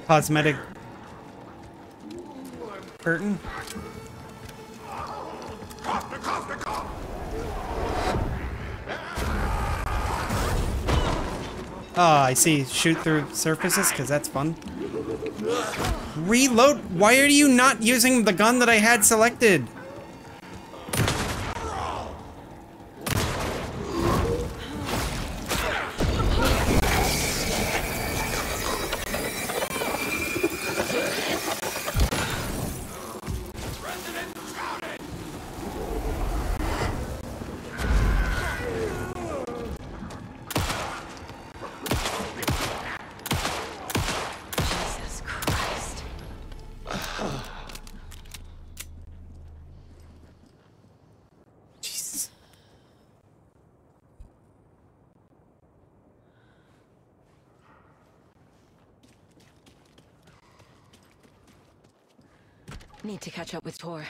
Cosmetic curtain. Oh, I see. Shoot through surfaces, because that's fun. Reload? Why are you not using the gun that I had selected? Need to catch up with Tor.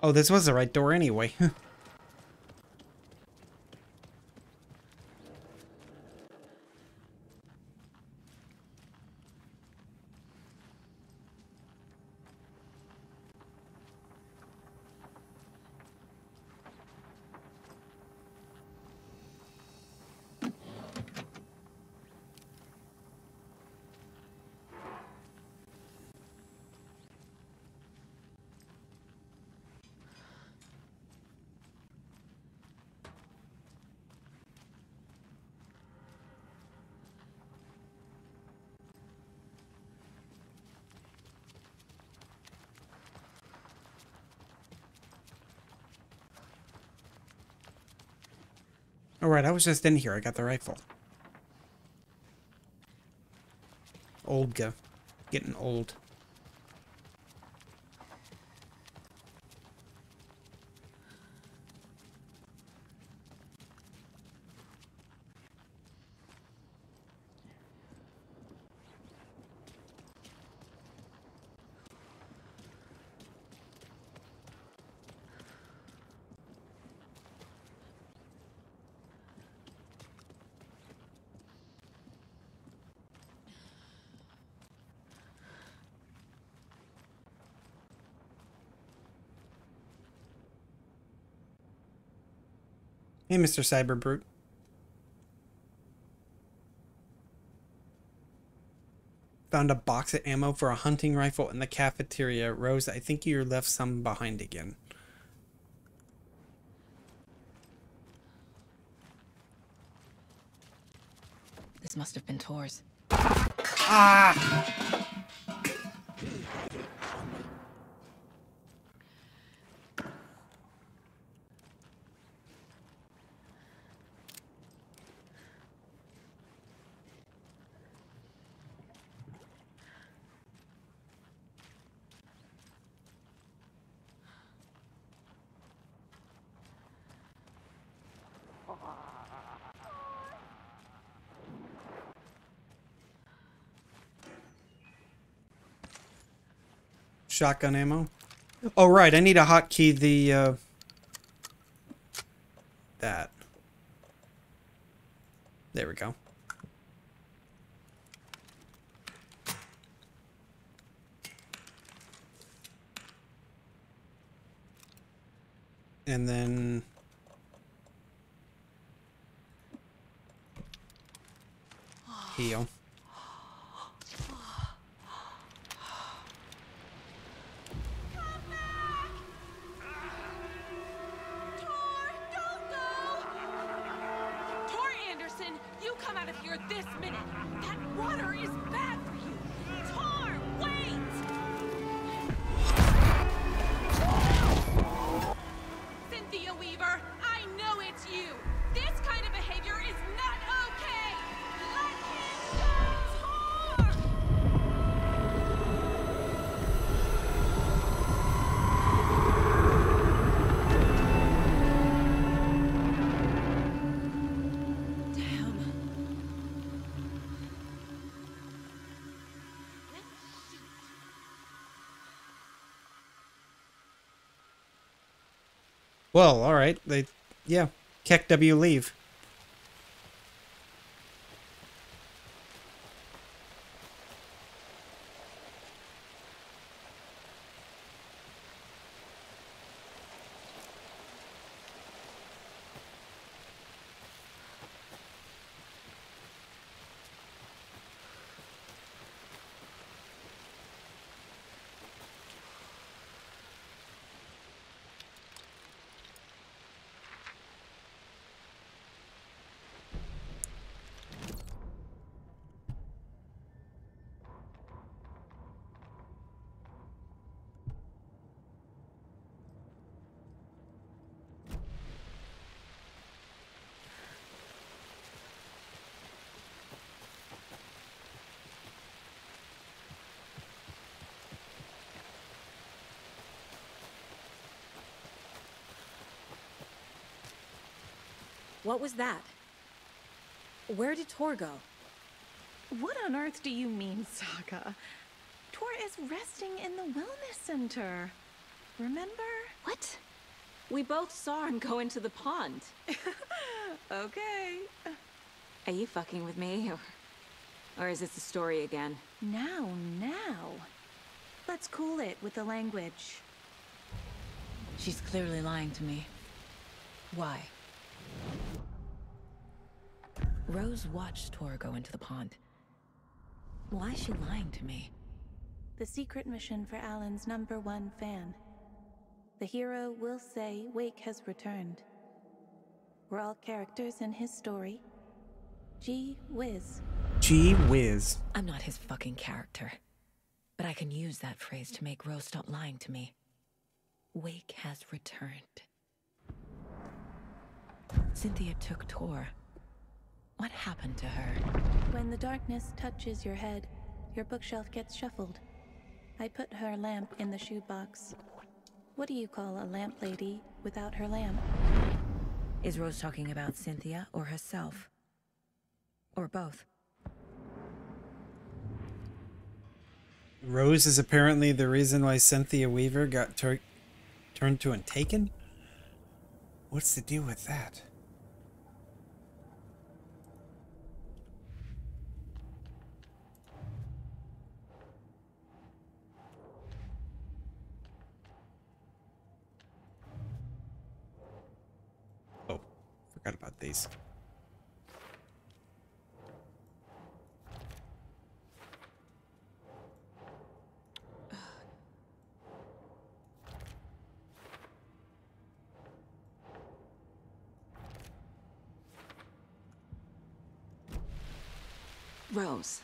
Oh, this was the right door anyway. Alright, I was just in here. I got the rifle. Olga. Getting old. Hey, Mr. Cyber Brute. Found a box of ammo for a hunting rifle in the cafeteria. Rose, I think you left some behind again. This must have been Tor's. Ah! Shotgun ammo. Oh, right. I need to hotkey the, that. There we go. And then... heal. This minute! That water is bad for you! Tor, wait! Cynthia Weaver, I know it's you! This kind of behavior is not okay! Let him go, Tor! Well, all right. Yeah, Keck W leave. What was that? Where did Tor go? What on earth do you mean, Saga? Tor is resting in the wellness center. Remember? What? We both saw him go into the pond. Okay. Are you fucking with me? Or is this a story again? Now. Let's cool it with the language. She's clearly lying to me. Why? Rose watched Tor go into the pond. Why is she lying to me? The secret mission for Alan's #1 fan. The hero will say Wake has returned. We're all characters in his story. Gee whiz. Gee whiz. I'm not his fucking character. But I can use that phrase to make Rose stop lying to me. Wake has returned. Cynthia took Tor. What happened to her? When the darkness touches your head, your bookshelf gets shuffled. I put her lamp in the shoebox. What do you call a lamp lady without her lamp? Is Rose talking about Cynthia or herself? Or both? Rose is apparently the reason why Cynthia Weaver got turned to and taken? What's the deal with that? Oh, forgot about these. Rose.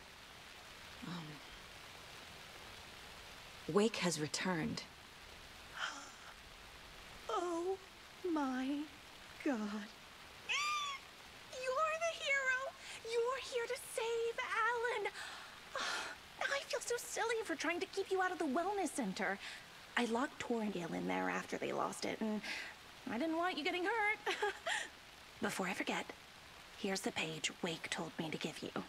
Wake has returned. Oh my god. You're the hero! You're here to save Alan! I feel so silly for trying to keep you out of the wellness center. I locked Tor and Gale in there after they lost it, and I didn't want you getting hurt. Before I forget, here's the page Wake told me to give you.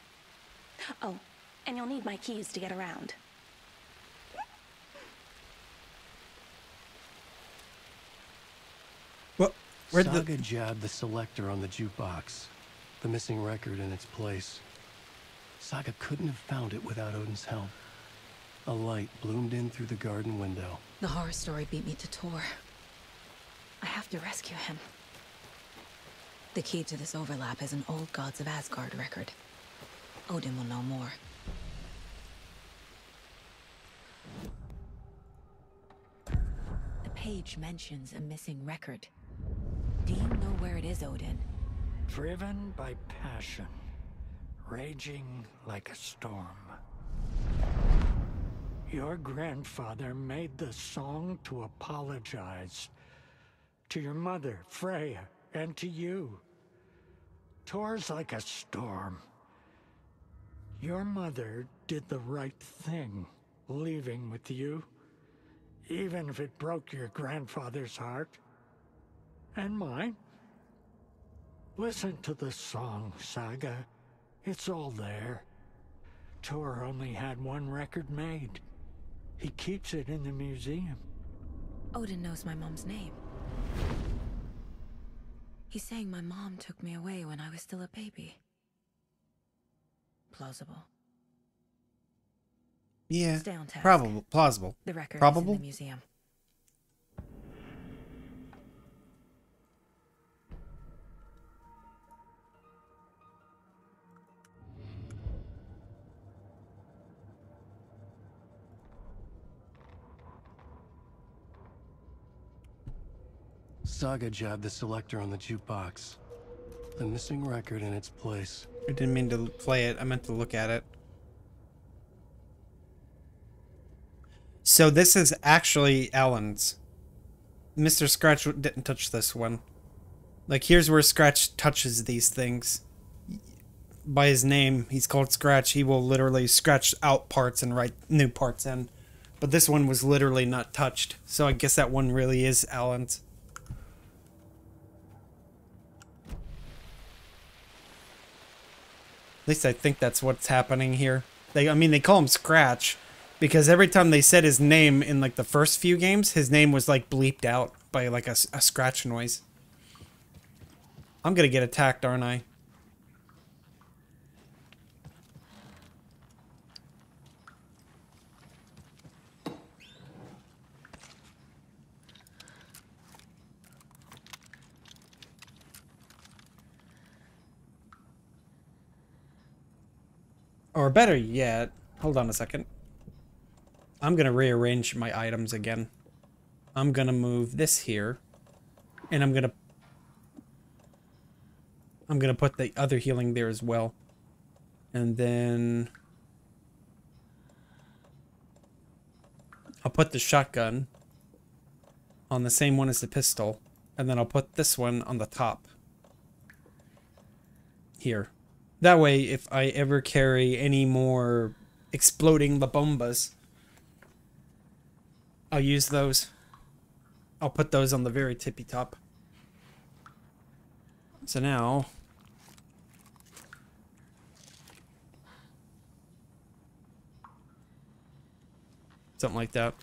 Oh, and you'll need my keys to get around. Well, Saga jabbed the selector on the jukebox, the missing record in its place. Saga couldn't have found it without Odin's help. A light bloomed in through the garden window. The horror story beat me to Tor. I have to rescue him. The key to this overlap is an old Gods of Asgard record. Odin will know more. The page mentions a missing record. Do you know where it is, Odin? Driven by passion, raging like a storm. Your grandfather made the song to apologize to your mother, Freya, and to you. Tor's like a storm. Your mother did the right thing, leaving with you, even if it broke your grandfather's heart. And mine. Listen to the song, Saga. It's all there. Tor only had one record made. He keeps it in the museum. Odin knows my mom's name. He's saying my mom took me away when I was still a baby. Plausible. Yeah. Stay on task. Probable. Plausible. The record Probable? is in the museum. Saga jabbed the selector on the jukebox. The missing record in its place. I didn't mean to play it. I meant to look at it. So this is actually Alan's. Mr. Scratch didn't touch this one. Like, here's where Scratch touches these things. By his name, he's called Scratch. He will literally scratch out parts and write new parts in. But this one was literally not touched. So I guess that one really is Alan's. At least I think that's what's happening here. I mean, they call him Scratch because every time they said his name in like the first few games, his name was like bleeped out by like a scratch noise. I'm gonna get attacked, aren't I? Or better yet, hold on a second. I'm gonna rearrange my items again. I'm gonna move this here. And I'm gonna put the other healing there as well. And then I'll put the shotgun on the same one as the pistol. And then I'll put this one on the top. Here. That way, if I ever carry any more exploding La Bombas, I'll use those. I'll put those on the very tippy top. So now... something like that.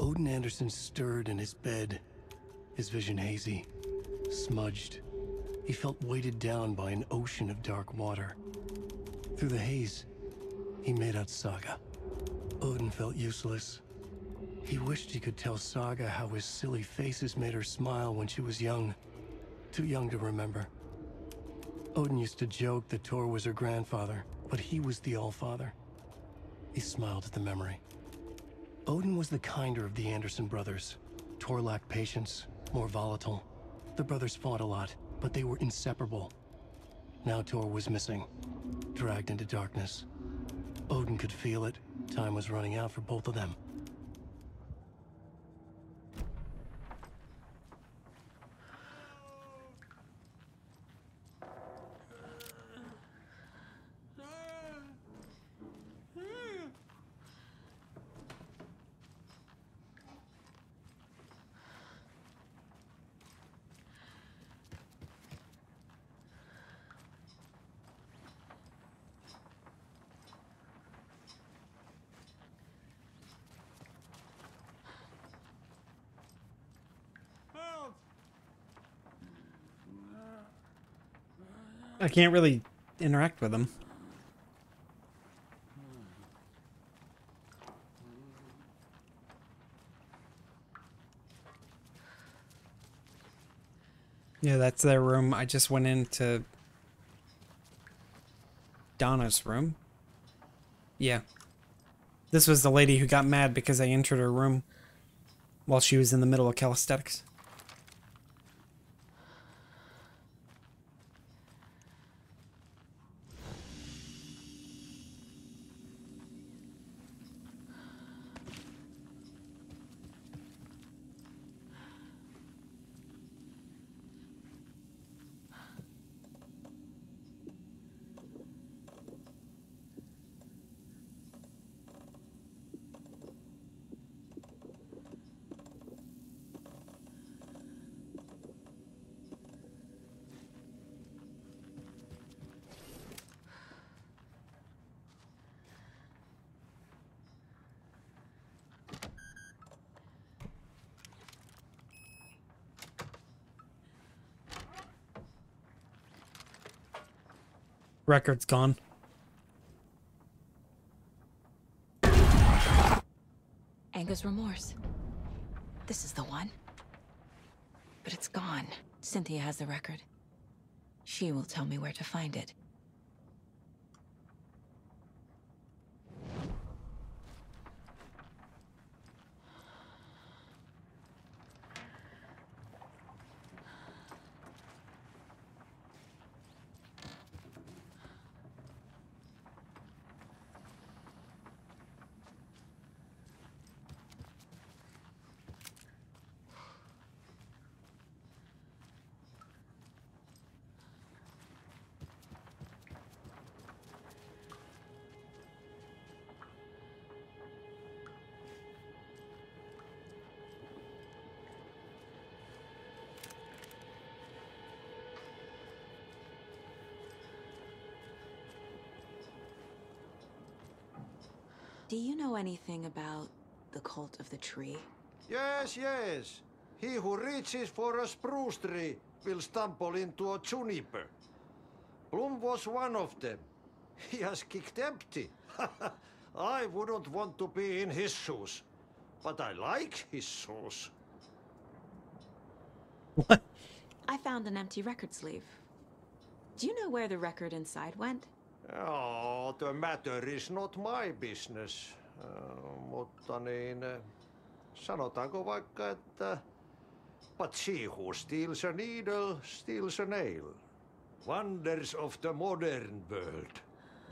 Odin Anderson stirred in his bed, his vision hazy, smudged. He felt weighted down by an ocean of dark water. Through the haze, he made out Saga. Odin felt useless. He wished he could tell Saga how his silly faces made her smile when she was young. Too young to remember. Odin used to joke that Tor was her grandfather, but he was the Allfather. He smiled at the memory. Odin was the kinder of the Anderson brothers. Tor lacked patience, more volatile. The brothers fought a lot, but they were inseparable. Now Tor was missing, dragged into darkness. Odin could feel it. Time was running out for both of them. I can't really interact with them. Yeah, that's their room. I just went into Donna's room. Yeah. This was the lady who got mad because I entered her room while she was in the middle of calisthenics. Record's gone. Anger's remorse. This is the one. But it's gone. Cynthia has the record. She will tell me where to find it. Do you know anything about the cult of the tree? Yes, yes. He who reaches for a spruce tree will stumble into a juniper. Bloom was one of them. He has kicked empty. I wouldn't want to be in his shoes. But I like his shoes. What? I found an empty record sleeve. Do you know where the record inside went? Oh, the matter is not my business. Mutta niin, sanotaanko vaikka, että but she who steals a needle steals a nail. Wonders of the modern world.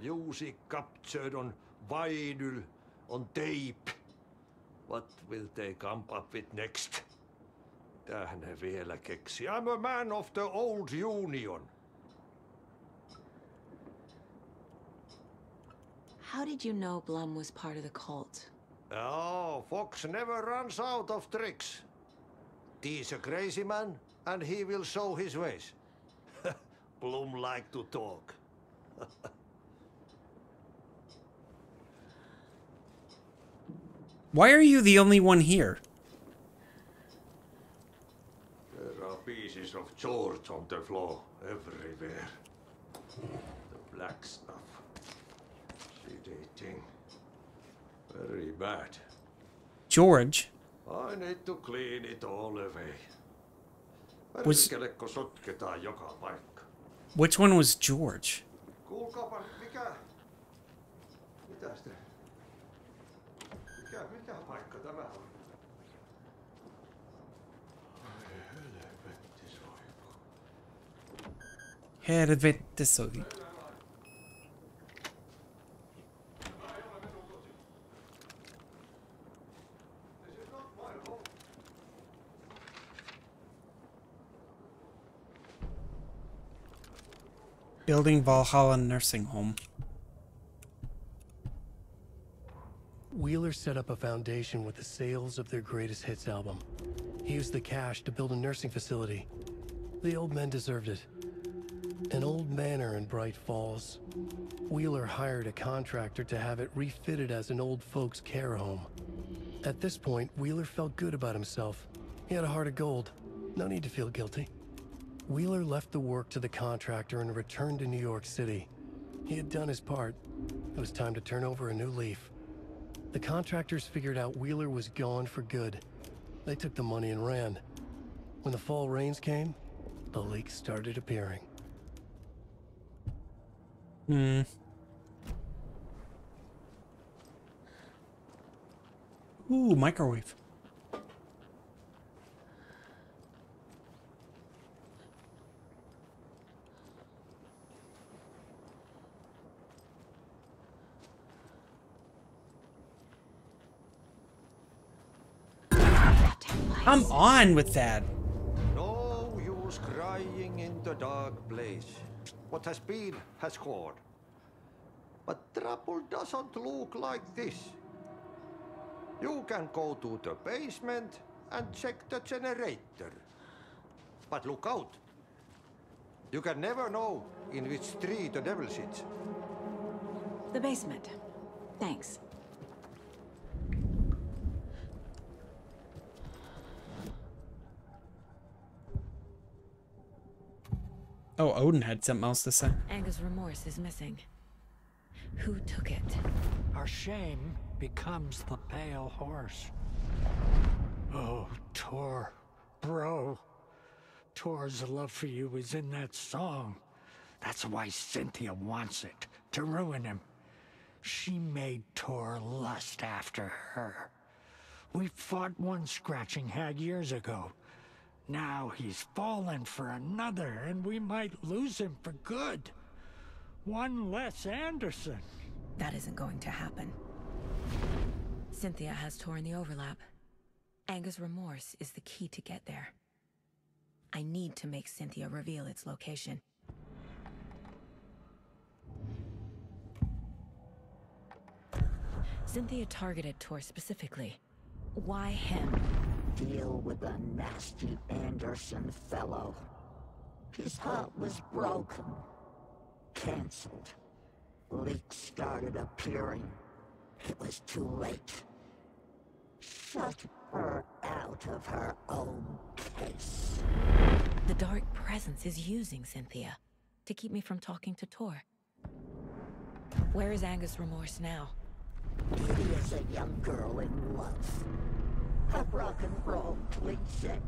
Music captured on vinyl, on tape. What will they come up with next? Tähän he vielä keksi. I'm a man of the old union. How did you know Blum was part of the cult? Oh, Fox never runs out of tricks. He's a crazy man, and he will show his ways. Blum like to talk. Why are you the only one here? There are pieces of George on the floor everywhere. The black stuff. Sedating. Very bad. George? I need to clean it all away. Was- Perkelekko sotketaan joka paikka. Which one was George? Kuulkaapa, mitäs te? Mikä paikka tämä on? Ai helvetti soiku. Helvete soi. Building Valhalla Nursing Home. Wheeler set up a foundation with the sales of their greatest hits album. He used the cash to build a nursing facility. The old men deserved it. An old manor in Bright Falls. Wheeler hired a contractor to have it refitted as an old folks' care home. At this point, Wheeler felt good about himself. He had a heart of gold. No need to feel guilty. Wheeler left the work to the contractor and returned to New York City. He had done his part. It was time to turn over a new leaf. The contractors figured out Wheeler was gone for good. They took the money and ran. When the fall rains came, the leaks started appearing. Ooh, microwave. I'm on with that. No use crying in the dark place. What has been has gone. But trouble doesn't look like this. You can go to the basement and check the generator. But look out. You can never know in which tree the devil sits. The basement. Thanks. Oh, Odin had something else to say. Anga's remorse is missing. Who took it? Our shame becomes the pale horse. Oh, Tor. Bro. Tor's love for you is in that song. That's why Cynthia wants it, to ruin him. She made Tor lust after her. We fought one scratching hag years ago. Now he's fallen for another, and we might lose him for good. One less Anderson. That isn't going to happen. Cynthia has Tor in the overlap. Anga's remorse is the key to get there. I need to make Cynthia reveal its location. Cynthia targeted Tor specifically. Why him? Deal with the nasty Anderson fellow. His heart was broken. Cancelled. Leaks started appearing. It was too late. Shut her out of her own case. The dark presence is using Cynthia to keep me from talking to Tor. Where is Anga's remorse now? Kitty is a young girl in love. Her rock and roll cliche.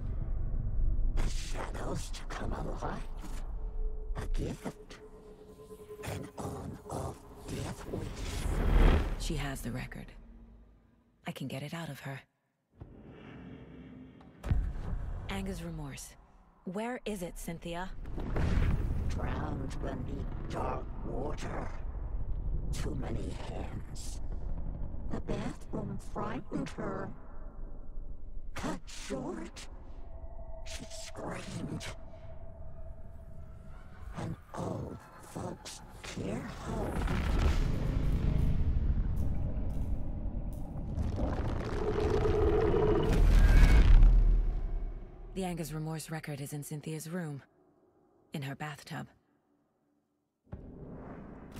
The shadows to come alive. A gift. An on-off death wish. She has the record. I can get it out of her. Anga's remorse. Where is it, Cynthia? Drowned beneath dark water. Too many hands. The bathroom frightened her. Cut short. She screamed. An old folks care home. The Anga's remorse record is in Cynthia's room. In her bathtub.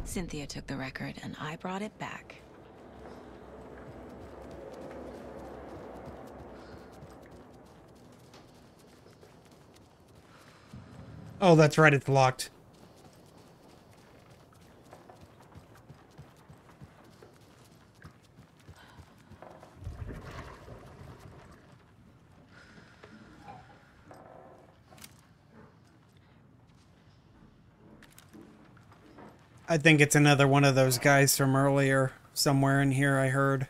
Cynthia took the record and I brought it back. Oh, that's right, it's locked. I think it's another one of those guys from earlier. Somewhere in here, I heard.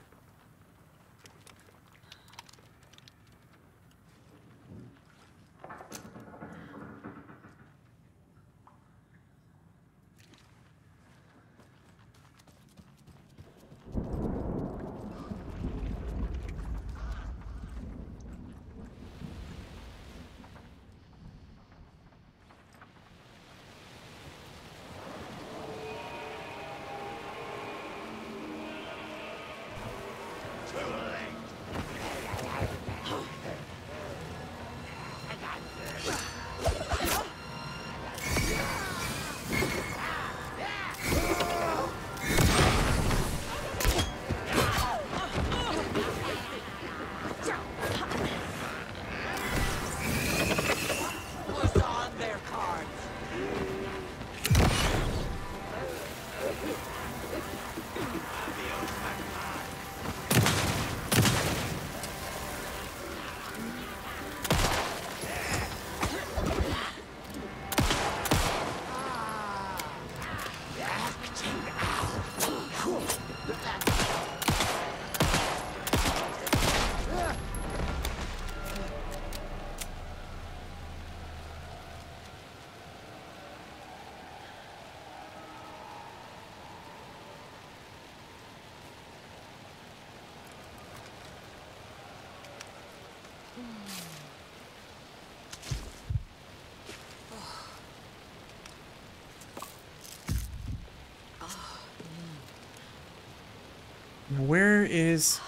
Now, where is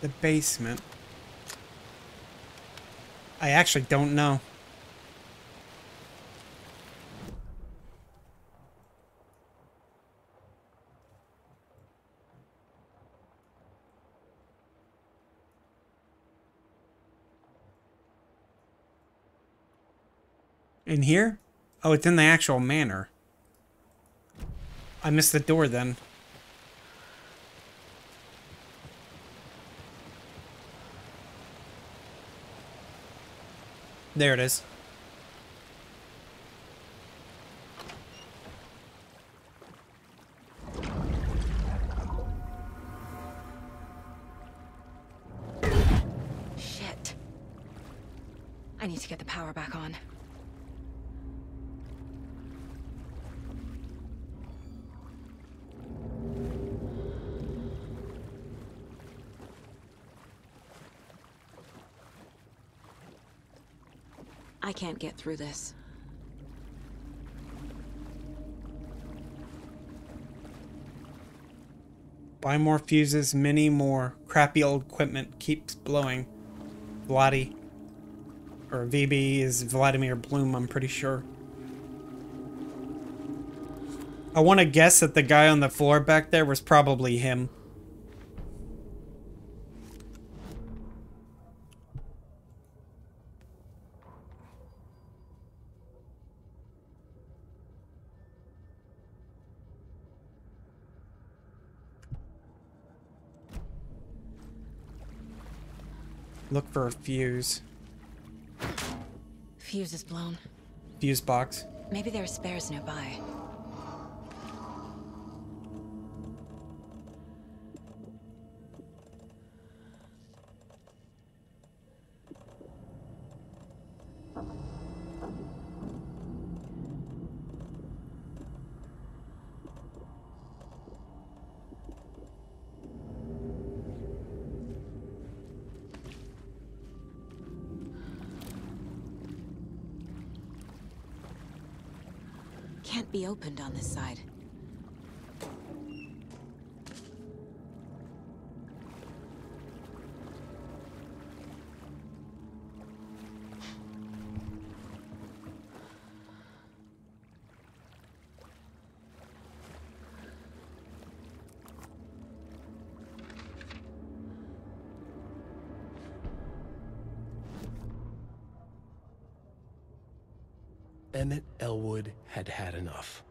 the basement? I actually don't know. In here? Oh, it's in the actual manor. I missed the door then. There it is. Shit. I need to get the power back on. I can't get through this. Buy more fuses, many more. Crappy old equipment keeps blowing. Vladdy. Or VB is Vladimir Bloom, I'm pretty sure. I want to guess that the guy on the floor back there was probably him. Look for a fuse. Fuse is blown. Fuse box. Maybe there are spares nearby. Can't be opened on this side. Emmett Elwood had had enough.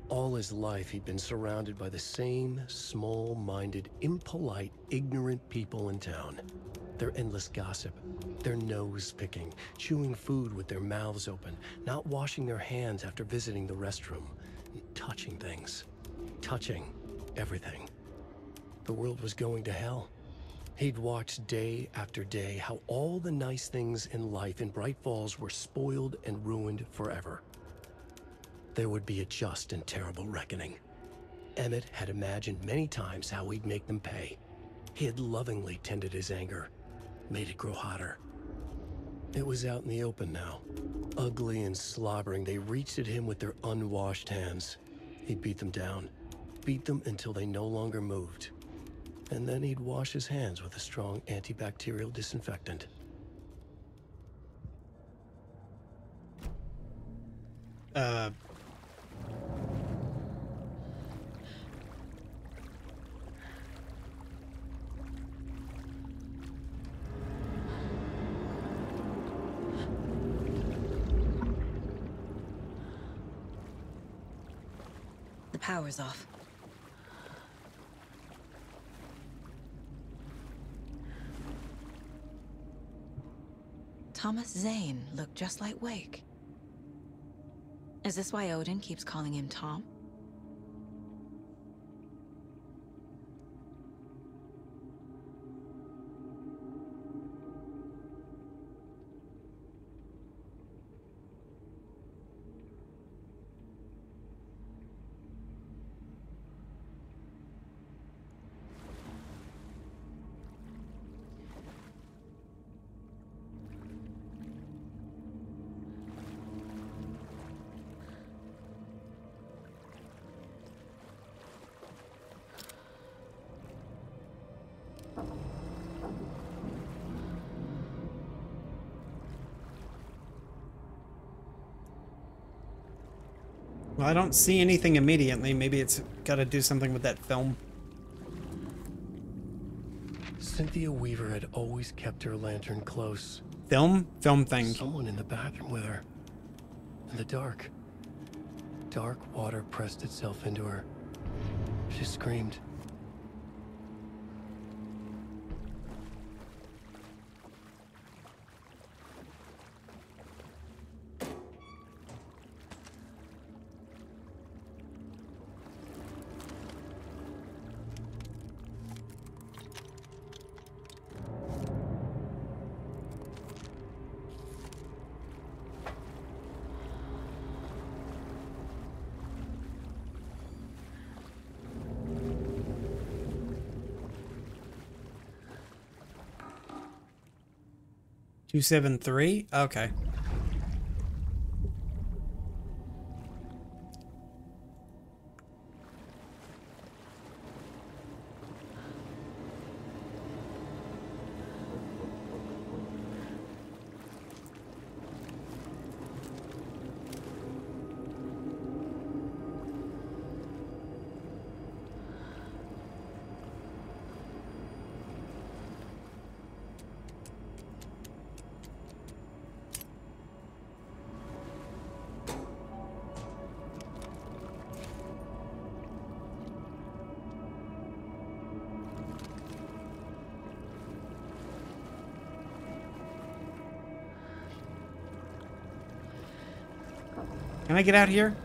All his life, he'd been surrounded by the same small-minded, impolite, ignorant people in town. Their endless gossip, their nose-picking, chewing food with their mouths open, not washing their hands after visiting the restroom, touching things, touching everything. The world was going to hell. He'd watched day after day how all the nice things in life in Bright Falls were spoiled and ruined forever. There would be a just and terrible reckoning. Emmett had imagined many times how he'd make them pay. He had lovingly tended his anger, made it grow hotter. It was out in the open now. Ugly and slobbering, they reached at him with their unwashed hands. He'd beat them down, beat them until they no longer moved. And then he'd wash his hands with a strong antibacterial disinfectant. The power's off. Thomas Zane looked just like Wake. Is this why Odin keeps calling him Tom? Well, I don't see anything immediately. Maybe it's got to do something with that film. Cynthia Weaver had always kept her lantern close. Film? Film thing. Someone in the bathroom with her. In the dark. Dark water pressed itself into her. She screamed. $273? Okay. Can I get out here?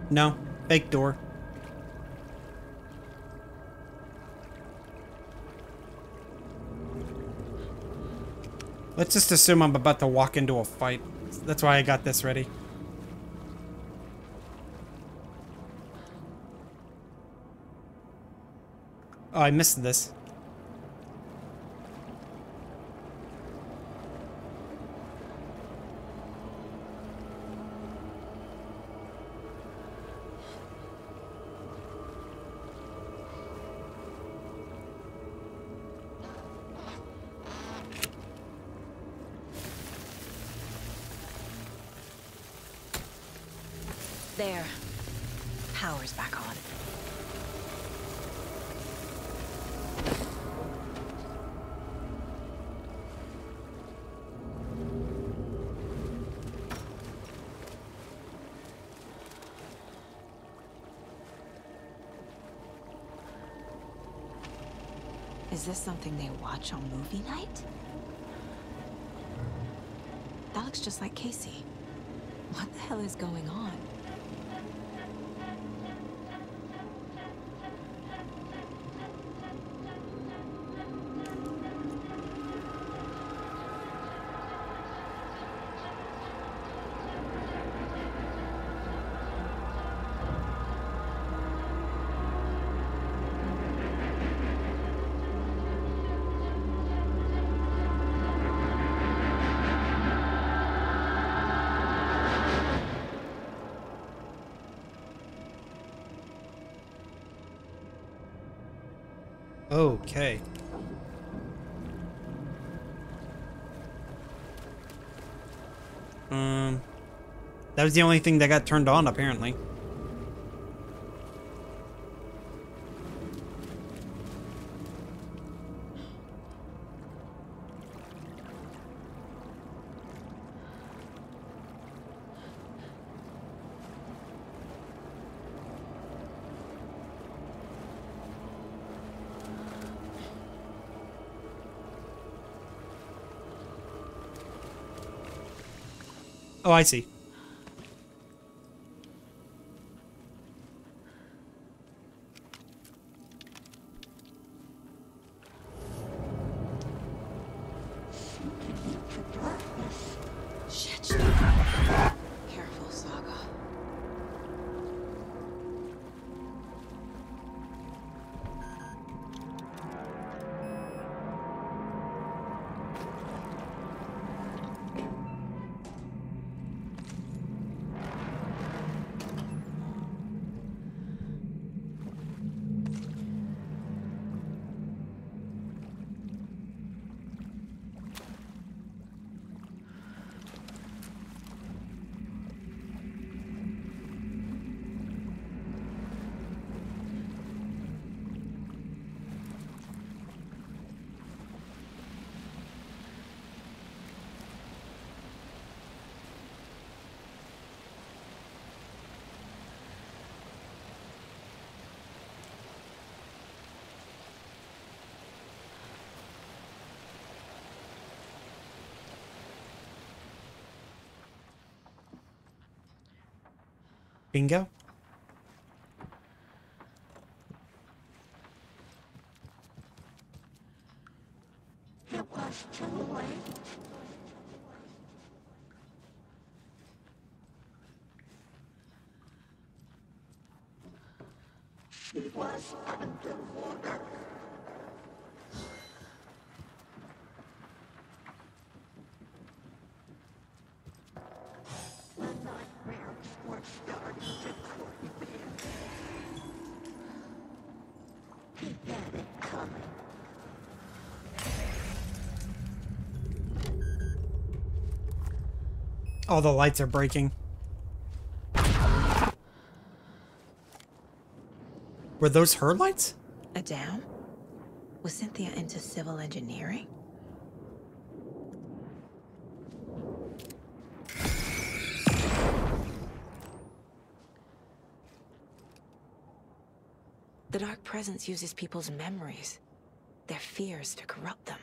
No. Fake door. Let's just assume I'm about to walk into a fight. That's why I got this ready. Oh, I missed this. There. Power's back on. Is this something they watch on movie night? That looks just like Casey. What the hell is going on? Okay. That was the only thing that got turned on, apparently. Oh, I see. Shit. Careful, Saga. Bingo. It was too late. She was underwater. The nightmares were starting to creep in. He had it coming. All the lights are breaking. Were those her lights? A dam? Was Cynthia into civil engineering? The Dark Presence uses people's memories, their fears to corrupt them.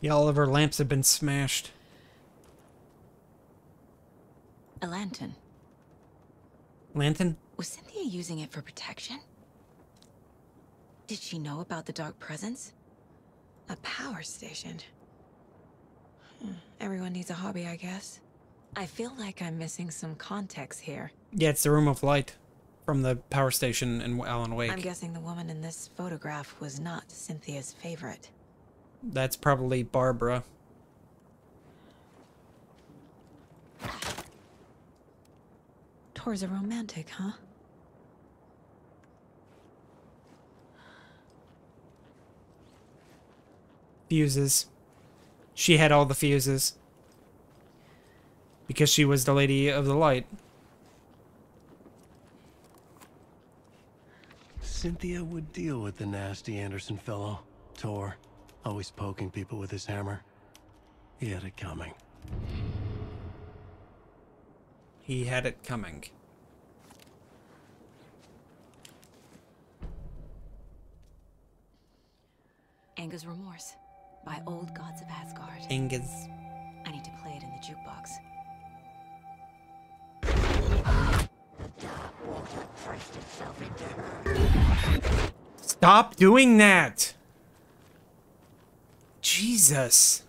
Yeah, all of her lamps have been smashed. A lantern. Lantern? Was Cynthia using it for protection? Did she know about the Dark Presence? A power station. Everyone needs a hobby, I guess. I feel like I'm missing some context here. Yeah, it's the Room of Light from the power station in Alan Wake. I'm guessing the woman in this photograph was not Cynthia's favorite. That's probably Barbara. Tor's a romantic, huh? Fuses. She had all the fuses. Because she was the Lady of the Light. Cynthia would deal with the nasty Anderson fellow. Tor, always poking people with his hammer. He had it coming. He had it coming. Anger's Remorse by Old Gods of Asgard. Angus. I need to play it in the jukebox. The dark water pressed itself into her. Stop doing that! Jesus.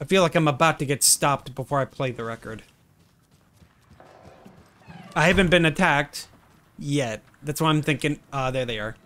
I feel like I'm about to get stopped before I play the record. I haven't been attacked yet. That's why I'm thinking, there they are.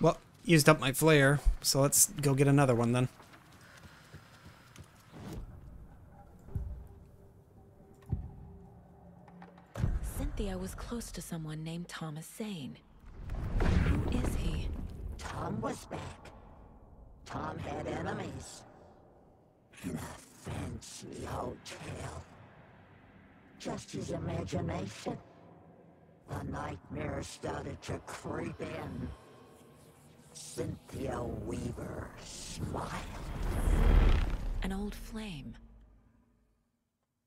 Well, used up my flare, so let's go get another one then. Cynthia was close to someone named Thomas Zane. Who is he? Tom was back. Tom had enemies. In a fancy hotel. just his imagination. The nightmare started to creep in. Cynthia Weaver smiled. An old flame.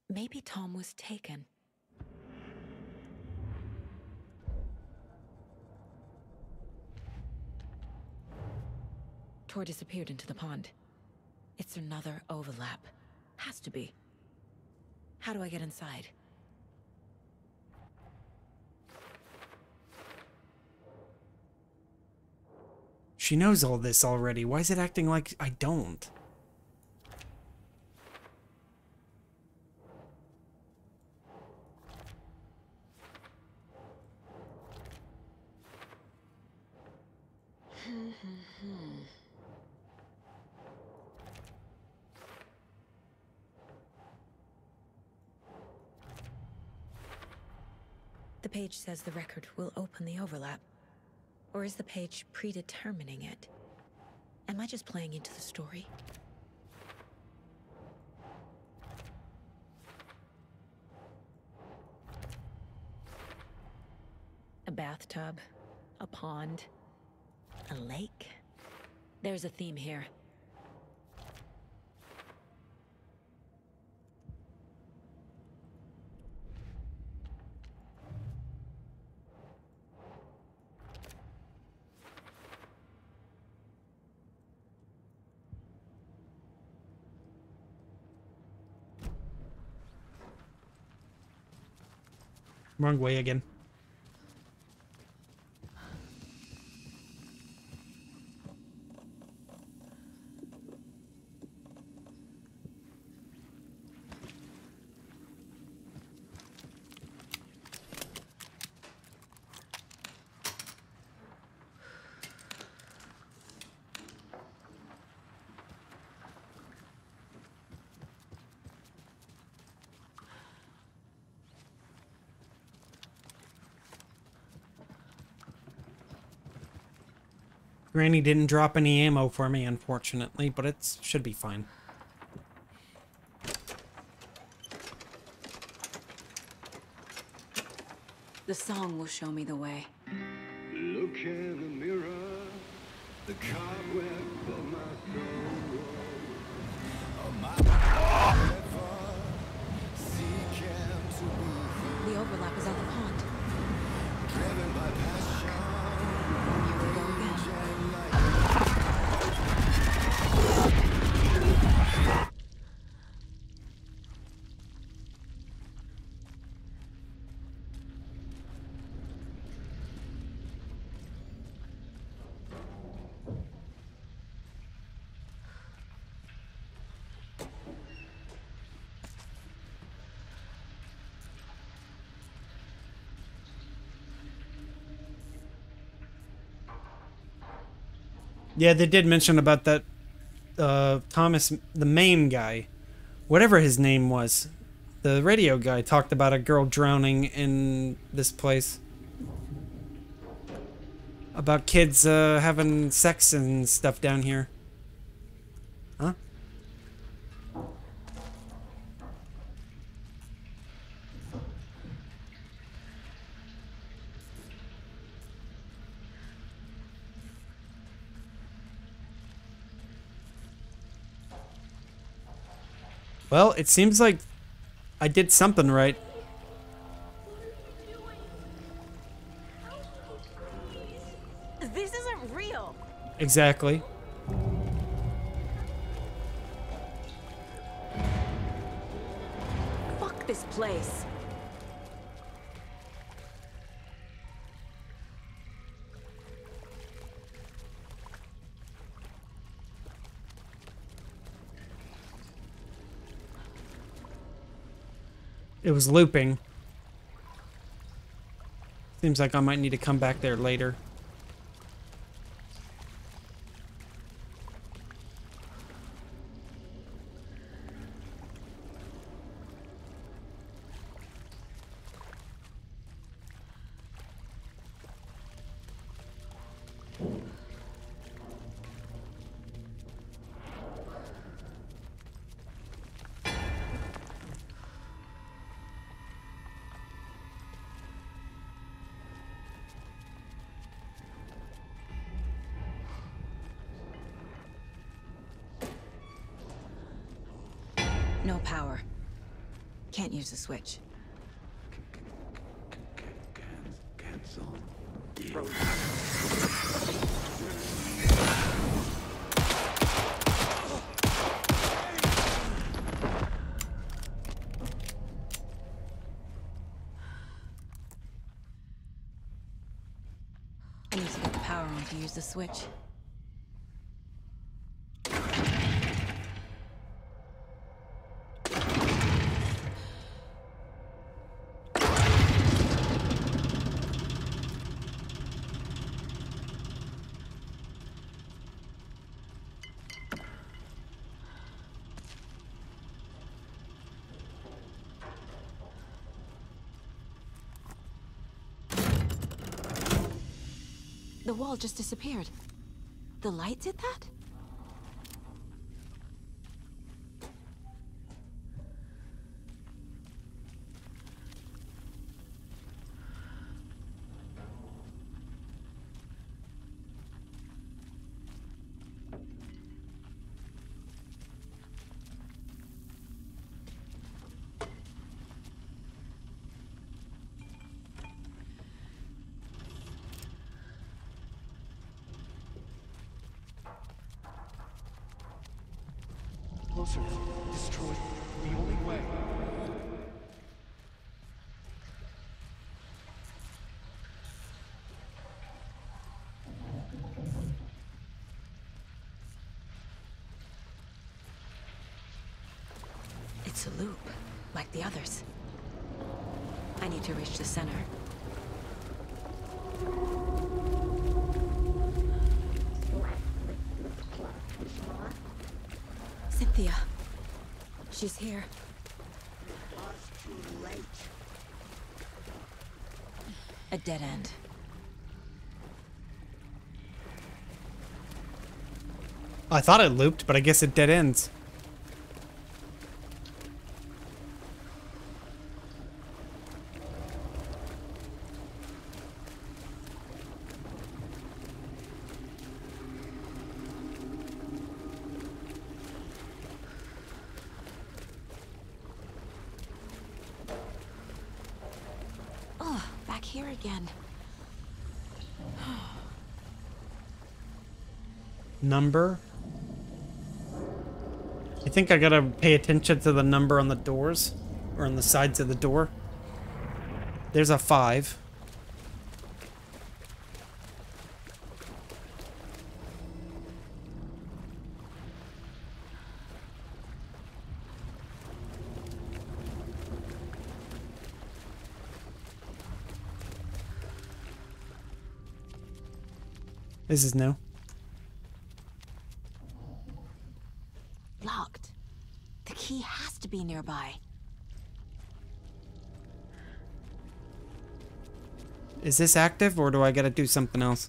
Maybe Tom was taken. Tor disappeared into the pond. It's another overlap. Has to be. How do I get inside? She knows all this already. Why is it acting like I don't? The page says the record will open the overlap. Or is the page predetermining it? Am I just playing into the story? A bathtub, a pond, a lake. There's a theme here. Wrong way again. Granny didn't drop any ammo for me, unfortunately, but it should be fine. The song will show me the way. Look in the mirror, the cobweb of my soul. The overlap is at the pond. Driven by passion. Here we go again. Yeah, they did mention about that Thomas, the main guy, whatever his name was. The radio guy talked about a girl drowning in this place. About kids having sex and stuff down here. Huh? Well, it seems like I did something right. This isn't real. Exactly. Fuck this place. It was looping. Seems like I might need to come back there later. No power. Can't use the switch. Cancel. I need to get the power on to use the switch. The wall just disappeared. The light did that? Closer. Destroy. The only way. It's a loop, like the others. I need to reach the center. Cynthia. She's here. Too late. A dead end. I thought it looped, but I guess it dead ends. Oh, back here again. Number. I think I gotta pay attention to the number on the doors, or on the sides of the door. There's a 5. This is new. Locked. The key has to be nearby. Is this active, or do I gotta do something else?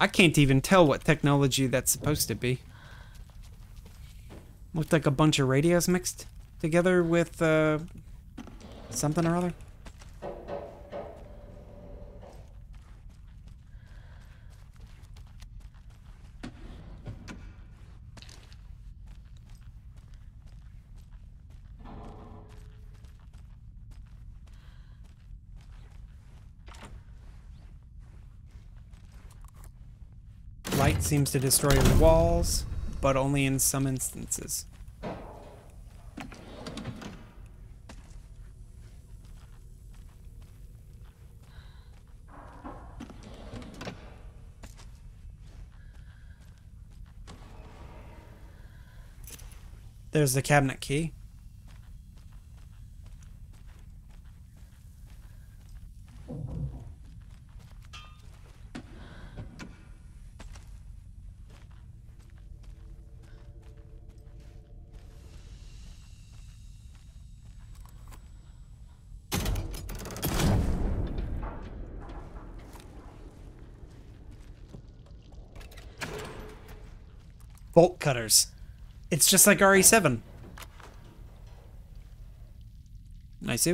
I can't even tell what technology that's supposed to be. Looked like a bunch of radios mixed together with something or other. Light seems to destroy walls, but only in some instances. There's the cabinet key. Bolt cutters. It's just like RE7. Nice.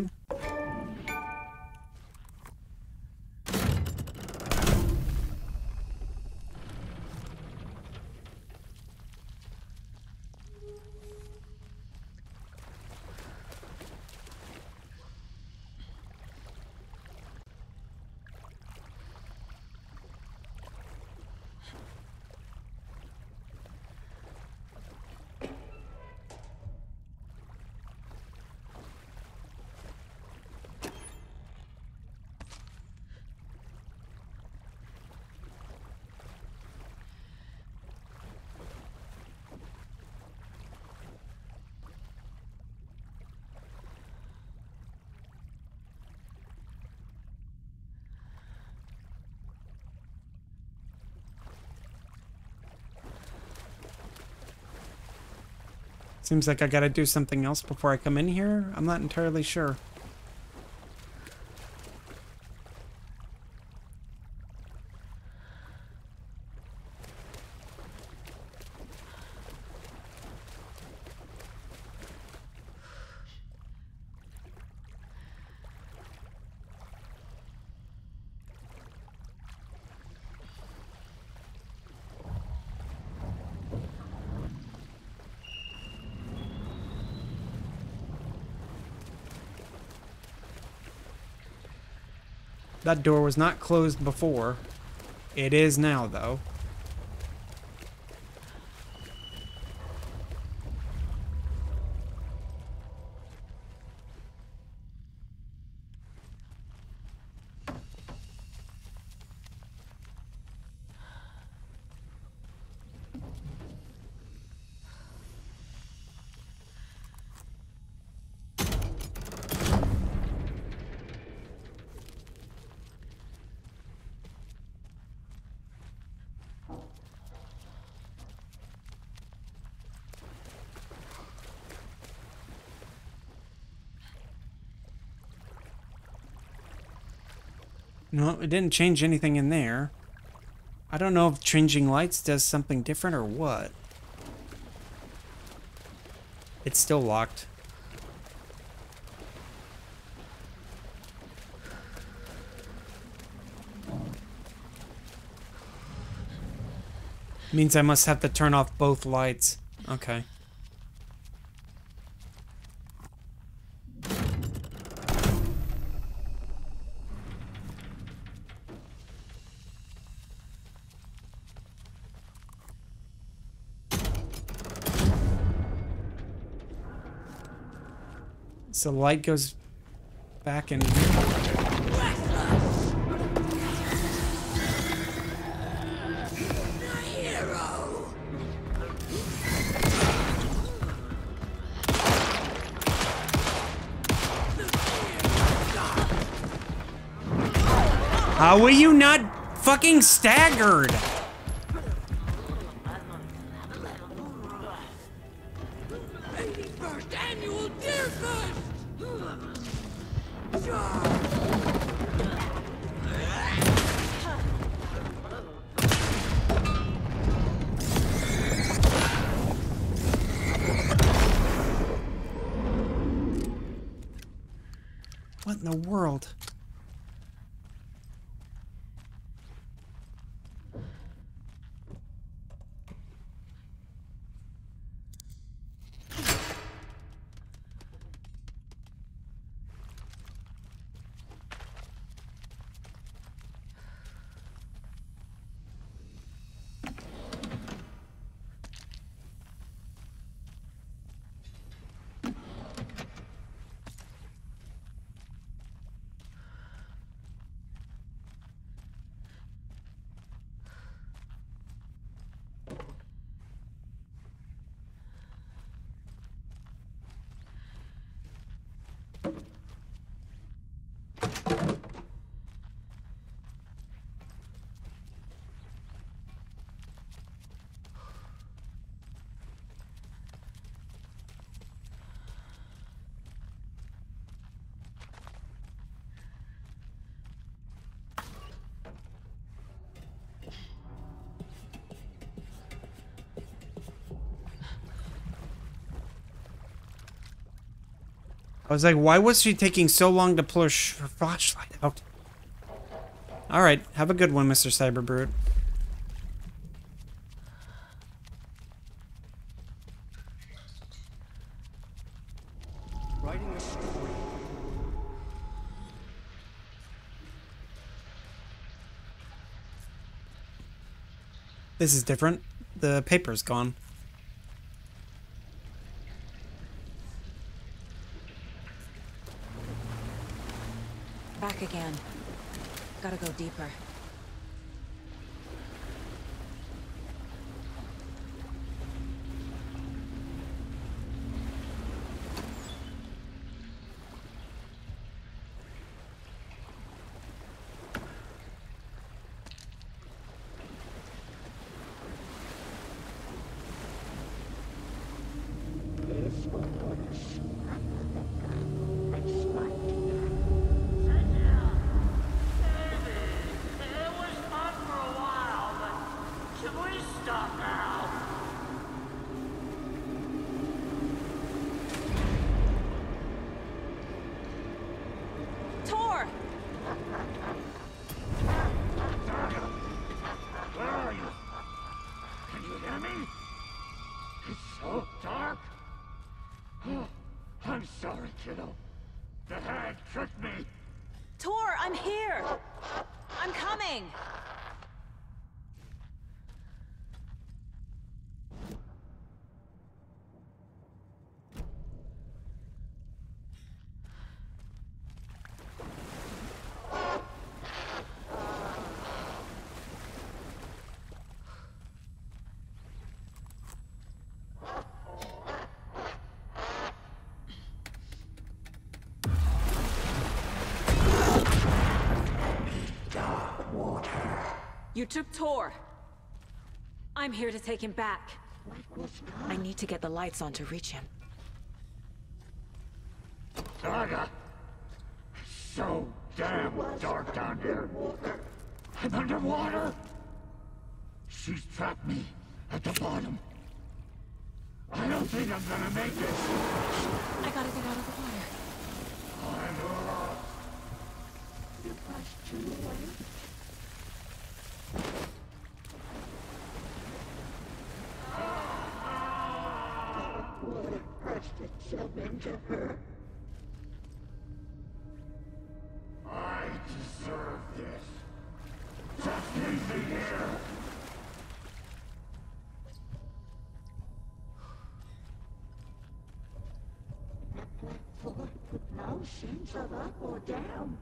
Seems like I gotta do something else before I come in here. I'm not entirely sure. That door was not closed before. It is now, though. No, it didn't change anything in there. I don't know if changing lights does something different or what. It's still locked. Means I must have to turn off both lights. Okay. So the light goes back in here. How were you not fucking staggered? What in the world? I was like, why was she taking so long to push her flashlight out? Alright, have a good one, Mr. Cyberbrute. Writing a story. This is different. The paper's gone. Back again. Gotta go deeper. Tor! Where are you? Can you hear me? It's so dark. Oh, I'm sorry, kiddo. The hag tricked me. Tor, I'm here! I'm coming! You took Tor. I'm here to take him back. I need to get the lights on to reach him. Saga! So damn dark down here. I'm underwater. She's trapped me at the bottom. I don't think I'm gonna make this. I gotta get out of the water. I'm lost. You must too late. The water pressed itself into her. I deserve this. Just leave me here. That black void put no sense of up or down.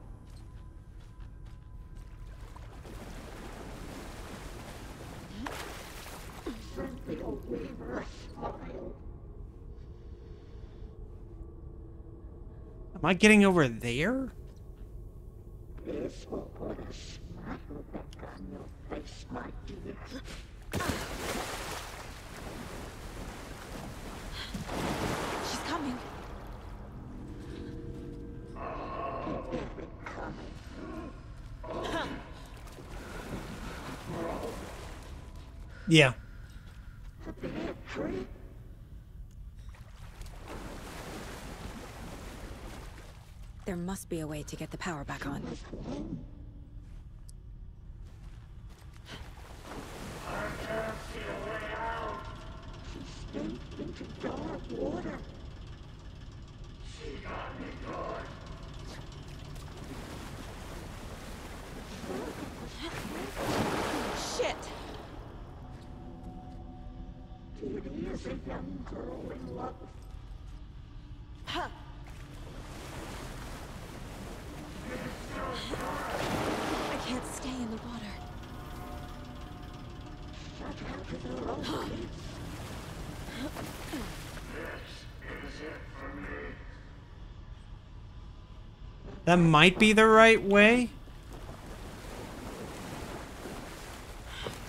Cynthia Weaver smiled. Am I getting over there? This will put a smile back on your face, my dear. She's coming. Keep it coming. Yeah. A bad trip. There must be a way to get the power back on. I can't see a way out. She stayed into dark water. She got me good. Shit! Kitty is a young girl in love. Huh. I can't stay in the water. Shut out of her own place. Is it for me? That might be the right way.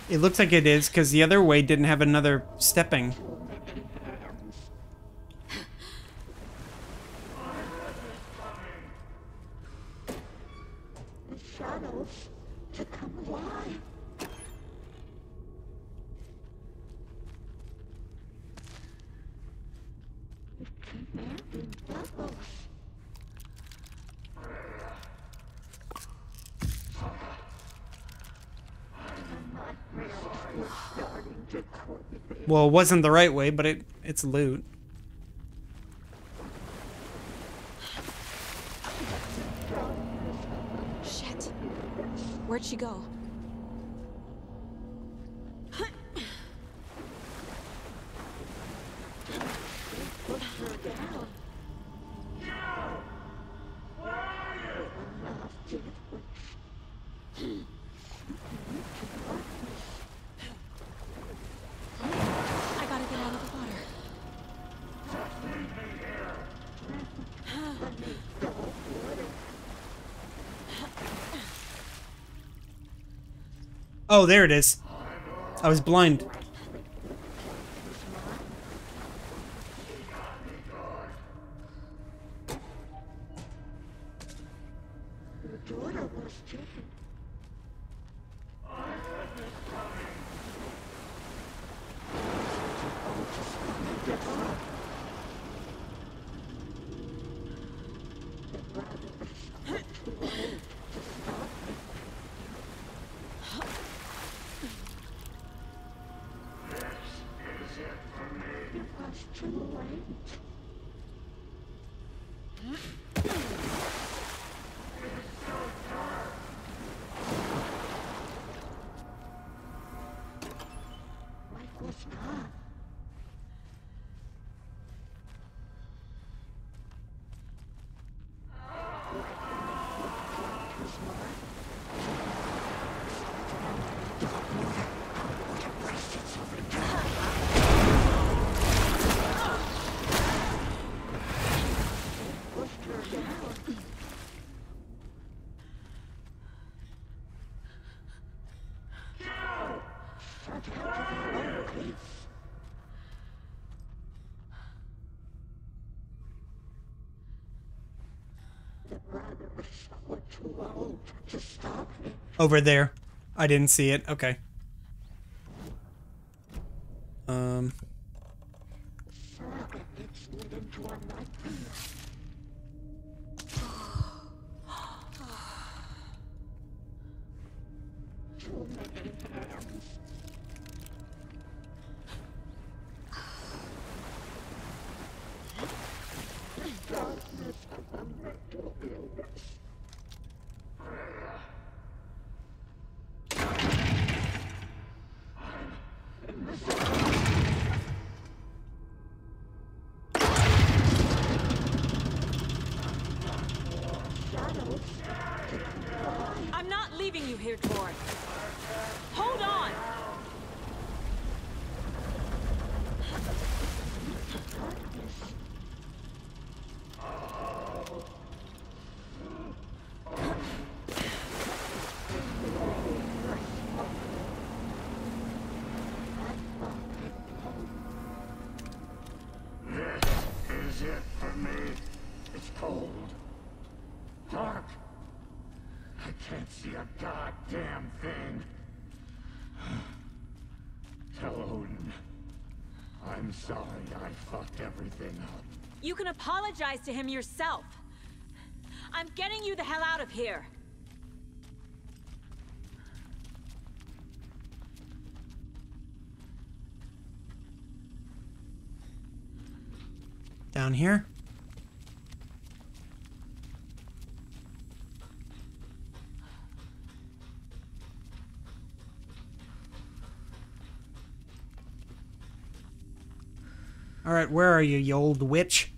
It looks like it is, because the other way didn't have another stepping. The shadows to come alive. It came out in bubbles. Well, it wasn't the right way, but it's loot. Shit. Where'd she go? I gotta get out of the water. Oh, there it is. I was blind. Over there. I didn't see it. Okay. I'm not leaving you here, Tor. Hold on! Is it for me? It's cold. Dark. I can't see a goddamn thing. Tell Odin. I'm sorry I fucked everything up. You can apologize to him yourself. I'm getting you the hell out of here. Down here? Alright, where are you old witch?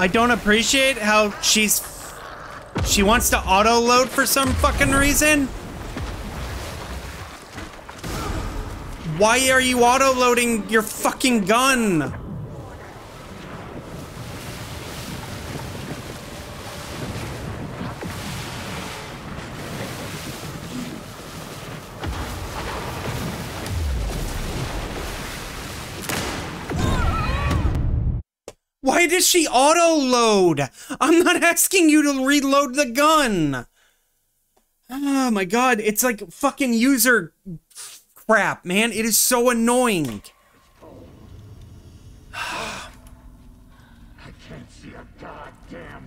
I don't appreciate how she wants to auto-load for some fucking reason. Why are you auto-loading your fucking gun? Why does she auto-load? I'm not asking you to reload the gun. Oh my god, it's like fucking user crap, man. It is so annoying.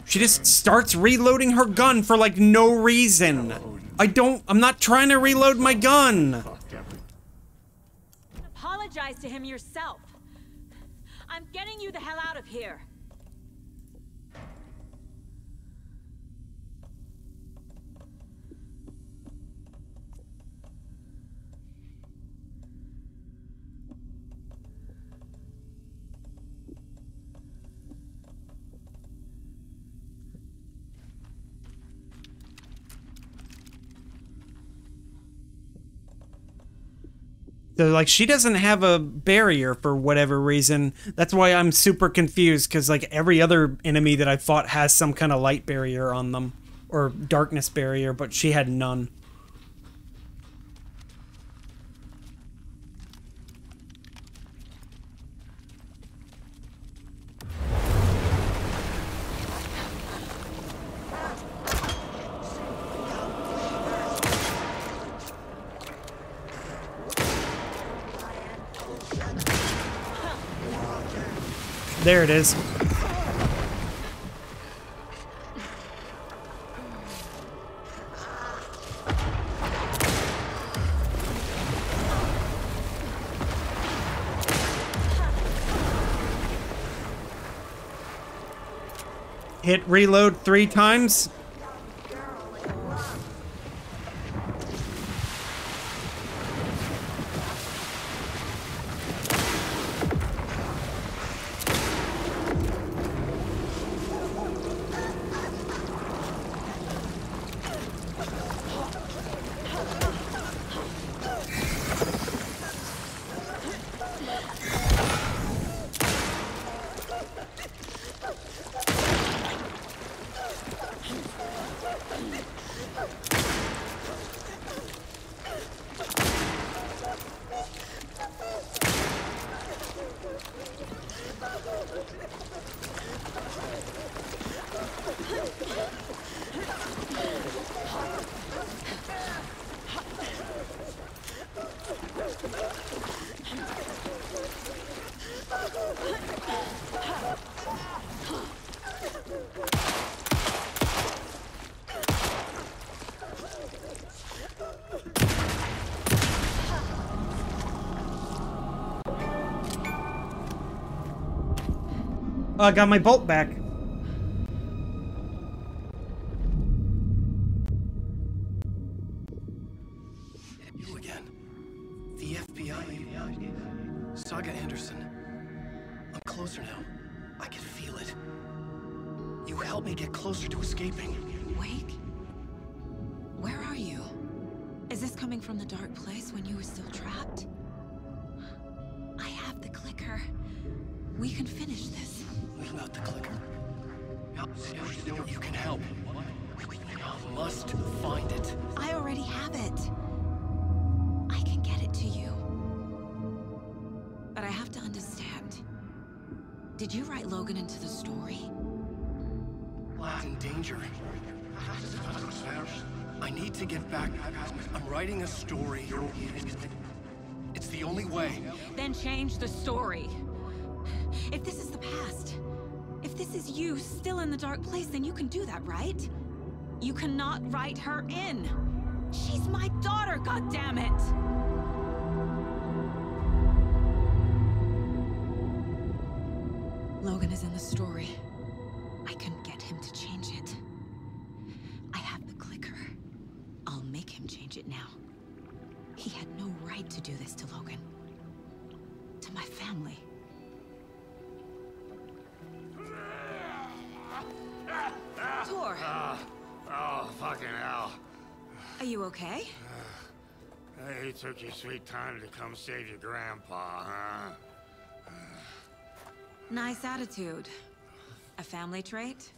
She just starts reloading her gun for like no reason. I'm not trying to reload my gun. Apologize to him yourself. I'm getting you the hell out of here. So, like, she doesn't have a barrier for whatever reason. That's why I'm super confused, because, like, every other enemy that I fought has some kind of light barrier on them. Or darkness barrier, but she had none. There it is. Hit reload 3 times. Oh, I got my bolt back. You again. The FBI. Saga Anderson. I'm closer now. I can feel it. You helped me get closer to escaping. Wake? Where are you? Is this coming from the dark place when you were still trapped? I have the clicker. We can finish this. Without the clicker. You can help. I must find it. I already have it. I can get it to you. But I have to understand. Did you write Logan into the story? Lad's in danger. I need to get back. I'm writing a story. It's the only way. Then change the story. If this is the past, if this is you still in the dark place, then you can do that, right? You cannot write her in. She's my daughter, goddammit! Logan is in the story. I can get him to change it. I have the clicker. I'll make him change it now. He had no right to do this to Logan. To my family. Oh, fucking hell. Are you okay? You took your sweet time to come save your grandpa, huh? Nice attitude. A family trait?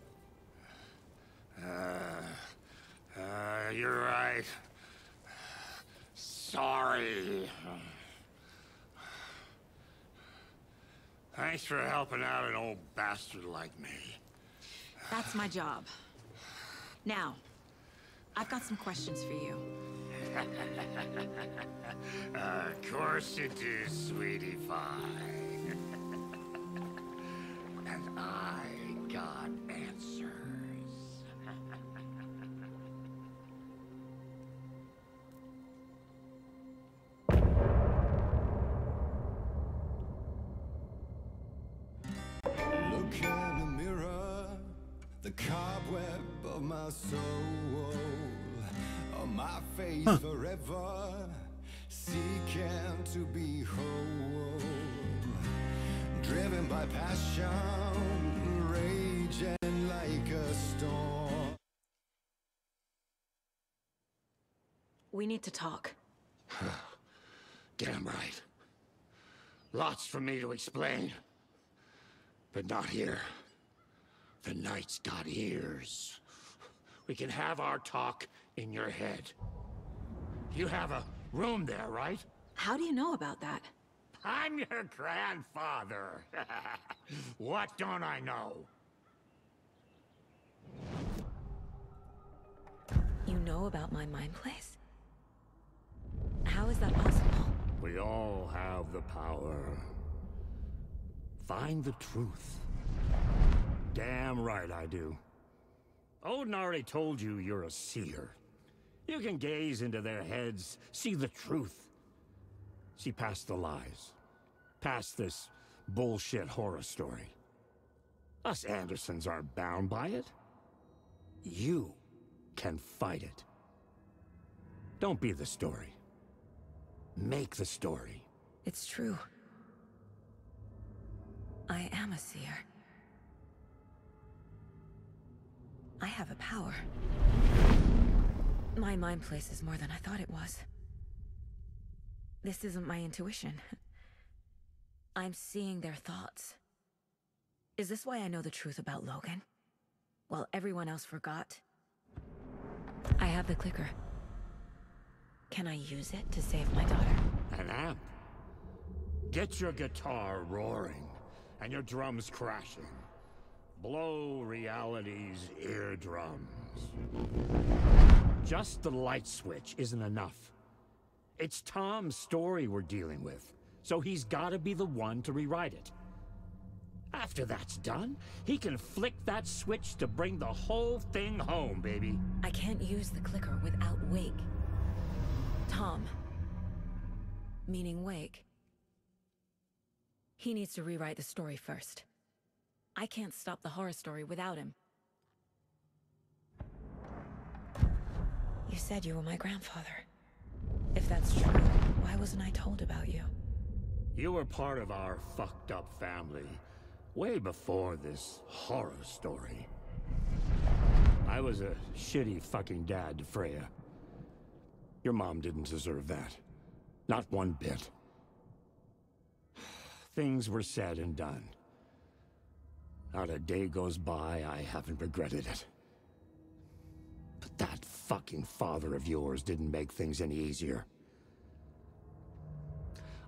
You're right. Sorry. Thanks for helping out an old bastard like me. That's my job. Now, I've got some questions for you. Of course you do, sweetie pie. And I got answers. Look in the mirror, the cobweb of my soul, on my face forever, seeking to be whole, driven by passion, raging like a storm. We need to talk. Damn right. Lots for me to explain. But not here. The night's got ears. We can have our talk in your head. You have a room there, right? How do you know about that? I'm your grandfather. What don't I know? You know about my mind place? How is that possible? We all have the power. Find the truth. Damn right I do. Odin already told you you're a seer. You can gaze into their heads, see the truth. See past the lies. Past this bullshit horror story. Us Andersons aren't bound by it. You can fight it. Don't be the story. Make the story. It's true. I am a seer. I have a power. My mind place is more than I thought it was. This isn't my intuition. I'm seeing their thoughts. Is this why I know the truth about Logan? While everyone else forgot? I have the clicker. Can I use it to save my daughter? An amp. Get your guitar roaring and your drums crashing. Blow reality's eardrums. Just the light switch isn't enough. It's Tom's story we're dealing with, so he's gotta be the one to rewrite it. After that's done, he can flick that switch to bring the whole thing home, baby. I can't use the clicker without Wake. Tom, meaning Wake, he needs to rewrite the story first. I can't stop the horror story without him. You said you were my grandfather. If that's true, why wasn't I told about you? You were part of our fucked up family, way before this horror story. I was a shitty fucking dad to Freya. Your mom didn't deserve that. Not one bit. Things were said and done. Not a day goes by I haven't regretted it. But that fucking father of yours didn't make things any easier.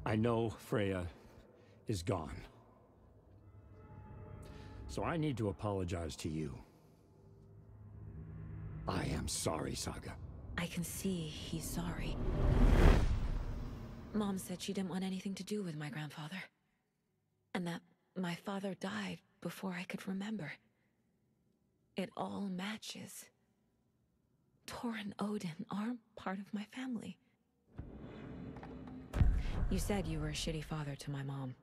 I know Freya is gone. So I need to apologize to you. I am sorry, Saga. I can see he's sorry. Mom said she didn't want anything to do with my grandfather. And that my father died before I could remember. It all matches. Tor and Odin aren't part of my family. You said you were a shitty father to my mom.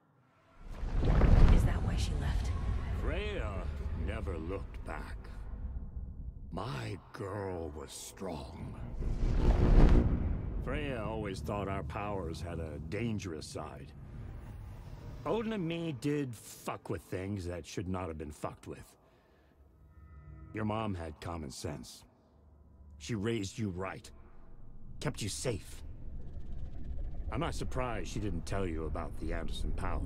Is that why she left? Freya never looked back. My girl was strong. Freya always thought our powers had a dangerous side. Odin and me did fuck with things that should not have been fucked with. Your mom had common sense. She raised you right. Kept you safe. I'm not surprised she didn't tell you about the Anderson power.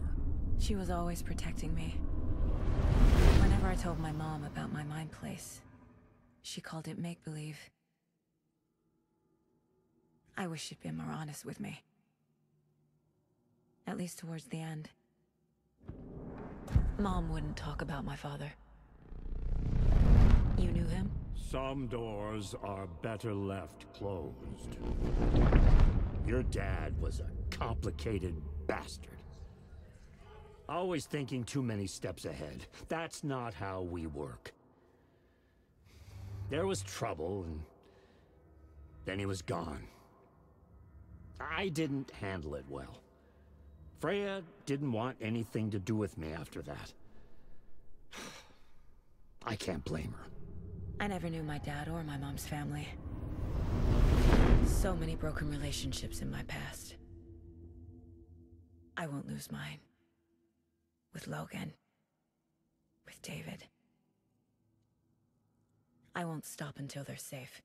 She was always protecting me. Whenever I told my mom about my mind place, she called it make-believe. I wish she'd been more honest with me. At least towards the end. Mom wouldn't talk about my father. You knew him? Some doors are better left closed. Your dad was a complicated bastard. Always thinking too many steps ahead. That's not how we work. There was trouble, and then he was gone. I didn't handle it well. Freya didn't want anything to do with me after that. I can't blame her. I never knew my dad or my mom's family. So many broken relationships in my past. I won't lose mine. With Logan. With David. I won't stop until they're safe.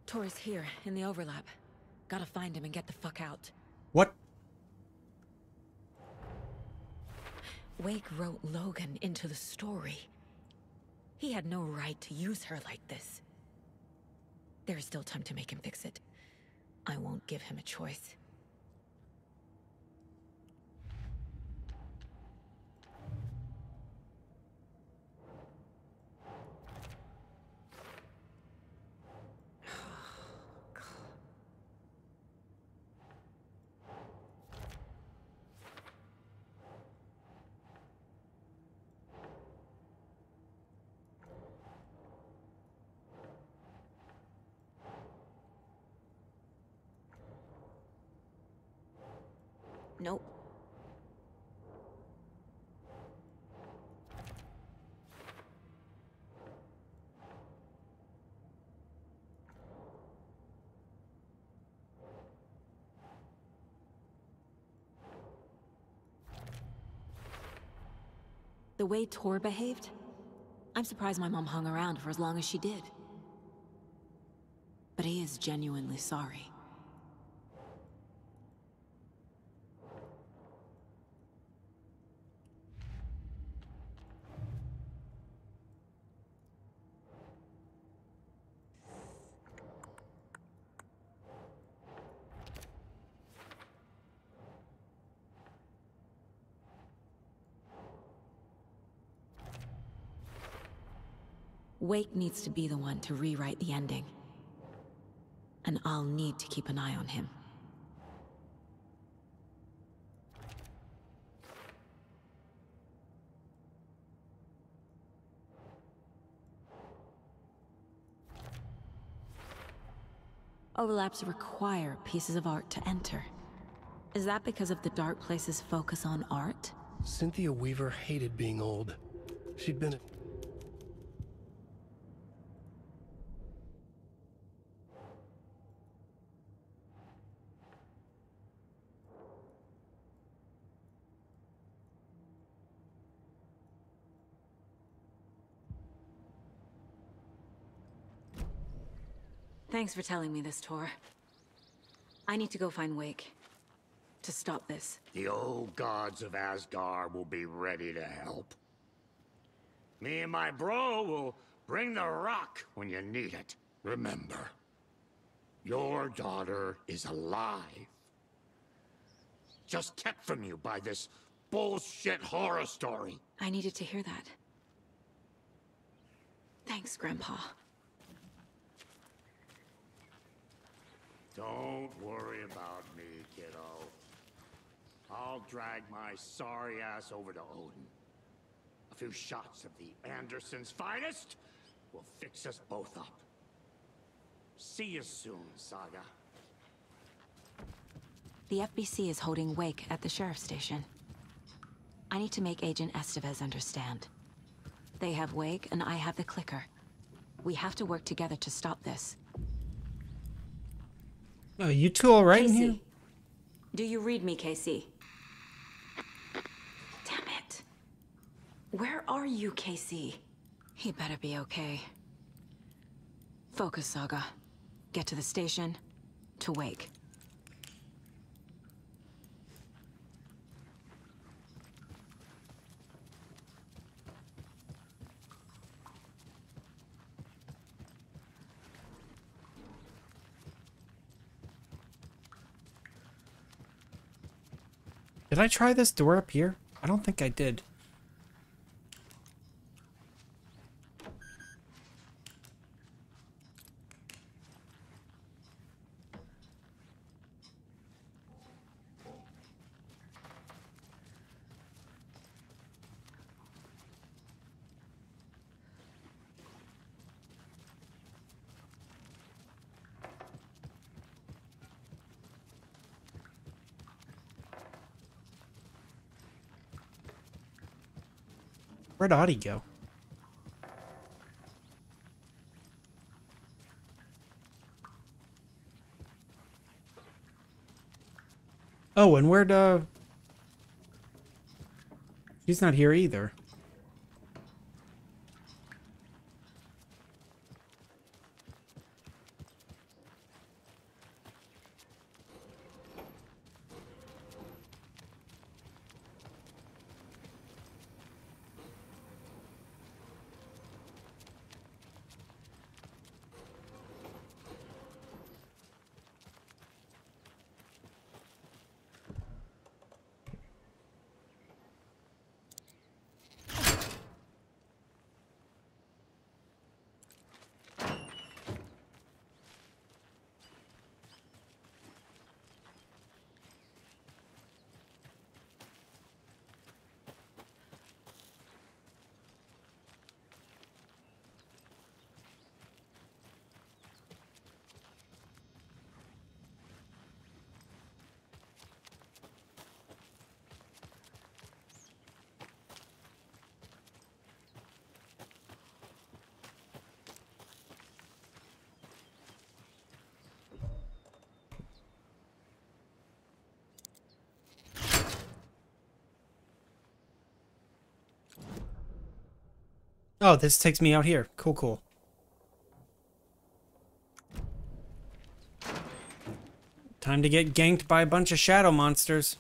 Tor's here, in the overlap. Gotta find him and get the fuck out. What? Wake wrote Logan into the story. He had no right to use her like this. There is still time to make him fix it. I won't give him a choice. Nope. The way Tor behaved? I'm surprised my mom hung around for as long as she did. But he is genuinely sorry. Wake needs to be the one to rewrite the ending. And I'll need to keep an eye on him. Overlaps require pieces of art to enter. Is that because of the Dark Place's focus on art? Cynthia Weaver hated being old. She'd been... Thanks for telling me this, Tor. I need to go find Wake. To stop this. The old gods of Asgard will be ready to help. Me and my bro will bring the rock when you need it. Remember, your daughter is alive. Just kept from you by this bullshit horror story. I needed to hear that. Thanks, Grandpa. Don't worry about me, kiddo. I'll drag my sorry ass over to Odin. A few shots of the Andersons' finest will fix us both up. See you soon, Saga. The FBC is holding Wake at the sheriff's station. I need to make Agent Estevez understand. They have Wake and I have the clicker. We have to work together to stop this. Oh, you two all right in Casey, here? do you read me, Casey? Damn it. Where are you, Casey? He better be okay. Focus, Saga. Get to the station. To Wake. Did I try this door up here? I don't think I did. Where'd Audie go? Oh, and where'd, she's not here either. Oh, this takes me out here. Cool, cool. Time to get ganked by a bunch of shadow monsters.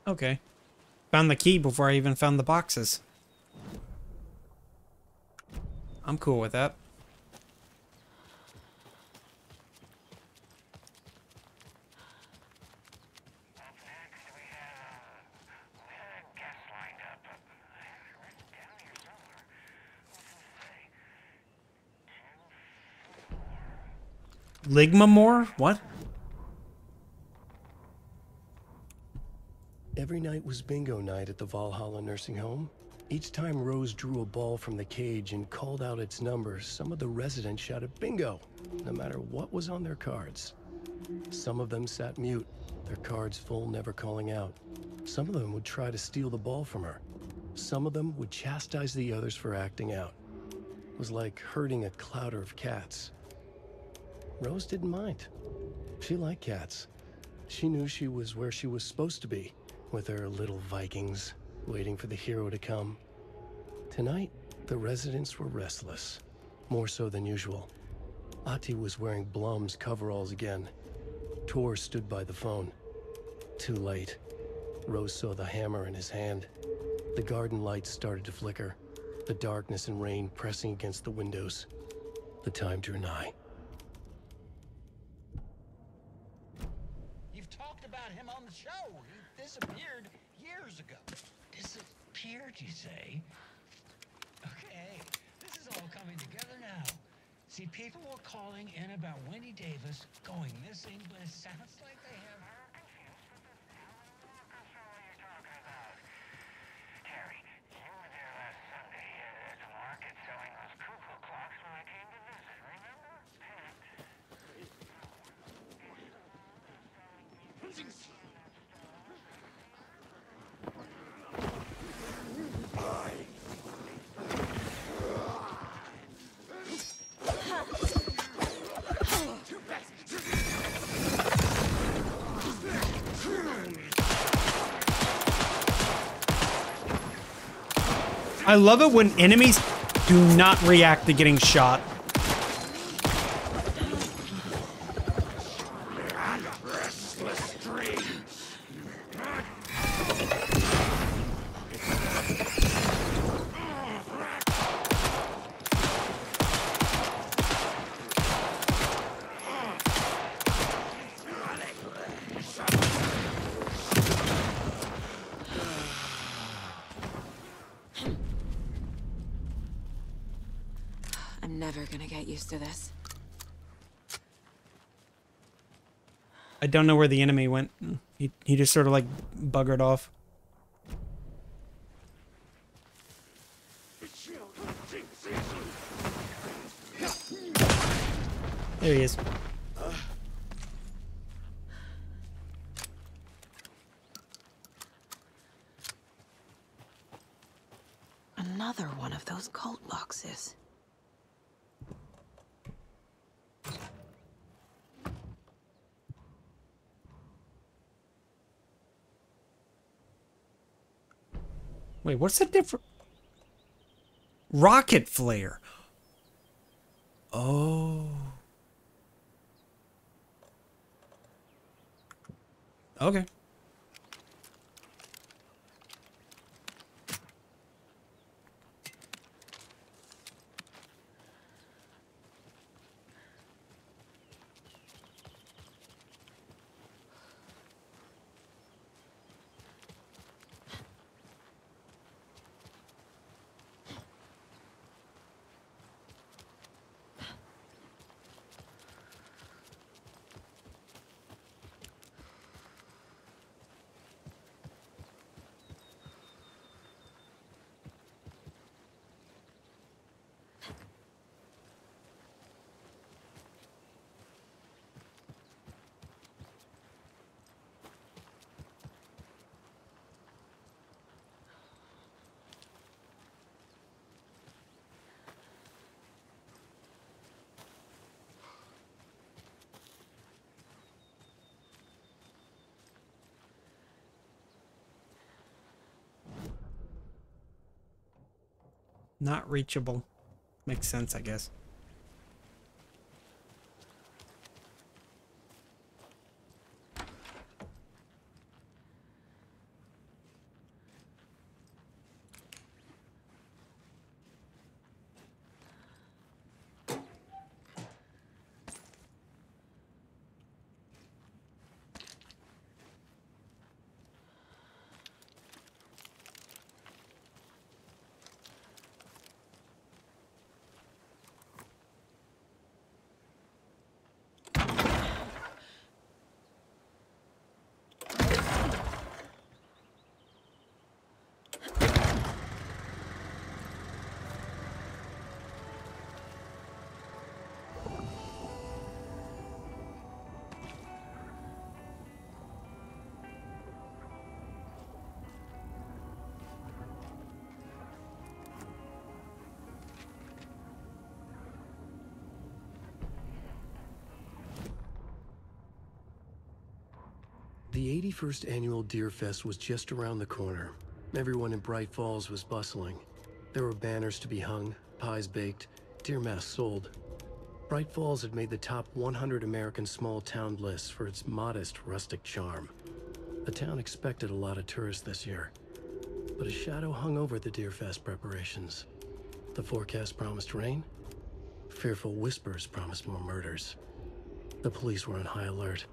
Okay. Found the key before I even found the boxes. I'm cool with that. Ligmamore? What? Every night was bingo night at the Valhalla nursing home. Each time Rose drew a ball from the cage and called out its number, some of the residents shouted bingo, no matter what was on their cards. Some of them sat mute, their cards full, never calling out. Some of them would try to steal the ball from her. Some of them would chastise the others for acting out. It was like herding a clouder of cats. Rose didn't mind. She liked cats. She knew she was where she was supposed to be, with her little Vikings, waiting for the hero to come. Tonight, the residents were restless, more so than usual. Ati was wearing Blum's coveralls again. Tor stood by the phone. Too late. Rose saw the hammer in his hand. The garden lights started to flicker, the darkness and rain pressing against the windows. The time drew nigh. You've talked about him on the show. He disappeared years ago. Disappeared, you say? Okay, this is all coming together now. See, people were calling in about Wendy Davis going missing, but it sounds like they have her confused with this Alan Walker show you're talking about. Terry, you were there last Sunday at the market selling those cuckoo clocks when I came to visit, remember? I love it when enemies do not react to getting shot. I'm never gonna get used to this. I don't know where the enemy went. He just sort of like buggered off. There he is. Another one of those cult boxes. Wait, what's the difference? Rocket flare. Oh. Okay. Not reachable. Makes sense, I guess. The 81st annual Deer Fest was just around the corner. Everyone in Bright Falls was bustling. There were banners to be hung, pies baked, deer masks sold. Bright Falls had made the top 100 American small town lists for its modest, rustic charm. The town expected a lot of tourists this year, but a shadow hung over the Deer Fest preparations. The forecast promised rain. Fearful whispers promised more murders. The police were on high alert.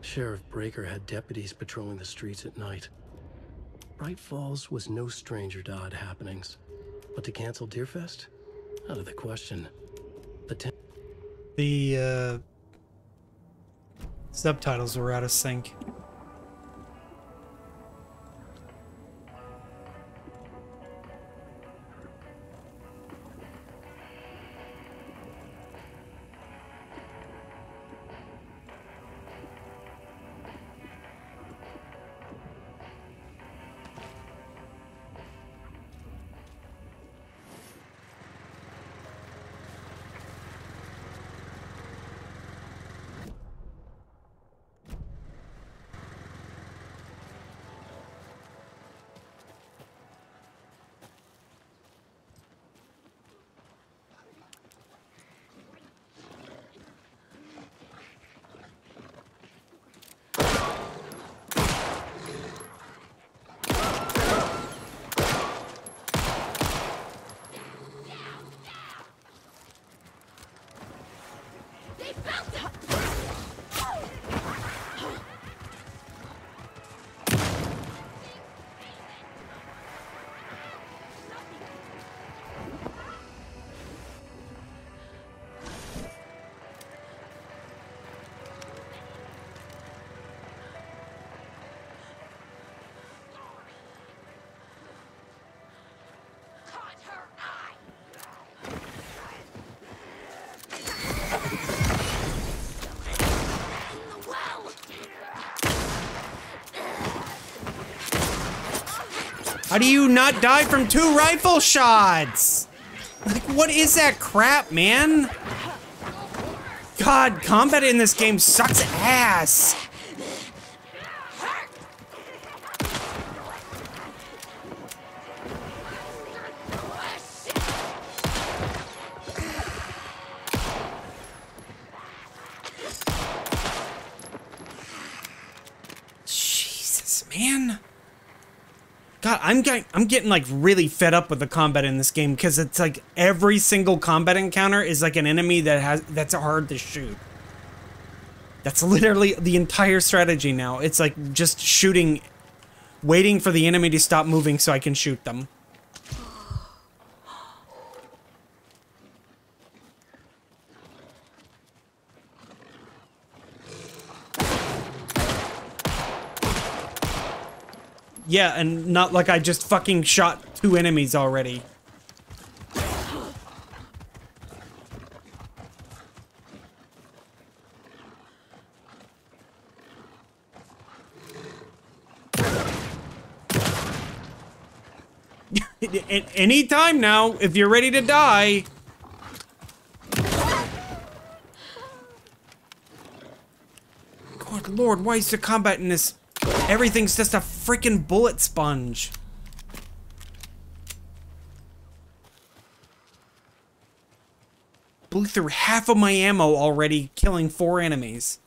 Sheriff Breaker had deputies patrolling the streets at night. Bright Falls was no stranger to odd happenings, but to cancel Deerfest? Out of the question. The subtitles were out of sync. How do you not die from 2 rifle shots? Like, what is that crap, man? God, combat in this game sucks ass. Jesus, man. God, I'm getting like really fed up with the combat in this game because it's like every single combat encounter is like an enemy that's hard to shoot. That's literally the entire strategy now. It's like just shooting, waiting for the enemy to stop moving so I can shoot them. Yeah, and not like I just fucking shot 2 enemies already. Anytime now, if you're ready to die. Good lord, why is the combat in this? Everything's just a freaking bullet sponge. Blew through half of my ammo already, killing 4 enemies.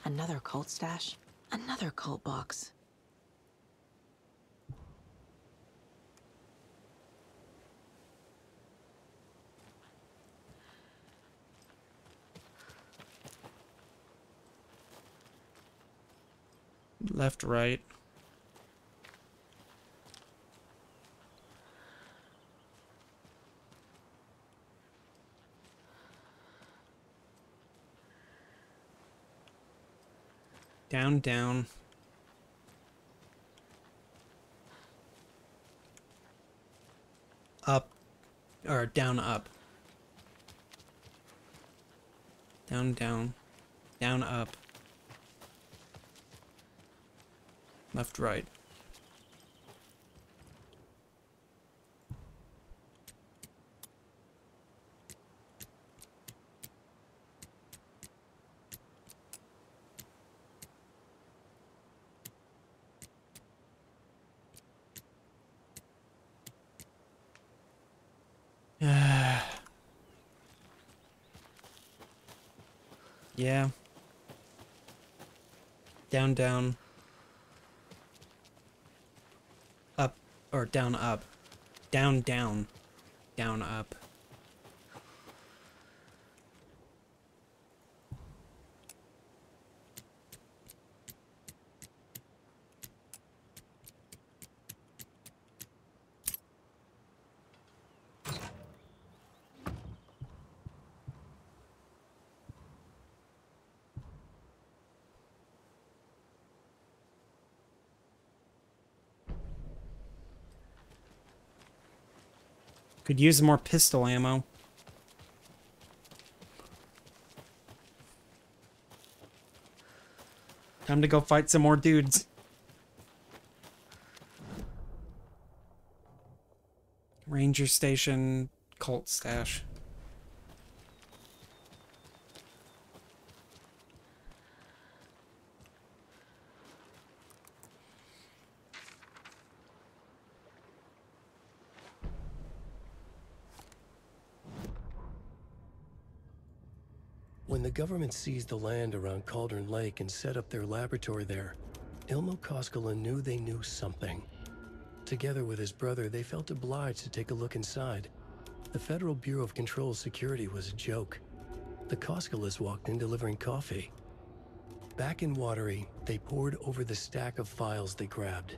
Another cult stash? Another cult box. Left, right. Down, down. Up. Or down, up. Down, down. Down, up. Left, right. Yeah. Down, down. Up, or down, up. Down, down. Down, up. Could use more pistol ammo. Time to go fight some more dudes. Ranger station, cult stash. When the government seized the land around Cauldron Lake and set up their laboratory there, Ilmo Koskela knew they knew something. Together with his brother, they felt obliged to take a look inside. The Federal Bureau of Control Security was a joke. The Koskelas walked in delivering coffee. Back in Watery, they pored over the stack of files they grabbed.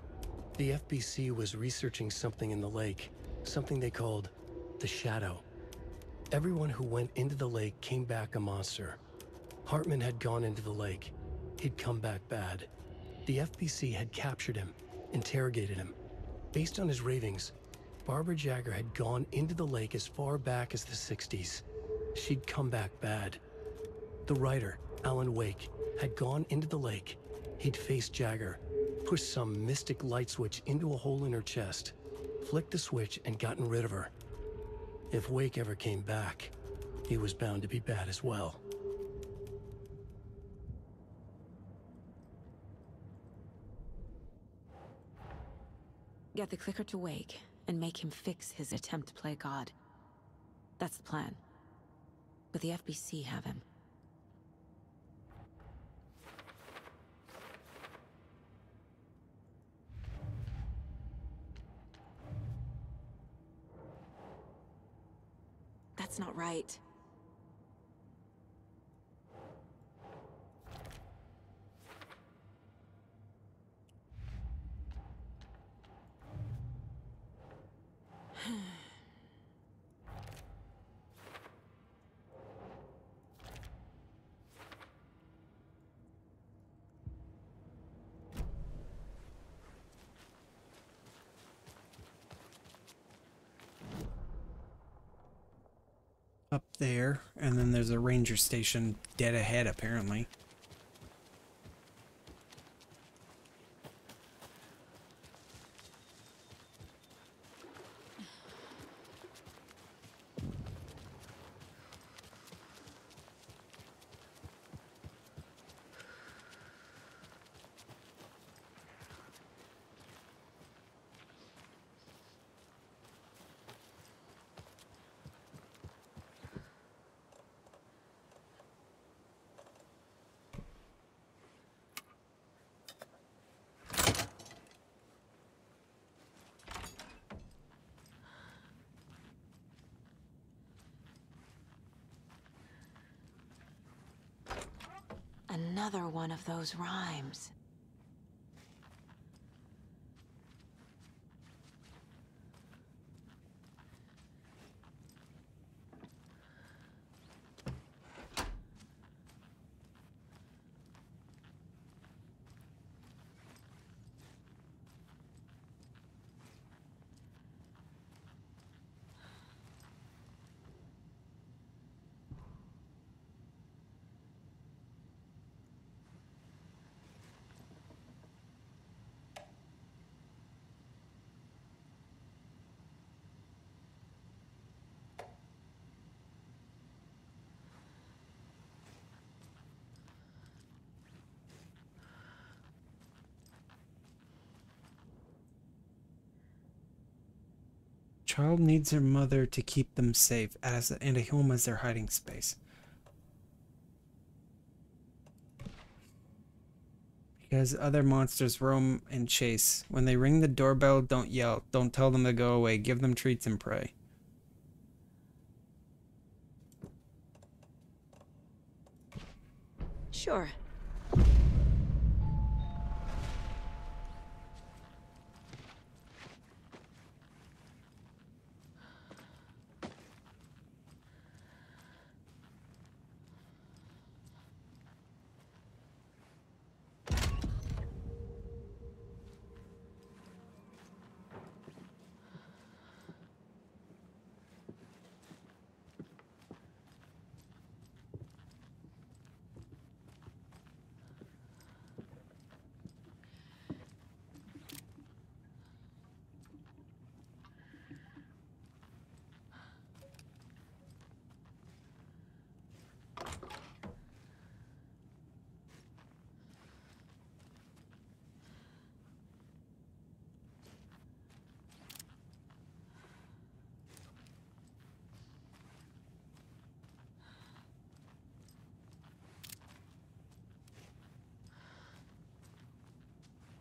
The FBC was researching something in the lake, something they called the Shadow. Everyone who went into the lake came back a monster. Hartman had gone into the lake. He'd come back bad. The FBC had captured him, interrogated him. Based on his ravings, Barbara Jagger had gone into the lake as far back as the 60s. She'd come back bad. The writer, Alan Wake, had gone into the lake. He'd faced Jagger, pushed some mystic light switch into a hole in her chest, flicked the switch and gotten rid of her. If Wake ever came back, he was bound to be bad as well. Get the clicker to Wake and make him fix his attempt to play God. That's the plan. But the FBC have him. That's not right. Up there, and then there's a ranger station dead ahead, apparently. Another one of those rhymes. Child needs her mother to keep them safe, and a home as their hiding space. Because other monsters roam and chase. When they ring the doorbell, don't yell. Don't tell them to go away. Give them treats and pray. Sure.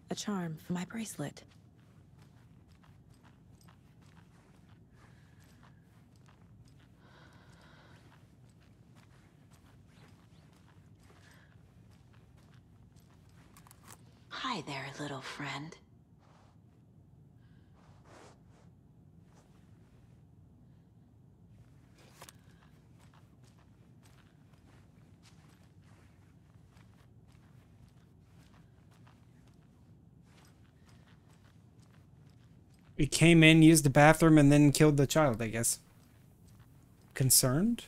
A charm for my bracelet. Hi there, little friend. He came in, used the bathroom, and then killed the child, I guess. Concerned?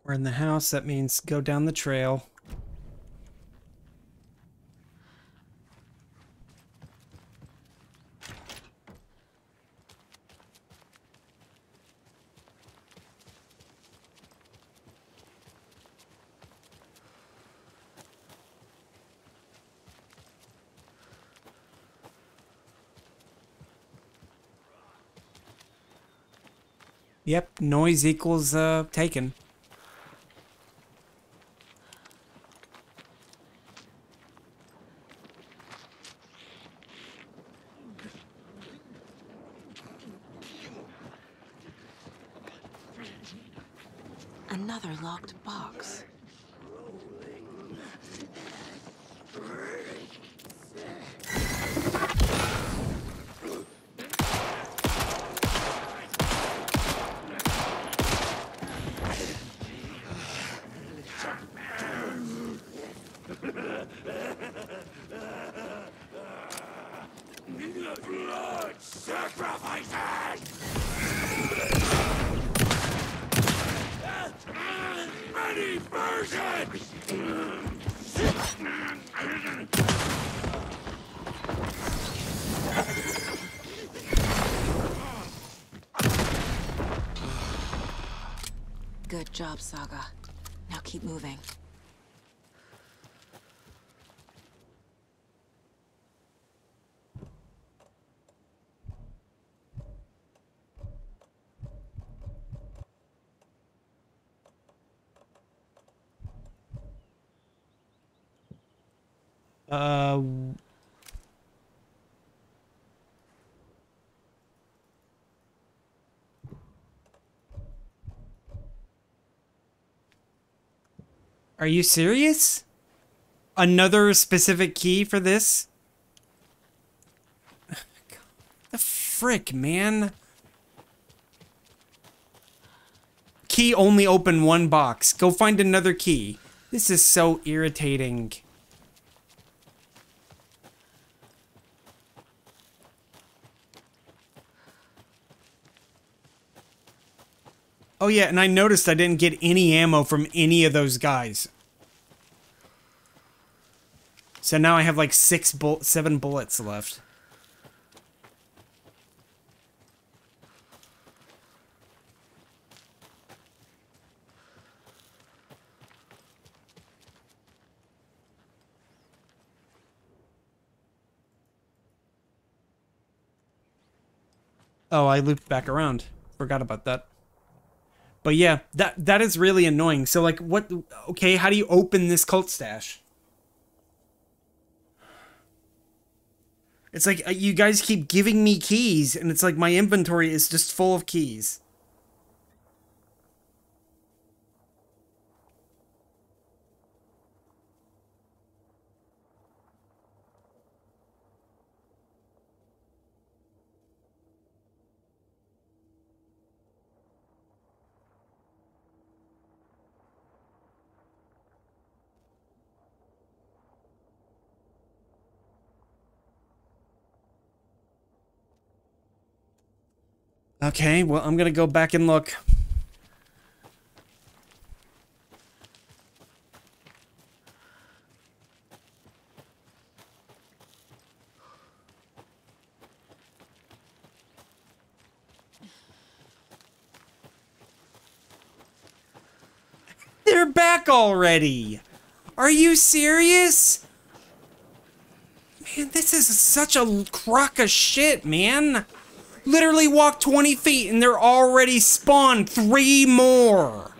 We're in the house. That means go down the trail. Yep, noise equals taken. Another locked box. Blood sacrifices! Many versions! Good job, Saga. Now keep moving. Are you serious? Another specific key for this? The frick, man. Key only open one box. Go find another key. This is so irritating. Oh yeah, and I noticed I didn't get any ammo from any of those guys. So now I have like 7 bullets left. Oh, I looped back around. Forgot about that. But yeah, that is really annoying. So like, what? Okay, how do you open this cult stash? It's like you guys keep giving me keys, and it's like my inventory is just full of keys. Okay, well, I'm gonna go back and look. They're back already! Are you serious? Man, this is such a crock of shit, man! Literally walk 20 feet and they're already spawned 3 more!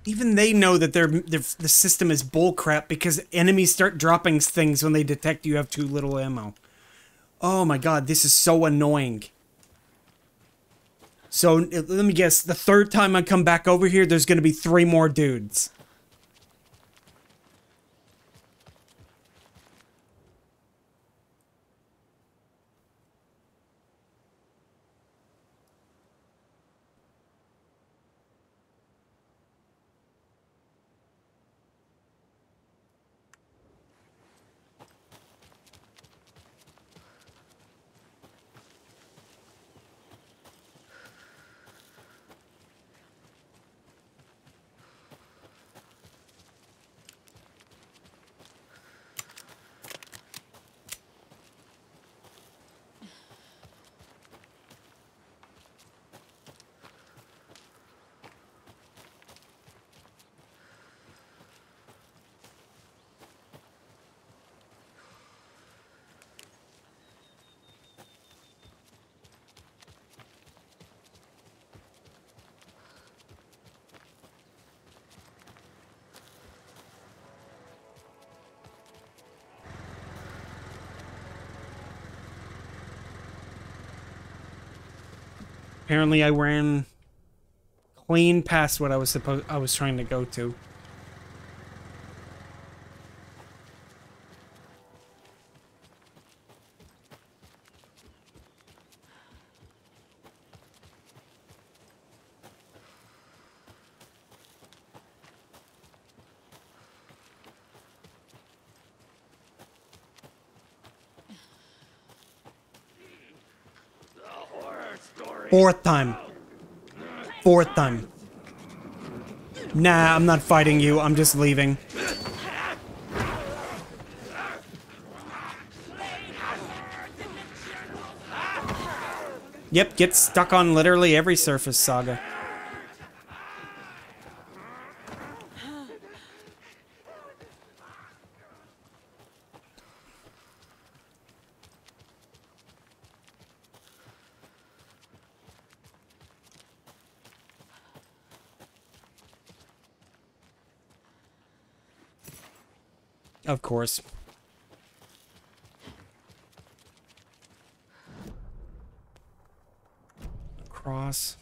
Even they know that the system is bullcrap because enemies start dropping things when they detect you have too little ammo. Oh my god, this is so annoying. So, let me guess, the 3rd time I come back over here, there's gonna be 3 more dudes. Apparently I ran clean past what I was trying to go to. Fourth time. 4th time. Nah, I'm not fighting you. I'm just leaving. Yep, get stuck on literally every surface, Saga. Of course. Across.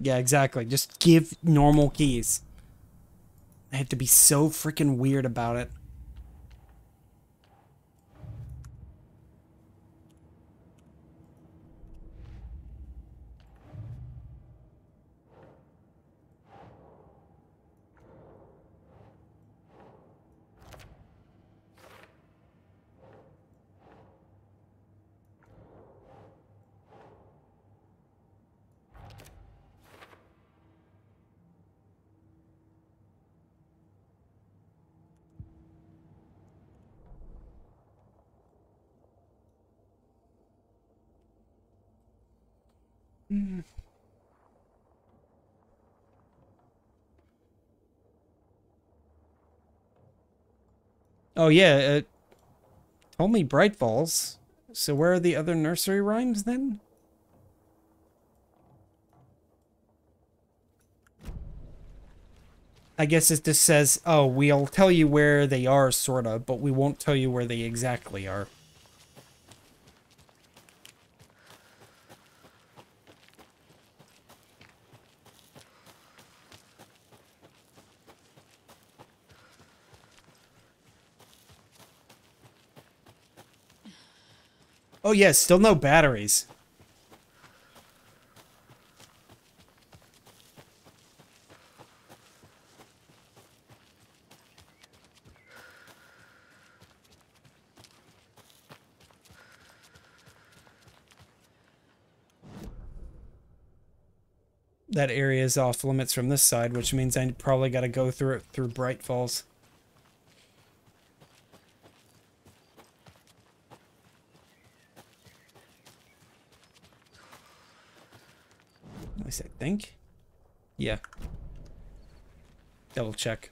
Yeah, exactly. Just give normal keys. I had to be so freaking weird about it. Oh yeah, told me Bright Falls. So where are the other nursery rhymes then? I guess it just says, oh, we'll tell you where they are, sorta, but we won't tell you where they exactly are. Oh yeah, still no batteries. That area is off limits from this side, which means I probably gotta go through it through Bright Falls. At least I think. Yeah. Double check.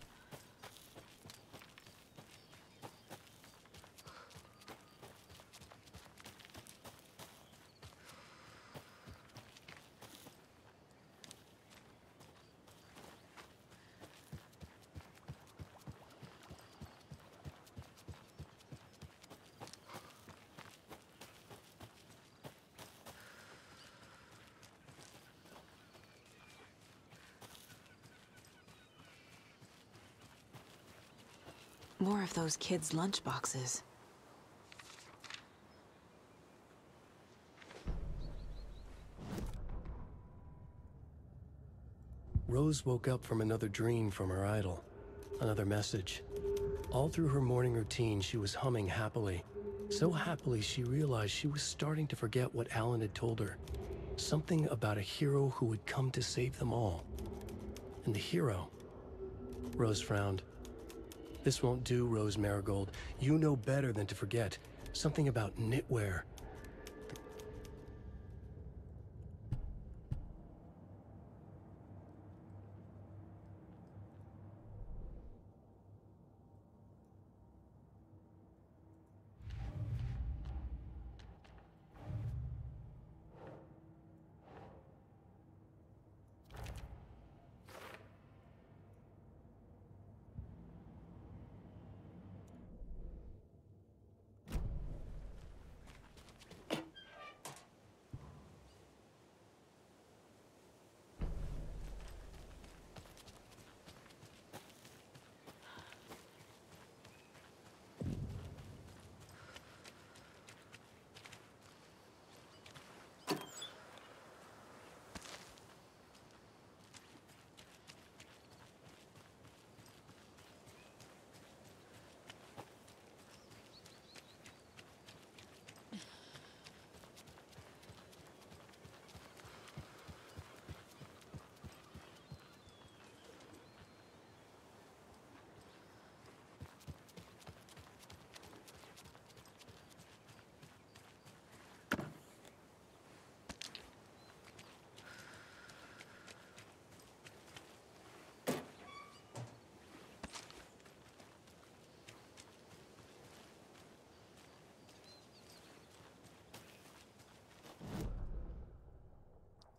More of those kids' lunchboxes. Rose woke up from another dream from her idol. Another message. All through her morning routine, she was humming happily. So happily, she realized she was starting to forget what Alan had told her. Something about a hero who would come to save them all. And the hero... Rose frowned. This won't do, Rose Marigold. You know better than to forget. Something about knitwear.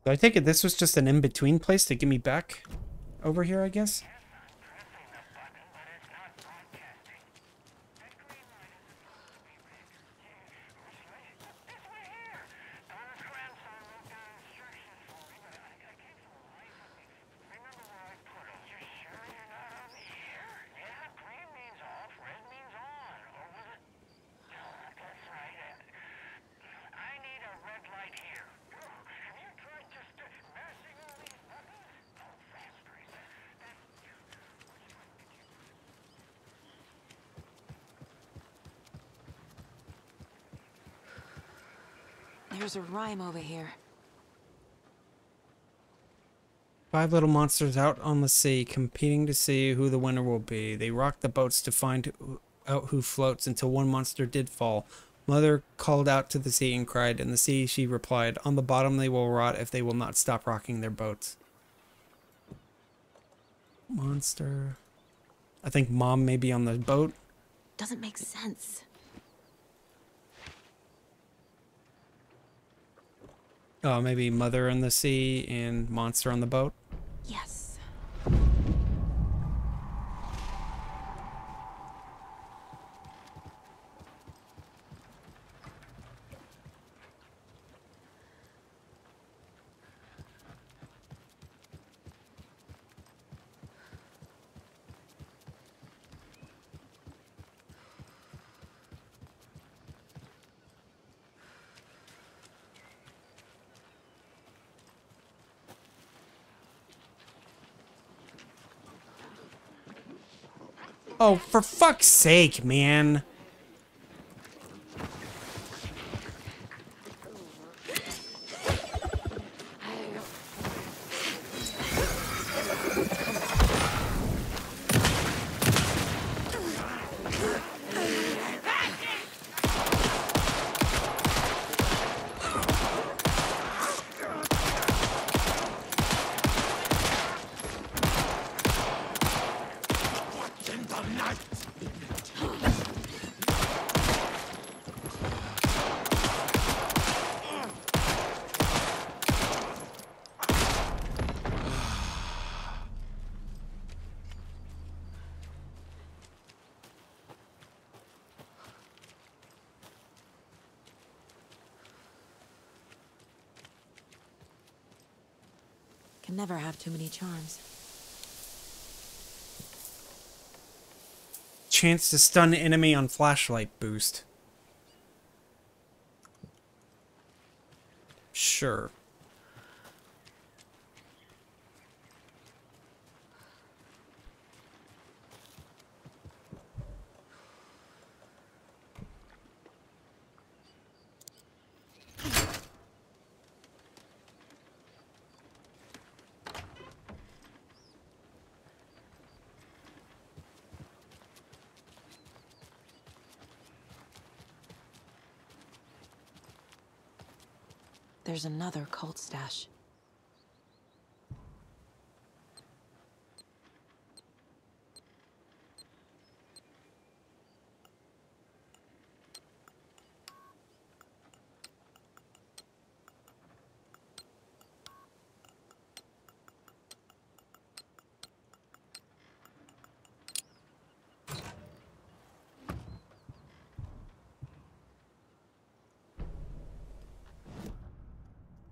So I take it this was just an in-between place to get me back over here, I guess? There's a rhyme over here. 5 little monsters out on the sea, competing to see who the winner will be. They rock the boats to find out who floats until one monster did fall. Mother called out to the sea and cried, and the sea, she replied, on the bottom they will rot if they will not stop rocking their boats. Monster. I think Mom may be on the boat. Doesn't make sense. Oh, maybe Mother in the sea and Monster on the boat. Yes. Oh, for fuck's sake, man. Can never have too many charms. Chance to stun enemy on flashlight boost. Sure. There's another cult stash.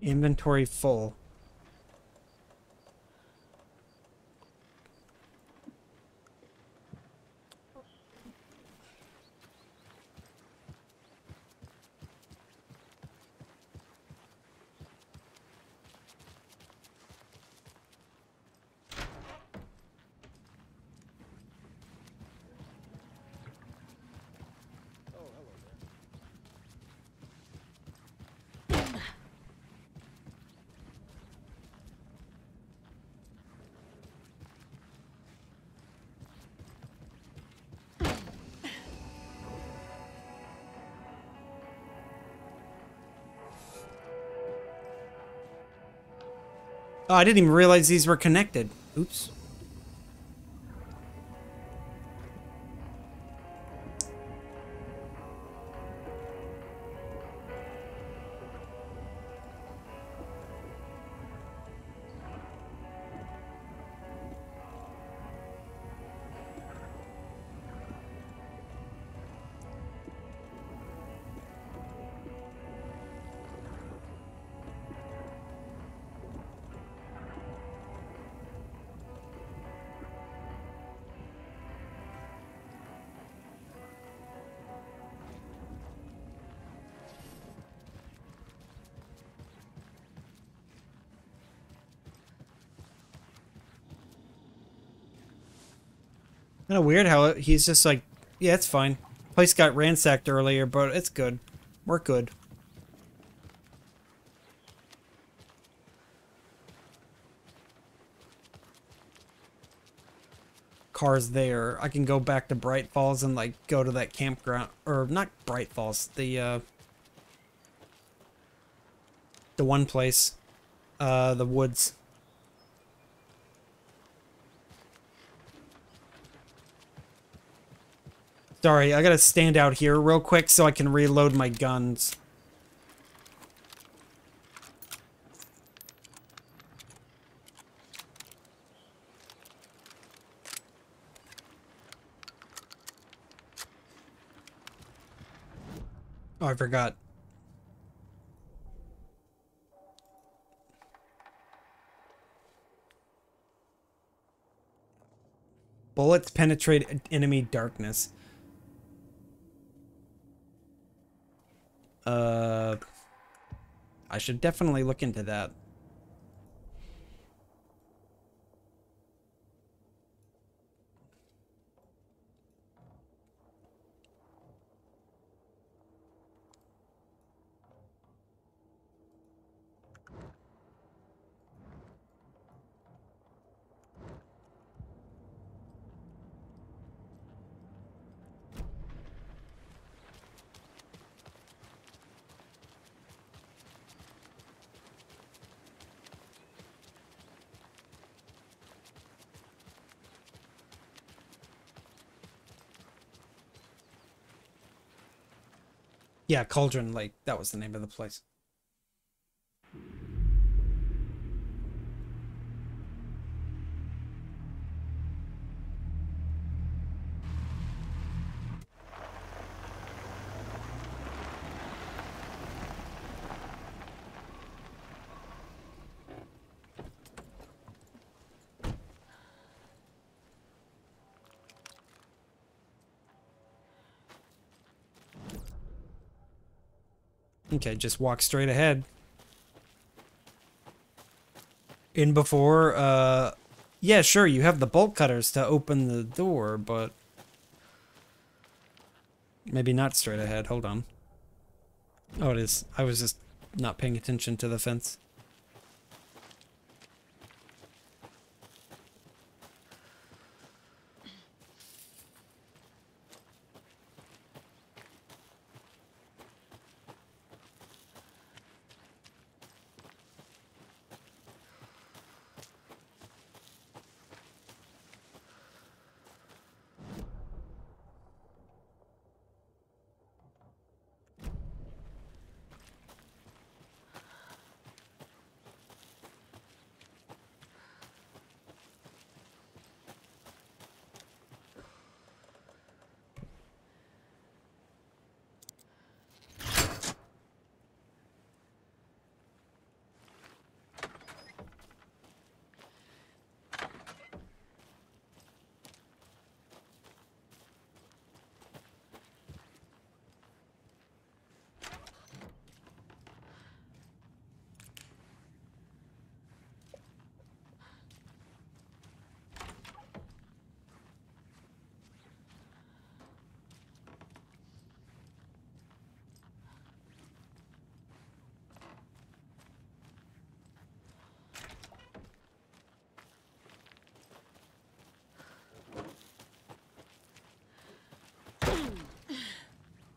Inventory full. Oh, I didn't even realize these were connected. Oops. Kind of weird how he's just like, yeah, it's fine. Place got ransacked earlier, but it's good. We're good. cars there, I can go back to Bright Falls and like go to that campground, or not Bright Falls, the one place, the woods. Sorry, I gotta stand out here real quick so I can reload my guns. Oh, I forgot. Bullets penetrate enemy darkness. I should definitely look into that. Yeah, Cauldron Lake. That was the name of the place. Okay, just walk straight ahead. In before, yeah, sure, you have the bolt cutters to open the door, but maybe not straight ahead. Hold on. Oh, it is. I was just not paying attention to the fence.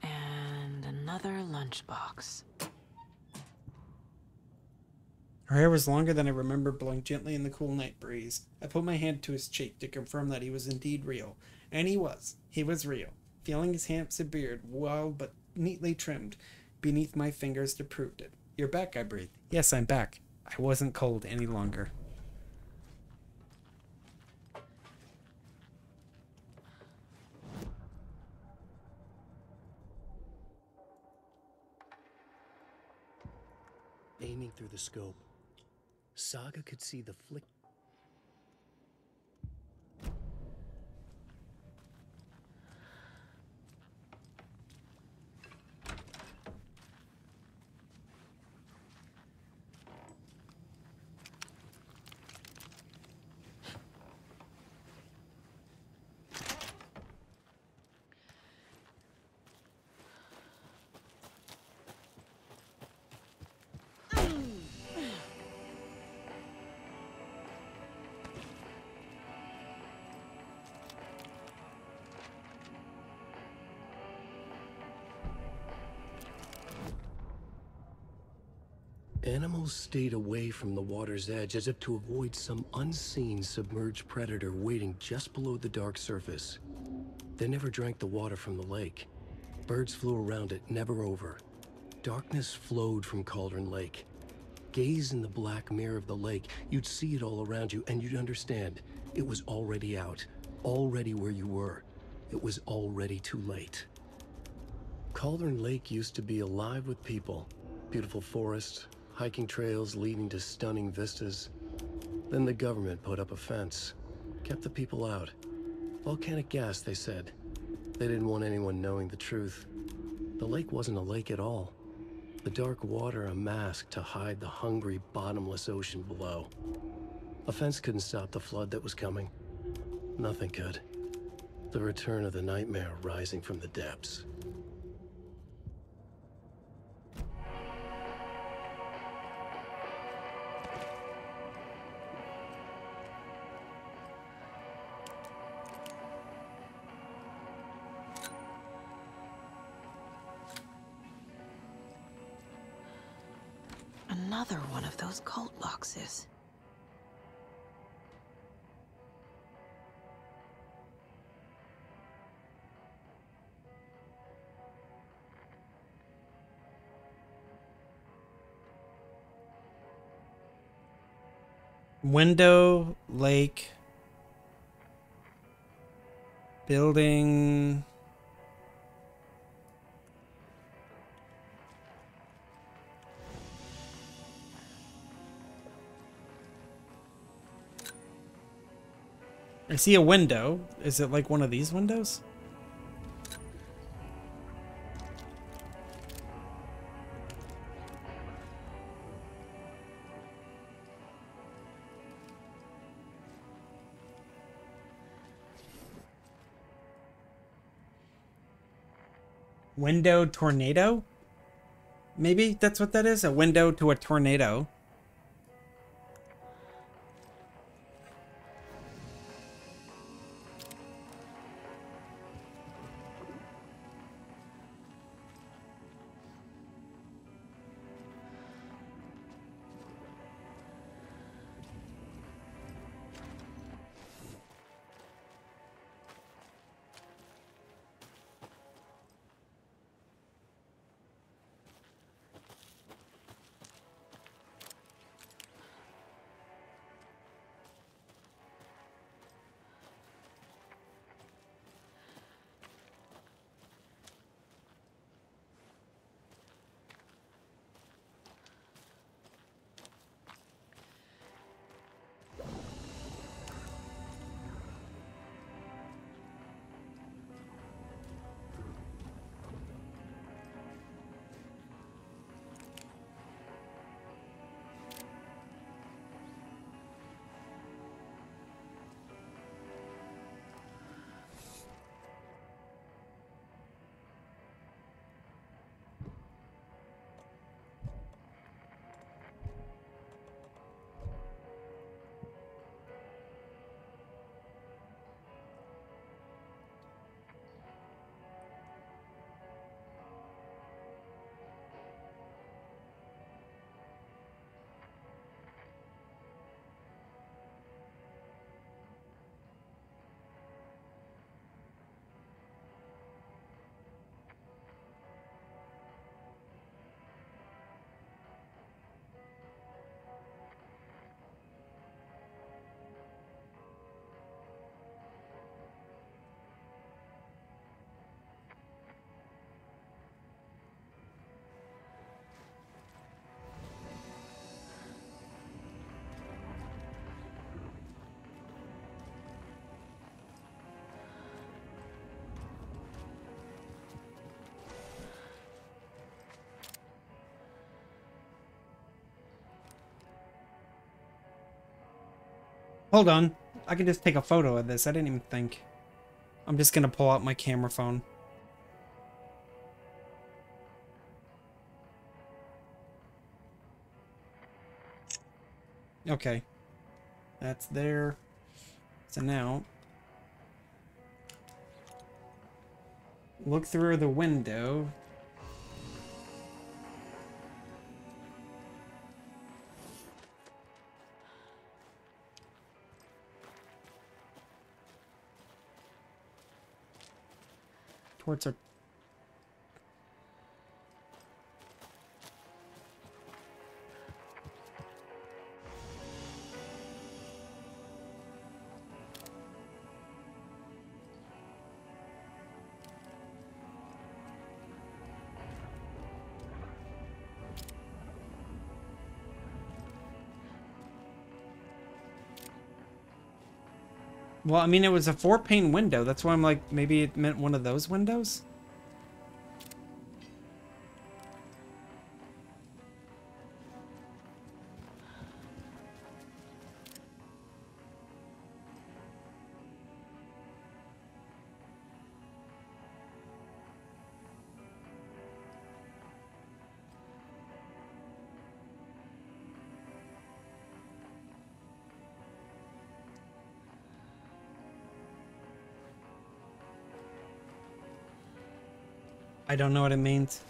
And another lunchbox. Her hair was longer than I remember, blowing gently in the cool night breeze. I put my hand to his cheek to confirm that he was indeed real. And he was. He was real. Feeling his handsome beard, wild but neatly trimmed, beneath my fingers to prove it. You're back, I breathed. Yes, I'm back. I wasn't cold any longer. Aiming through the scope, Saga could see the flick. Animals stayed away from the water's edge as if to avoid some unseen submerged predator waiting just below the dark surface. They never drank the water from the lake. Birds flew around it, never over. Darkness flowed from Cauldron Lake. Gaze in the black mirror of the lake, you'd see it all around you, and you'd understand. It was already out, already where you were. It was already too late. Cauldron Lake used to be alive with people. Beautiful forests, hiking trails leading to stunning vistas. Then the government put up a fence, kept the people out. Volcanic gas, they said. They didn't want anyone knowing the truth. The lake wasn't a lake at all. The dark water a mask to hide the hungry, bottomless ocean below. A fence couldn't stop the flood that was coming. Nothing could. The return of the nightmare rising from the depths. Another one of those cult boxes. Window, lake, building. I see a window. Is it like one of these windows? Window tornado? Maybe that's what that is? A window to a tornado. Hold on. I can just take a photo of this. I didn't even think. I'm just gonna pull out my camera phone. Okay. That's there. So now, look through the window. towards our... Well, I mean, it was a 4-pane window. That's why I'm like, maybe it meant one of those windows? I don't know what it means.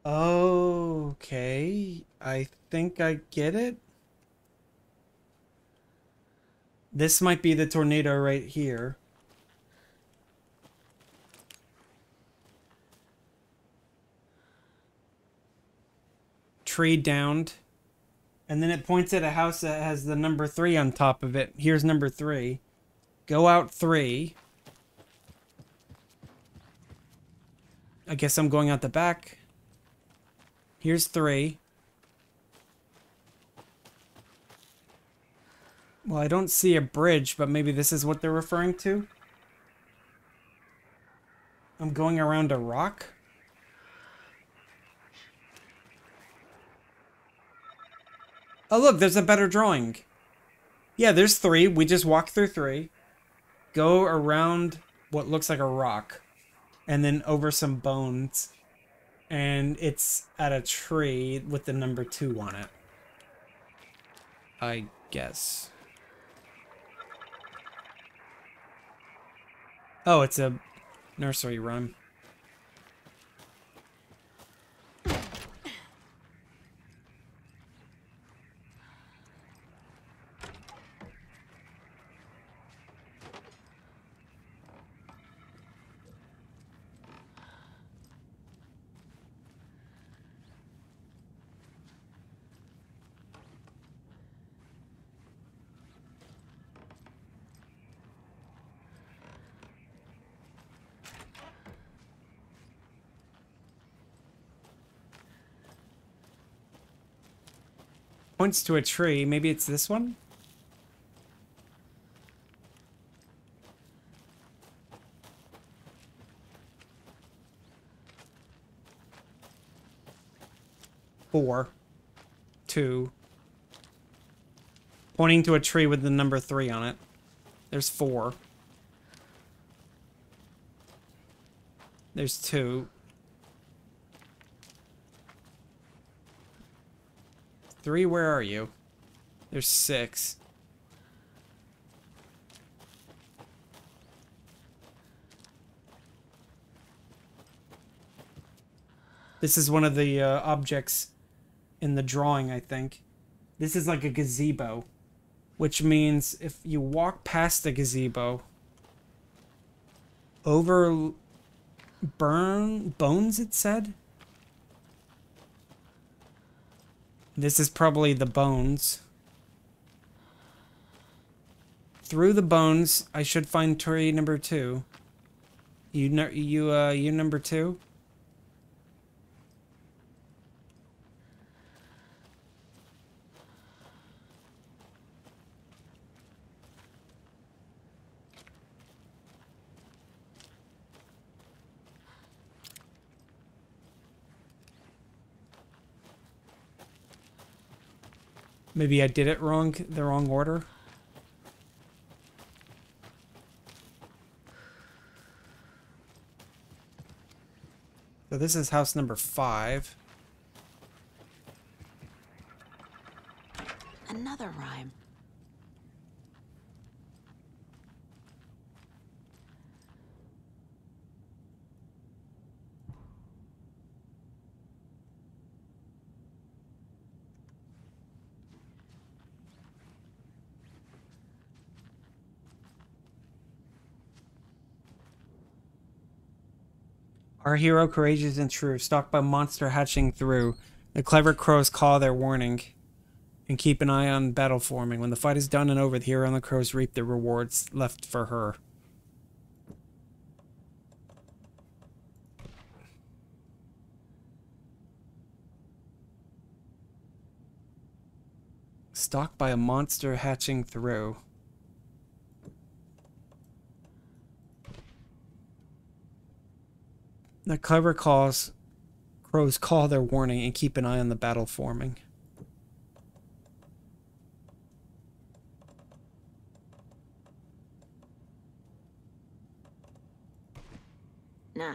Okay, I think I get it. This might be the tornado right here. Tree downed. And then it points at a house that has the number 3 on top of it. Here's number 3. Go out 3. I guess I'm going out the back. Here's 3. Well, I don't see a bridge, but maybe this is what they're referring to. I'm going around a rock. Oh, look, there's a better drawing. Yeah, there's 3. We just walk through 3. Go around what looks like a rock. And then over some bones. And it's at a tree with the number 2 on it. I guess. Oh, it's a nursery rhyme. Points to a tree. Maybe it's this one? Four. 2. Pointing to a tree with the number 3 on it. There's 4. There's 2. 3, where are you? There's 6. This is one of the objects in the drawing, I think. This is like a gazebo, which means if you walk past the gazebo, over bones, it said? This is probably the bones. Through the bones, I should find tree number 2. You number 2? Maybe I did it wrong, the wrong order. So this is house number 5. Another rhyme. Our hero, courageous and true, stalked by monster hatching through. The clever crows call their warning and keep an eye on battle forming. When the fight is done and over, the hero and the crows reap the rewards left for her. Stalked by a monster hatching through. The clever crows call their warning and keep an eye on the battle forming. Nah.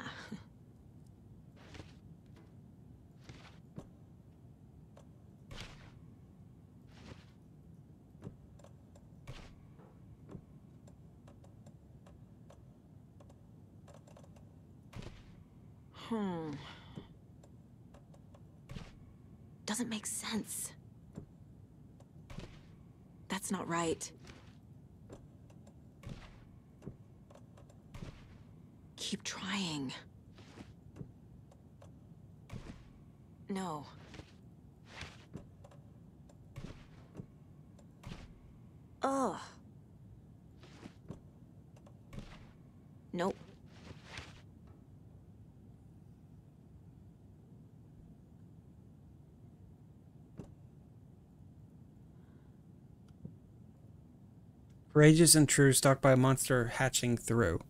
Doesn't make sense. That's not right. Keep trying. No. Ugh. Nope. Courageous and true, stalked by a monster hatching through.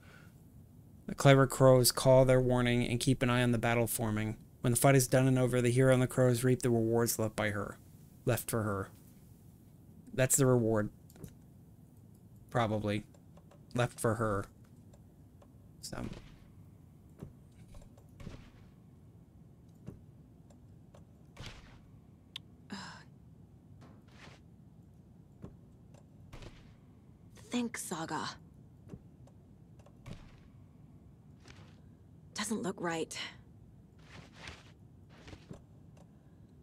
The clever crows call their warning and keep an eye on the battle forming. When the fight is done and over, the hero and the crows reap the rewards left for her. That's the reward. Probably. Left for her. So. Think, Saga. Doesn't look right.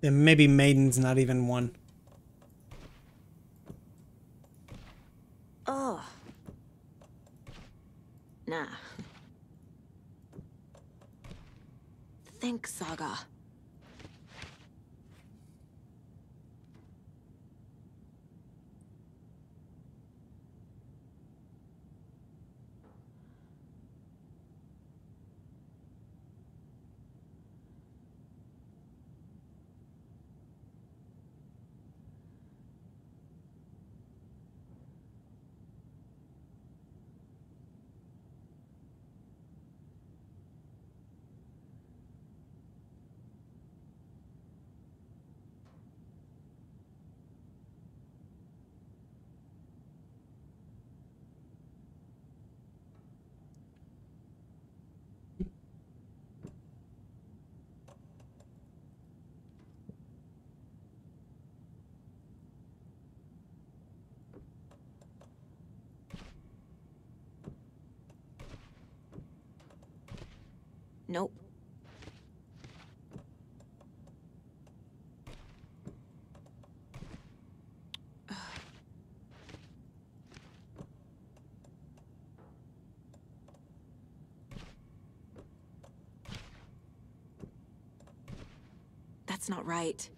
And maybe Maiden's not even one. Ugh. Nah. Think, Saga. Nope. That's not right.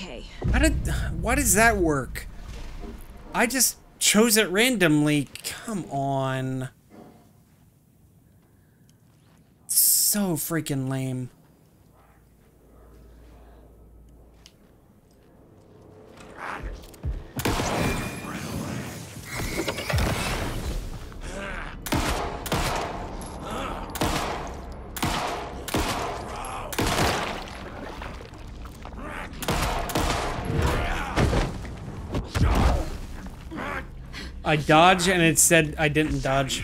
Okay. Why does that work? I just chose it randomly. Come on. So freaking lame. I dodged and it said I didn't dodge.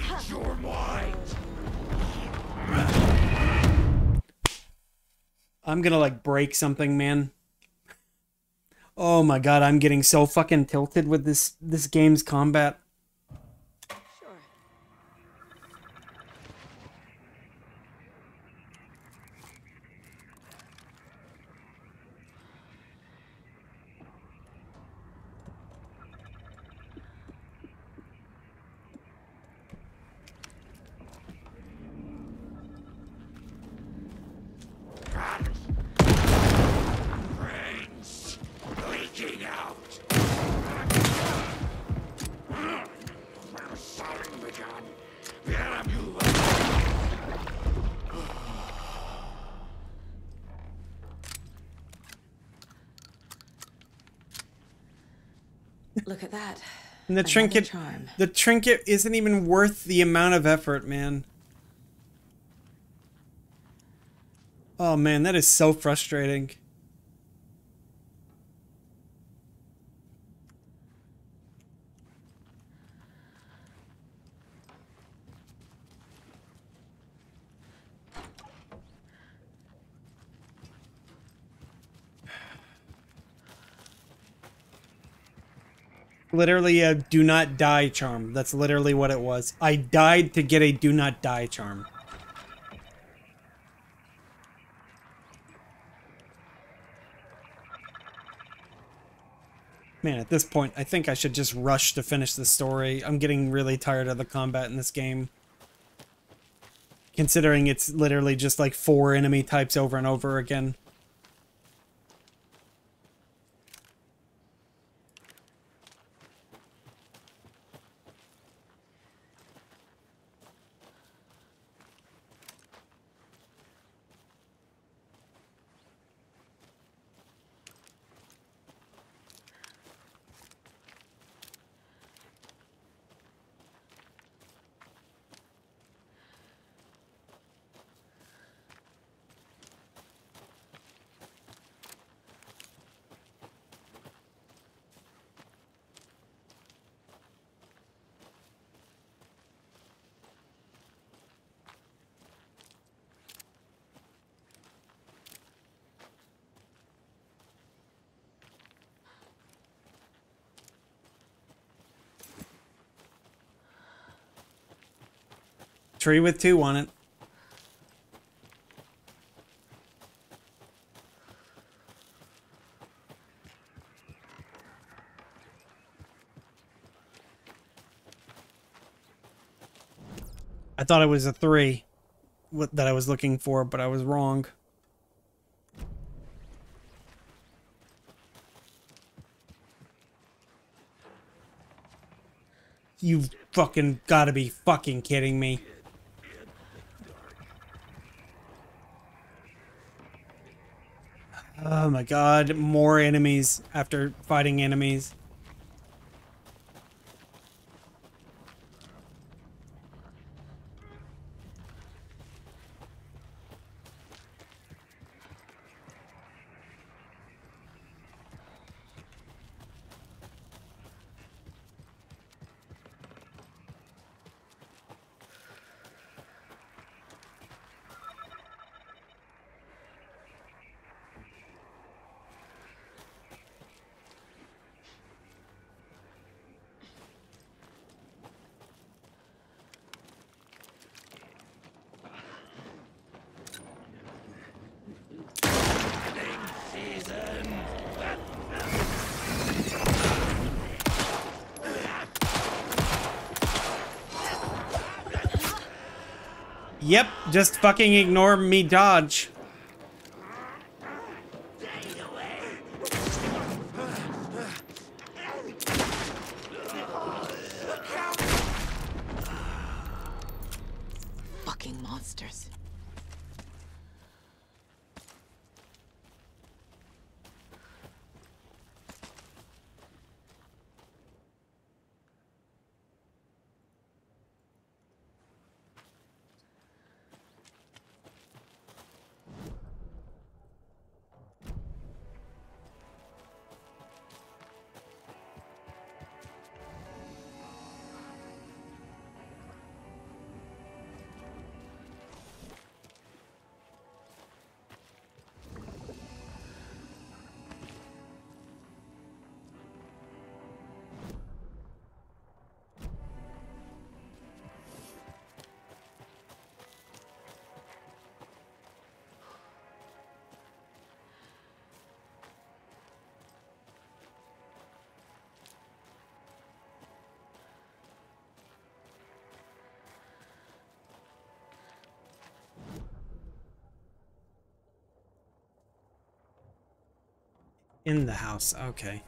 I'm gonna like break something, man. Oh my god, I'm getting so fucking tilted with this game's combat. Brains leaking out. Starting begun. Damn you! Look at that. And the trinket isn't even worth the amount of effort, man. Oh man, that is so frustrating. Literally a do not die charm. That's literally what it was. I died to get a do not die charm. Man, at this point, I think I should just rush to finish the story. I'm getting really tired of the combat in this game. Considering it's literally just like 4 enemy types over and over again. Tree with 2 on it. I thought it was a 3 that I was looking for, but I was wrong. You fucking gotta be fucking kidding me. Oh my god, more enemies after fighting enemies. Yep, just fucking ignore me dodge. fucking monsters. In the house, okay.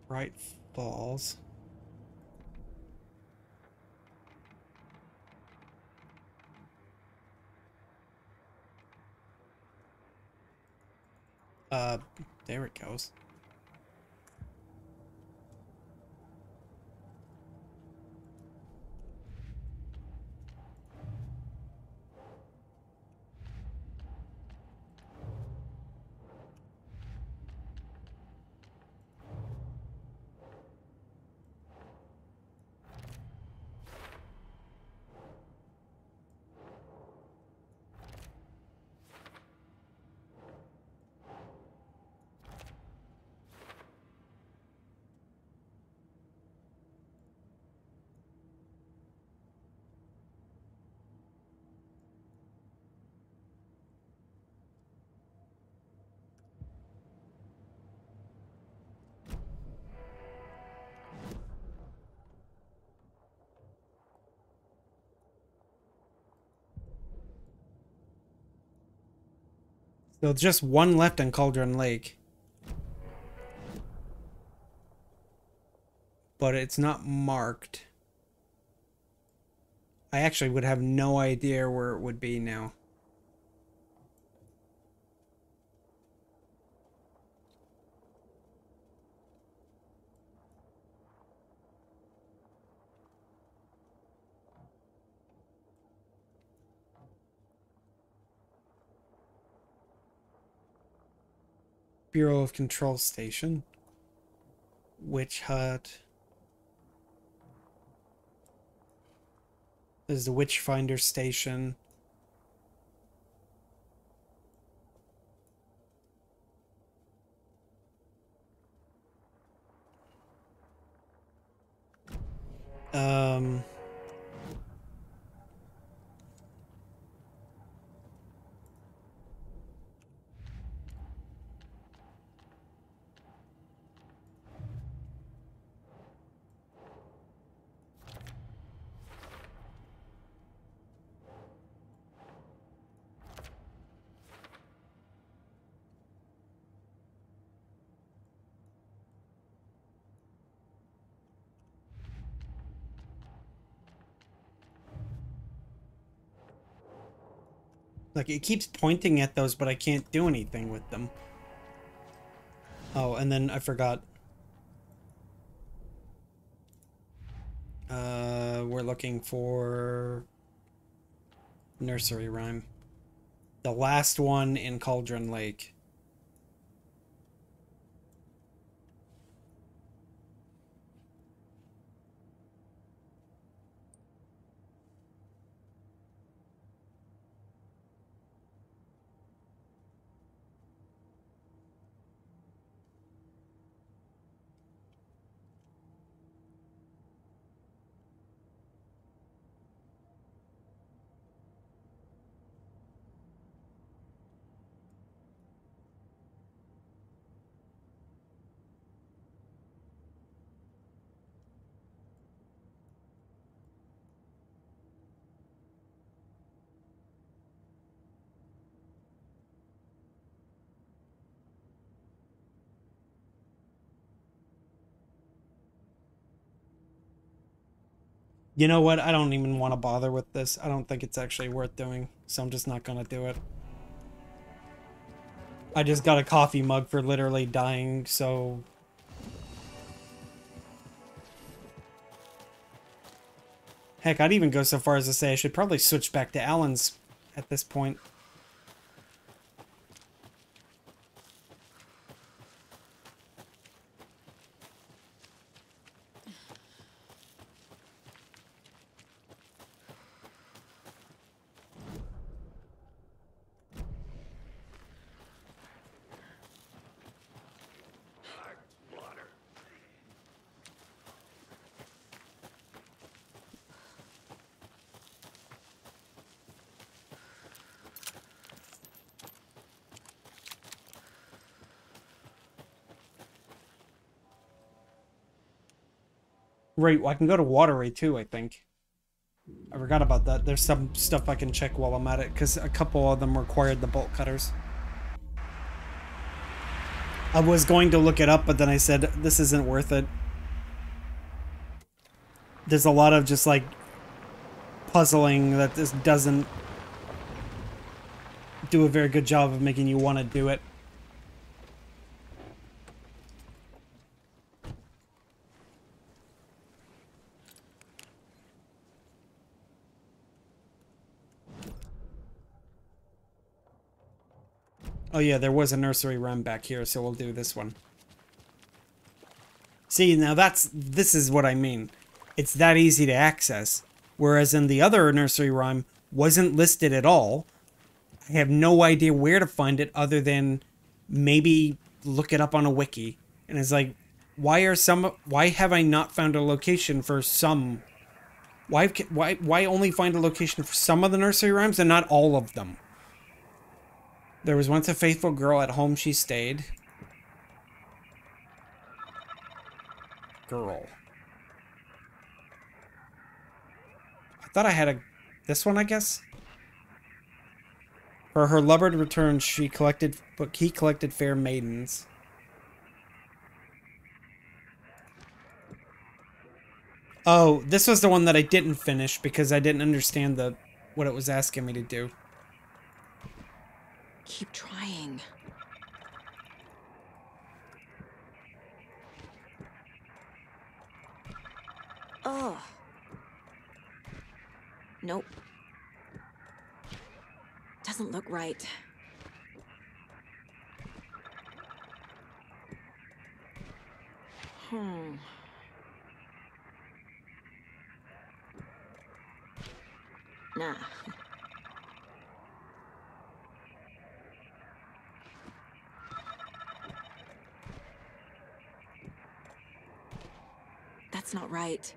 Bright Falls. There it goes. So just one left on Cauldron Lake. But it's not marked. I actually would have no idea where it would be now. Bureau of Control Station. Witch Hut. There's the Witchfinder Station. Um... Like, it keeps pointing at those, but I can't do anything with them. Oh, and then I forgot. We're looking for... Nursery Rhyme. The last one in Cauldron Lake. You know what? I don't even want to bother with this. I don't think it's actually worth doing, so I'm just not gonna do it. I just got a coffee mug for literally dying, so... Heck, I'd even go so far as to say I should probably switch back to Alan's at this point. Right, well, I can go to Watery too, I think. I forgot about that. There's some stuff I can check while I'm at it, because a couple of them required the bolt cutters. I was going to look it up, but then I said, this isn't worth it. There's a lot of just, like, puzzling that this doesn't do a very good job of making you want to do it. Oh yeah, there was a nursery rhyme back here, so we'll do this one. See, now this is what I mean. It's that easy to access. Whereas in the other nursery rhyme, wasn't listed at all. I have no idea where to find it other than maybe look it up on a wiki. And it's like, why have I not found a location for some? Why only find a location for some of the nursery rhymes and not all of them? There was once a faithful girl, at home she stayed. Girl. I thought I had this one, I guess? For her lover to return, he collected fair maidens. Oh, this was the one that I didn't finish because I didn't understand what it was asking me to do. Keep trying. Oh. Nope. Doesn't look right. Nah. That's not right.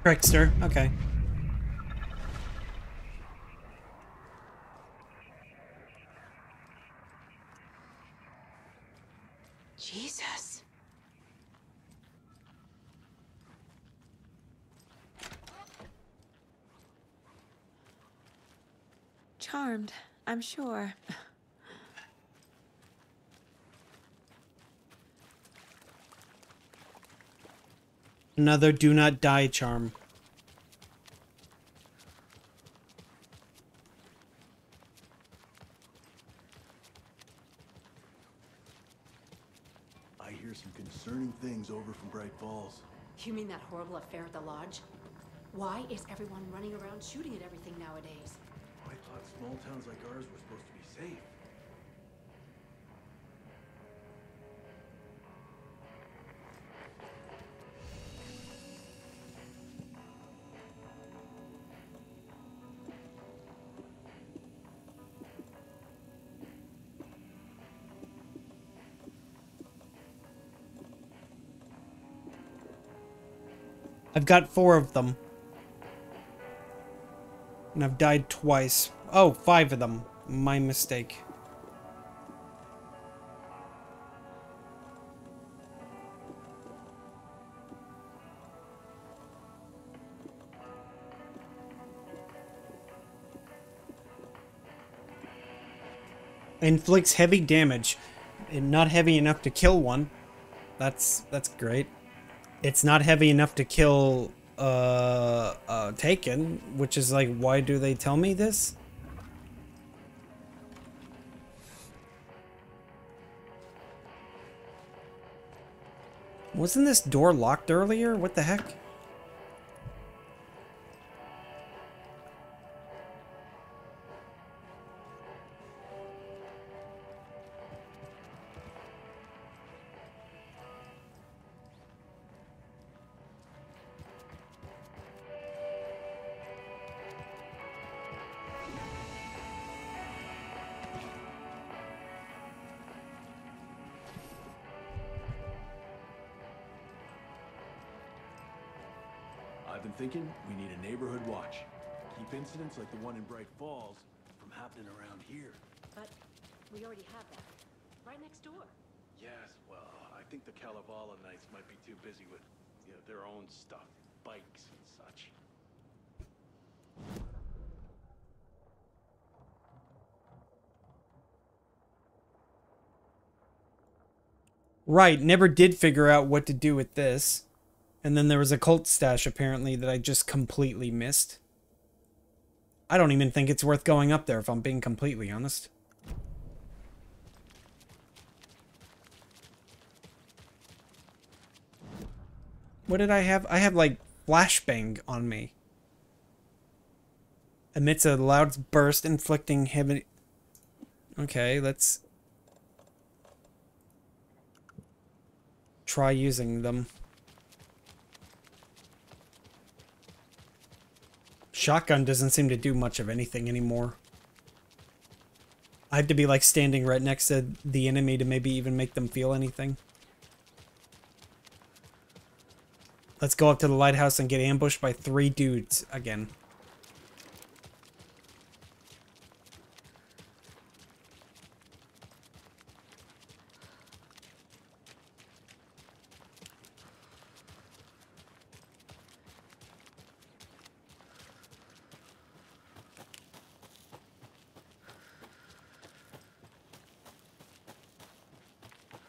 Trickster, okay. Jesus. Charmed, I'm sure. Another do not die charm. I hear some concerning things over from Bright Falls. You mean that horrible affair at the lodge? Why is everyone running around shooting at everything nowadays? I thought small towns like ours were supposed to be safe. I've got 4 of them. And I've died twice. Oh, 5 of them. My mistake. Inflicts heavy damage. And not heavy enough to kill one. That's great. It's not heavy enough to kill Taken, which is like, why do they tell me this? Wasn't this door locked earlier? What the heck? I've been thinking we need a neighborhood watch. Keep incidents like the one in Bright Falls from happening around here. But we already have that. Right next door. Yes, well, I think the Kalevala Knights might be too busy with, you know, their own stuff, bikes and such. Right, never did figure out what to do with this. And then there was a cult stash, apparently, that I just completely missed. I don't even think it's worth going up there, if I'm being completely honest. What did I have? I have, like, flashbang on me. Emits a loud burst, inflicting heavy... Okay, let's... try using them. Shotgun doesn't seem to do much of anything anymore. I have to be like standing right next to the enemy to maybe even make them feel anything. Let's go up to the lighthouse and get ambushed by 3 dudes again.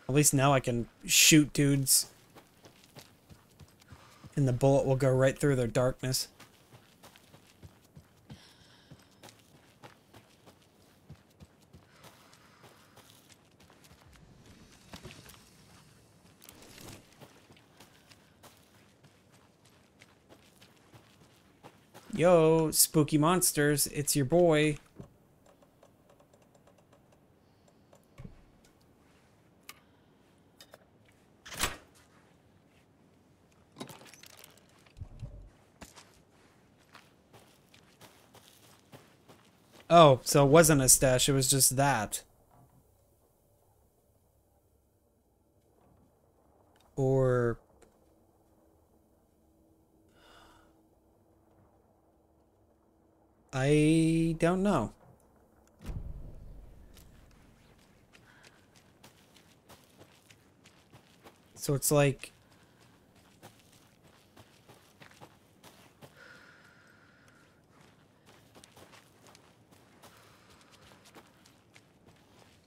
At least now I can shoot dudes. And the bullet will go right through their darkness. Yo, spooky monsters, it's your boy. Oh, so it wasn't a stash, it was just that. Or... I don't know. So it's like...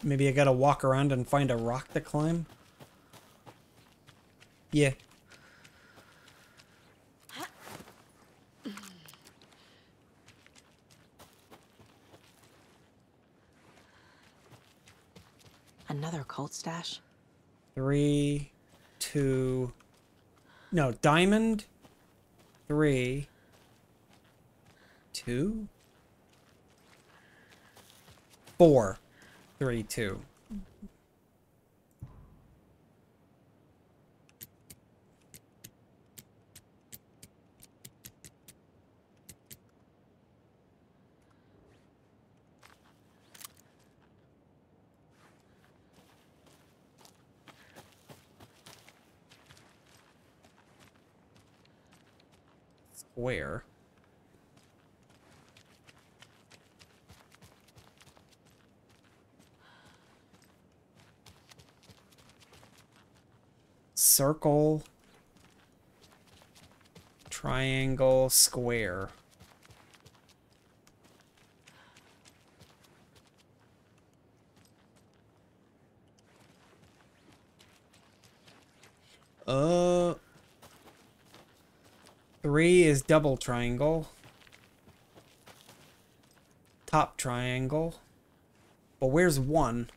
maybe I gotta walk around and find a rock to climb? Yeah. Another cult stash? 3, 2... No, diamond. 3, 2, 4. 3, 2. Square. Circle, triangle, square. 3 is double triangle. Top triangle. But where's 1?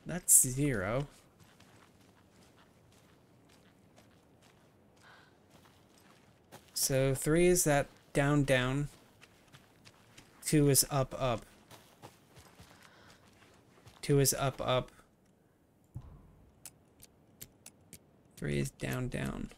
That's 0. So 3 is that down, down. 2 is up, up. 2 is up, up. 3 is down, down.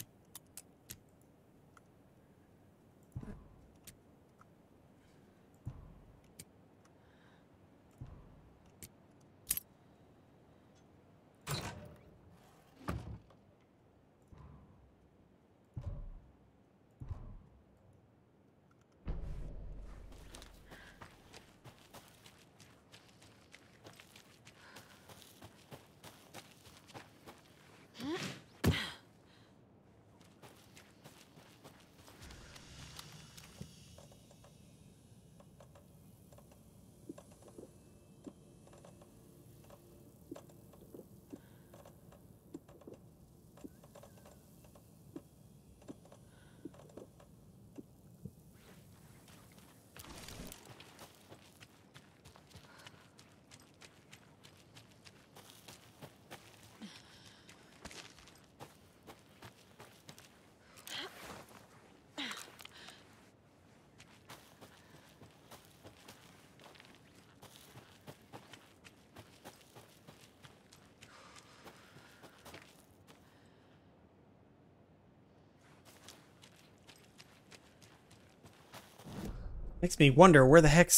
Makes me wonder where the heck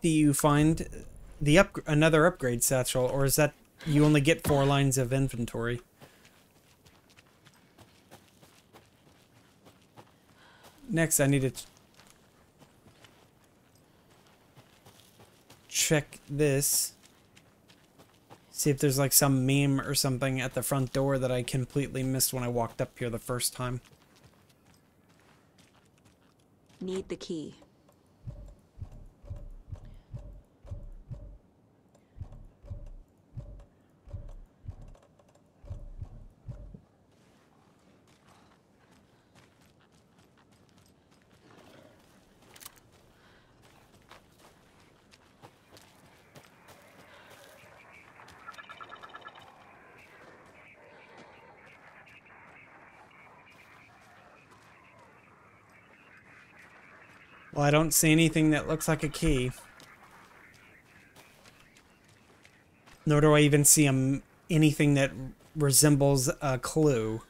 do you find the another upgrade satchel, or is that you only get 4 lines of inventory? Next, I need to check this. See if there's like some meme or something at the front door that I completely missed when I walked up here the first time. Need the key. Well, I don't see anything that looks like a key. Nor do I even see anything that resembles a clue.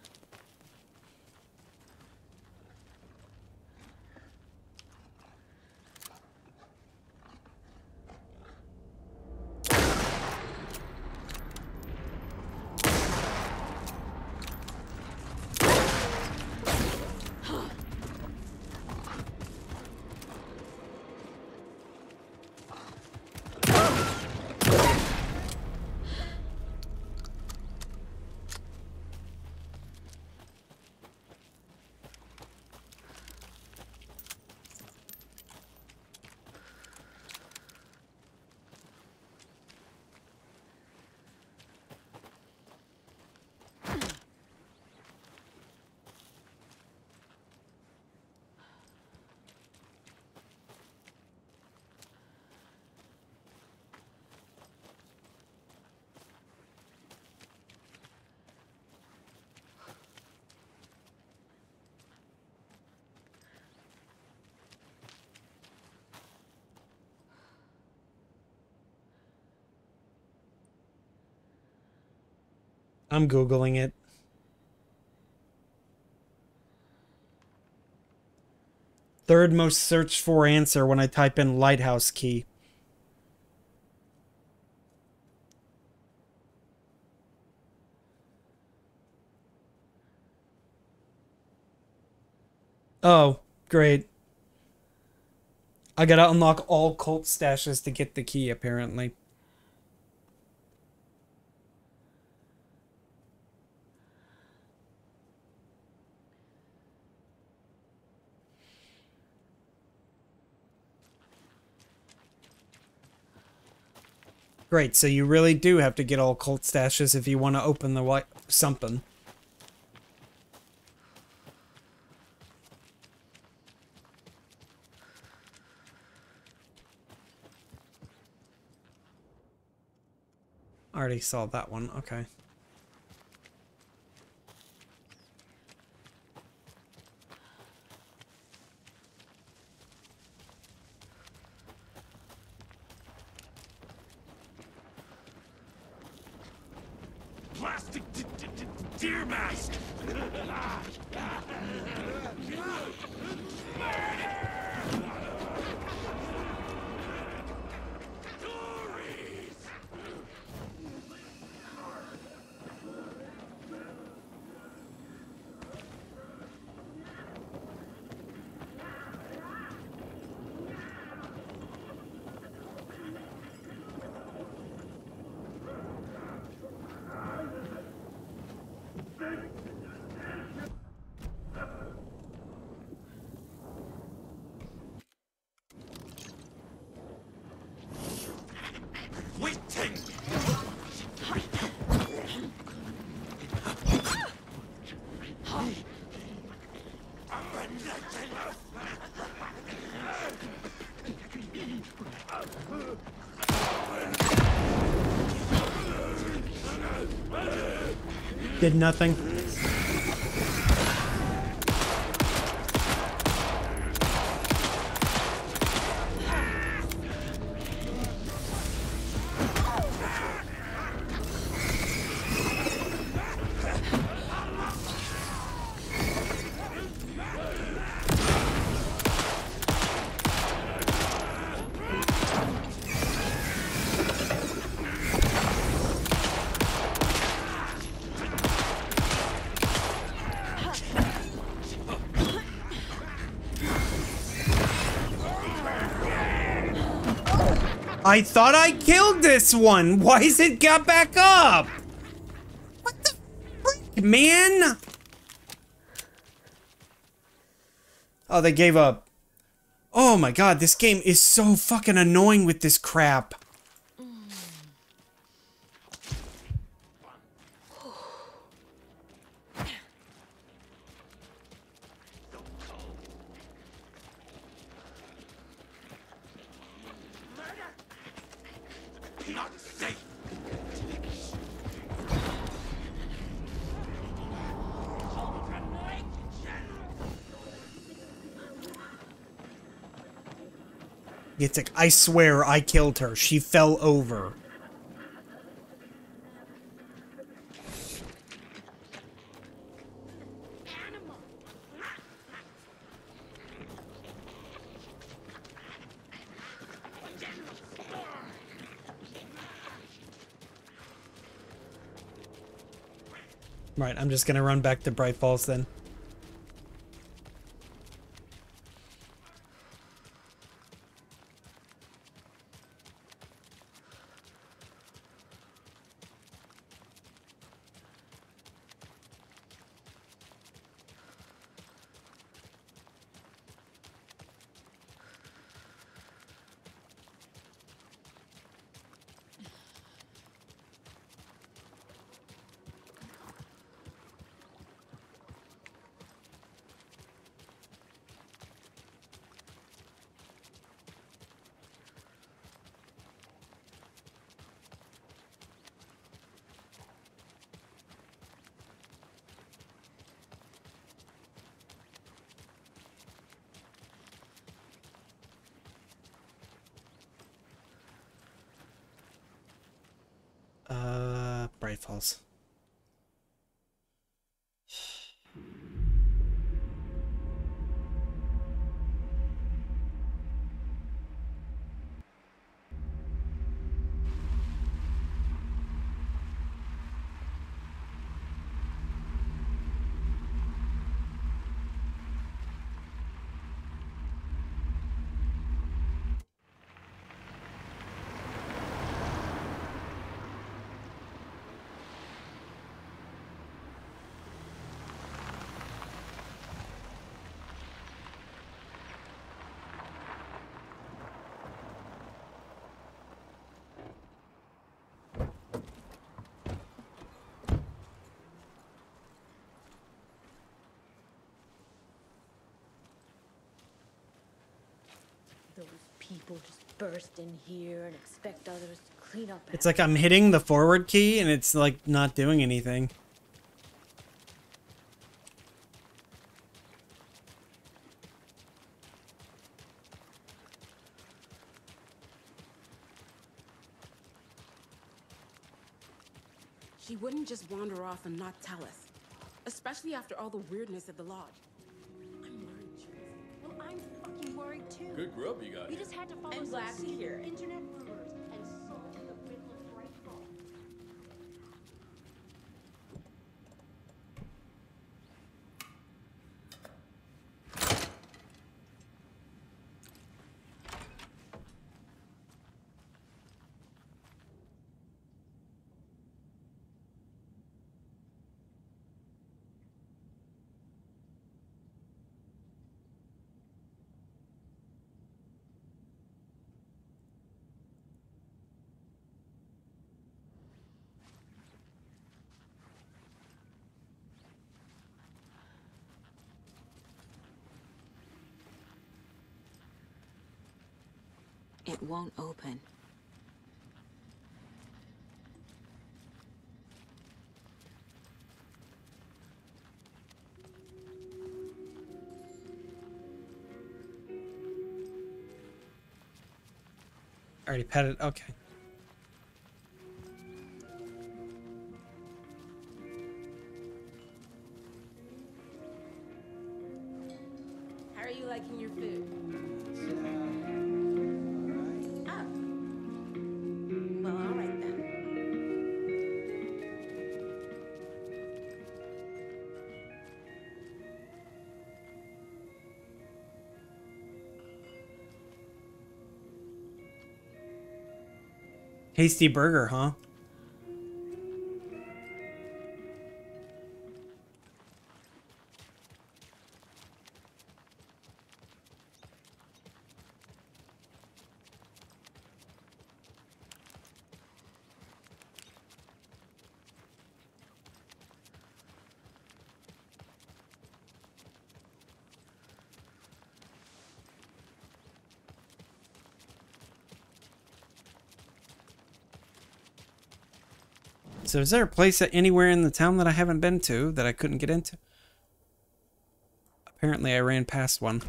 I'm Googling it. Third most searched for answer when I type in lighthouse key. Oh, great. I gotta unlock all cult stashes to get the key, apparently. Great, so you really do have to get all cult stashes if you want to open the white something. Already saw that one, okay. Plastic deer mask! Waiting! Did nothing. I thought I killed this one. Why is it got back up? What the freak, man? Oh, they gave up. Oh my god, this game is so fucking annoying with this crap. Not safe! It's like, I swear I killed her. She fell over. Right, I'm just gonna run back to Bright Falls then. Bright Falls. those people just burst in here and expect others to clean up It's like I'm hitting the forward key and it's like not doing anything. She wouldn't just wander off and not tell us. Especially after all the weirdness at the lodge. I'm worried, Jules. Well, I'm fucking worried too. Good grub you got We here. just had to follow I'm some glad to hear it. internet rumors and solve the riddle of Bright Falls. It won't open. Already petted. Okay. How are you liking your food? Oh. Well, all right then. Tasty burger, huh? So is there a place anywhere in the town that I haven't been to that I couldn't get into? Apparently I ran past one.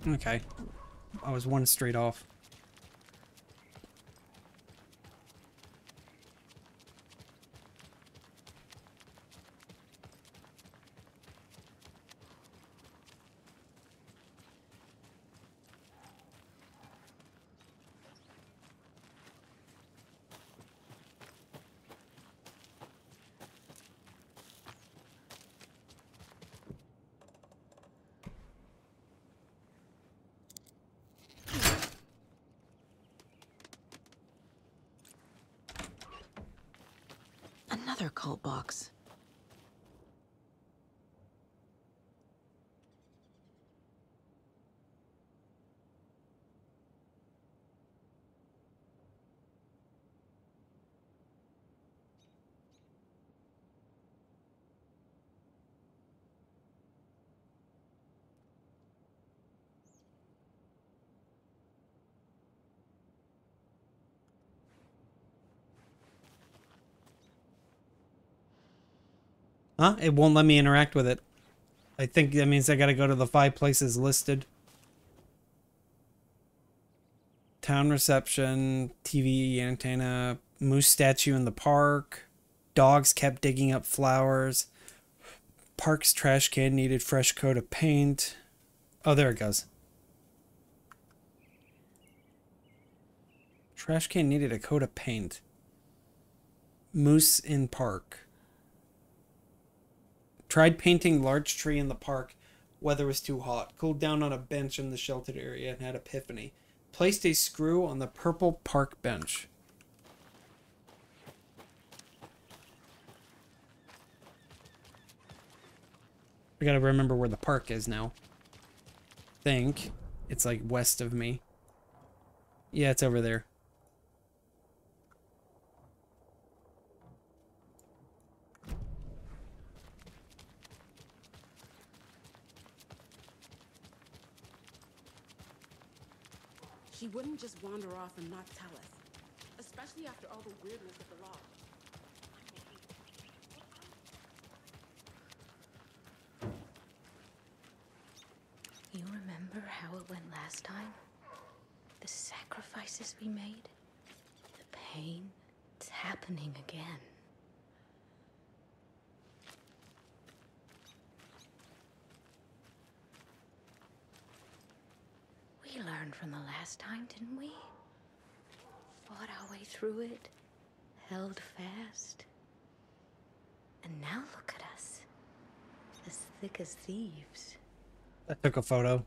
Okay. I was one street off. Another cult box. Huh? It won't let me interact with it. I think that means I gotta go to the 5 places listed. Town reception, TV antenna, moose statue in the park, dogs kept digging up flowers, park's trash can needed fresh coat of paint. Oh, there it goes. Trash can needed a coat of paint. Moose in park. Tried painting large tree in the park. Weather was too hot. Cooled down on a bench in the sheltered area and had epiphany. Placed a screw on the purple park bench. I gotta remember where the park is now. Think it's like west of me. Yeah, it's over there. She wouldn't just wander off and not tell us. Especially after all the weirdness of the lodge. You remember how it went last time? The sacrifices we made? The pain? It's happening again. We learned from the last time, didn't we? Fought our way through it, held fast. And now look at us. As thick as thieves. I took a photo.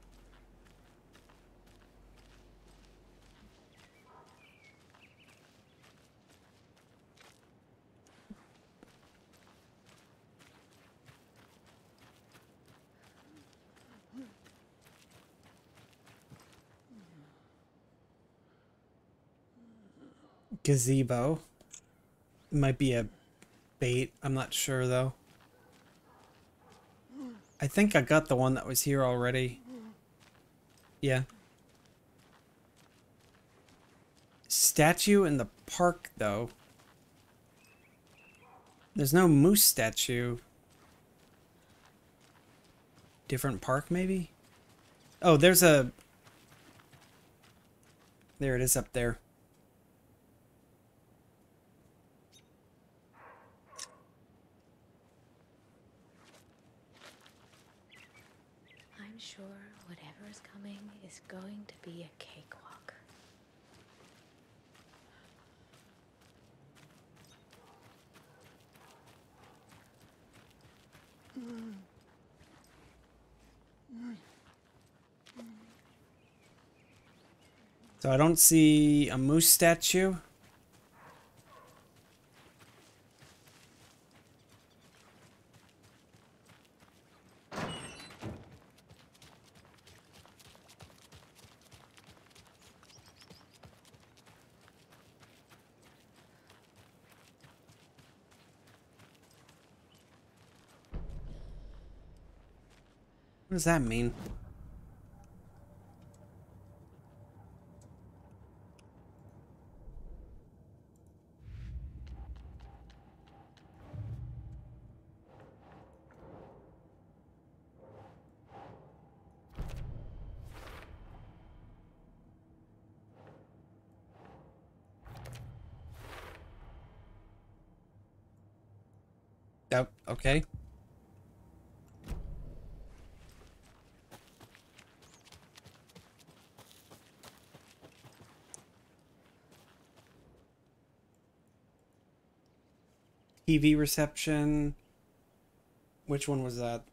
Gazebo. Might be a bait. I'm not sure though. I think I got the one that was here already. Yeah. Statue in the park though. There's no moose statue. Different park maybe? Oh, there's a... There it is up there. I'm sure whatever is coming is going to be a cakewalk. So I don't see a moose statue. What does that mean? Yep, okay. TV reception. Which one was that?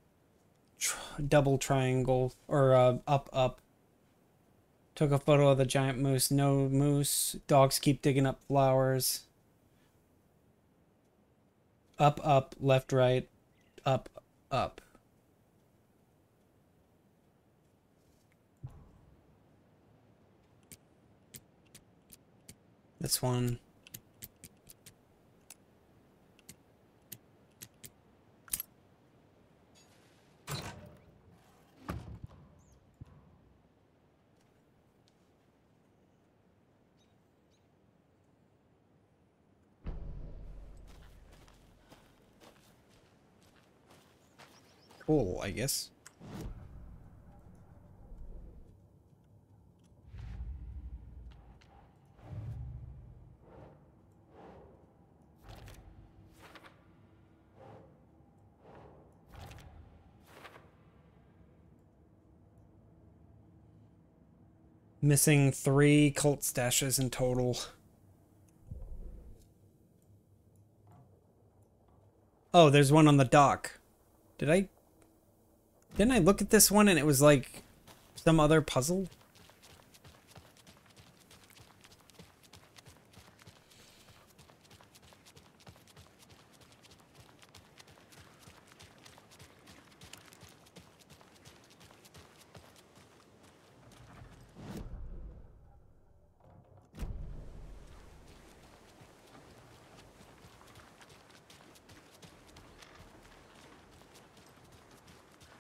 Double triangle. Or up. Took a photo of the giant moose. No moose. Dogs keep digging up flowers. Up, left, right. Up. This one. Cool, I guess. Missing 3 cult stashes in total. Oh, there's one on the dock. Didn't I look at this one and it was like some other puzzle?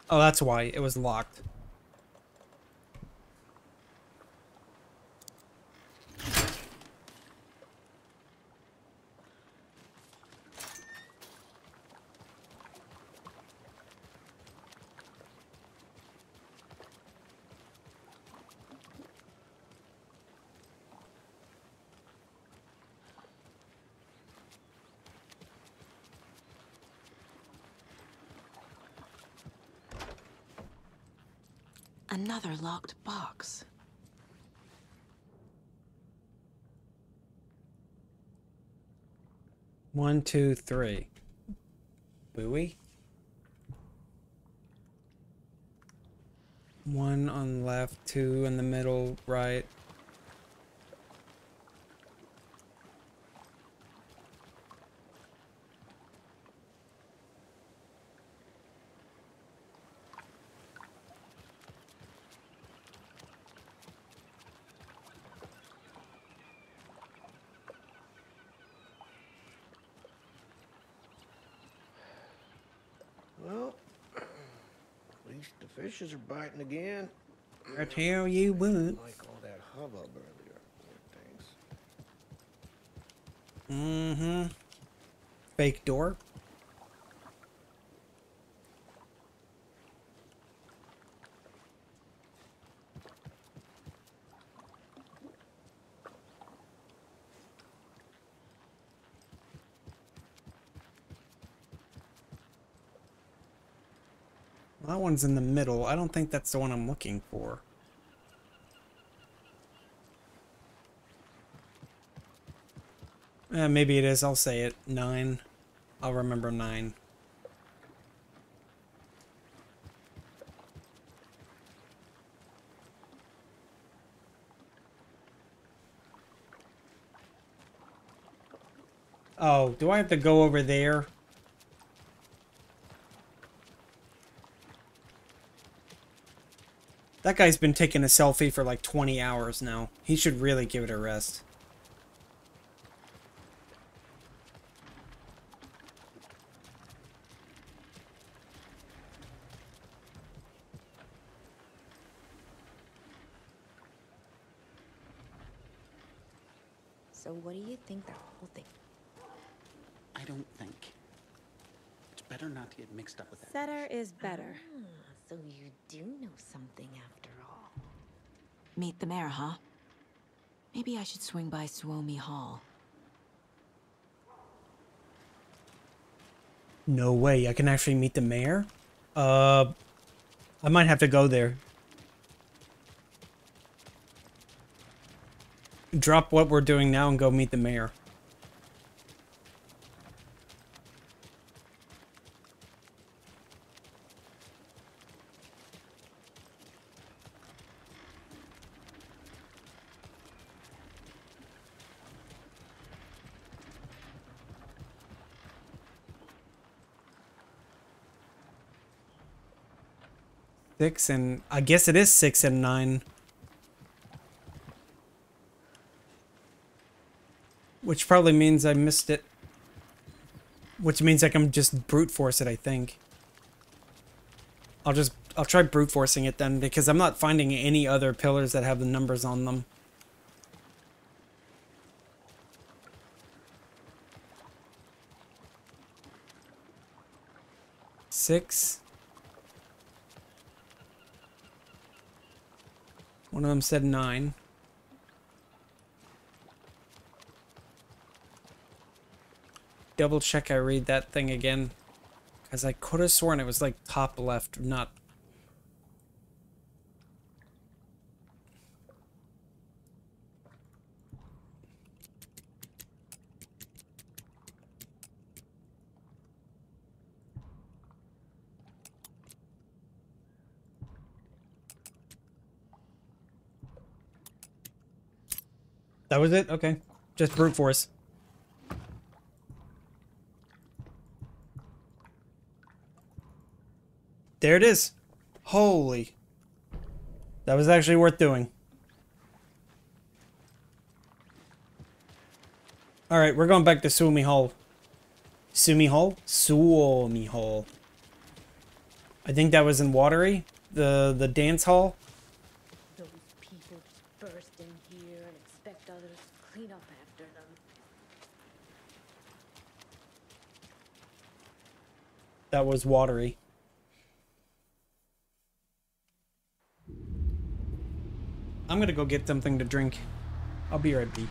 Oh, that's why it was locked. Another locked box. One, two, three. Buoy. One on the left, two in the middle, right. Well, at least the fishes are biting again. I tell you what. Like all that hubbub earlier. Poor things. Mm-hmm. Fake door. That one's in the middle. I don't think that's the one I'm looking for. Maybe it is. I'll say it. 9. I'll remember 9. Oh, do I have to go over there? That guy's been taking a selfie for like 20 hours now. He should really give it a rest. So what do you think the whole thing? I don't think. It's better not to get mixed up with that. Better is better. So you do know something after all. Meet the mayor, huh? Maybe I should swing by Suomi Hall. No way, I can actually meet the mayor? I might have to go there. Drop what we're doing now and go meet the mayor. Six and I guess it is 6 and 9. Which probably means I missed it. Which means I can just brute force it, I think. I'll try brute forcing it then, because I'm not finding any other pillars that have the numbers on them. Six. One of them said 9. Double check I read that thing again. Because I could have sworn it was like top left, not... That was it? Okay. Just brute force. There it is. Holy. That was actually worth doing. Alright, we're going back to Suomi Hall. Suomi Hall? Suomi Hall. I think that was in Watery, the dance hall. Those people just burst in here and expect others to clean up after them. That was Watery. I'm gonna go get something to drink. I'll be right back.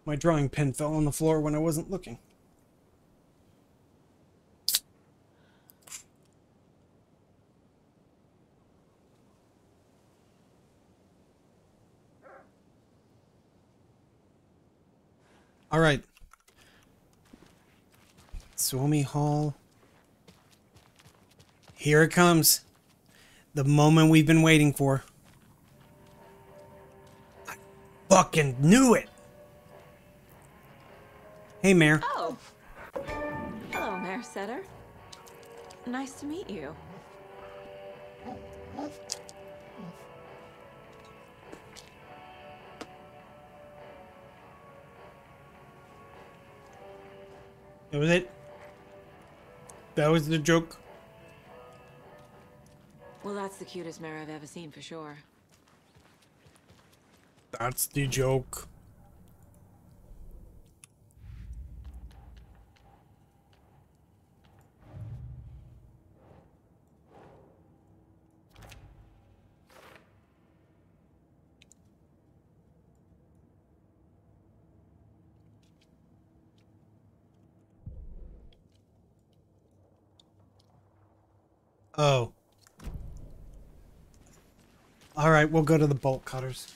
My drawing pen fell on the floor when I wasn't looking. All right. Suomi Hall. Here it comes. The moment we've been waiting for. I fucking knew it. Hey, Mayor. Oh. Hello, Mayor Setter. Nice to meet you. That was it. That was the joke. Well, that's the cutest mayor I've ever seen for sure. That's the joke. Oh. Alright, we'll go to the bolt cutters.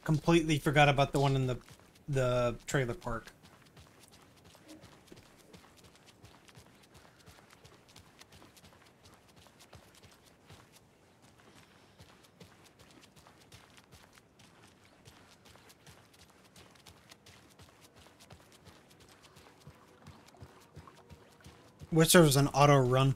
Completely forgot about the one in the trailer park. Wish there was an auto run.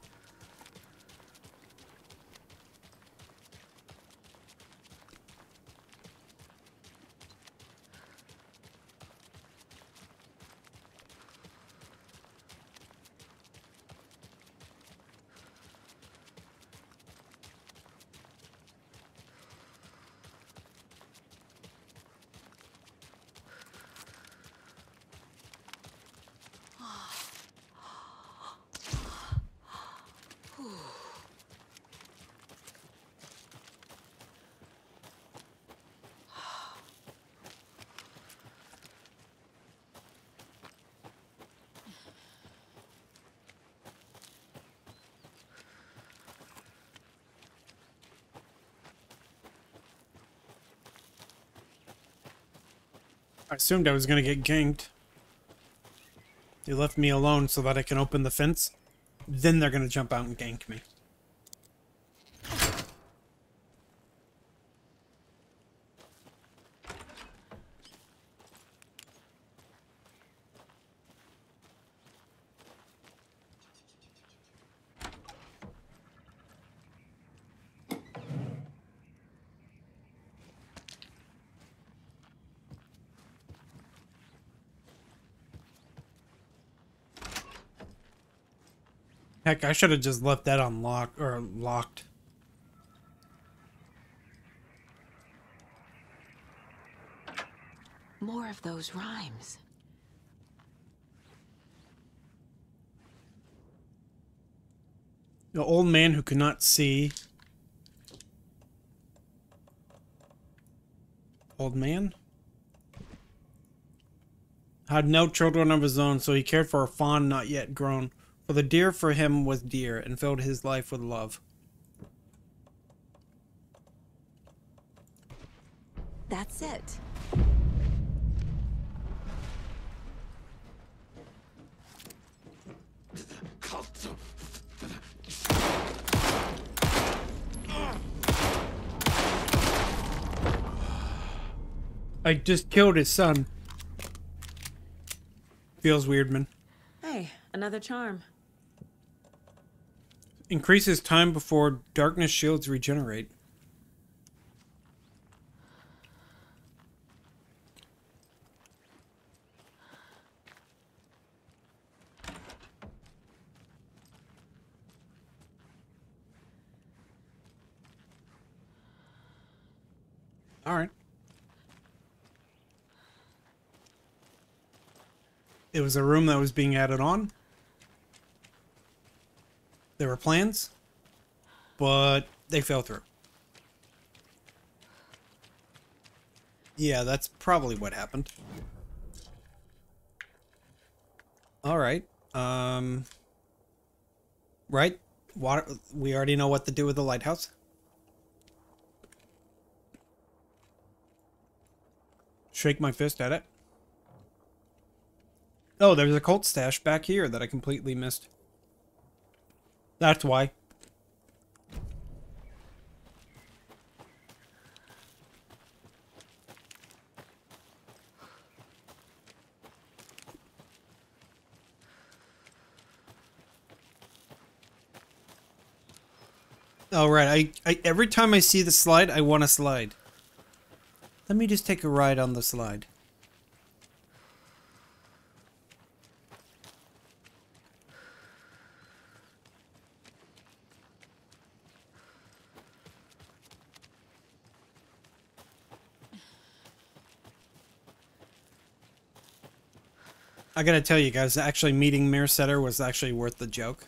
I assumed I was gonna get ganked. They left me alone so that I can open the fence. Then they're gonna jump out and gank me. Heck, I should have just left that unlocked or locked. More of those rhymes. The old man who could not see. Old man? Had no children of his own, so he cared for a fawn not yet grown. For the deer for him was dear, and filled his life with love. That's it. I just killed his son. Feels weird, man. Hey, another charm. Increases time before darkness shields regenerate. All right. It was a room that was being added on. There were plans, but they fell through. Yeah, that's probably what happened. All right. Right. Water. We already know what to do with the lighthouse. Shake my fist at it. Oh, there's a cult stash back here that I completely missed. That's why. Oh, right. I every time I see the slide, I want to slide. Let me just take a ride on the slide. I gotta tell you guys, actually meeting Mirror Setter was actually worth the joke.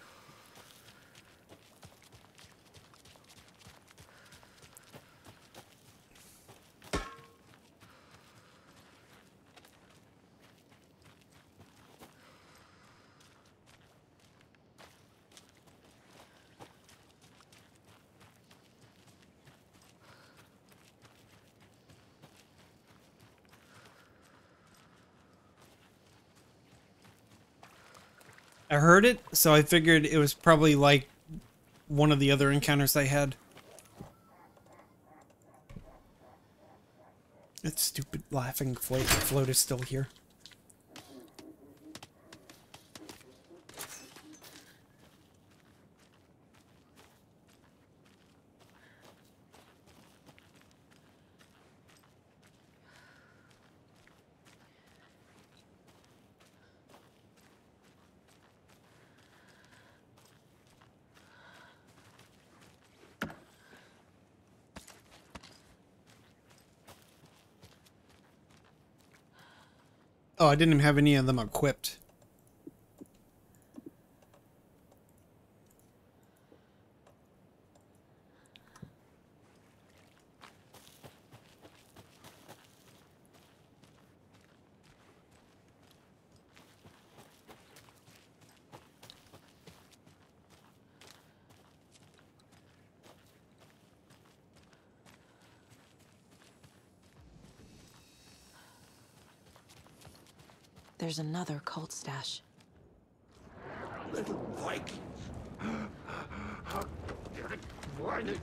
I heard it, so I figured it was probably like one of the other encounters I had. That stupid laughing float is still here. Oh, I didn't even have any of them equipped. There's another cult stash. Little Vikings. How dare it whine it?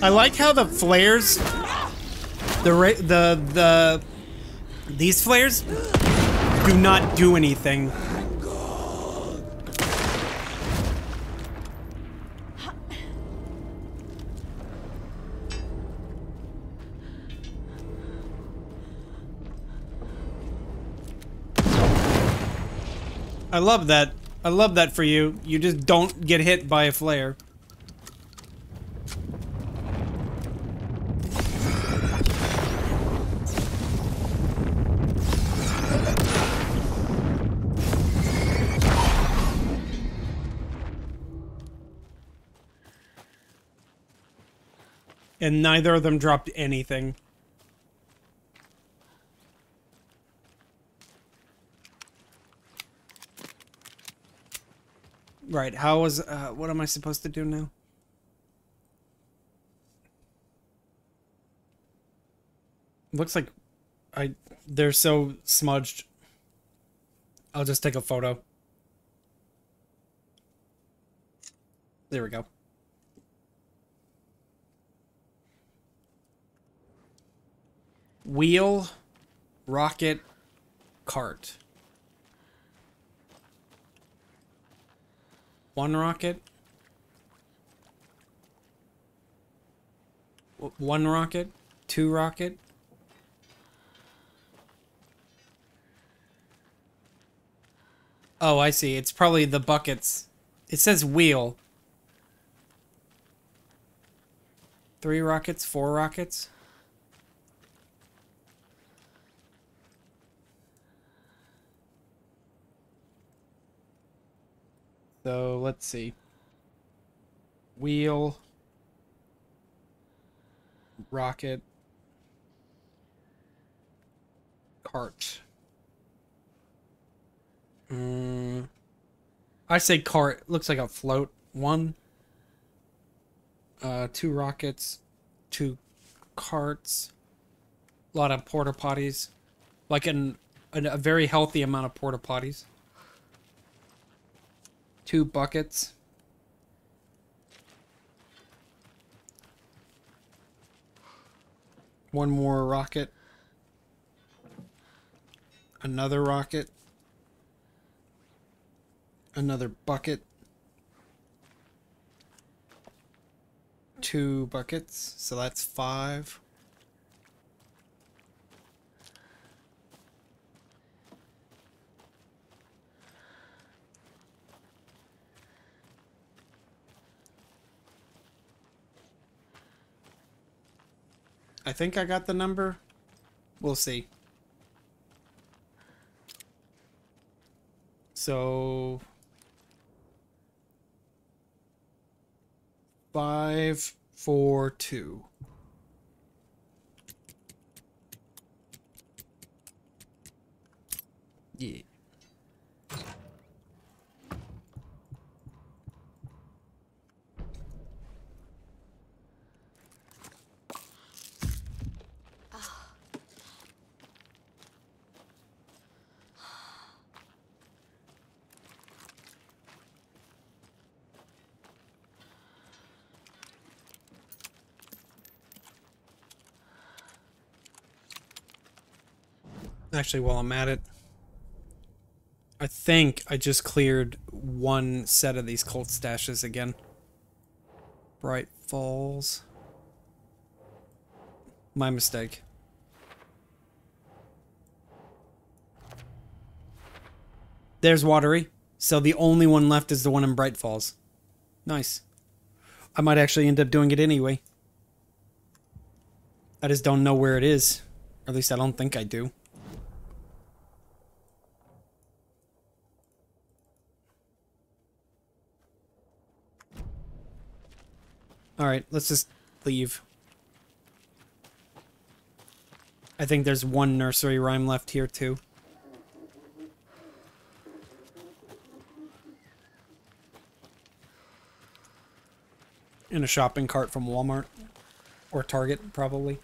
I like how the flares, these flares do not do anything. I love that. I love that for you. You just don't get hit by a flare. And neither of them dropped anything. Right, how was, what am I supposed to do now? Looks like they're so smudged. I'll just take a photo. There we go. Wheel, rocket, cart. One rocket. One rocket. Two rocket. Oh, I see. It's probably the buckets. It says wheel. 3 rockets, 4 rockets. So let's see. Wheel, rocket, cart. I say cart. Looks like a float. 1, 2 rockets, 2 carts. A lot of porta potties, like a very healthy amount of porta potties. 2 buckets. One more rocket. Another rocket. Another bucket. 2 buckets, so that's 5. I think I got the number. We'll see. So 5, 4, 2. Yeah. Actually, while I'm at it, I think I just cleared 1 set of these cult stashes again. Bright Falls. My mistake. There's Watery. So the only one left is the one in Bright Falls. Nice. I might actually end up doing it anyway. I just don't know where it is. Or at least I don't think I do. Alright, let's just leave. I think there's 1 nursery rhyme left here, too. In a shopping cart from Walmart. Or Target, probably.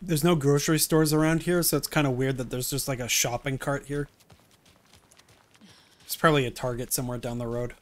There's no grocery stores around here, so it's kind of weird that there's just like a shopping cart here. It's probably a Target somewhere down the road.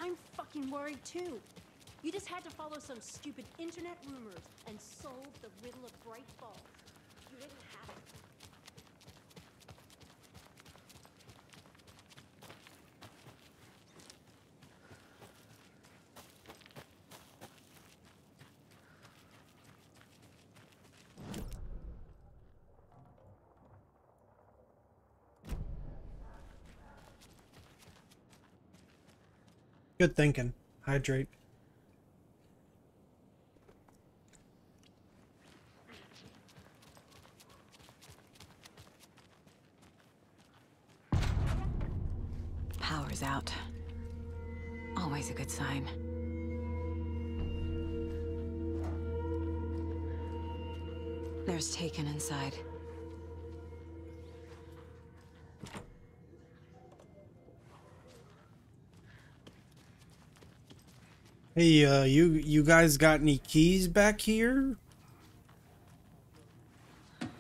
I'm fucking worried too. You just had to follow some stupid internet rumors and solve the riddle of Bright Falls. You didn't have to. Good thinking. Hydrate. Power's out. Always a good sign. There's Taken inside. Hey, you guys got any keys back here?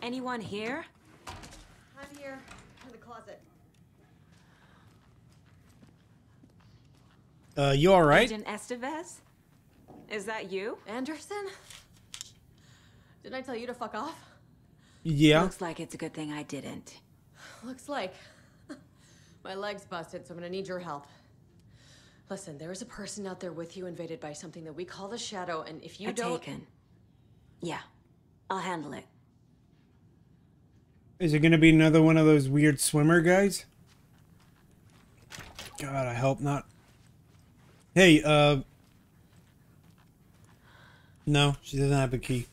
Anyone here? I'm here, in the closet. You alright? Agent Estevez? Is that you? Anderson? Didn't I tell you to fuck off? Yeah. Looks like it's a good thing I didn't. Looks like. My leg's busted, so I'm gonna need your help. Listen, there is a person out there with you invaded by something that we call the Shadow, and if you don't... Taken. Yeah, I'll handle it. Is it gonna be another one of those weird swimmer guys? God, I hope not. Hey, no, she doesn't have a key.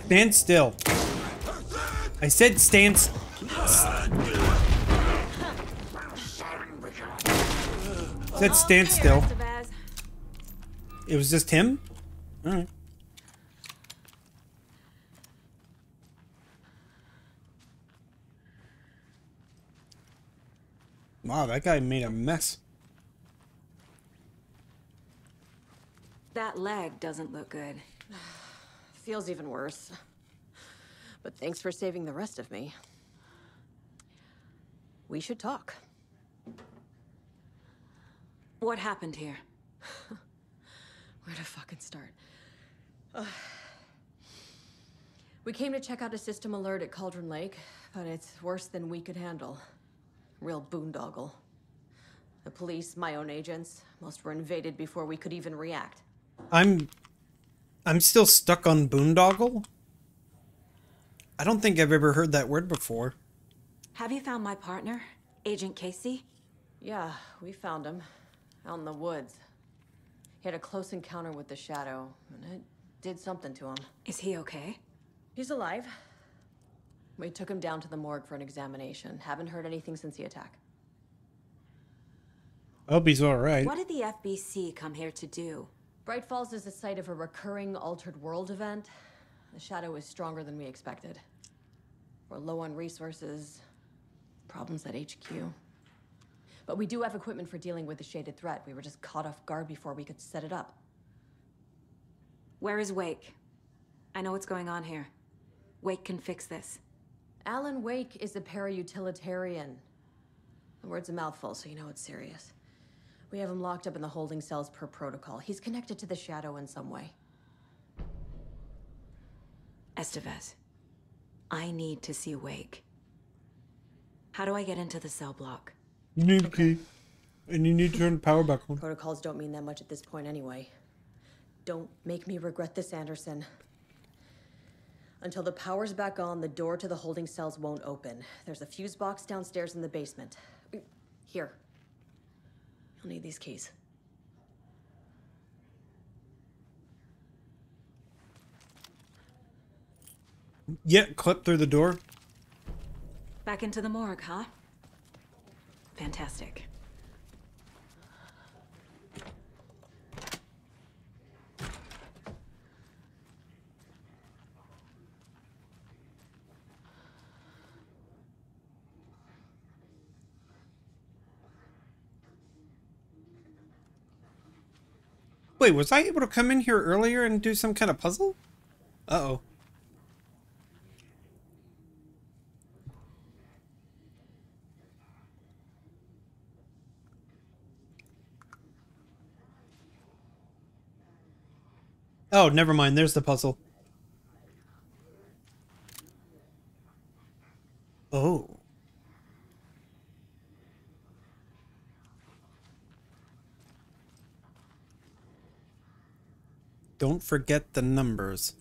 Stand still. I said stand said stand still. It was just him? Alright. Wow, that guy made a mess. That leg doesn't look good. Feels even worse. But thanks for saving the rest of me. We should talk. What happened here? Where to fucking start? We came to check out a system alert at Cauldron Lake, but it's worse than we could handle. Real boondoggle. The police, my own agents, most were invaded before we could even react. I'm still stuck on boondoggle. I don't think I've ever heard that word before. Have you found my partner, Agent Casey? Yeah, we found him. Out in the woods. He had a close encounter with the Shadow, and it did something to him. Is he okay? He's alive. We took him down to the morgue for an examination. Haven't heard anything since the attack. I hope he's alright. What did the FBC come here to do? Bright Falls is the site of a recurring altered world event. The Shadow is stronger than we expected. We're low on resources, problems at HQ. But we do have equipment for dealing with the shaded threat. We were just caught off guard before we could set it up. Where is Wake? I know what's going on here. Wake can fix this. Alan Wake is a para-utilitarian. The word's a mouthful, so you know it's serious. We have him locked up in the holding cells per protocol. He's connected to the Shadow in some way. Estevez, I need to see Wake. How do I get into the cell block? You need a key. And you need to turn the power back on. Protocols don't mean that much at this point anyway. Don't make me regret this, Anderson. Until the power's back on, the door to the holding cells won't open. There's a fuse box downstairs in the basement. Here. You'll need these keys. Yeah, clip through the door. Back into the morgue, huh? Fantastic. wait, was I able to come in here earlier and do some kind of puzzle? Uh-oh. Oh, never mind. There's the puzzle. Oh. Don't forget the numbers.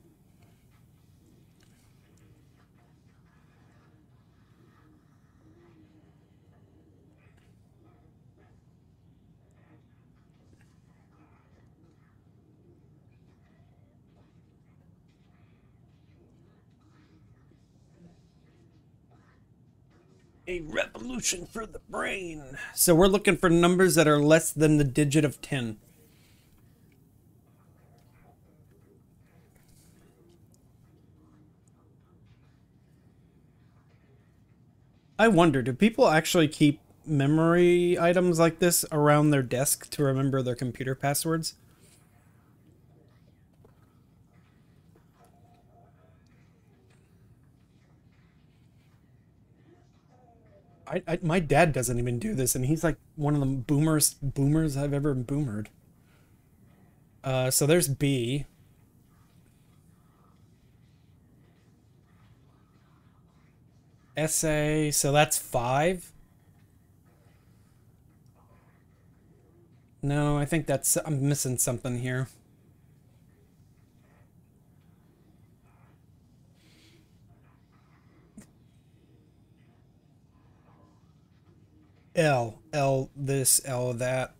A revolution for the brain. So we're looking for numbers that are less than the digit of 10. I wonder, do people actually keep memory items like this around their desk to remember their computer passwords? My dad doesn't even do this, and he's like one of the boomers I've ever boomered. So there's B. SA, so that's 5. No, I think I'm missing something here. L this, L that.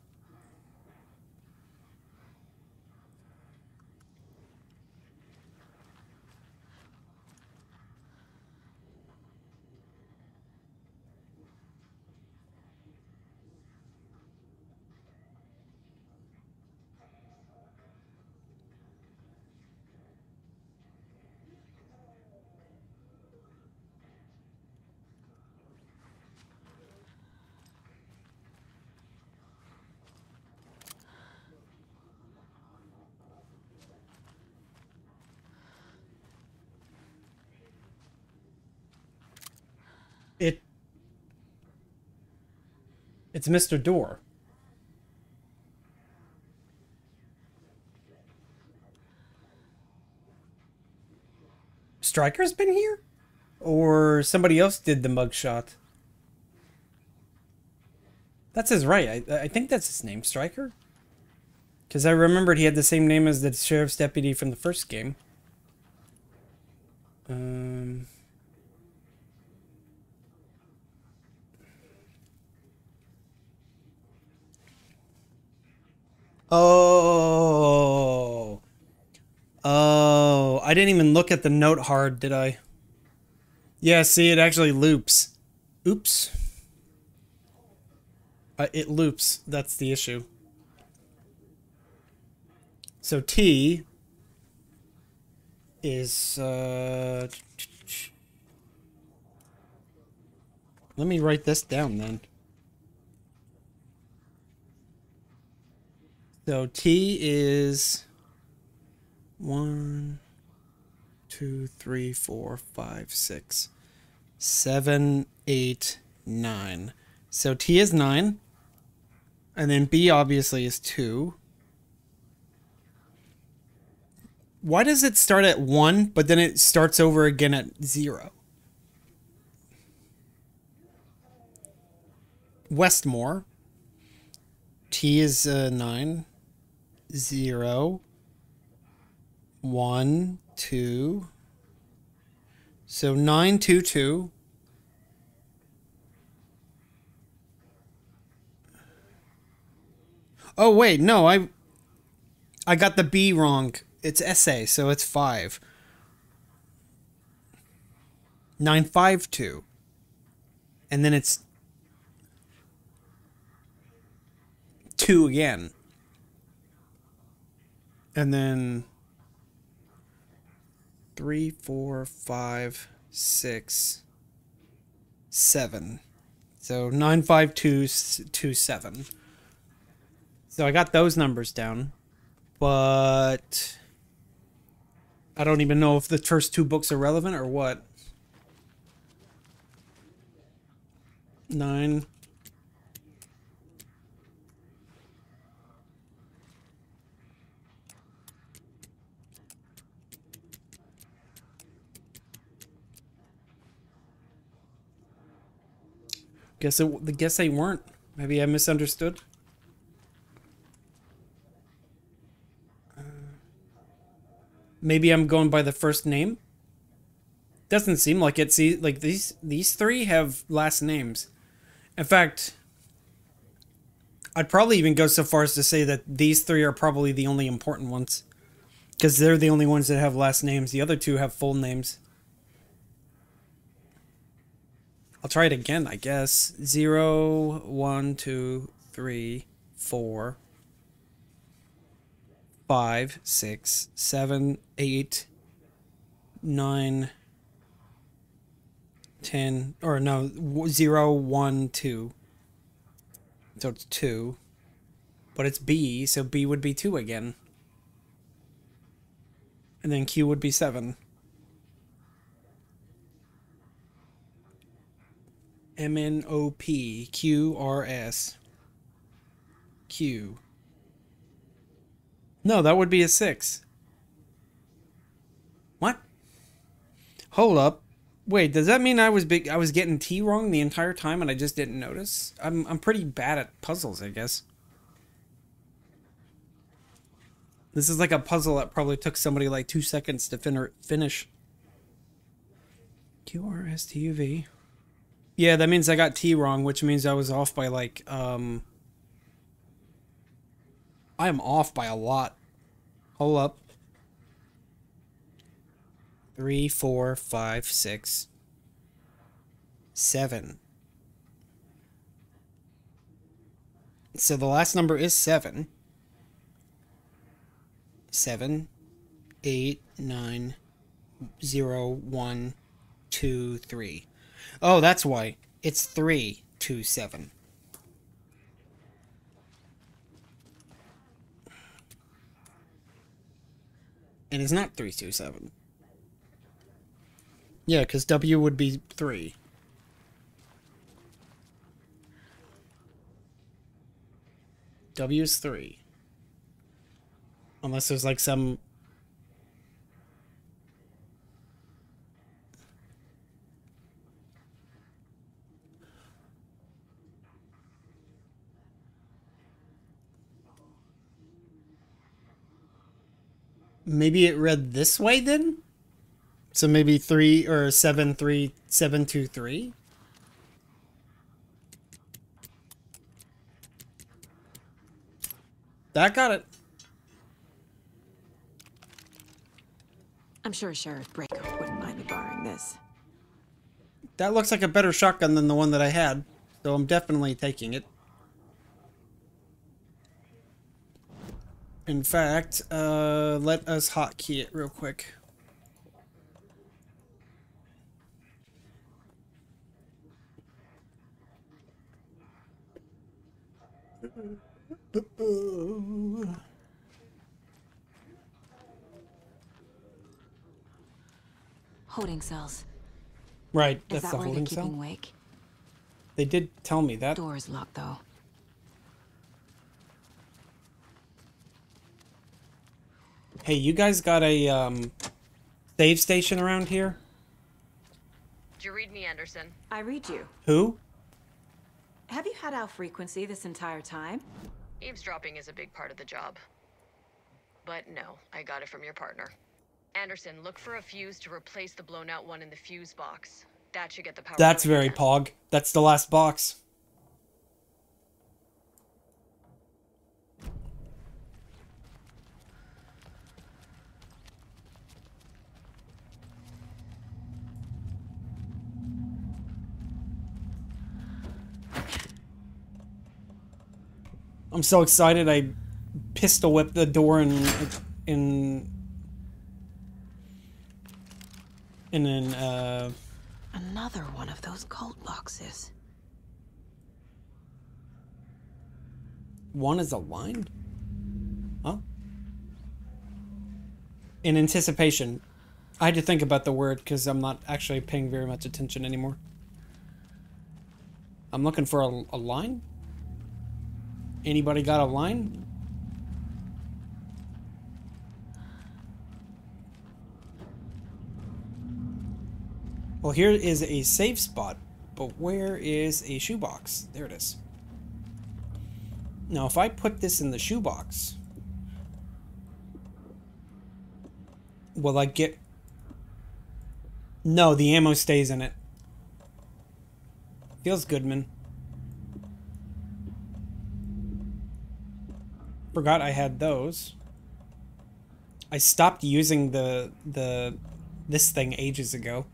It's Mr. Door. Stryker's been here? Or somebody else did the mugshot? That's his right. I think that's his name, Stryker. Because I remembered he had the same name as the sheriff's deputy from the first game. Oh. Oh, I didn't even look at the note hard, did I? Yeah, see, it actually loops. Oops. It loops. That's the issue. So T is... let me write this down then. So T is 1, 2, 3, 4, 5, 6, 7, 8, 9. So T is 9. And then B obviously is 2. Why does it start at 1, but then it starts over again at 0? Westmore. T is 9. 0. 1, 2. So 9, 2, 2. Oh wait, no, I got the B wrong. It's SA, so it's 5. 9, 5, 2. And then it's 2 again. And then 3, 4, 5, 6, 7. So 9, 5, 2, 2, 7. So I got those numbers down. But I don't even know if the first 2 books are relevant or what. 9. Guess they weren't. Maybe I misunderstood. Maybe I'm going by the first name. Doesn't seem like it. See, like these 3 have last names. In fact, I'd probably even go so far as to say that these 3 are probably the only important ones, because they're the only ones that have last names. The other 2 have full names. I'll try it again, I guess. 0, 1, 2, 3, 4, 5, 6, 7, 8, 9, 10, or no, 0, 1, 2. So it's 2. But it's B, so B would be 2 again. And then Q would be 7. MNOP QRS Q. No, that would be a 6. What? Hold up. Wait, does that mean I was getting T wrong the entire time and I just didn't notice? I'm pretty bad at puzzles, I guess. This is like a puzzle that probably took somebody like 2 seconds to finish. QRSTUV. Yeah, that means I got T wrong, which means I was off by like, I am off by a lot. Hold up. 3, 4, 5, 6, 7. So the last number is 7. 7, 8, 9, 0, 1, 2, 3. Oh, that's why. It's 3, 2, 7. And it's not 3, 2, 7. Yeah, because W would be 3. W is 3. Unless there's like some... Maybe it read this way then? So maybe 3 or 7, 3, 7, 2, 3? That got it. I'm sure Sheriff Breaker wouldn't mind me borrowing this. That looks like a better shotgun than the one that I had, so I'm definitely taking it. In fact, let us hotkey it real quick. Holding cells. Right, Is that's that the where they're holding keeping cell. Wake? They did tell me that. Door's locked though. Hey, you guys got a save station around here? Did you read me, Anderson? I read you. Who? Have you had our frequency this entire time? Eavesdropping is a big part of the job. But no, I got it from your partner. Anderson, look for a fuse to replace the blown out one in the fuse box. That should get the power. That's going very again. pog. That's the last box. I'm so excited I pistol whipped the door in Another one of those cult boxes. one is aligned? Huh? in anticipation. I had to think about the word because I'm not actually paying very much attention anymore. I'm looking for a line? Anybody got a line? Well, here is a safe spot, but where is a shoebox? There it is. Now, if I put this in the shoebox, will I get... No, the ammo stays in it. Feels good, man. Forgot I had those. I stopped using this thing ages ago.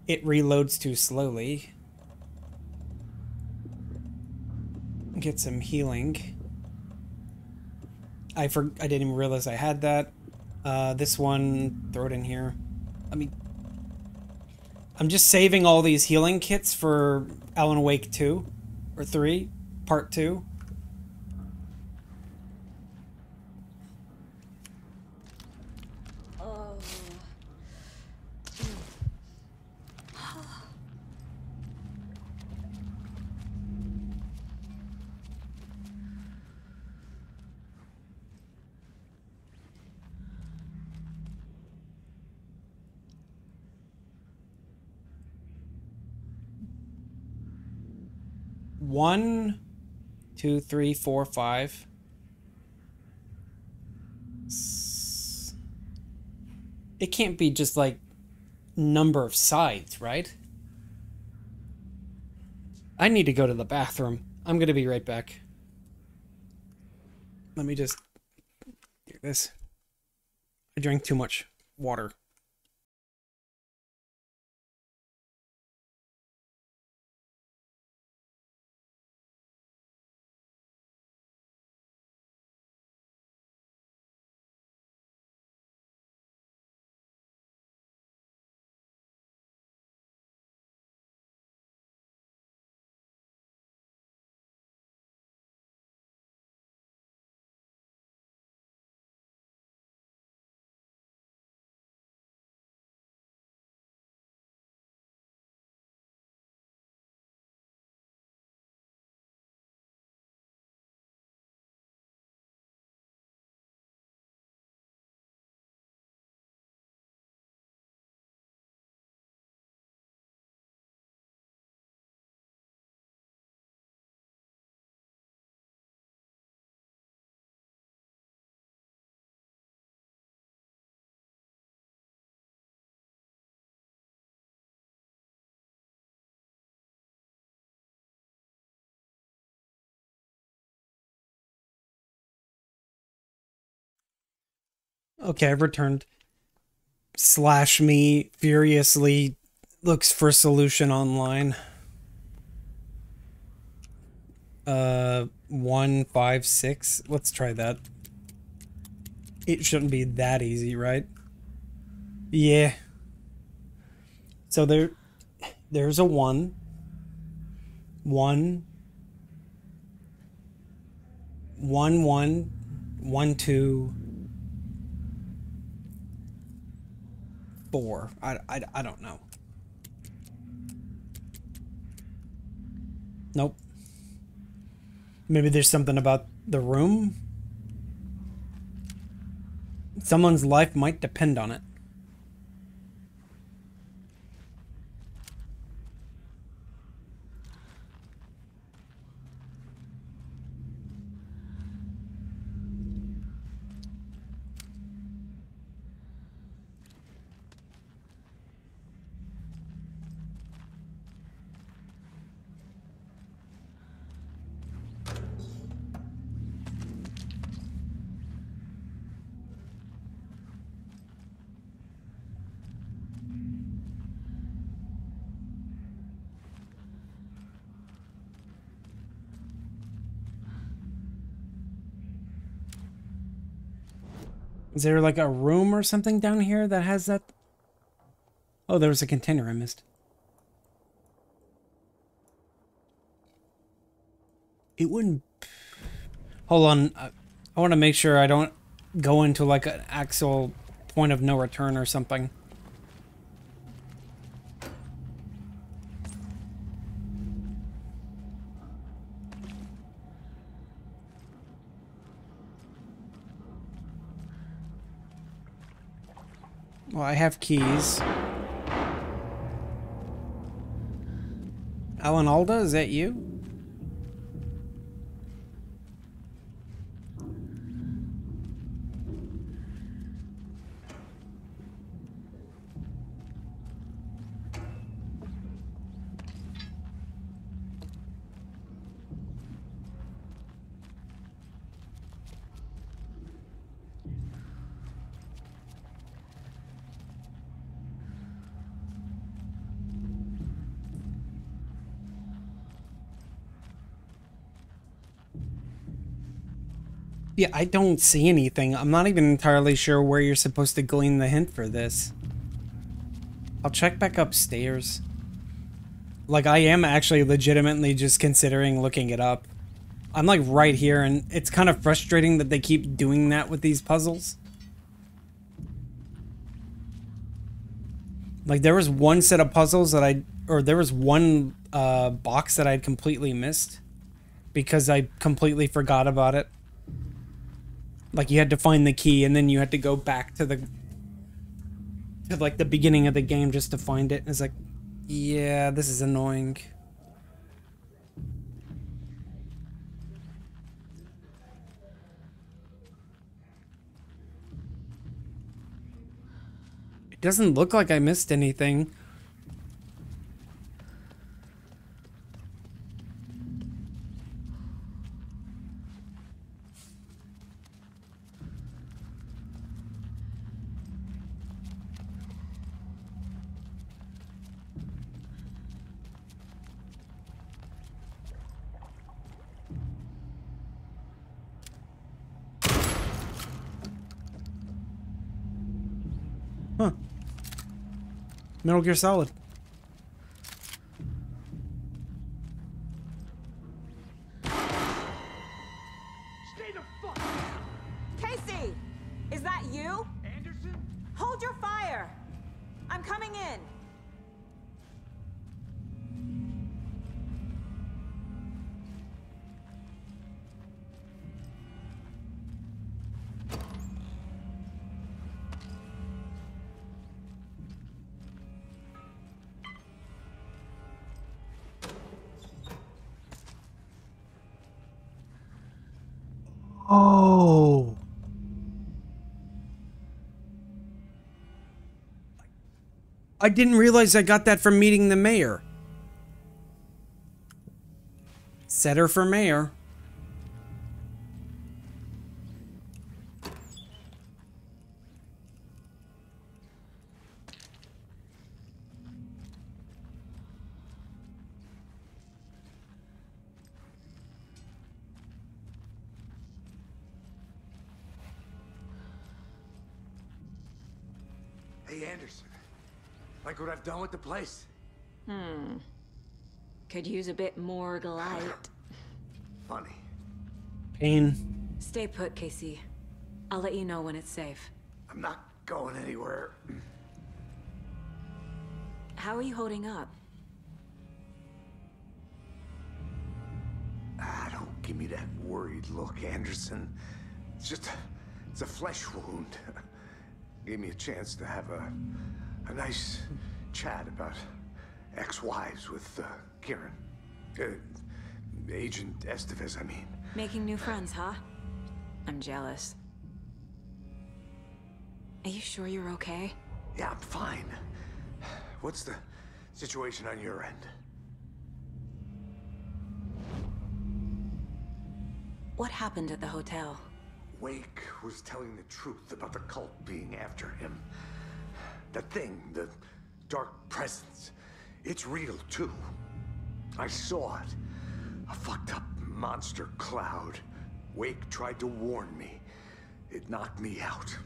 It reloads too slowly. Get some healing. I didn't even realize I had that. This one, throw it in here. I'm just saving all these healing kits for Alan Wake 2 or 3, part 2. One, two, three, four, five. It can't be just like number of sides, right? I need to go to the bathroom. I'm gonna be right back. Let me just do this. I drank too much water. Okay, I've returned. Slash me furiously looks for solution online. 156. Let's try that. It shouldn't be that easy, right? Yeah. So there's a 1. 1 1 1 1 2 4. I don't know. Nope. Maybe there's something about the room. Someone's life might depend on it. Is there like a room or something down here that has that? Oh, there was a container I missed. It wouldn't... Hold on. I want to make sure I don't go into like an actual point of no return or something. Well, I have keys. Alan Alda, is that you? Yeah, I don't see anything. I'm not even entirely sure where you're supposed to glean the hint for this. I'll check back upstairs. Like, I am actually legitimately just considering looking it up. I'm like right here, and it's kind of frustrating that they keep doing that with these puzzles. Like, there was one set of puzzles that there was one box that I'd completely missed because I completely forgot about it. Like, you had to find the key, and then you had to go back to like the beginning of the game just to find it. And it's like, yeah, this is annoying. It doesn't look like I missed anything. Huh. Metal Gear Solid. Stay the fuck down! Casey! Is that you? Anderson? Hold your fire! I'm coming in. Oh. I didn't realize I got that from meeting the mayor. Set her for mayor. Hey, Anderson. Like what I've done with the place? Could use a bit more light. Funny. Pain. Stay put, Casey. I'll let you know when it's safe. I'm not going anywhere. How are you holding up? Don't give me that worried look, Anderson. It's a flesh wound. Gave me a chance to have a nice chat about ex-wives with Kieran. Agent Estevez, I mean. Making new friends, huh? I'm jealous. Are you sure you're okay? Yeah, I'm fine. What's the situation on your end? What happened at the hotel? Wake was telling the truth about the cult being after him. The thing, the dark presence, it's real too. I saw it. A fucked up monster cloud. Wake tried to warn me. It knocked me out.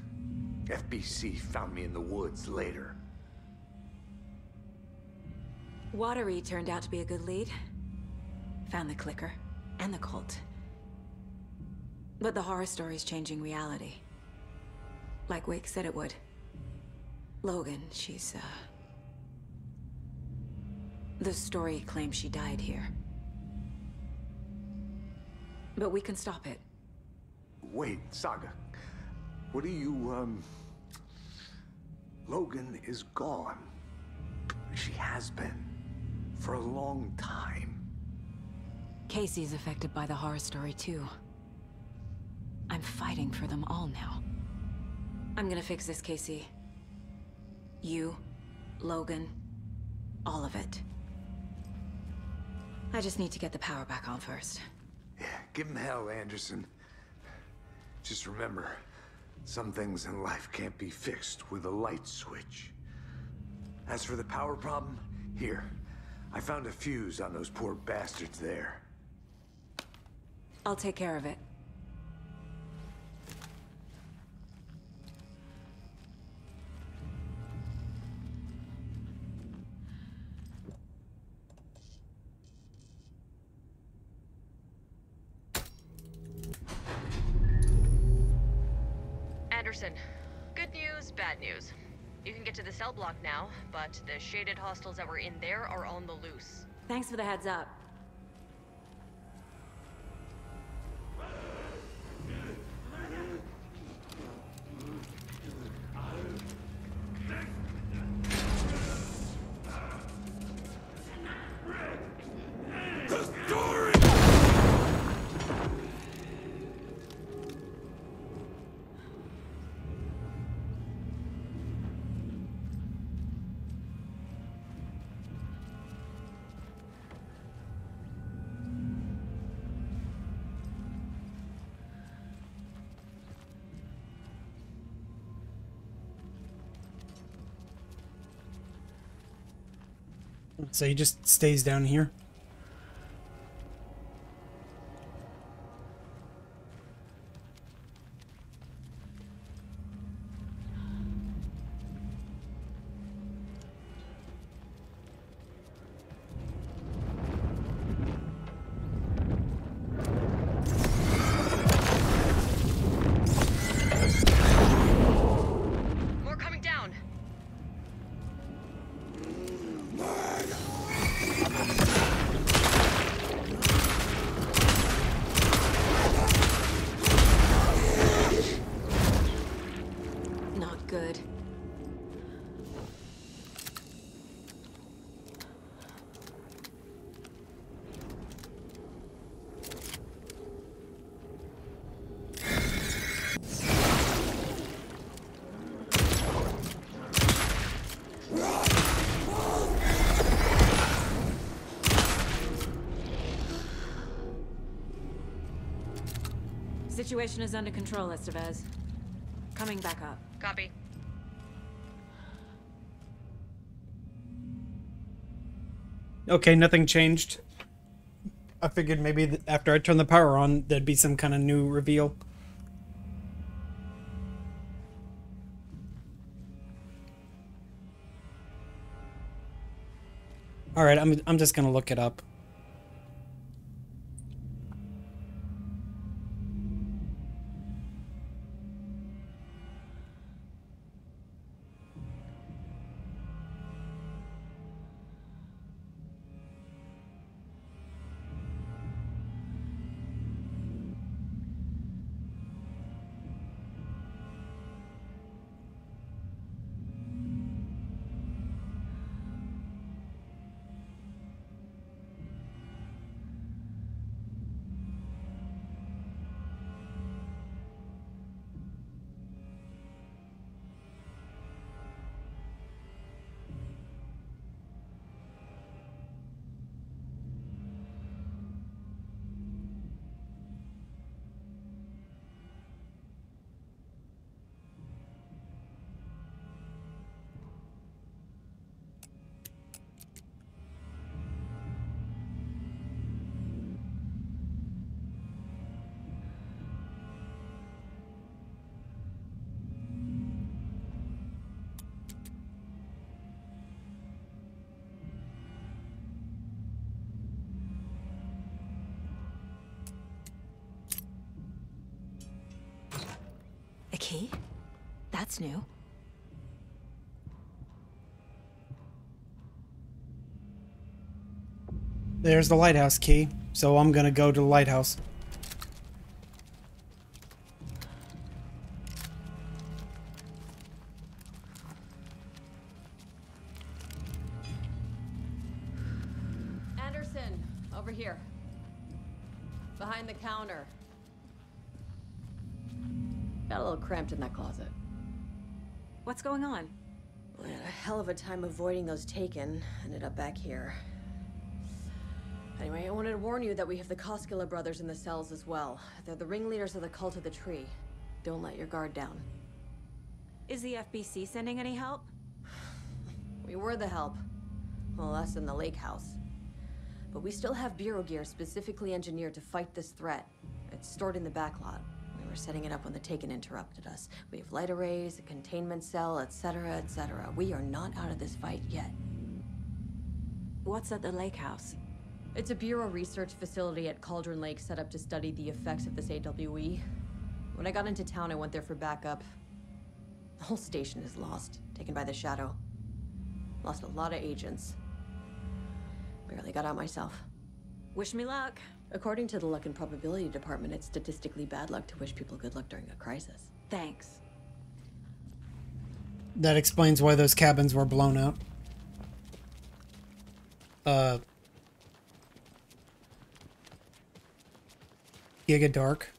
FBC found me in the woods later. Watery turned out to be a good lead. Found the clicker and the cult. But the horror story's changing reality. Like Wake said it would. Logan, the story claims she died here. But we can stop it. Wait, Saga. What do you, Logan is gone. She has been. For a long time. Casey's affected by the horror story, too. I'm fighting for them all now. I'm gonna fix this, Casey. You, Logan, all of it. I just need to get the power back on first. Yeah, give him hell, Anderson. Just remember, some things in life can't be fixed with a light switch. As for the power problem, here. I found a fuse on those poor bastards there. I'll take care of it. Anderson, good news, bad news. You can get to the cell block now, but the shaded hostiles that were in there are on the loose. Thanks for the heads up. So he just stays down here. More coming down. Not good. Situation is under control, Estevez. Coming back up. Copy. Okay, nothing changed. I figured maybe after I turn the power on, there'd be some kind of new reveal. Alright, I'm just gonna look it up. A key? That's new. There's the lighthouse key, so I'm gonna go to the lighthouse. Anderson, over here. Behind the counter. Got a little cramped in that closet. What's going on? We had a hell of a time avoiding those taken. Ended up back here. Anyway, I wanted to warn you that we have the Koskela brothers in the cells as well. They're the ringleaders of the Cult of the Tree. Don't let your guard down. Is the FBC sending any help? We were the help. Well, us in the lake house. But we still have Bureau gear specifically engineered to fight this threat. It's stored in the backlot. We were setting it up when the Taken interrupted us. We have light arrays, a containment cell, etc., etc. We are not out of this fight yet. What's at the lake house? It's a Bureau research facility at Cauldron Lake set up to study the effects of this AWE. When I got into town, I went there for backup. The whole station is lost, taken by the Shadow. Lost a lot of agents. Barely got out myself. Wish me luck. According to the Luck and Probability Department, it's statistically bad luck to wish people good luck during a crisis. Thanks. That explains why those cabins were blown out. Giga Dark.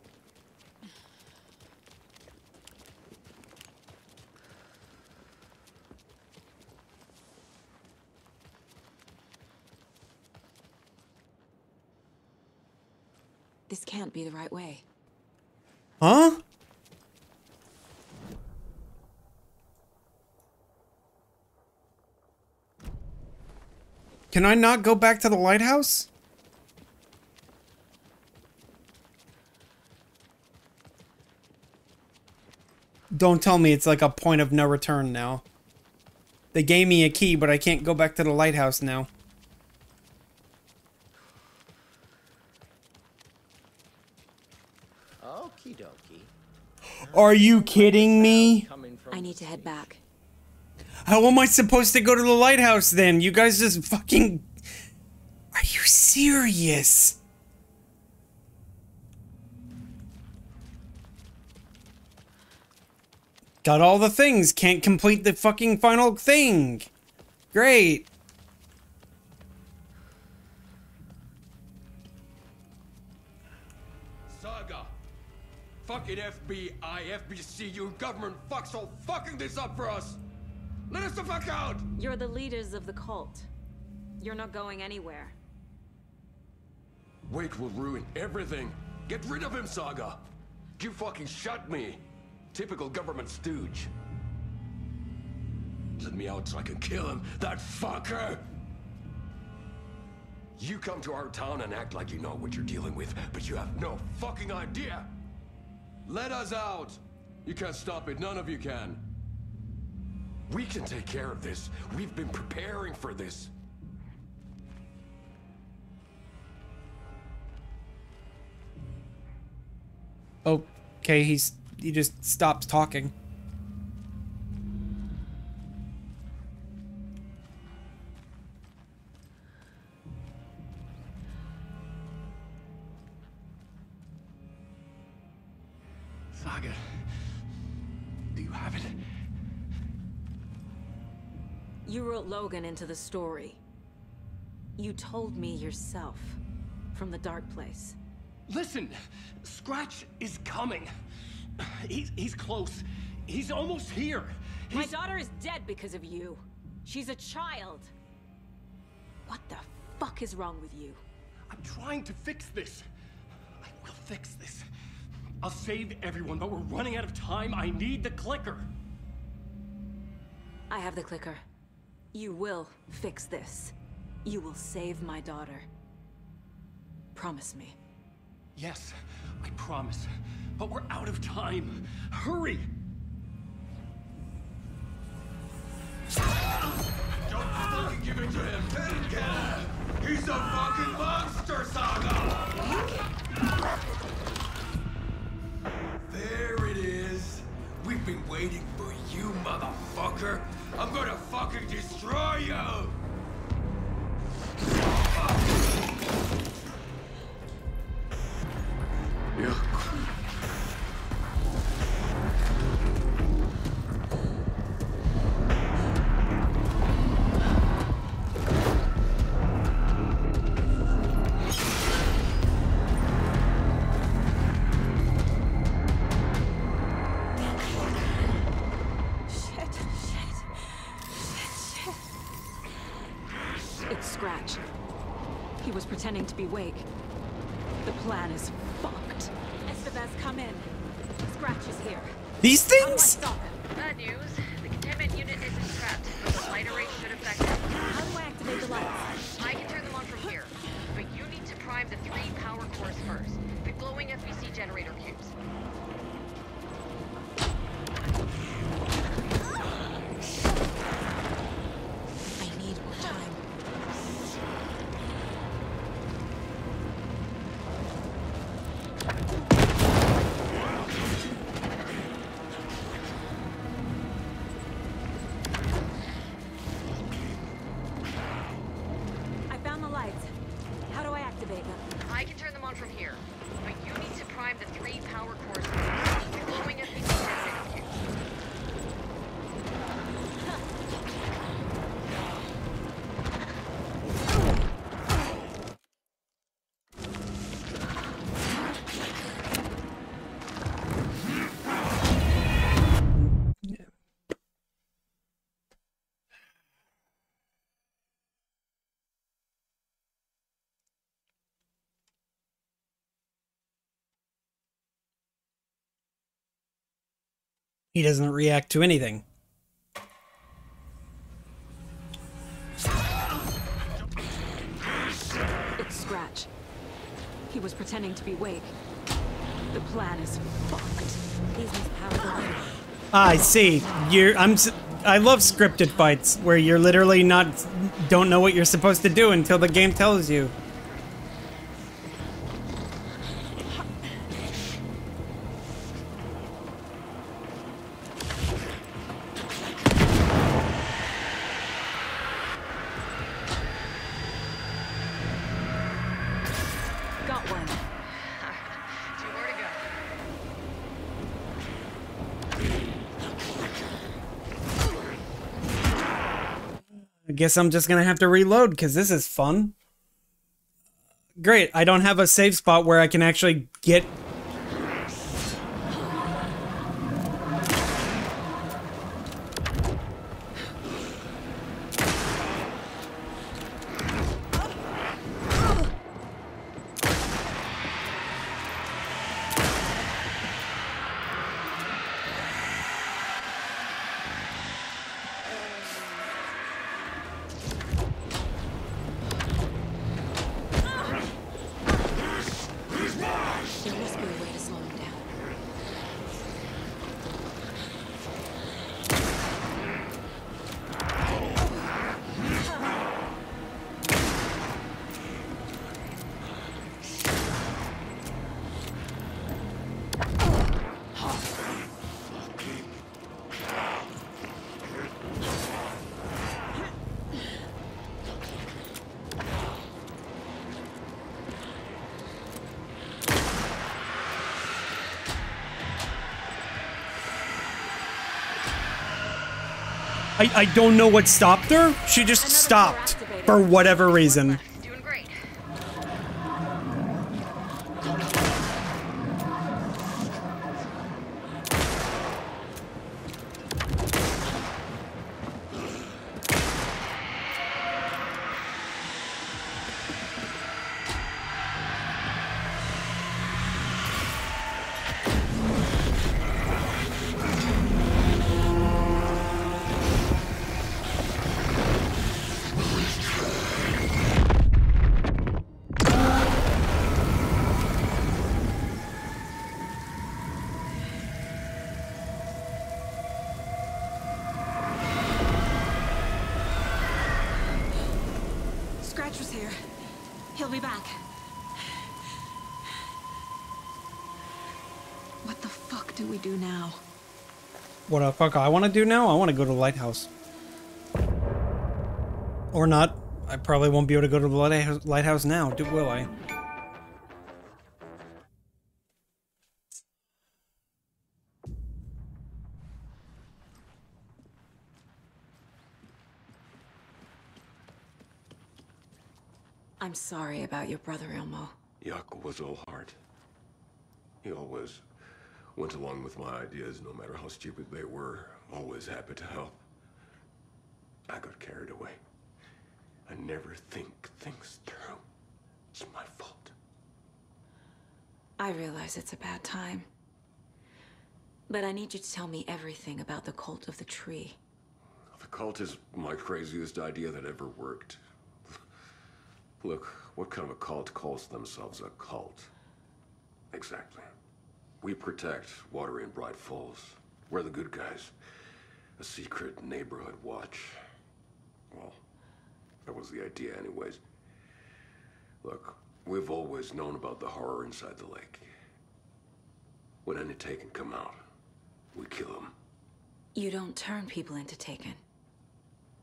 This can't be the right way. Huh? Can I not go back to the lighthouse? Don't tell me it's like a point of no return now. They gave me a key, but I can't go back to the lighthouse now. Okie dokie. Are you kidding me? I need to head back. How am I supposed to go to the lighthouse then? You guys just fucking... Are you serious? Got all the things, can't complete the fucking final thing. Great. Saga. Fucking FBI, FBC, you government fucks all fucking this up for us. Let us the fuck out! You're the leaders of the cult. You're not going anywhere. Wait will ruin everything. Get rid of him, Saga. You fucking shut me. Typical government stooge. Let me out so I can kill him, that fucker! You come to our town and act like you know what you're dealing with, but you have no fucking idea! Let us out! You can't stop it, none of you can. We can take care of this. We've been preparing for this. Okay, he just stops talking. Saga, do you have it? You wrote Logan into the story. You told me yourself from the dark place. Listen, Scratch is coming. He's close. He's almost here. My daughter is dead because of you. She's a child. What the fuck is wrong with you? I'm trying to fix this. I will fix this. I'll save everyone, but we're running out of time. I need the clicker. I have the clicker. You will fix this. You will save my daughter. Promise me. Yes, I promise. But we're out of time. Hurry! Don't fucking give it to him! Kill him! He's a fucking monster, Saga! There it is! We've been waiting for you, motherfucker! I'm gonna fucking destroy you! It's Scratch. He was pretending to be Wake. The plan is fucked. Estevez, come in. Scratch is here. These things? Bad news. The containment unit isn't trapped, but the light array should affect it. How do I activate the lights? I can turn them on from here, but you need to prime the 3 power cores first. The glowing FBC generator cubes. I need more time. I found the lights. How do I activate them? I can turn them on from here, but you need to prime the 3 power cores first. The glowing FBC generator cubes. He doesn't react to anything. It's Scratch. He was pretending to be Wake. The plan is fucked. These must power the light. I see. I love scripted fights where you're literally don't know what you're supposed to do until the game tells you. Got one. 2 more to go. I guess I'm just gonna have to reload because this is fun. Great, I don't have a save spot where I can actually get... There must be a way to slow him down. I don't know what stopped her. She just stopped for whatever reason. Doing great. Scratch was here. He'll be back. What the fuck do we do now? What the fuck I want to do now? I want to go to the lighthouse. Or not. I probably won't be able to go to the lighthouse now, will I? I'm sorry about your brother, Ilmo. Jaakko was all heart. He always went along with my ideas, no matter how stupid they were. Always happy to help. I got carried away. I never think things through. It's my fault. I realize it's a bad time. But I need you to tell me everything about the cult of the tree. The cult is my craziest idea that ever worked. Look, what kind of a cult calls themselves a cult? Exactly. We protect water in Bright Falls. We're the good guys. A secret neighborhood watch. Well, that was the idea anyways. Look, we've always known about the horror inside the lake. When any Taken come out, we kill them. You don't turn people into Taken.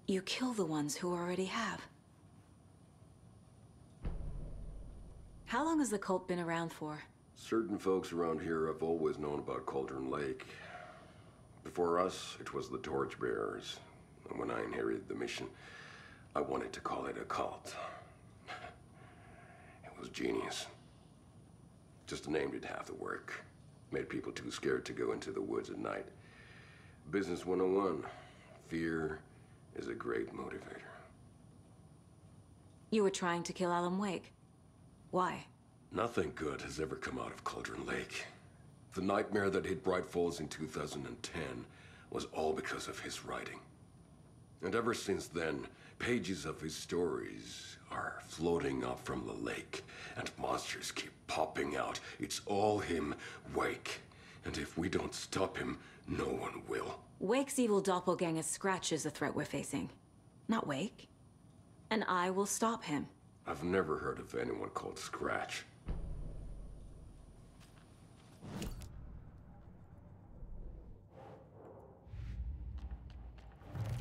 You kill the ones who already have. How long has the cult been around for? Certain folks around here have always known about Cauldron Lake. Before us, it was the Torchbearers. And when I inherited the mission, I wanted to call it a cult. It was genius. Just a name did half the work. Made people too scared to go into the woods at night. Business 101. Fear is a great motivator. You were trying to kill Alan Wake. Why? Nothing good has ever come out of Cauldron Lake. The nightmare that hit Bright Falls in 2010 was all because of his writing. And ever since then, pages of his stories are floating up from the lake, and monsters keep popping out. It's all him, Wake. And if we don't stop him, no one will. Wake's evil doppelganger Scratch is the threat we're facing, not Wake. And I will stop him. I've never heard of anyone called Scratch.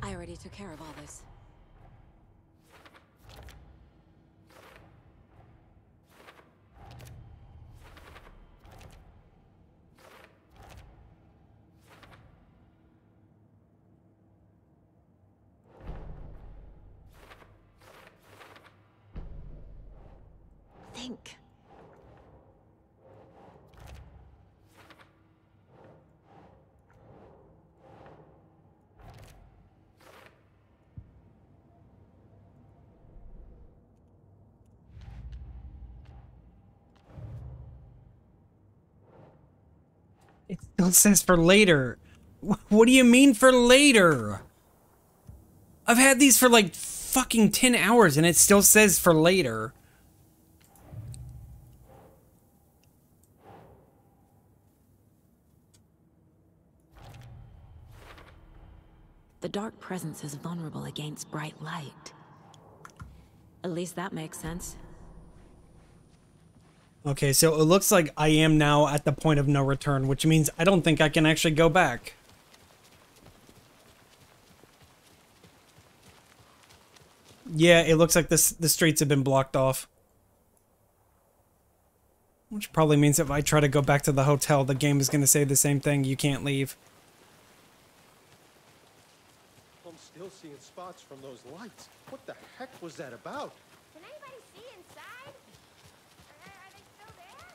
I already took care of all this. Think. It still says for later. What do you mean for later? I've had these for like fucking 10 hours and it still says for later. The dark presence is vulnerable against bright light. At least that makes sense. Okay, so it looks like I am now at the point of no return, which means I don't think I can actually go back. Yeah, it looks like the streets have been blocked off. Which probably means if I try to go back to the hotel, the game is going to say the same thing. You can't leave. I'm still seeing spots from those lights. What the heck was that about? Can anybody see inside? Are they still there?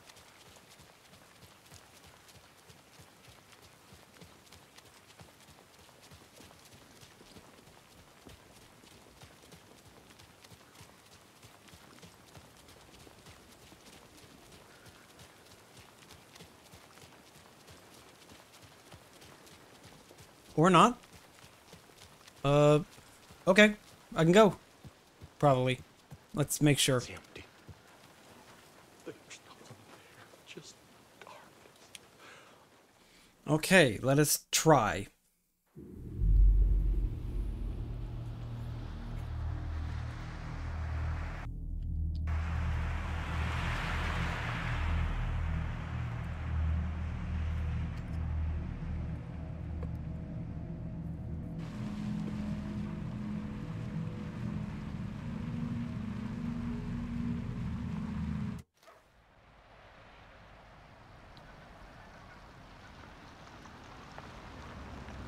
Or not. Okay. I can go. Probably. Let's make sure. It's empty. There's nothing there. Just darkness. Okay, let us try.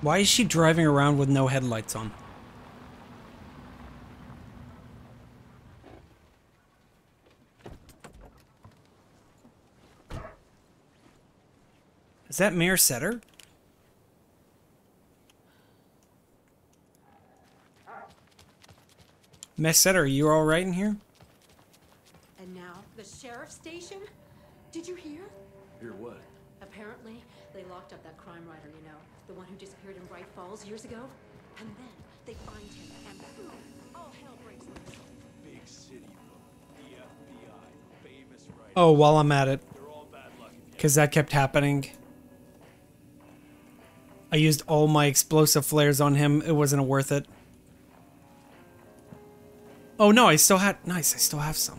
Why is she driving around with no headlights on? Is that Mayor Setter? Miss Setter, are you all right in here? And now, the sheriff's station? Did you hear? Hear what? Apparently, they locked up that crime writer, you know, the one who disappeared in Bright Falls years ago. And then they find him, and boom, all hell breaks loose. Big city, bro. The FBI, famous writer. Oh, while I'm at it. Because that kept happening. I used all my explosive flares on him. It wasn't worth it. Oh no, I still had... Nice, I still have some.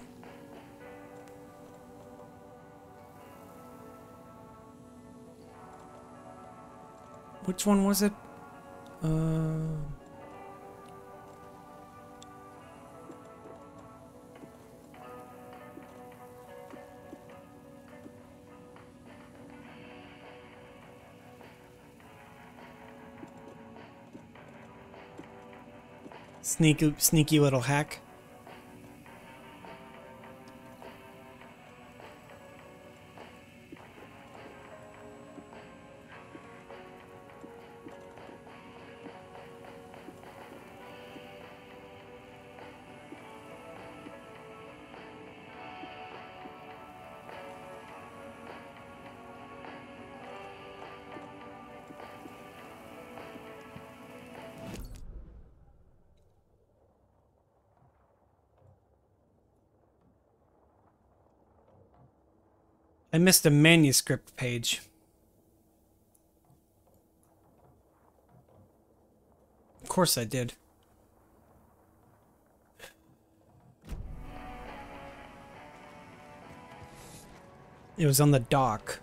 Which one was it? Sneaky little hack. I missed a manuscript page. Of course I did. It was on the dock.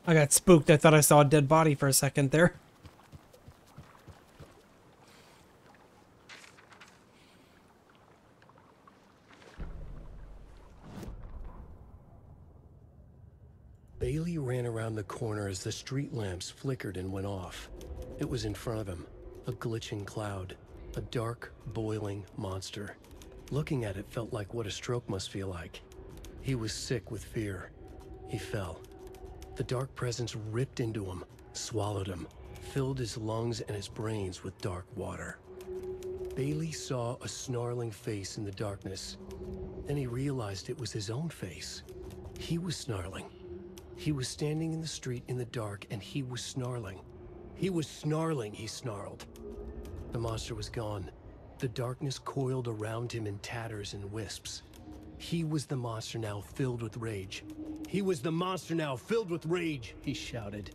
I got spooked. I thought I saw a dead body for a second there. Bailey ran around the corner as the street lamps flickered and went off. It was in front of him, a glitching cloud, a dark, boiling monster. Looking at it felt like what a stroke must feel like. He was sick with fear. He fell. The dark presence ripped into him, swallowed him, filled his lungs and his brains with dark water. Bailey saw a snarling face in the darkness. Then he realized it was his own face. He was snarling. He was standing in the street in the dark, and he was snarling. He was snarling, he snarled. The monster was gone. The darkness coiled around him in tatters and wisps. He was the monster now filled with rage. He was the monster now filled with rage, he shouted.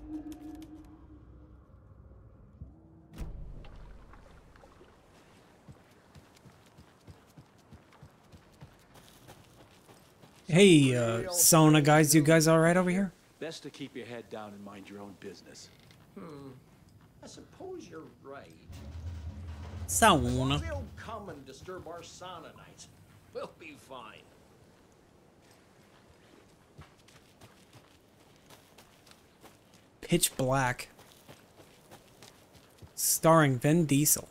Hey, Sona guys, you guys alright over here? Best to keep your head down and mind your own business. I suppose you're right. Sauna. They'll come and disturb our sauna nights. We'll be fine. Pitch Black. Starring Vin Diesel.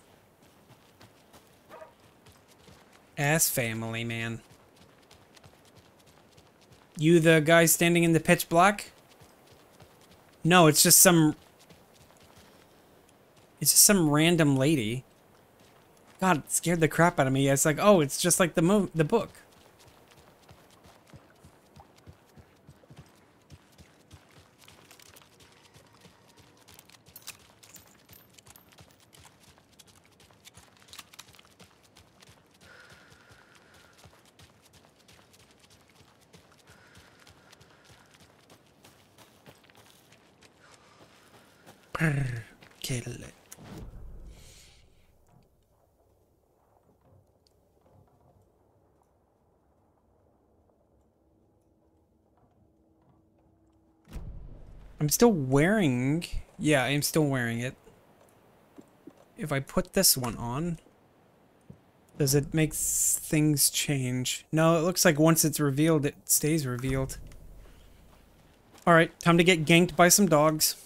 Ass Family, man. You the guy standing in the pitch black? No, it's just some... It's just some random lady. God, it scared the crap out of me. It's like, oh, it's just like the book. Kill it. I'm still wearing... Yeah, I'm still wearing it. if I put this one on, does it make things change? No, it looks like once it's revealed, it stays revealed. Alright, time to get ganked by some dogs.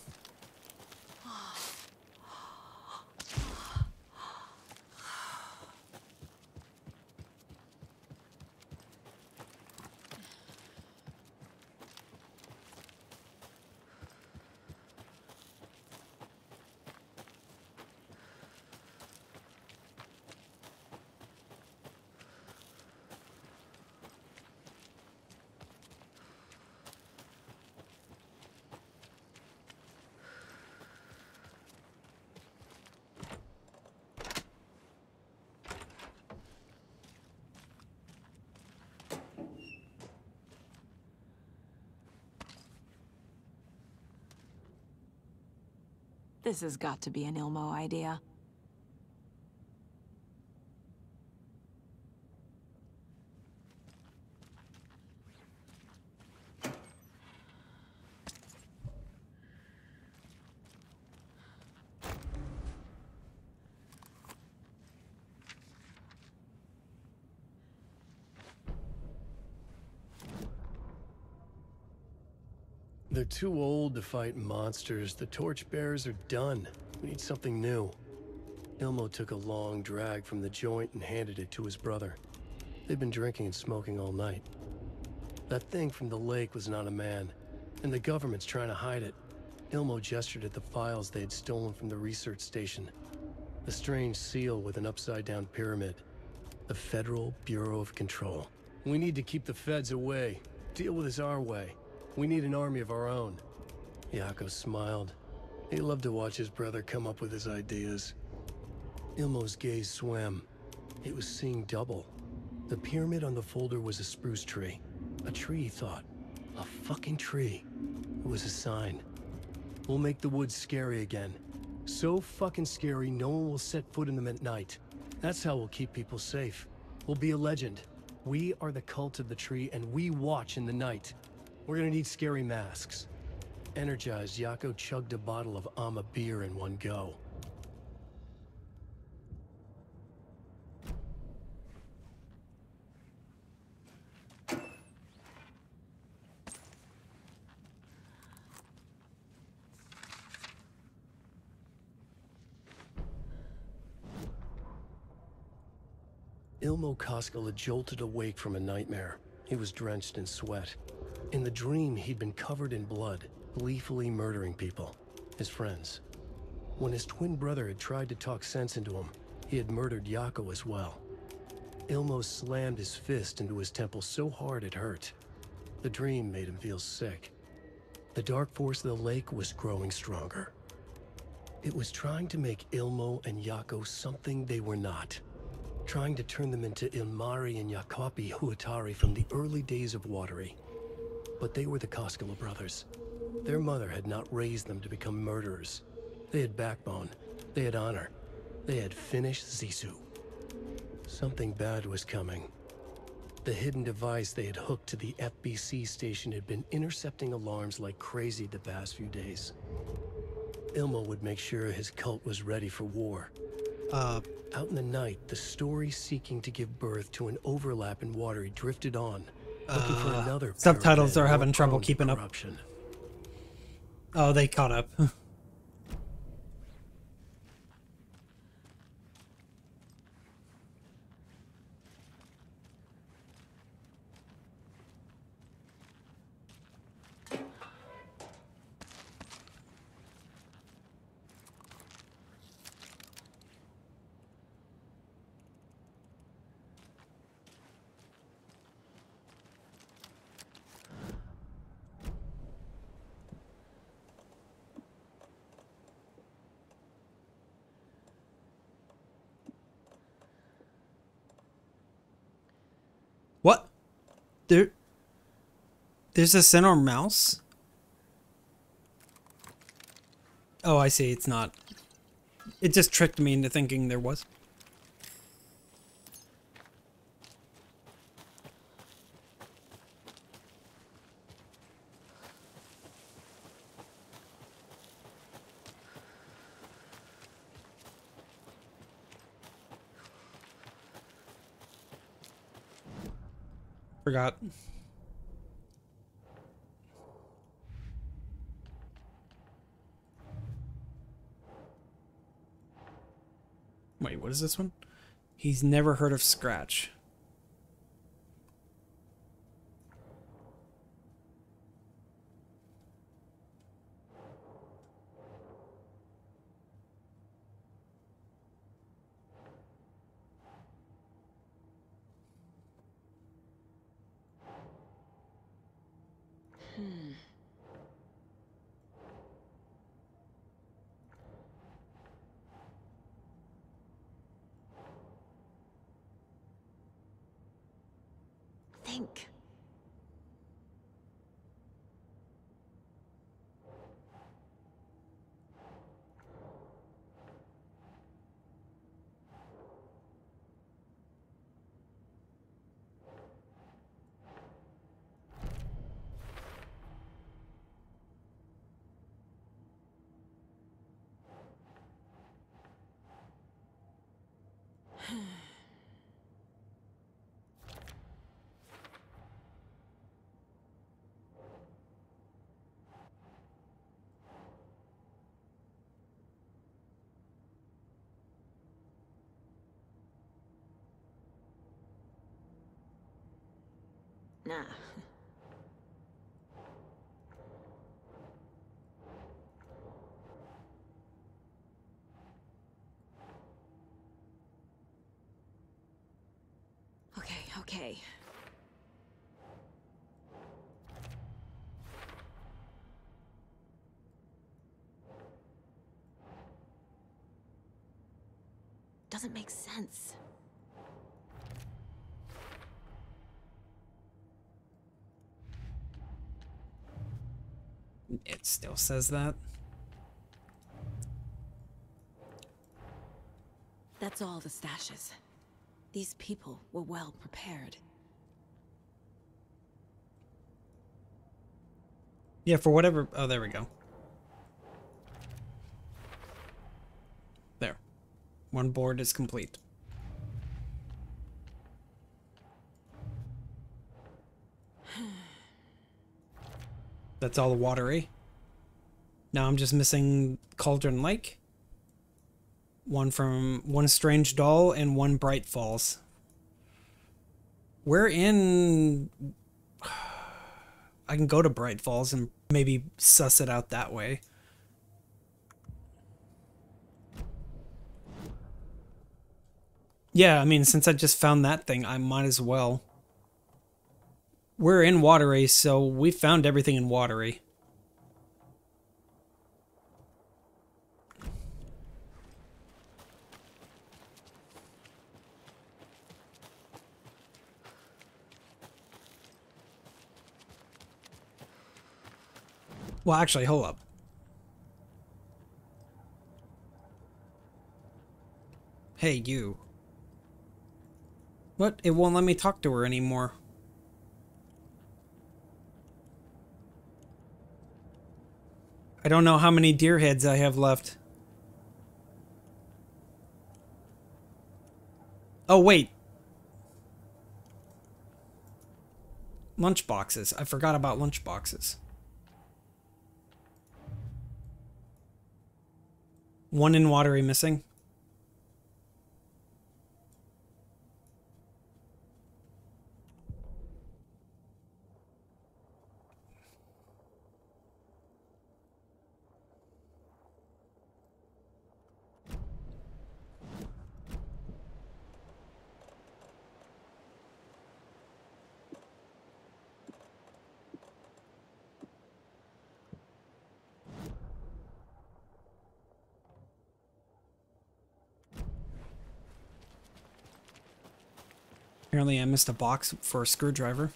This has got to be an Ilmo idea. They're too old to fight monsters. The torchbearers are done. We need something new. Ilmo took a long drag from the joint and handed it to his brother. They've been drinking and smoking all night. That thing from the lake was not a man, and the government's trying to hide it. Ilmo gestured at the files they had stolen from the research station. The strange seal with an upside-down pyramid. The Federal Bureau of Control. We need to keep the feds away. Deal with this our way. We need an army of our own. Yako smiled. He loved to watch his brother come up with his ideas. Ilmo's gaze swam. He was seeing double. The pyramid on the folder was a spruce tree. A tree, he thought. A fucking tree. It was a sign. We'll make the woods scary again. So fucking scary, no one will set foot in them at night. That's how we'll keep people safe. We'll be a legend. We are the cult of the tree, and we watch in the night. We're gonna need scary masks. Energized, Yako chugged a bottle of Ama beer in one go. Ilmo Koskela jolted awake from a nightmare. He was drenched in sweat. In the dream, he'd been covered in blood, gleefully murdering people, his friends. When his twin brother had tried to talk sense into him, he had murdered Yako as well. Ilmo slammed his fist into his temple so hard it hurt. The dream made him feel sick. The dark force of the lake was growing stronger. It was trying to make Ilmo and Yako something they were not. Trying to turn them into Ilmari and Yakopi Huatari from the early days of Watery. But they were the Koskela brothers. Their mother had not raised them to become murderers. They had backbone. They had honor. They had finished Zissou. Something bad was coming. The hidden device they had hooked to the FBC station had been intercepting alarms like crazy the past few days. Ilmo would make sure his cult was ready for war. Out in the night, the story seeking to give birth to an overlap in Watery drifted on. Looking for another subtitles are having trouble prone to keeping up. corruption. Oh, they caught up. What? There's a center mouse? Oh, I see. It's not. It just tricked me into thinking there was. Forgot. Wait, what is this one? He's never heard of Scratch. Think. Nah. Okay. Doesn't make sense. It still says that. That's all the stashes. These people were well prepared. Yeah, for whatever... Oh, there we go. There. One board is complete. That's all the watery. Now I'm just missing Cauldron Lake. One Strange Doll and one Bright Falls. We're in... I can go to Bright Falls and maybe suss it out that way. Yeah, I mean, since I just found that thing, I might as well. We're in Watery, so we found everything in Watery. Well, actually, hold up. Hey, you. What? It won't let me talk to her anymore. I don't know how many deer heads I have left. Oh, wait. Lunch boxes. I forgot about lunch boxes. One in Watery missing. Apparently I missed a box for a screwdriver.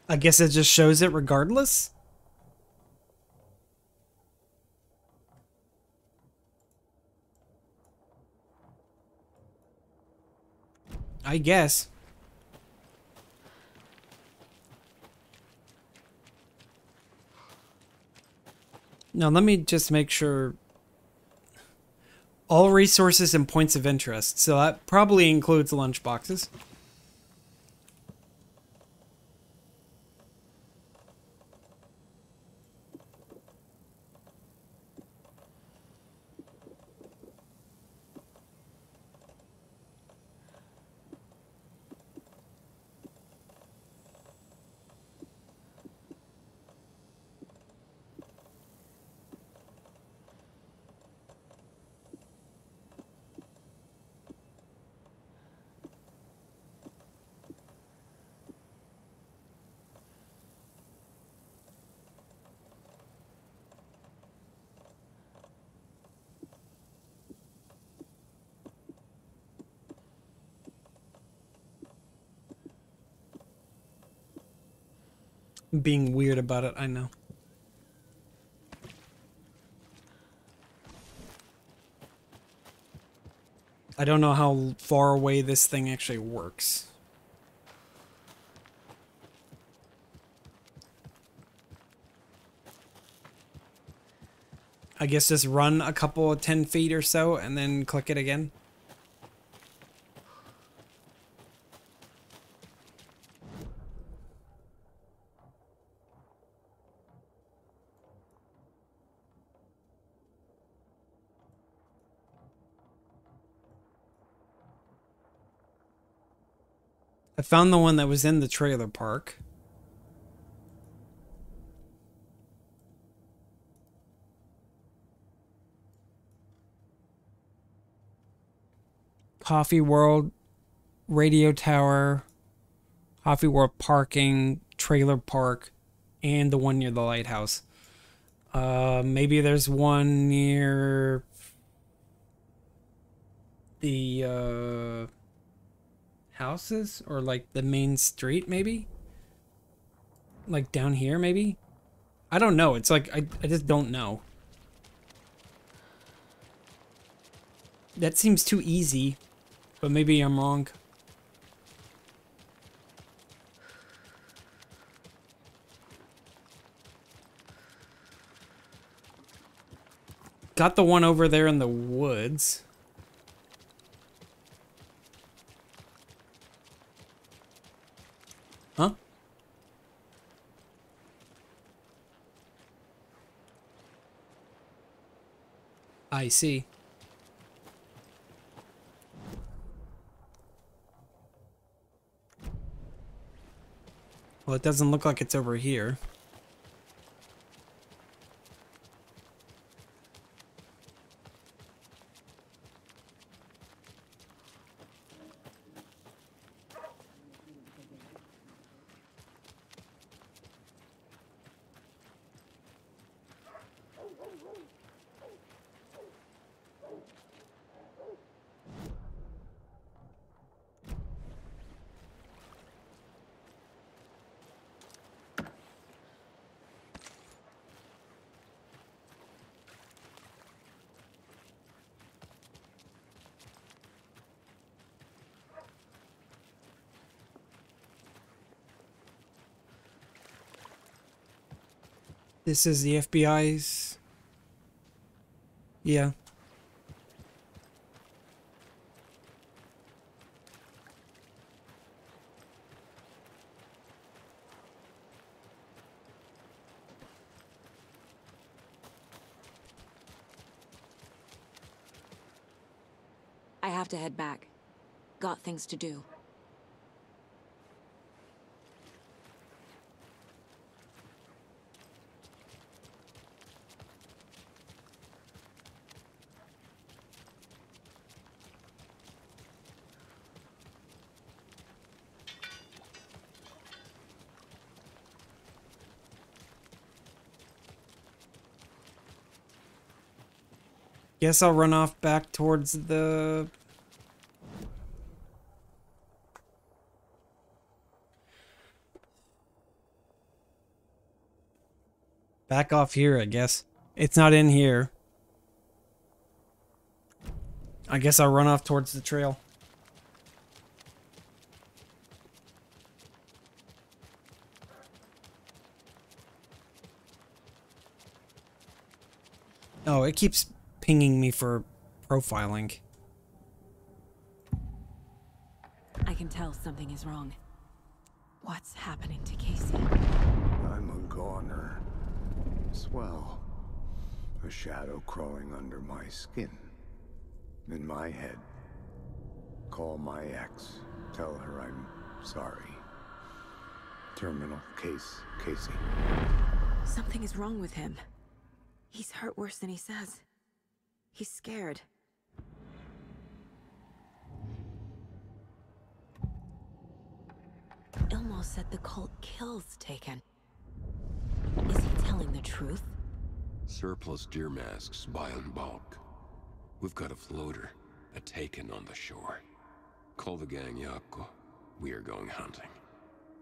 I guess it just shows it regardless? I guess. Now let me just make sure. All resources and points of interest. So that probably includes lunch boxes. Being weird about it, I know. I don't know how far away this thing actually works. I guess just run a couple of 10 feet or so and then click it again. I found the one that was in the trailer park. Coffee World, Radio Tower, Coffee World Parking, Trailer Park, and the one near the lighthouse. Maybe there's one near the houses, or like the main street, maybe? Like down here, maybe? I don't know. It's like, I just don't know. That seems too easy, but maybe I'm wrong. Got the one over there in the woods. Huh? I see. Well, it doesn't look like it's over here. This is the FBI's... Yeah. I have to head back. Got things to do. Guess I'll run off back towards the... Back off here, I guess. It's not in here. I guess I'll run off towards the trail. Oh, it keeps pinging me for profiling. I can tell something is wrong. What's happening to Casey? I'm a goner. Swell. A shadow crawling under my skin. In my head. Call my ex. Tell her I'm sorry. Terminal case, Casey. Something is wrong with him. He's hurt worse than he says. He's scared. Ilmo said the cult kills Taken. Is he telling the truth? Surplus deer masks buy in bulk. We've got a floater, a Taken on the shore. Call the gang Yako. We are going hunting.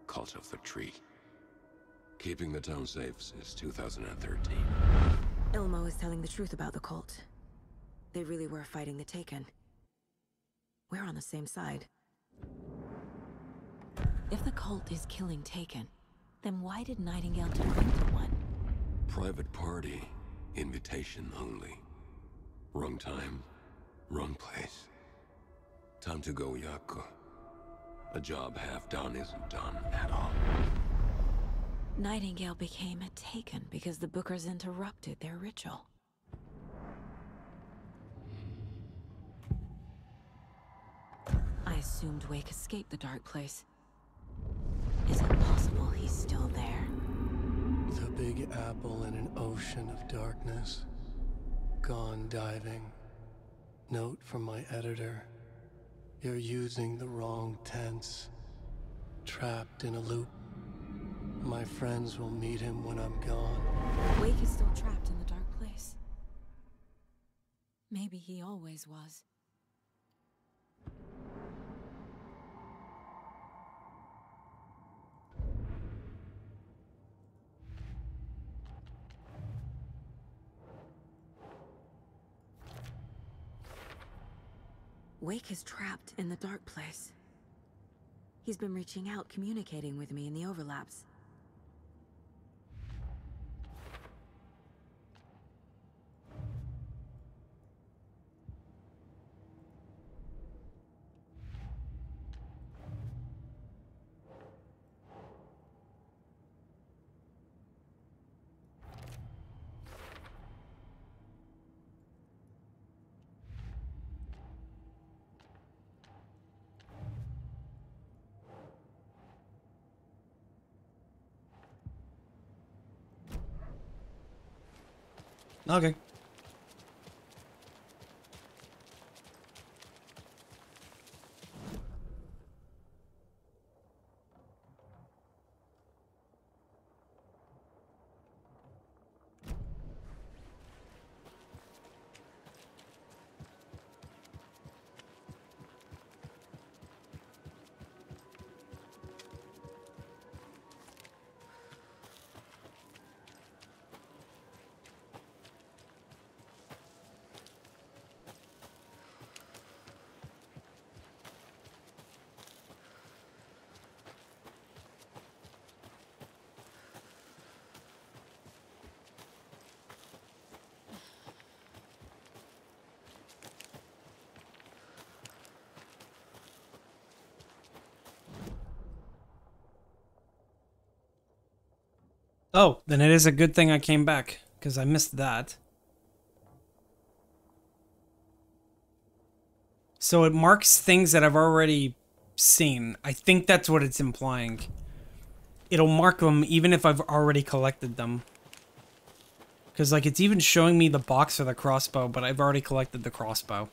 Cult of the Tree. Keeping the town safe since 2013. Ilmo is telling the truth about the cult. They really were fighting the Taken. We're on the same side. If the cult is killing Taken, then why did Nightingale turn into one? Private party. Invitation only. Wrong time, wrong place. Time to go, Yako. A job half done isn't done at all. Nightingale became a Taken because the Bookers interrupted their ritual. I assumed Wake escaped the dark place. Is it possible he's still there? The Big Apple in an ocean of darkness. Gone diving. Note from my editor. You're using the wrong tense. Trapped in a loop. My friends will meet him when I'm gone. Wake is still trapped in the dark place. Maybe he always was. Wake is trapped in the dark place. He's been reaching out, communicating with me in the overlaps. Okay. Oh, then it is a good thing I came back, because I missed that. So it marks things that I've already seen. I think that's what it's implying. It'll mark them even if I've already collected them. Because, like, it's even showing me the box for the crossbow, but I've already collected the crossbow.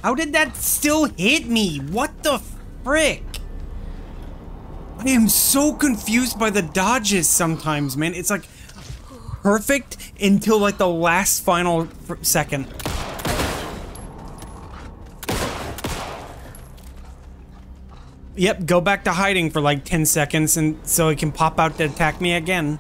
How did that still hit me? What the frick? I am so confused by the dodges sometimes, man. It's like perfect until like the last final second. Yep, go back to hiding for like 10 seconds and so it can pop out to attack me again.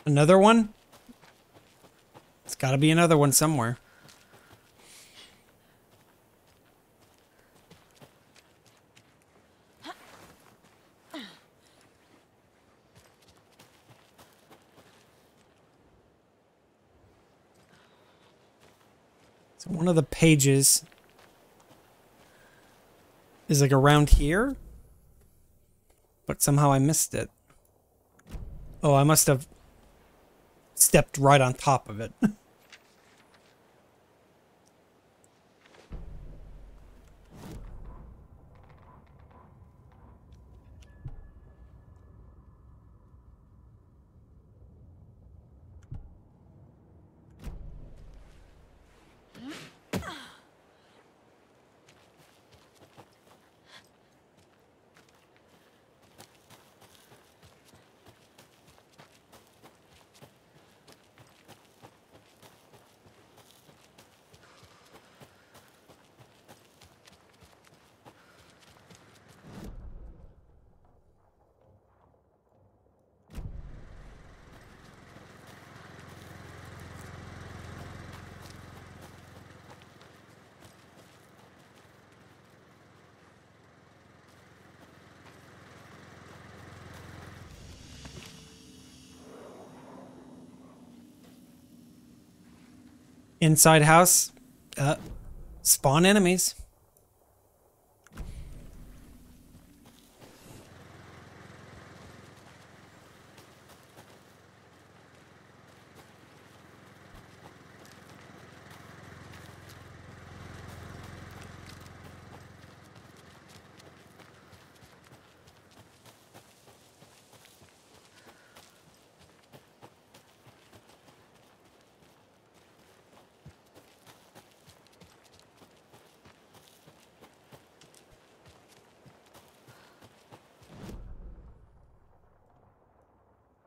Another one? It's gotta be another one somewhere. So one of the pages is like around here, but somehow I missed it. Oh, I must have stepped right on top of it. Inside house, spawn enemies.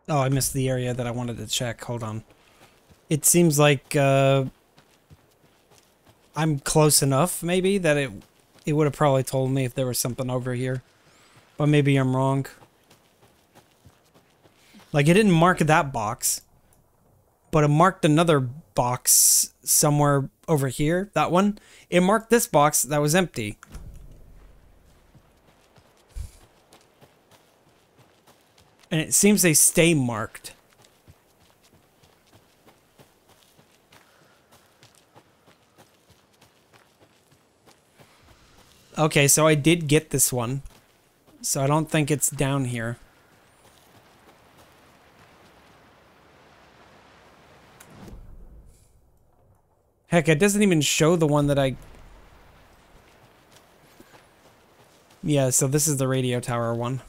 Oh, I missed the area that I wanted to check. Hold on. It seems like I'm close enough, maybe, that it would have probably told me if there was something over here. But maybe I'm wrong. Like, it didn't mark that box. But it marked another box somewhere over here. That one. It marked this box that was empty. And it seems they stay marked. Okay, so I did get this one. So I don't think it's down here. Heck, it doesn't even show the one that I... Yeah, so this is the radio tower one.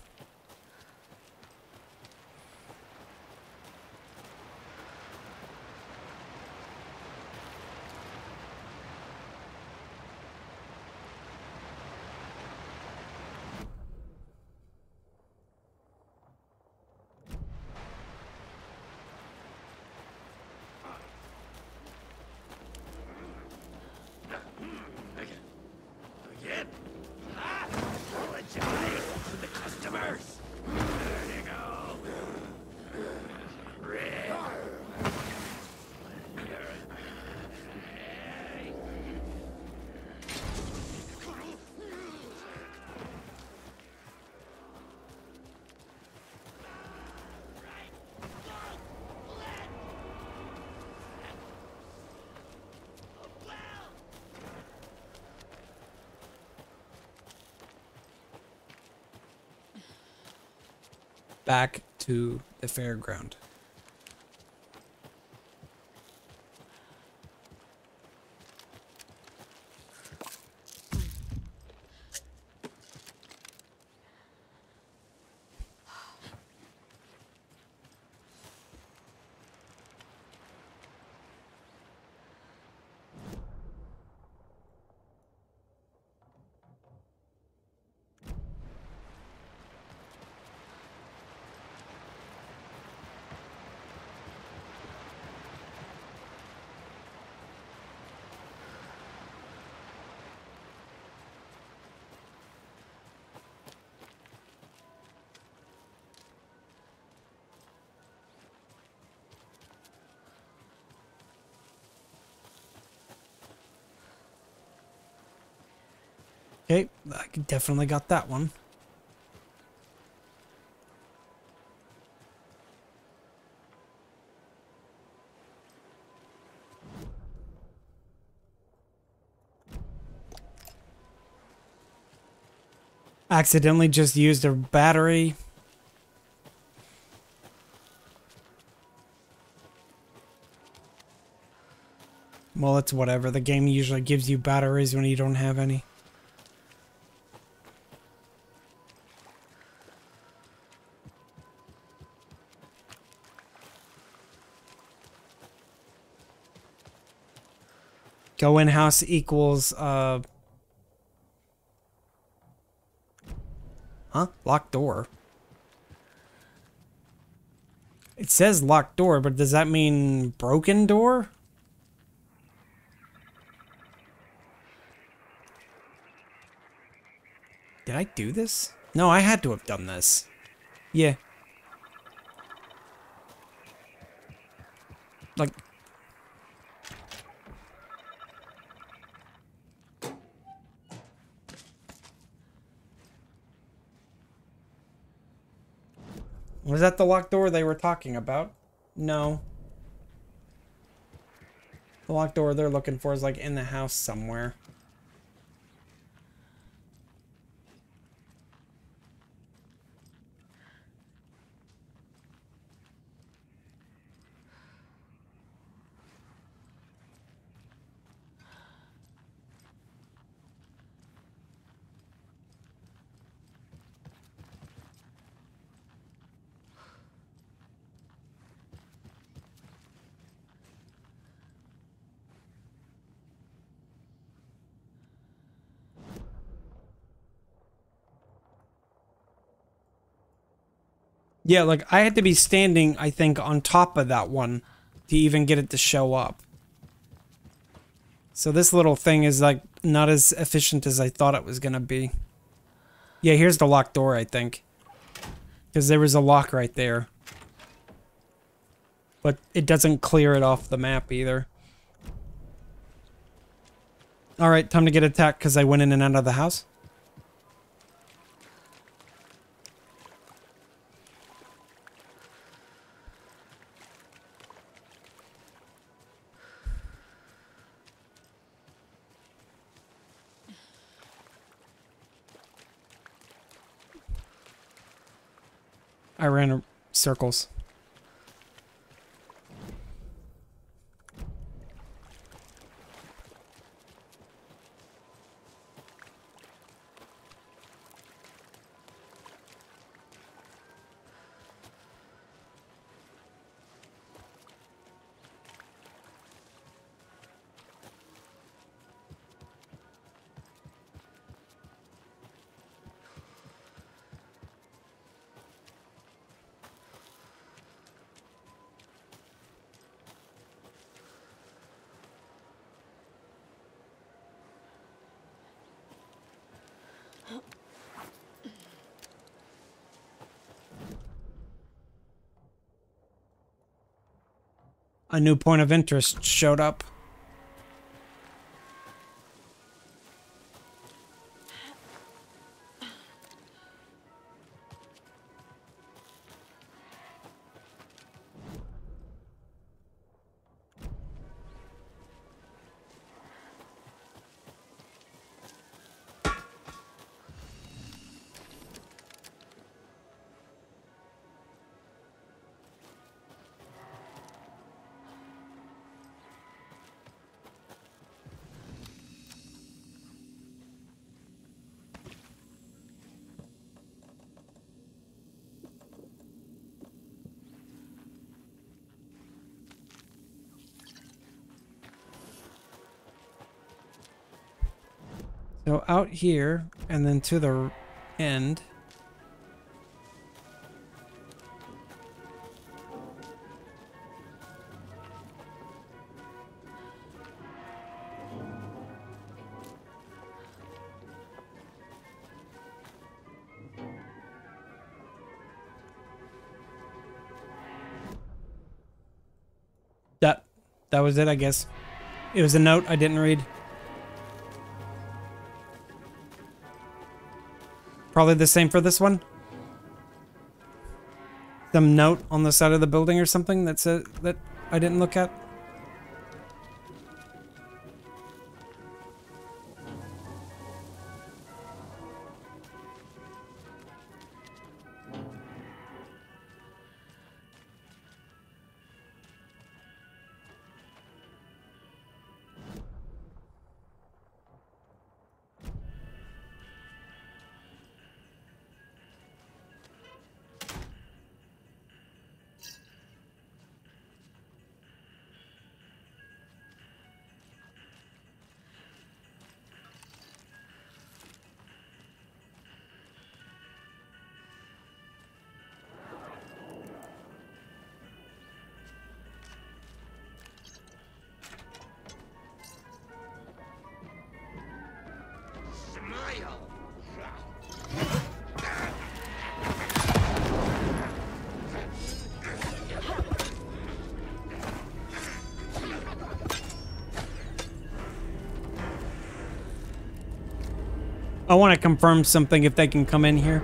Again? Apologize to the customers. There you go. Back to the fairground. Okay, I definitely got that one. Accidentally just used a battery. Well, it's whatever. The game usually gives you batteries when you don't have any. Go in house equals, Huh? Locked door. It says locked door, but does that mean broken door? Did I do this? No, I had to have done this. Yeah. Like... Was that the locked door they were talking about? No. The locked door they're looking for is like in the house somewhere. Yeah, like, I had to be standing, I think, on top of that one to even get it to show up. So this little thing is, like, not as efficient as I thought it was gonna be. Yeah, here's the locked door, I think. Because there was a lock right there. But it doesn't clear it off the map, either. Alright, time to get attacked because I went in and out of the house. I ran circles. A new point of interest showed up. So out here, and then to the end. That was it, I guess. It was a note I didn't read. Probably the same for this one. Some note on the side of the building or something that said that I didn't look at. I want to confirm something if they can come in here.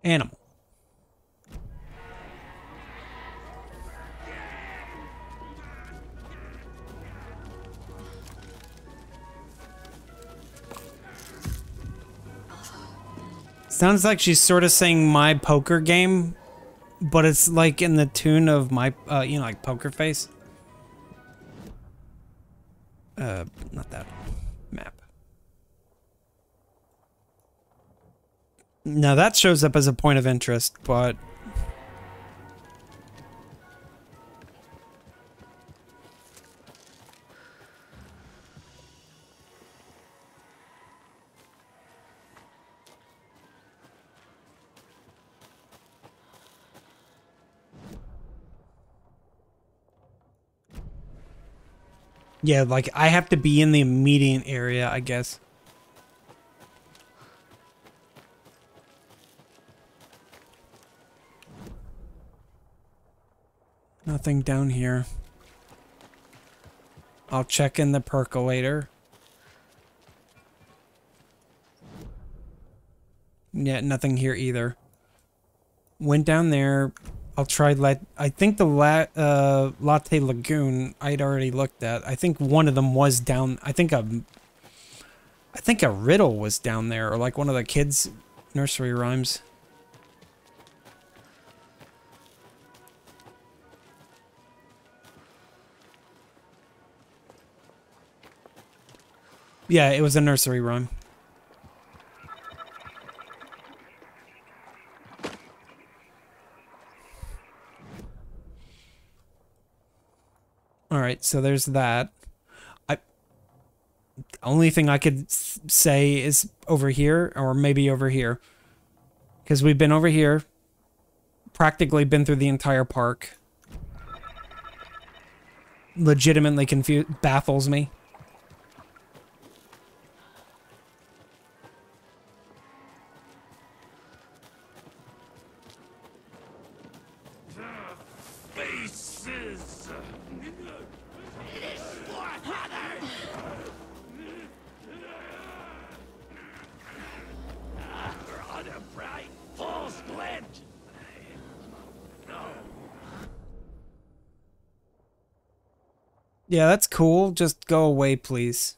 Animal. Sounds like she's sort of saying my poker game, but it's like in the tune of my, you know, like Poker Face. Not that. Map. Now that shows up as a point of interest, but... yeah, like, I have to be in the immediate area, I guess. Nothing down here. I'll check in the percolator. Yeah, nothing here either. Went down there. I'll try I think the Latte Lagoon I'd already looked at. I think one of them was down. I think a riddle was down there, or like one of the kids' nursery rhymes. Yeah, it was a nursery rhyme. Alright, so there's that. The only thing I could say is over here, or maybe over here. Because we've been over here. Practically been through the entire park. Legitimately baffles me. Yeah, that's cool. Just go away, please.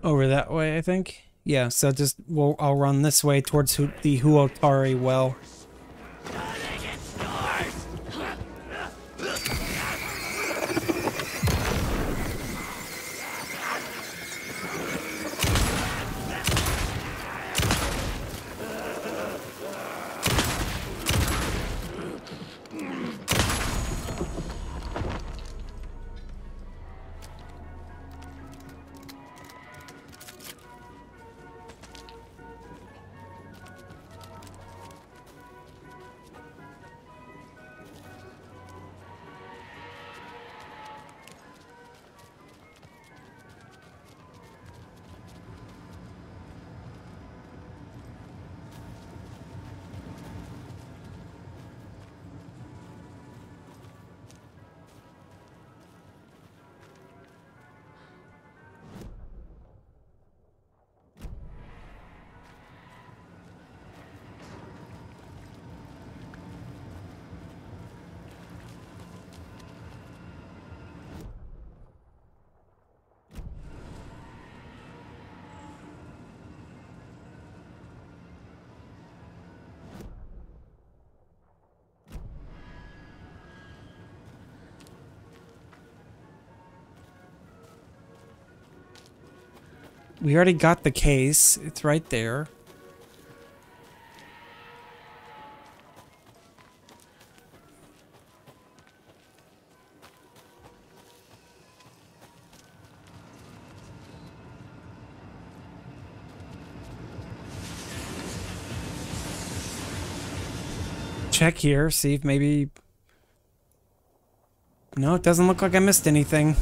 Over that way, I think. Yeah, so just I'll run this way towards the Huotari well. We already got the case. It's right there. Check here, see if maybe... No, it doesn't look like I missed anything.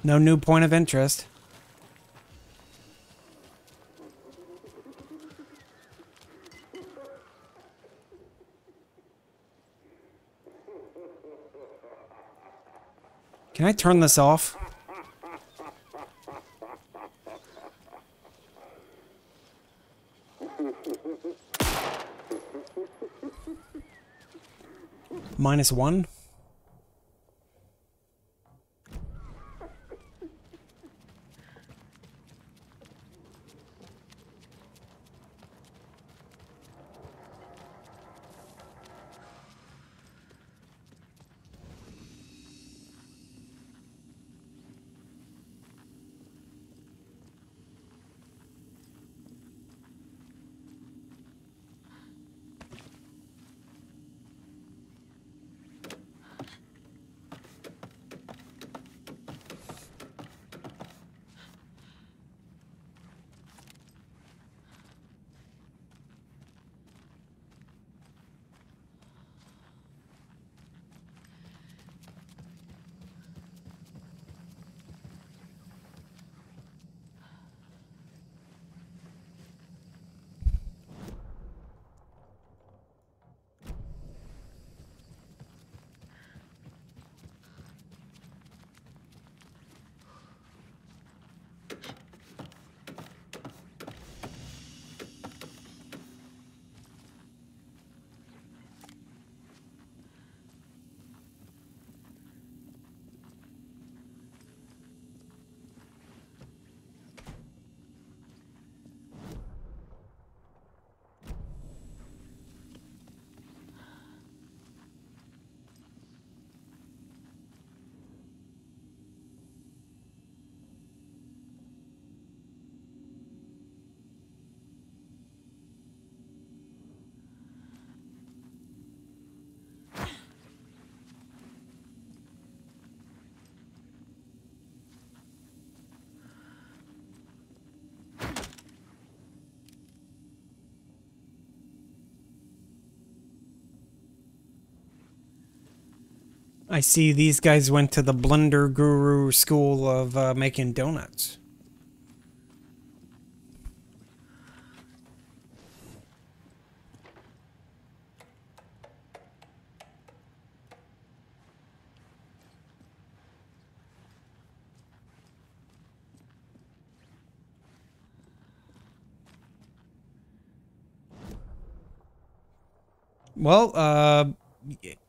No new point of interest. Can I turn this off? -1? I see these guys went to the Blender Guru school of making donuts. Well,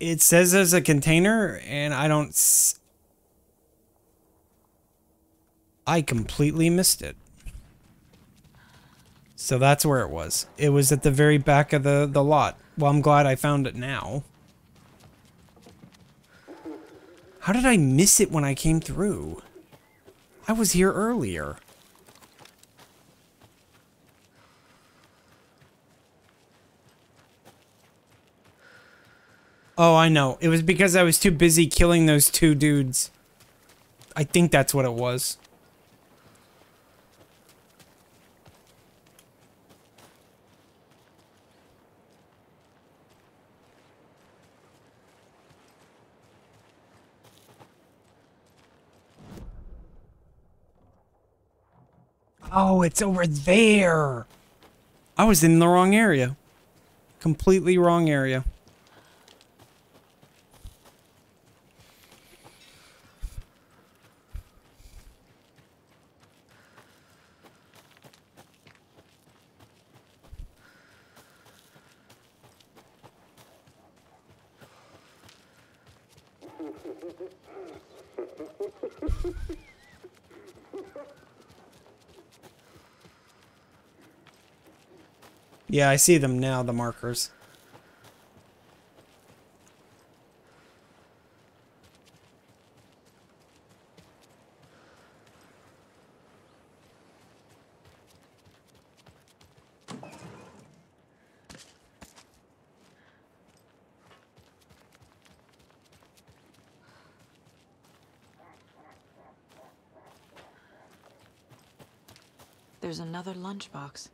it says there's a container, and I completely missed it. So that's where it was. It was at the very back of the lot. Well, I'm glad I found it now. How did I miss it when I came through? I was here earlier. Oh, I know. It was because I was too busy killing those two dudes. I think that's what it was. Oh, it's over there. I was in the wrong area. Completely wrong area. Yeah, I see them now, the markers. There's another lunchbox.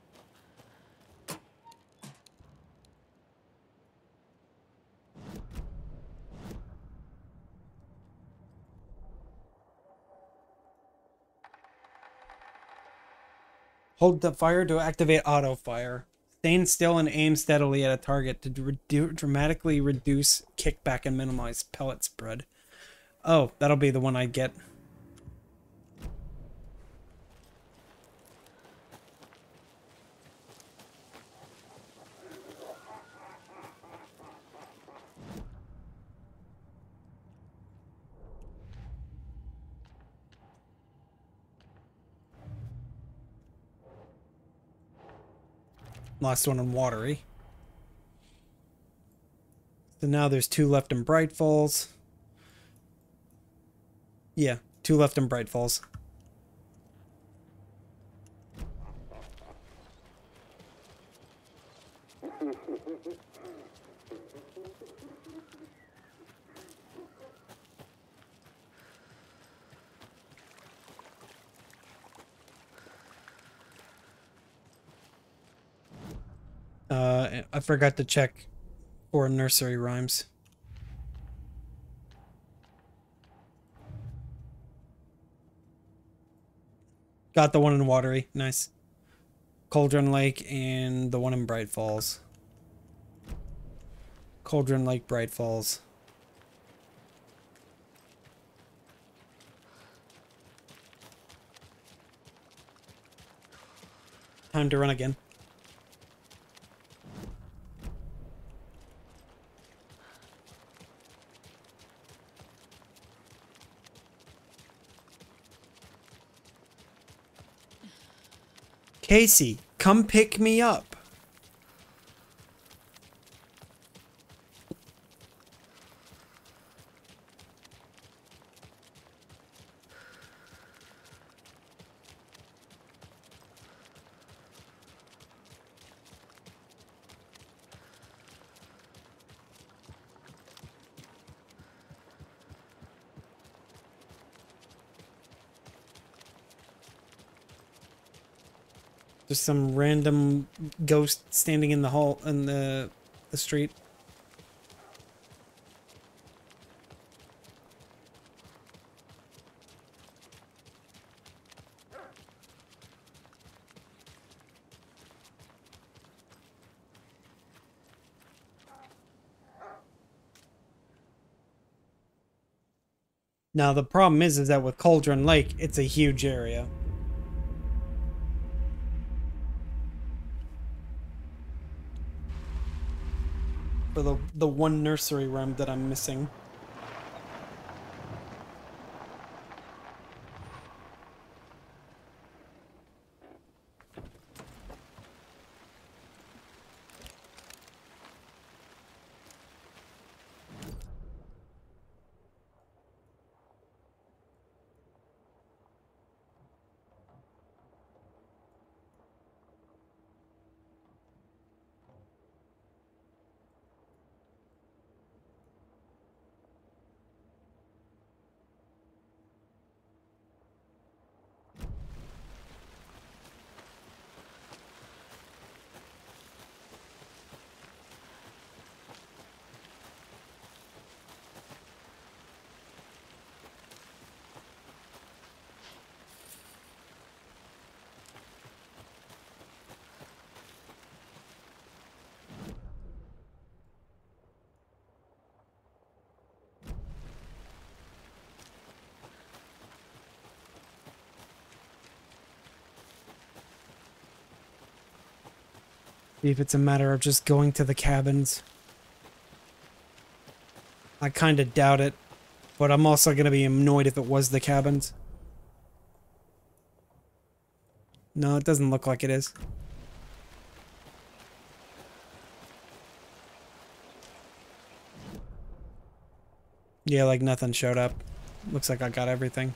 Hold the fire to activate auto fire. Stand still and aim steadily at a target to dramatically reduce kickback and minimize pellet spread. Oh, that'll be the one I get. Last one in Watery. So now there's 2 left in Bright Falls. Yeah, 2 left in Bright Falls. I forgot to check for nursery rhymes. Got the one in Watery. Nice. Cauldron Lake and the one in Bright Falls. Cauldron Lake, Bright Falls. Time to run again. Casey, come pick me up. Just some random ghost standing in the hall in the street. Now the problem is that with Cauldron Lake, it's a huge area. For the one nursery room that I'm missing. See if it's a matter of just going to the cabins. I kind of doubt it, but I'm also going to be annoyed if it was the cabins. No, it doesn't look like it is. Yeah, like nothing showed up. Looks like I got everything.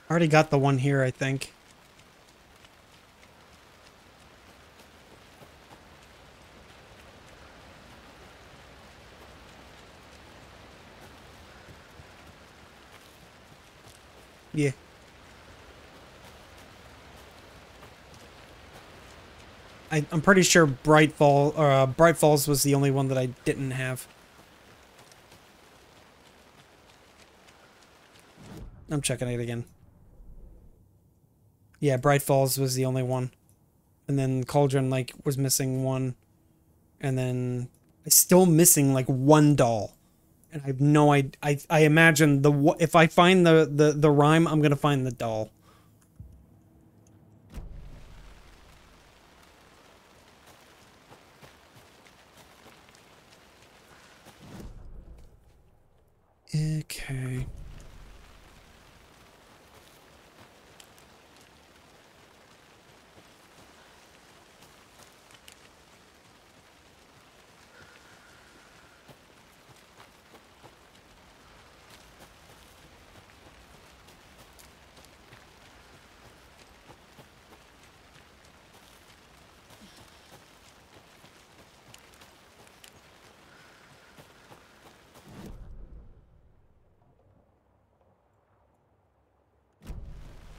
I already got the one here, I think. Yeah. I'm pretty sure Bright Falls was the only one that I didn't have. I'm checking it again. Yeah, Bright Falls was the only one. And then Cauldron Lake was missing one. And then I'm still missing like one doll. And I have no idea. I imagine if I find the rhyme, I'm gonna find the doll. Okay.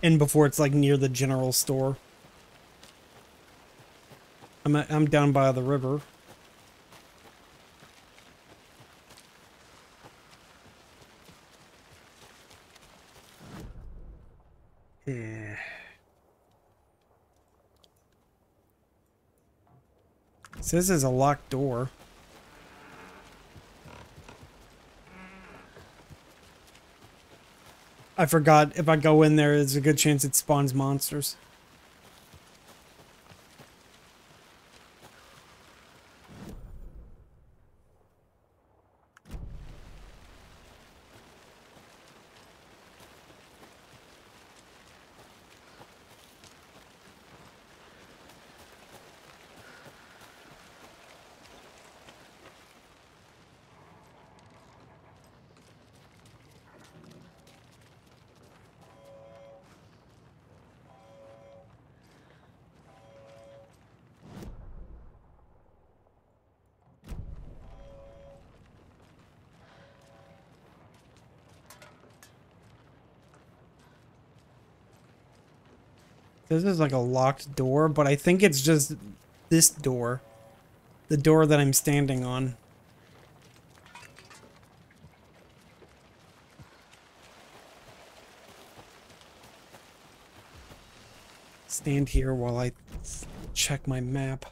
And before it's like near the general store. I'm down by the river. Yeah. It says there's a locked door. I forgot if I go in there, there's a good chance it spawns monsters. This is like a locked door, but I think it's just this door. The door that I'm standing on. Stand here while I check my map.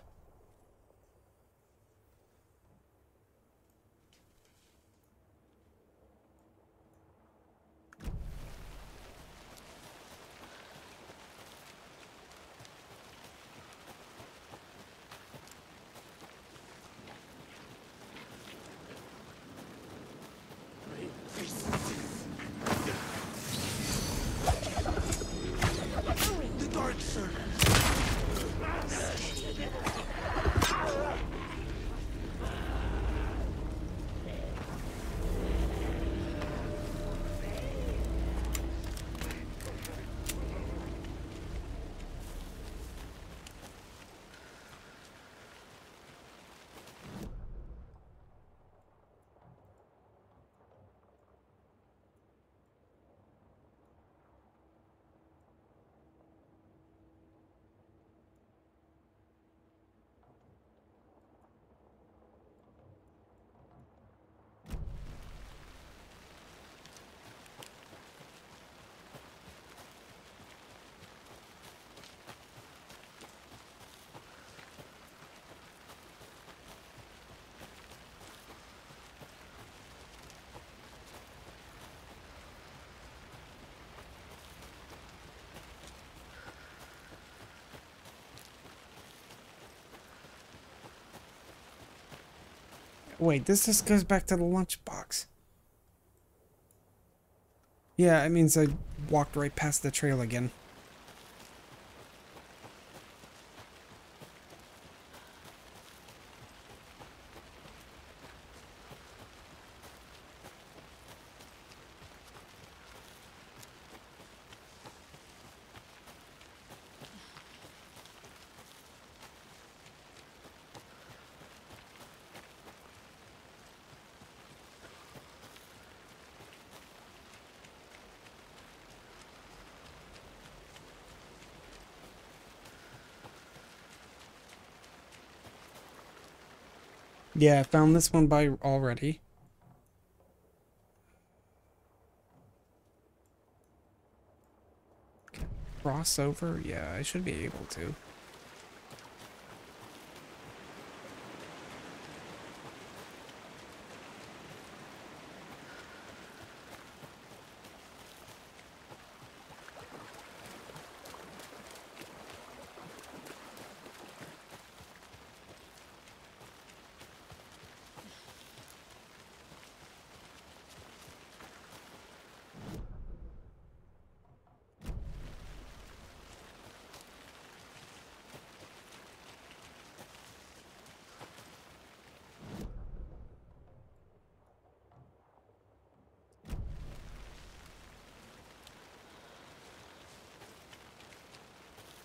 The dark circle. Wait, this just goes back to the lunchbox. Yeah, it means I walked right past the trail again. Yeah, I found this one by already. Crossover? Yeah, I should be able to.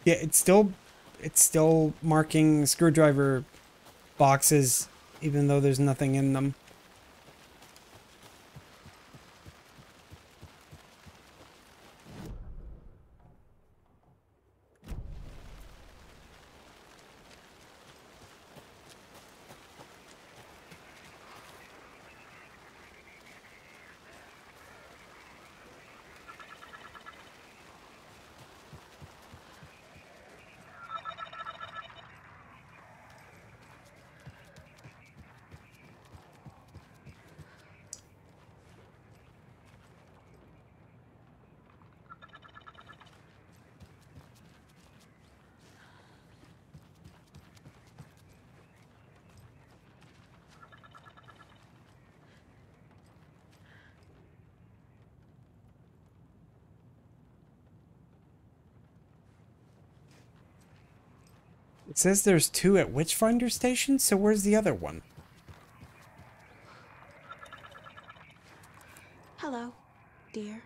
Yeah, it's still marking screwdriver boxes even though there's nothing in them. It says there's 2 at Witchfinder Station, so where's the other one? Hello, dear.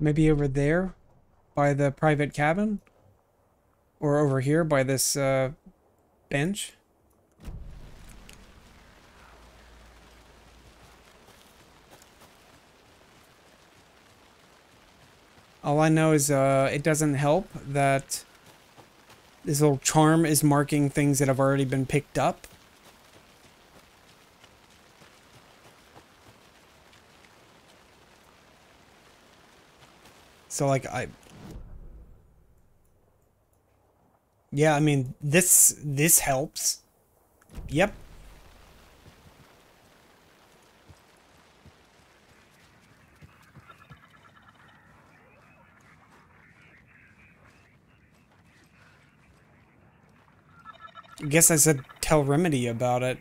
Maybe over there by the private cabin? Or over here by this bench? All I know is it doesn't help that this little charm is marking things that have already been picked up. So like yeah, I mean this helps. Yep. I guess I said tell Remedy about it.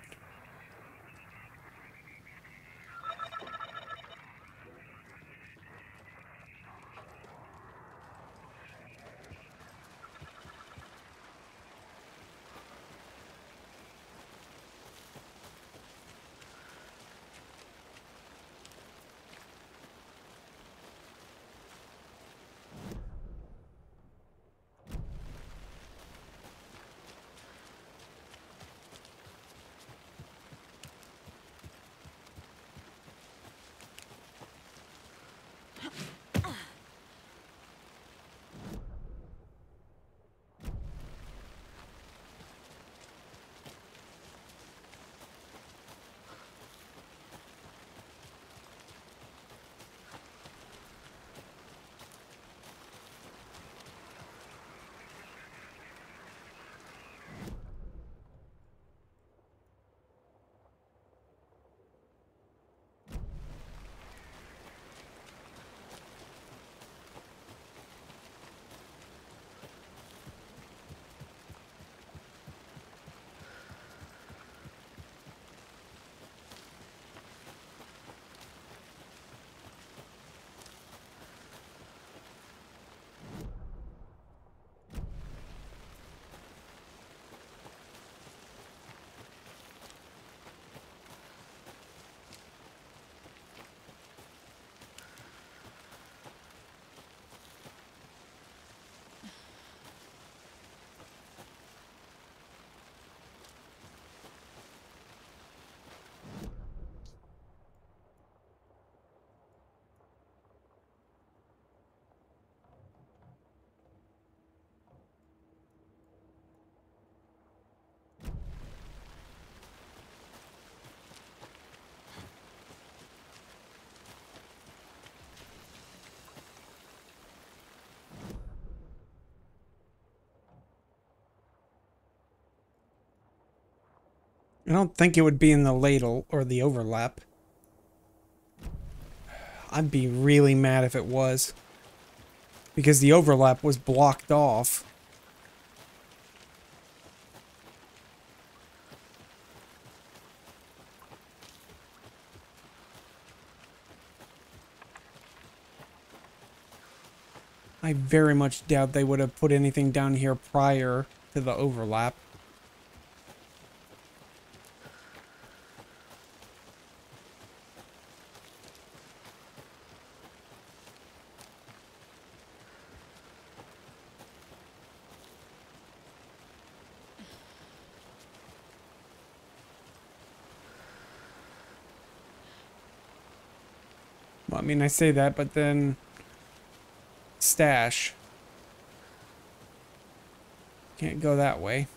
I don't think it would be in the ladle or the overlap. I'd be really mad if it was. Because the overlap was blocked off. I very much doubt they would have put anything down here prior to the overlap. Well, I mean, I say that, but then... Stash. Can't go that way.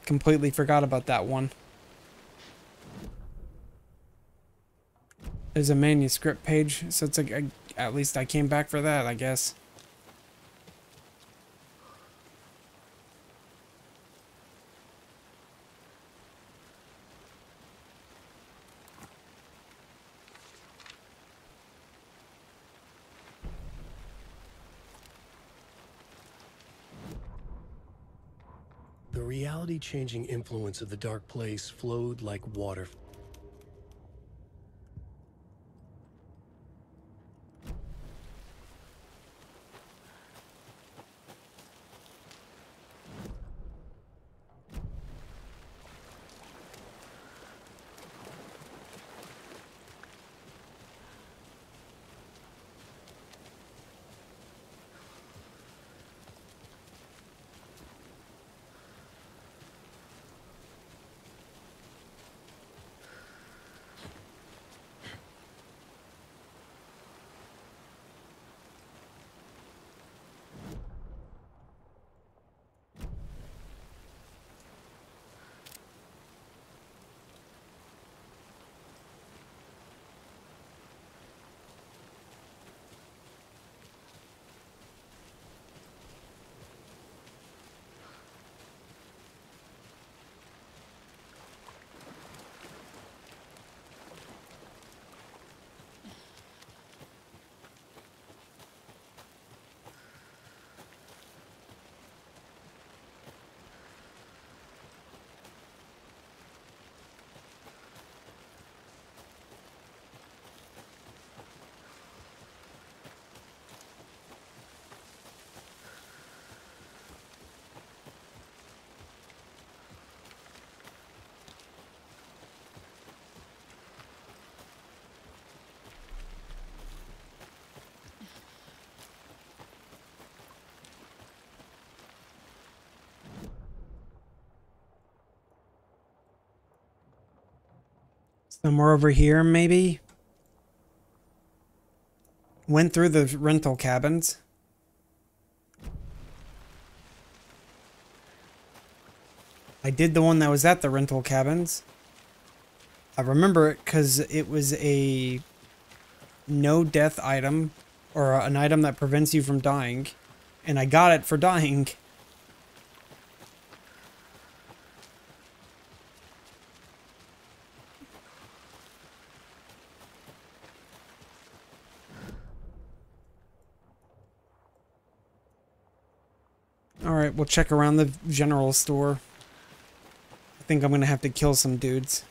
Completely forgot about that one. There's a manuscript page, so it's like, at least I came back for that, I guess. The reality-changing influence of the Dark Place flowed like water. Somewhere over here, maybe? Went through the rental cabins. I did the one that was at the rental cabins. I remember it because it was a no death item, or an item that prevents you from dying, and I got it for dying. Alright, we'll check around the general store. I think I'm gonna have to kill some dudes.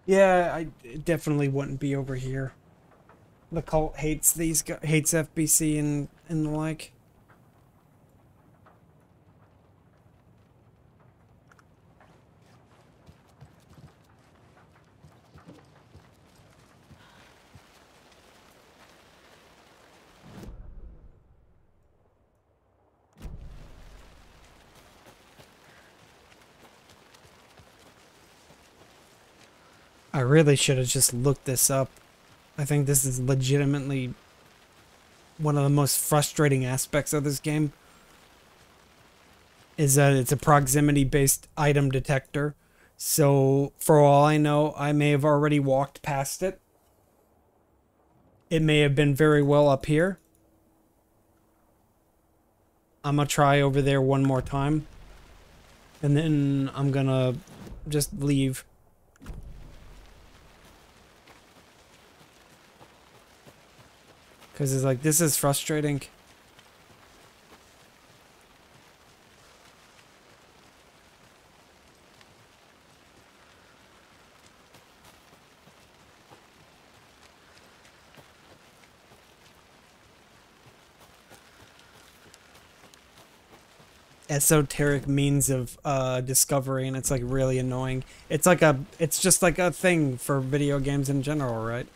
Yeah, I definitely wouldn't be over here. The cult hates these hates FBC and and the like. I really should have just looked this up. I think this is legitimately one of the most frustrating aspects of this game. Is that it's a proximity-based item detector. So, for all I know, I may have already walked past it. It may have been very well up here. I'm gonna try over there one more time. And then I'm gonna just leave. Because it's like, this is frustrating. Esoteric means of discovery, and it's like really annoying. It's like it's just like a thing for video games in general, right?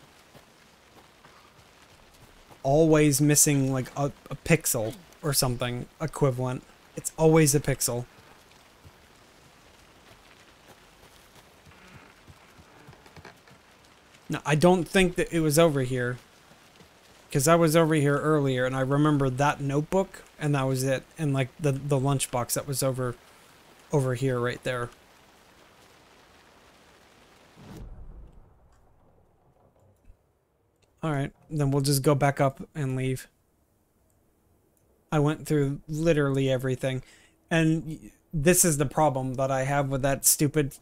Always missing like a pixel or something equivalent. It's always a pixel. No, I don't think that it was over here. Because I was over here earlier and I remember that notebook and that was it. And like the lunchbox that was over here right there. Alright, then we'll just go back up and leave. I went through literally everything. And this is the problem that I have with that stupid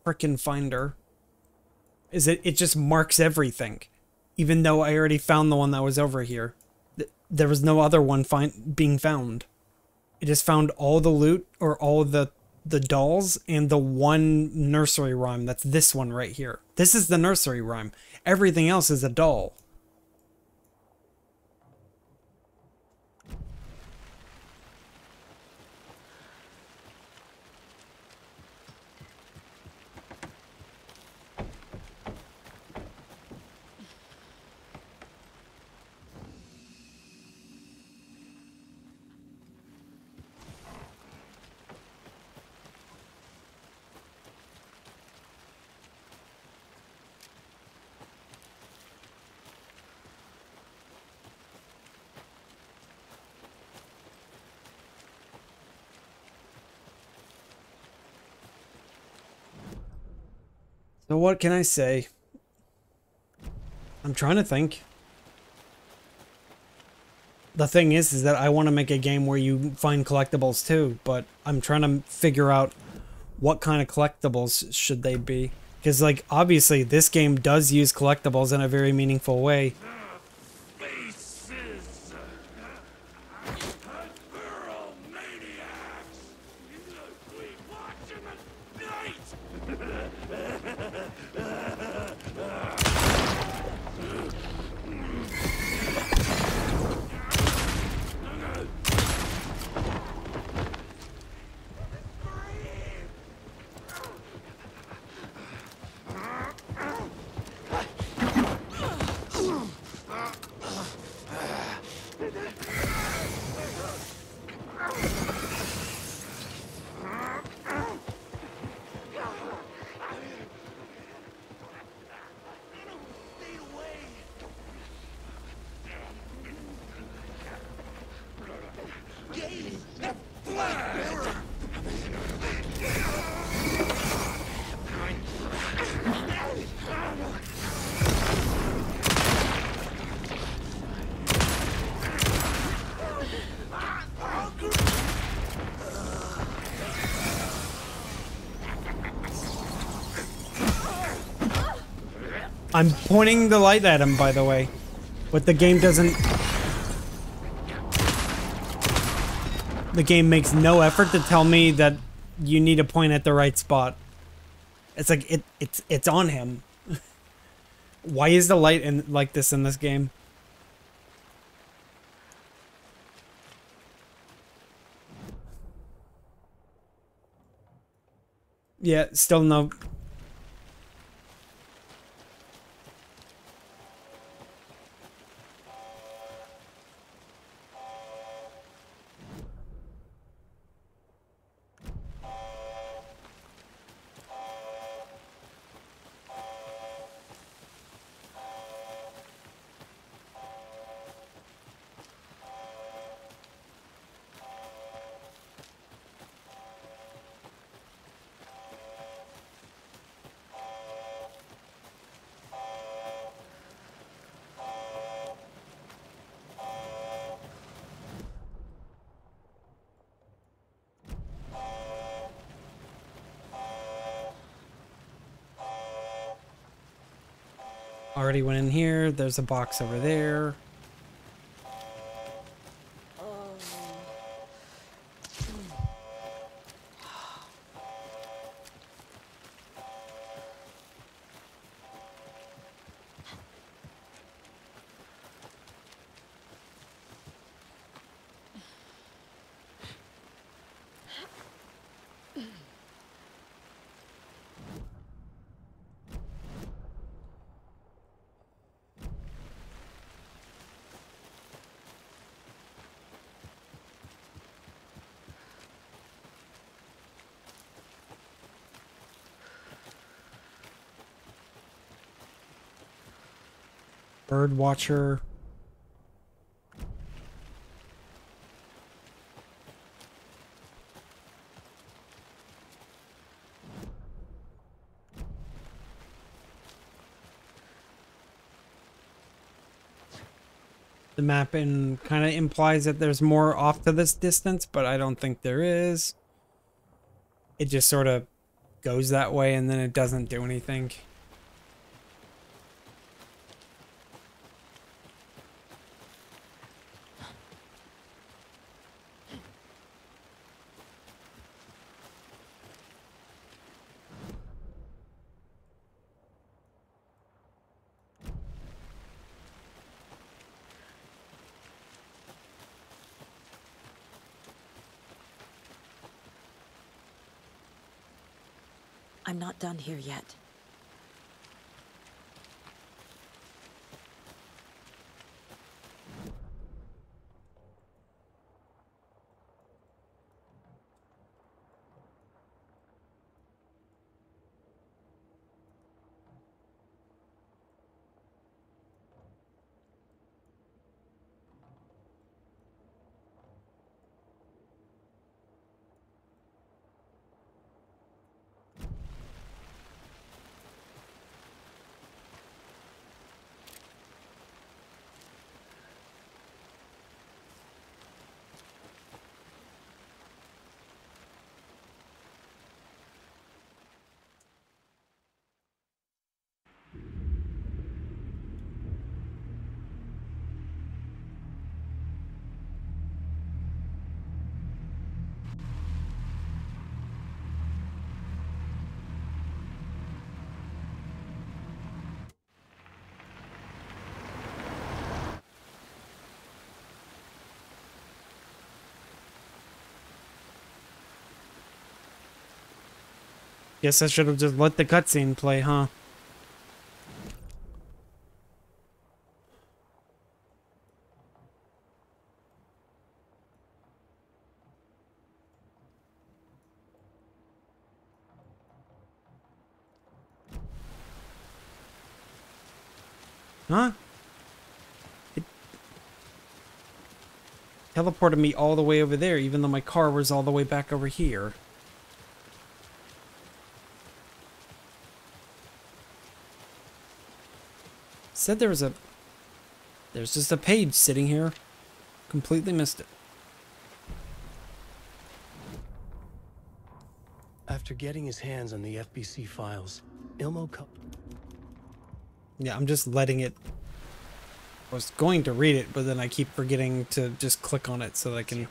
frickin' finder. Is it just marks everything. Even though I already found the one that was over here. There was no other one being found. It just found all the loot or all the dolls and the one nursery rhyme. That's this one right here. This is the nursery rhyme. Everything else is a doll. So what can I say? I'm trying to think. The thing is that I want to make a game where you find collectibles too, but I'm trying to figure out what kind of collectibles should they be. Because, like, obviously this game does use collectibles in a very meaningful way. I'm pointing the light at him, by the way. But the game doesn't... The game makes no effort to tell me that you need to point at the right spot. It's like, it's on him. Why is the light like this in this game? Yeah, still no. Already went in here. There's a box over there. Bird watcher. The map kind of implies that there's more off to this distance, but I don't think there is. It just sort of goes that way and then it doesn't do anything. I'm not done here yet. Guess I should have just let the cutscene play, huh? Huh? It teleported me all the way over there, even though my car was all the way back over here. Said there's just a page sitting here. Completely missed it. After getting his hands on the FBC files, Yeah, I'm just letting it. I was going to read it, but then I keep forgetting to just click on it so that I can.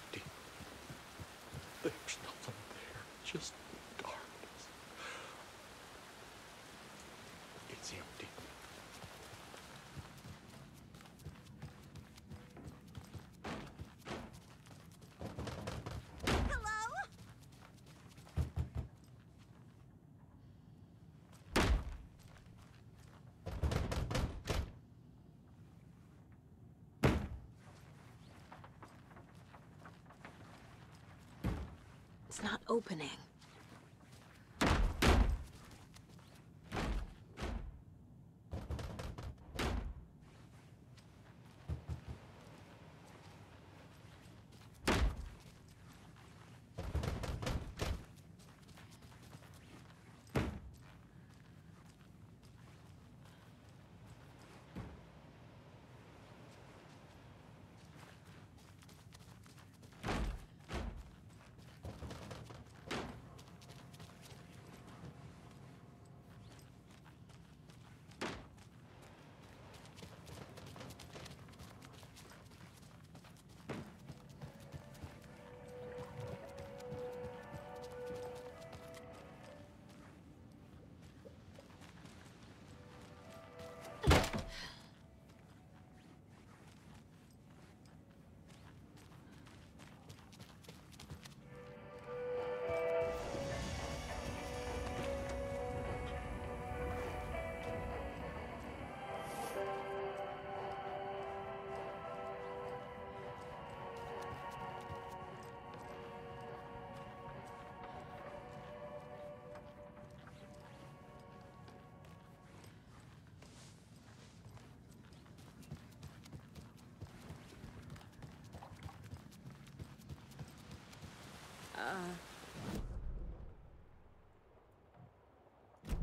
There's nothing there, just darkness. It's empty. It's not opening.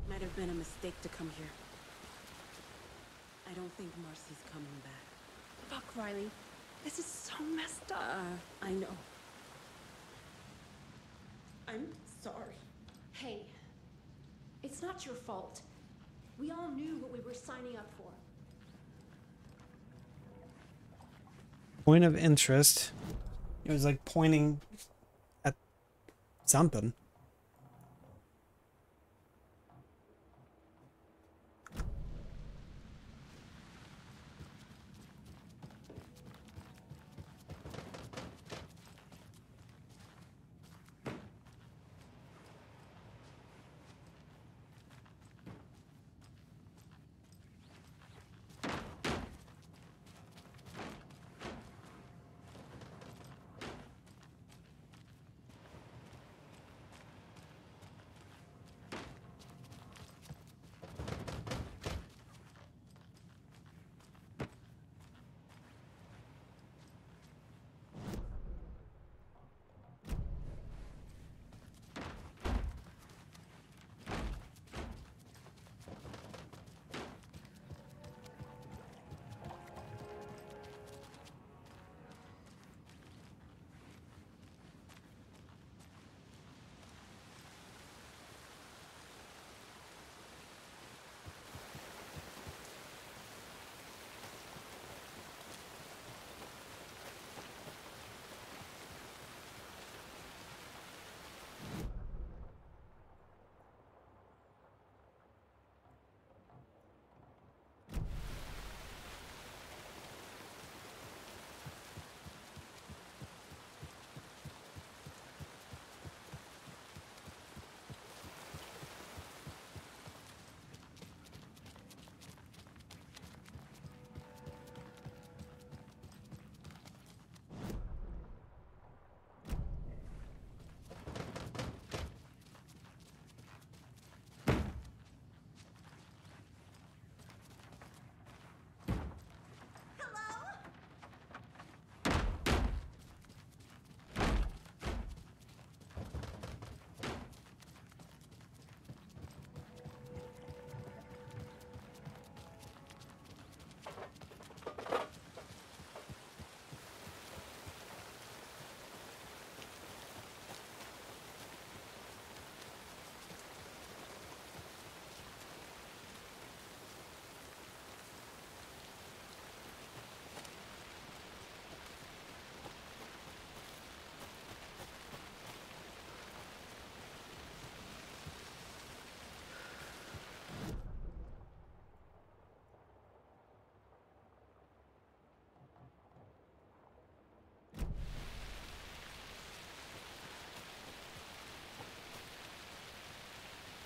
Might have been a mistake to come here. I don't think Marcy's coming back. Fuck, Riley. This is so messed up. I know. I'm sorry. Hey, it's not your fault. We all knew what we were signing up for. Point of interest. It was like pointing at something.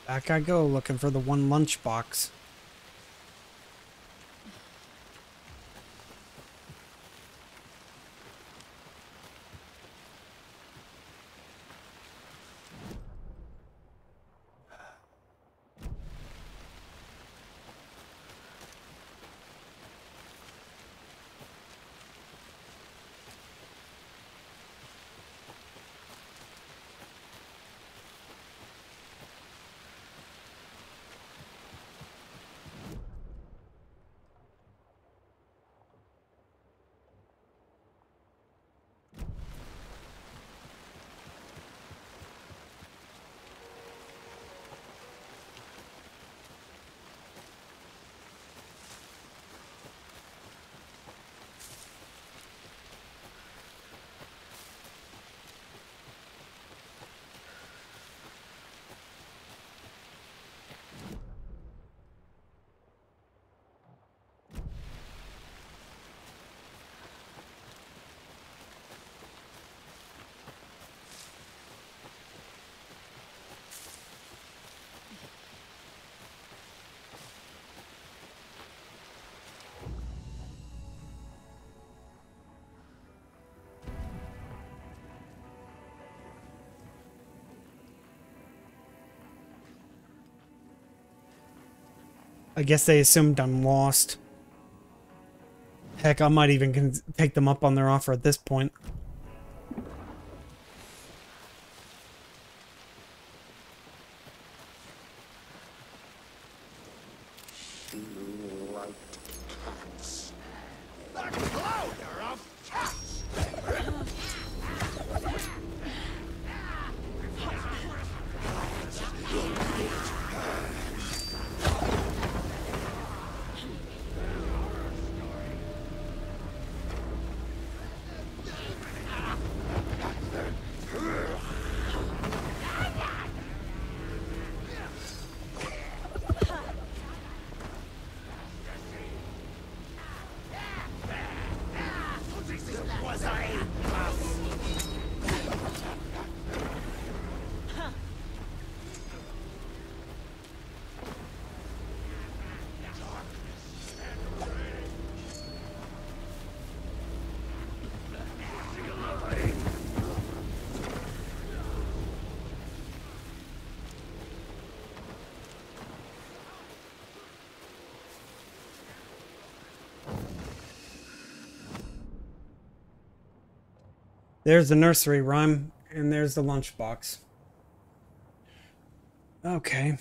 Back I go, looking for the one lunchbox. I guess they assumed I'm lost. Heck, I might even take them up on their offer at this point. There's the nursery rhyme, and there's the lunchbox. Okay.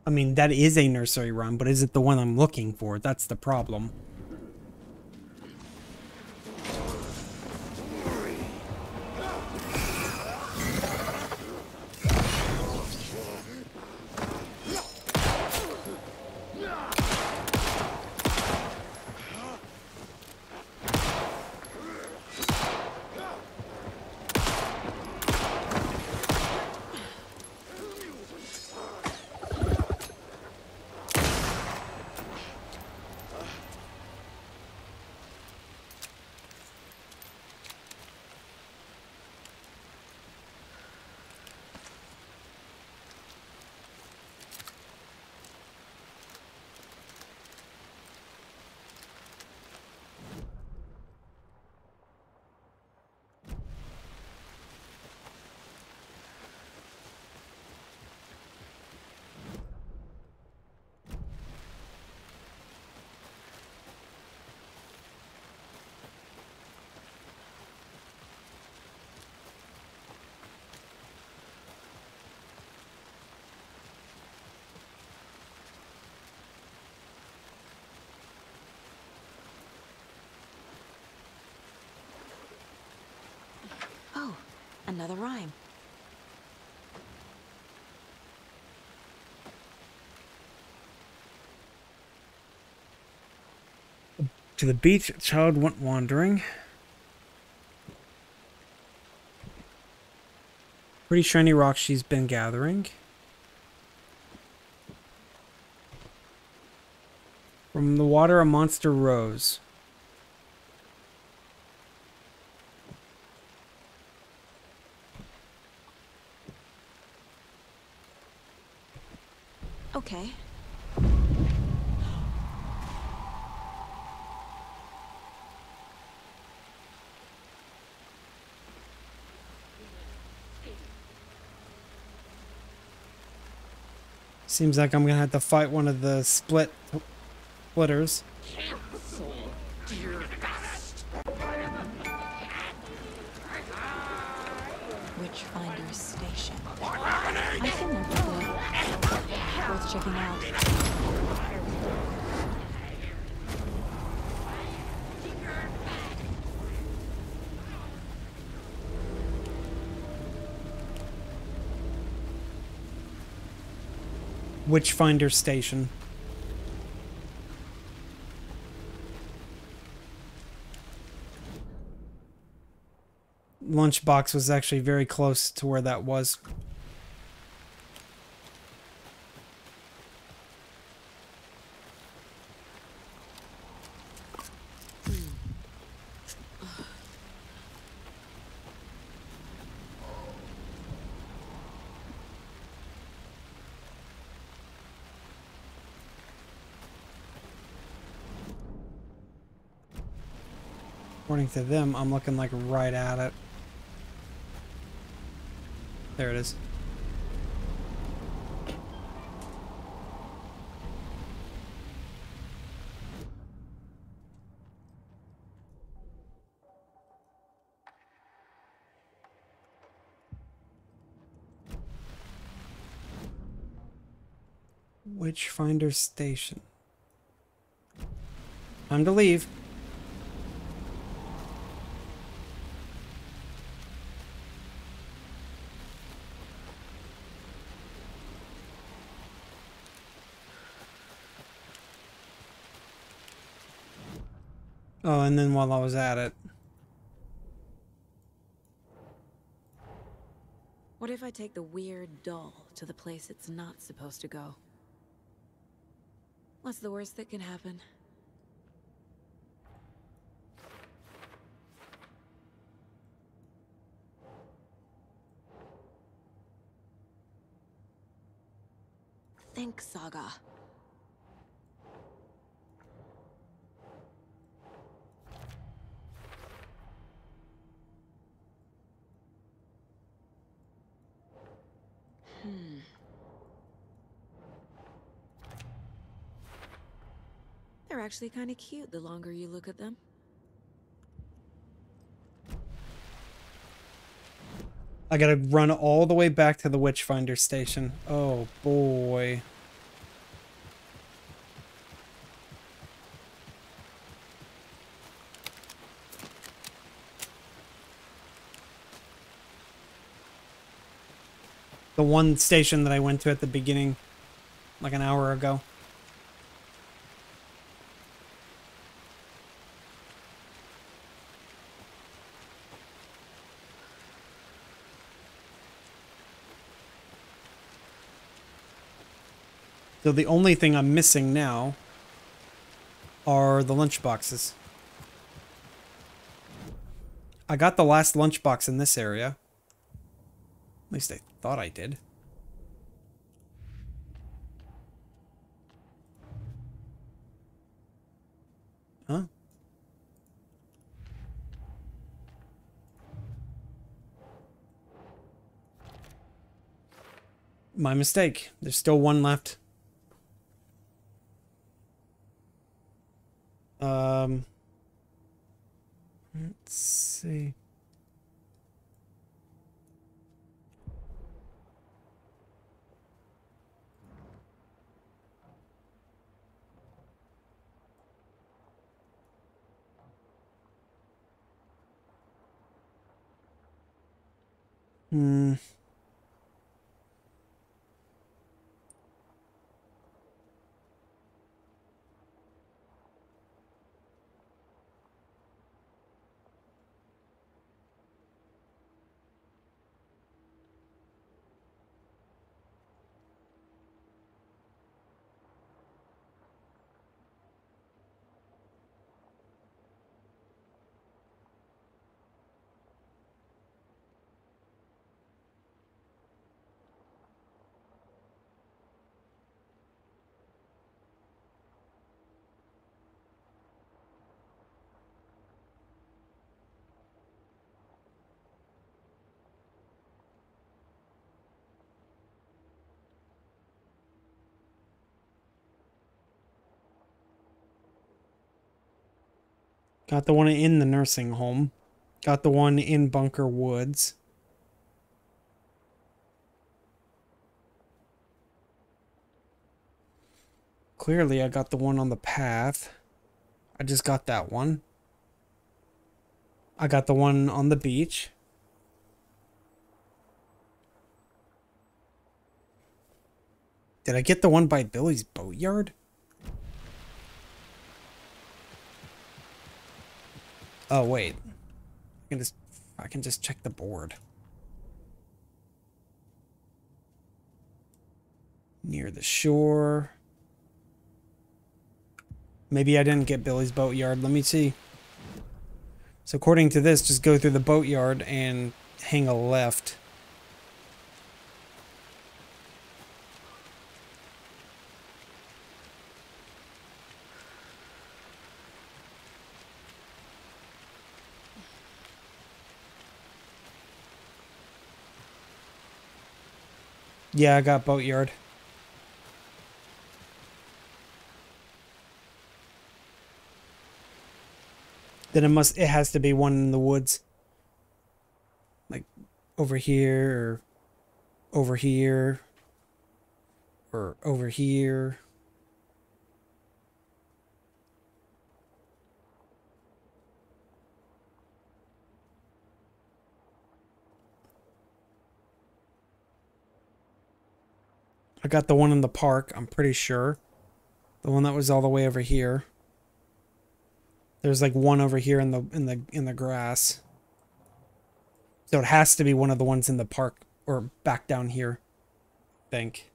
I mean, that is a nursery rhyme, but is it the one I'm looking for? That's the problem. Oh, another rhyme. To the beach, a child went wandering. Pretty shiny rocks she's been gathering. From the water, a monster rose. Okay. Seems like I'm gonna have to fight one of the splitters. Witchfinder Station. I've been there before. Worth checking out. Witchfinder Station. Lunchbox was actually very close to where that was. According to them, I'm looking like right at it. There it is. Witchfinder Station. Time to leave. Oh, and then while I was at it. What if I take the weird doll to the place it's not supposed to go? What's the worst that can happen? Think, Saga. They're actually kind of cute the longer you look at them. I gotta run all the way back to the Witchfinder Station. Oh boy. The one station that I went to at the beginning, like an hour ago. So the only thing I'm missing now are the lunchboxes. I got the last lunchbox in this area. At least I thought I did. Huh? My mistake. There's still one left. Let's see. Got the one in the nursing home. Got the one in Bunker Woods. Clearly, I got the one on the path. I just got that one. I got the one on the beach. Did I get the one by Billy's boatyard? Oh, wait. I can just check the board. Near the shore. Maybe I didn't get Billy's boatyard. Let me see. So according to this, just go through the boatyard and hang a left. Yeah, I got boatyard. Then it has to be one in the woods. Like over here or over here Or over here. I got the one in the park, I'm pretty sure. The one that was all the way over here. There's like one over here in the grass. So it has to be one of the ones in the park or back down here, I think.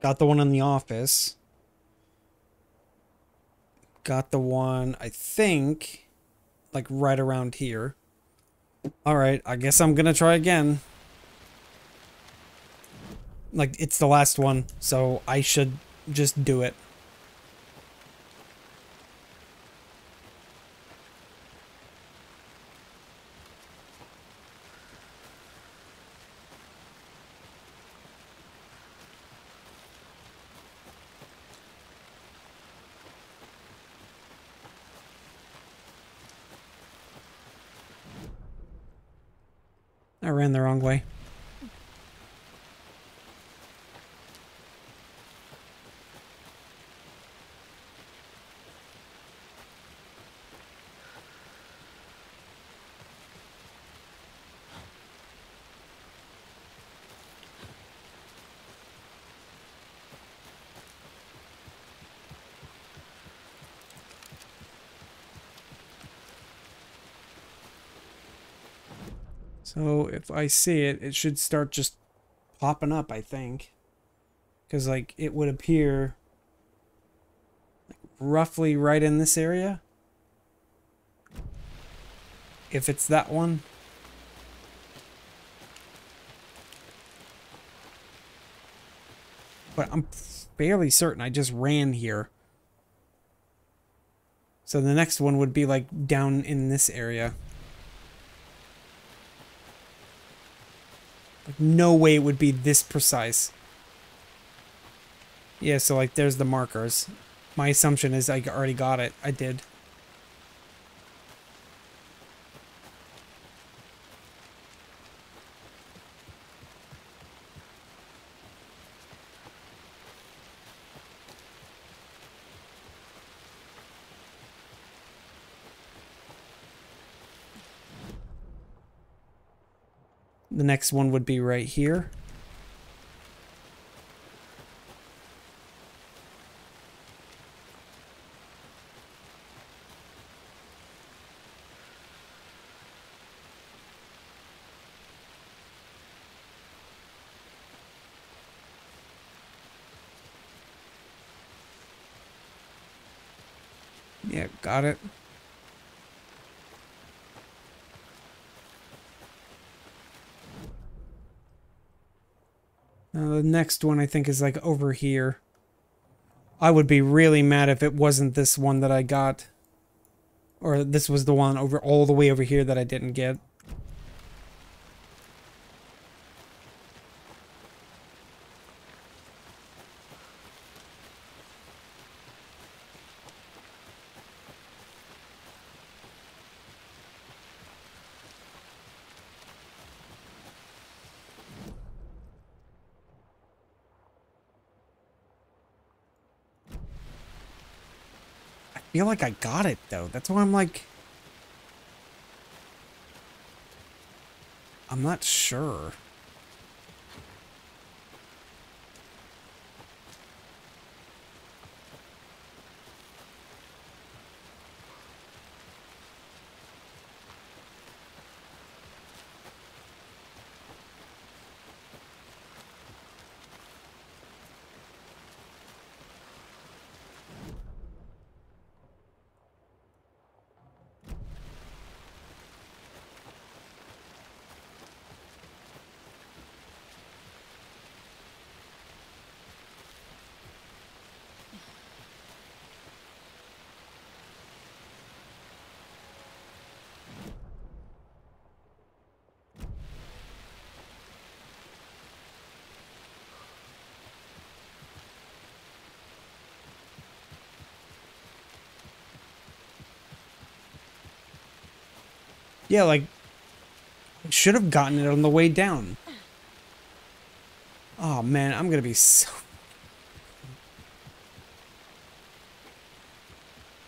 Got the one in the office. Got the one, I think, like right around here. Alright, I guess I'm gonna try again. Like, it's the last one, so I should just do it. I ran the wrong way. So if I see it, it should start just popping up, I think. Because, like, it would appear like, roughly right in this area. If it's that one. But I'm fairly certain I just ran here. So the next one would be, like, down in this area. Like, no way it would be this precise. Yeah, so like there's the markers. My assumption is I already got it. I did. The next one would be right here. Yeah, got it. Now the next one I think is like over here. I would be really mad if it wasn't this one that I got. Or this was the one over all the way over here that I didn't get. I feel like I got it though. That's why I'm like, I'm not sure. Yeah, like, I should have gotten it on the way down. Oh man, I'm gonna be so...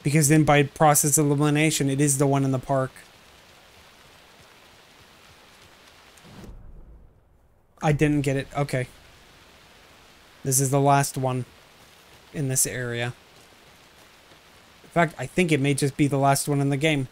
Because then by process of elimination, it is the one in the park. I didn't get it. Okay. This is the last one in this area. In fact, I think it may just be the last one in the game.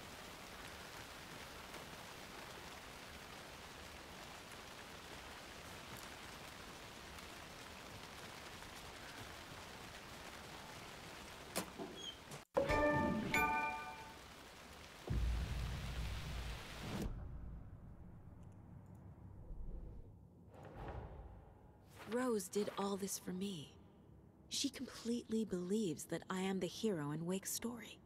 Rose did all this for me. She completely believes that I am the hero in Wake's story.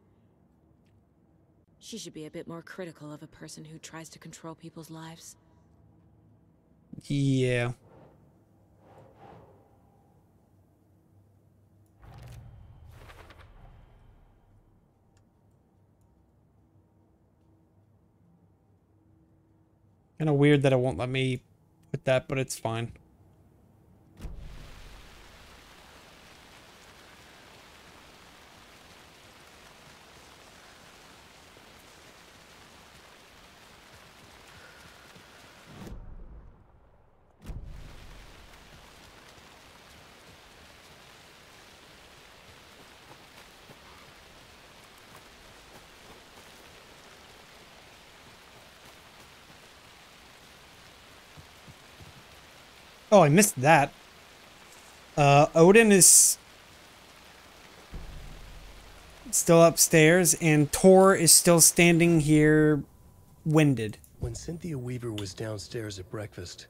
She should be a bit more critical of a person who tries to control people's lives. Yeah. Kind of weird that it won't let me put that, but it's fine. Oh, I missed that. Odin is still upstairs, and Tor is still standing here, winded. When Cynthia Weaver was downstairs at breakfast,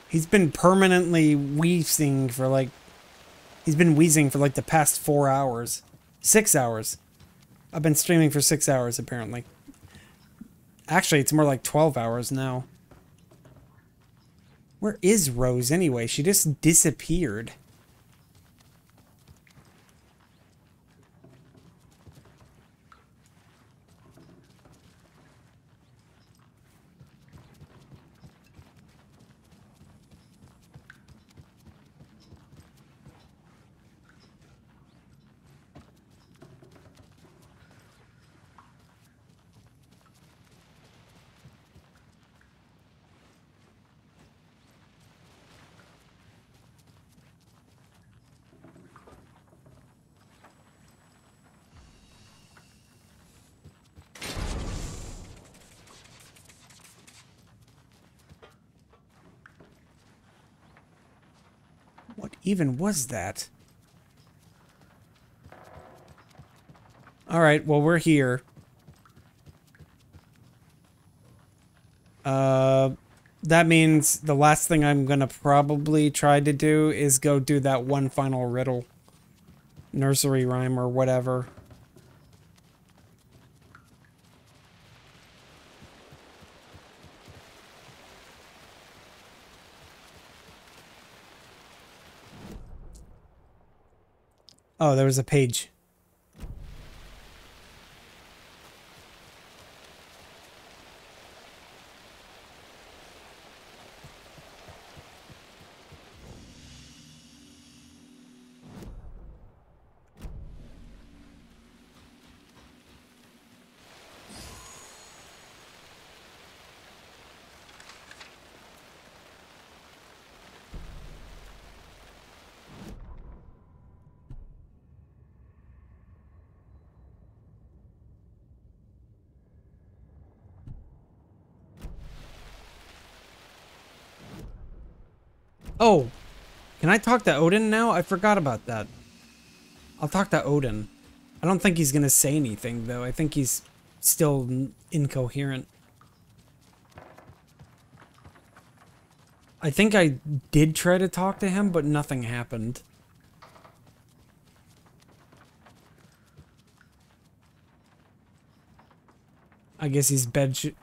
He's been permanently wheezing for like... He's been wheezing for like the past 4 hours. 6 hours. I've been streaming for 6 hours, apparently. Actually, it's more like 12 hours now. Where is Rose, anyway? She just disappeared. What even was that? Alright, well, we're here. That means the last thing I'm gonna probably try to do is go do that one final riddle. Nursery rhyme or whatever. Oh, there was a page. Oh, can I talk to Odin now? I forgot about that. I'll talk to Odin. I don't think he's gonna say anything, though. I think he's still incoherent. I think I did try to talk to him, but nothing happened. I guess he's Bedjka.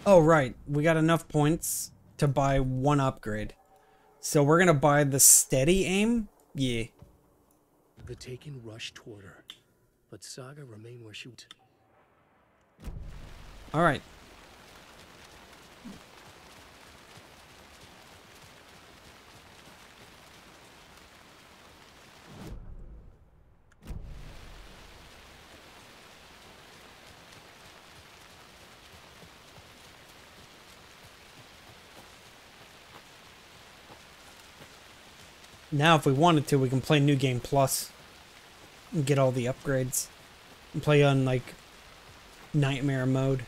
Oh, right. We got enough points to buy one upgrade. So we're gonna buy the steady aim? Yeah. The Taken rushed toward her, but Saga remained where she was. Alright. Now, if we wanted to, we can play New Game Plus and get all the upgrades and play on, like, Nightmare mode.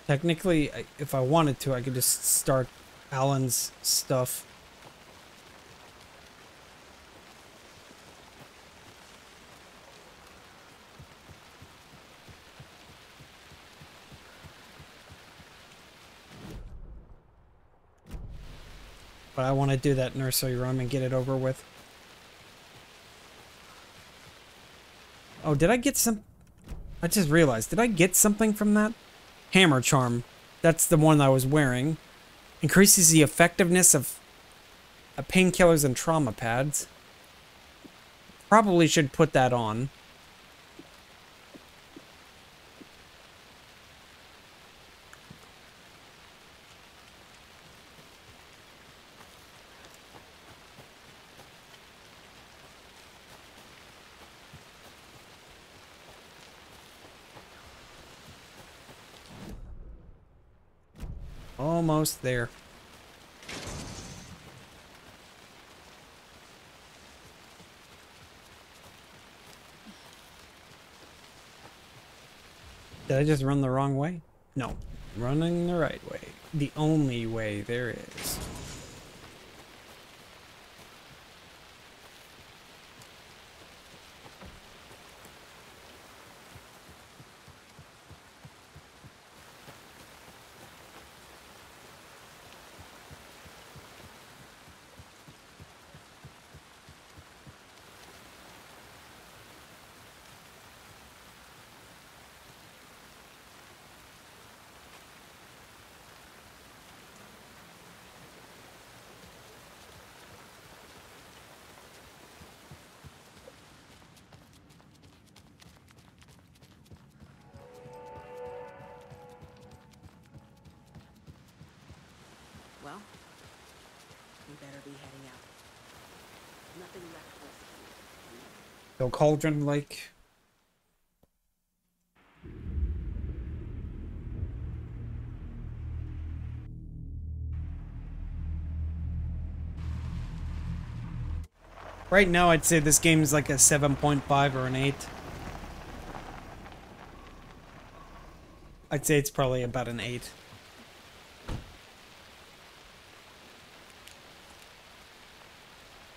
Technically, if I wanted to, I could just start Alan's stuff. But I want to do that nursery run and get it over with. Oh, did I get some... I just realized, did I get something from that? Hammer Charm. That's the one I was wearing. Increases the effectiveness of painkillers and trauma pads. Probably should put that on. Almost there. Did I just run the wrong way? No. Running the right way. The only way there is. Well, we better be heading out. Nothing left for us. Go Cauldron Lake. Right now, I'd say this game is like a 7.5 or an 8. I'd say it's probably about an 8.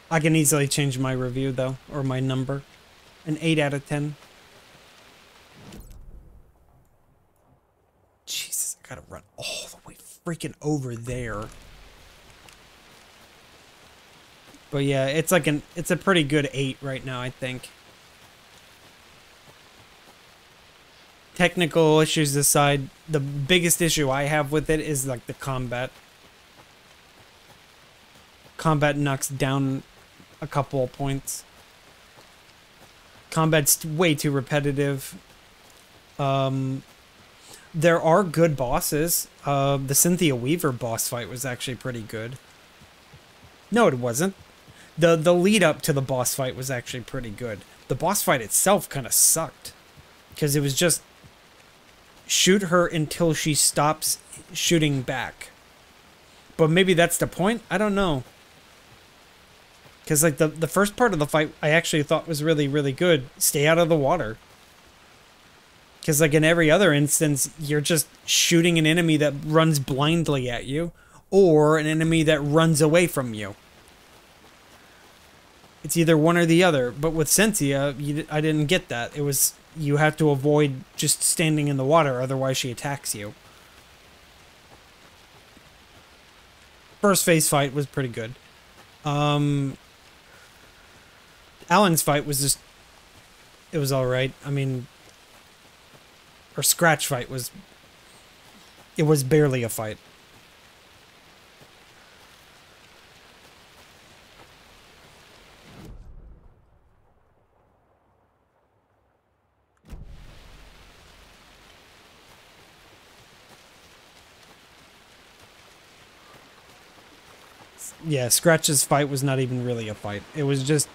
I can easily change my review, though, or my number. An 8 out of 10. Jesus, I gotta run all the way freaking over there. But yeah, it's like it's a pretty good 8 right now, I think. Technical issues aside, the biggest issue I have with it is like the combat. Combat knocks down a couple of points. Combat's way too repetitive. There are good bosses. The Cynthia Weaver boss fight was actually pretty good. No, it wasn't. The lead up to the boss fight was actually pretty good. The boss fight itself kind of sucked. Because it was just shoot her until she stops shooting back. But maybe that's the point? I don't know. Because like the first part of the fight I actually thought was really, really good. Stay out of the water. Because like in every other instance, you're just shooting an enemy that runs blindly at you. or an enemy that runs away from you. It's either one or the other. But with Cynthia, I didn't get that. It was, you have to avoid just standing in the water, otherwise she attacks you. First phase fight was pretty good. Alan's fight was just, it was alright. I mean, or Scratch fight was, it was barely a fight. Yeah, Scratch's fight was not even really a fight. It was just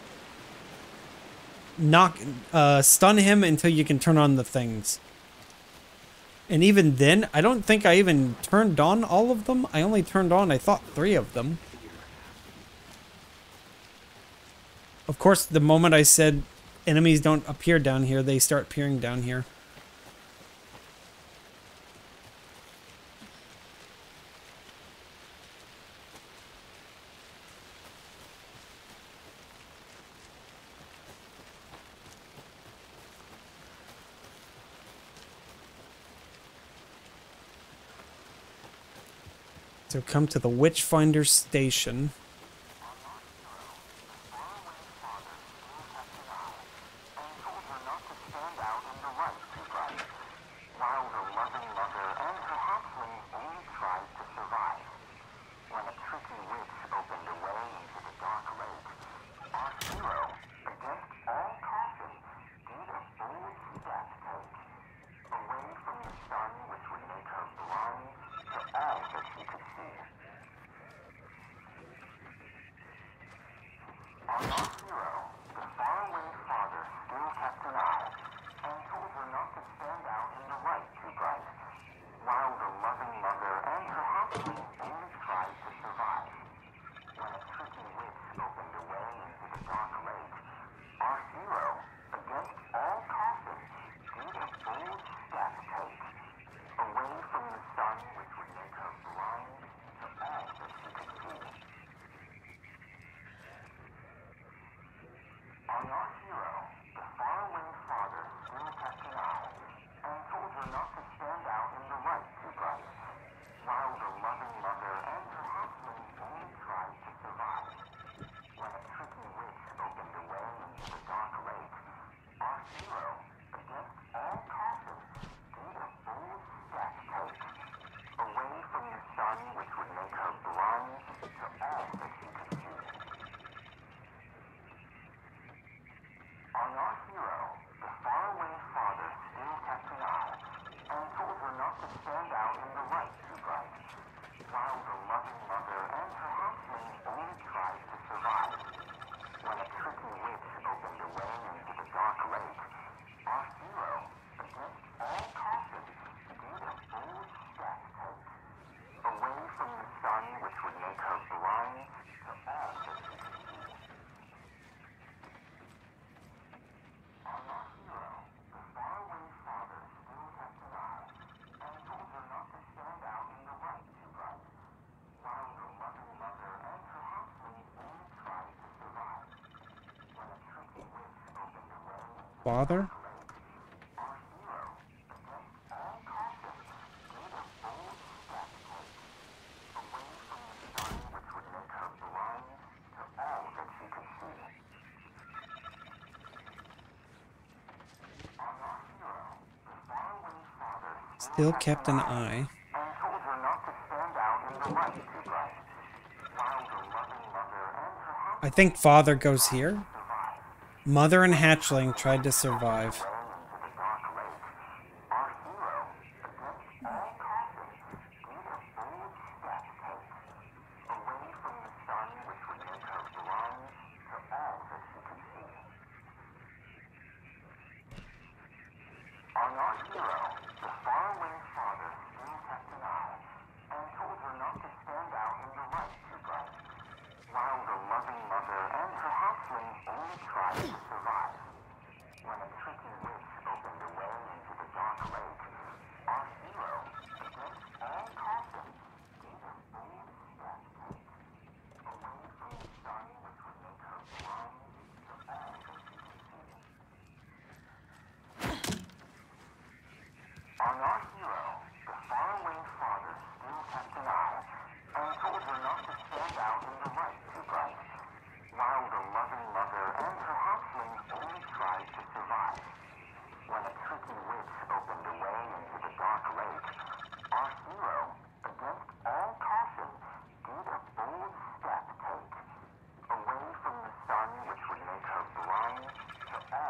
stun him until you can turn on the things. And even then, I don't think I even turned on all of them. I only turned on, I thought, 3 of them. Of course, the moment I said enemies don't appear down here, they start appearing down here. So come to the Witchfinder Station. Father? Still kept an eye. I think Father goes here. Mother and Hatchling tried to survive.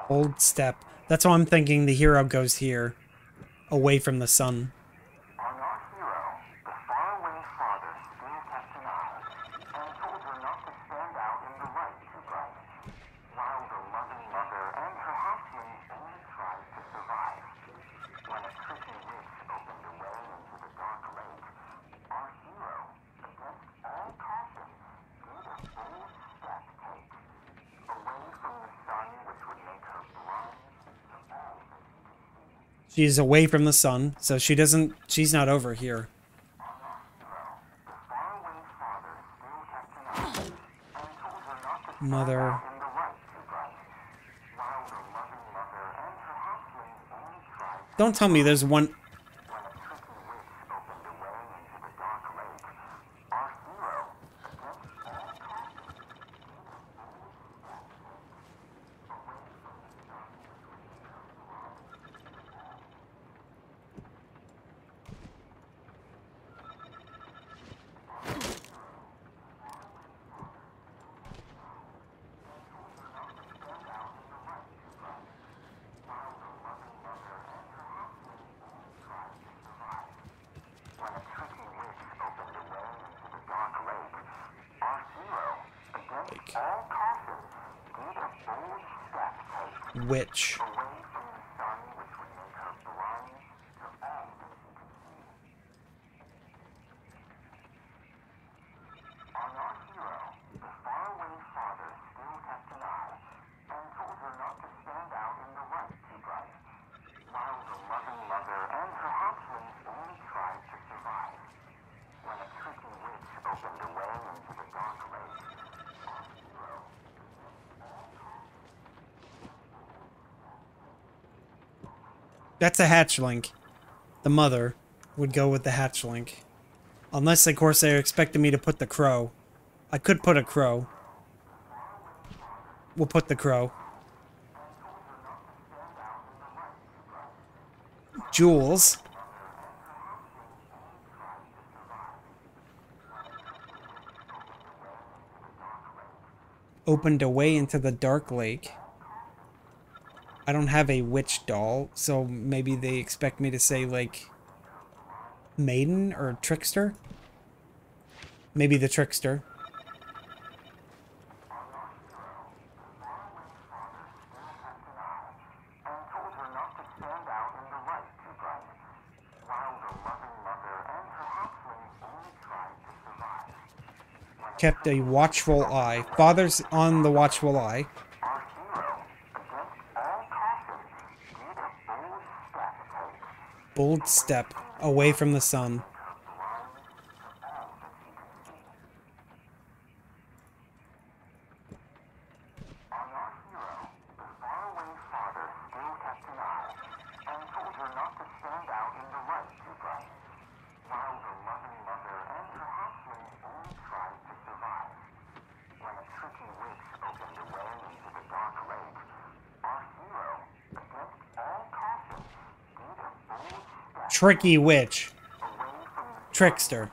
Old step. That's why I'm thinking the hero goes here. Away from the sun. She's away from the sun, so she's not over here. Mother. Don't tell me there's one... Witch. That's a hatchling. The mother would go with the hatchling. Unless, of course, they're expecting me to put the crow. I could put a crow. We'll put the crow. Jules. Opened a way into the dark lake. I don't have a witch doll, so maybe they expect me to say, like, maiden or trickster? Maybe the trickster. Kept a watchful eye. Father's on the watchful eye. Bold step away from the sun. Tricky witch. Trickster.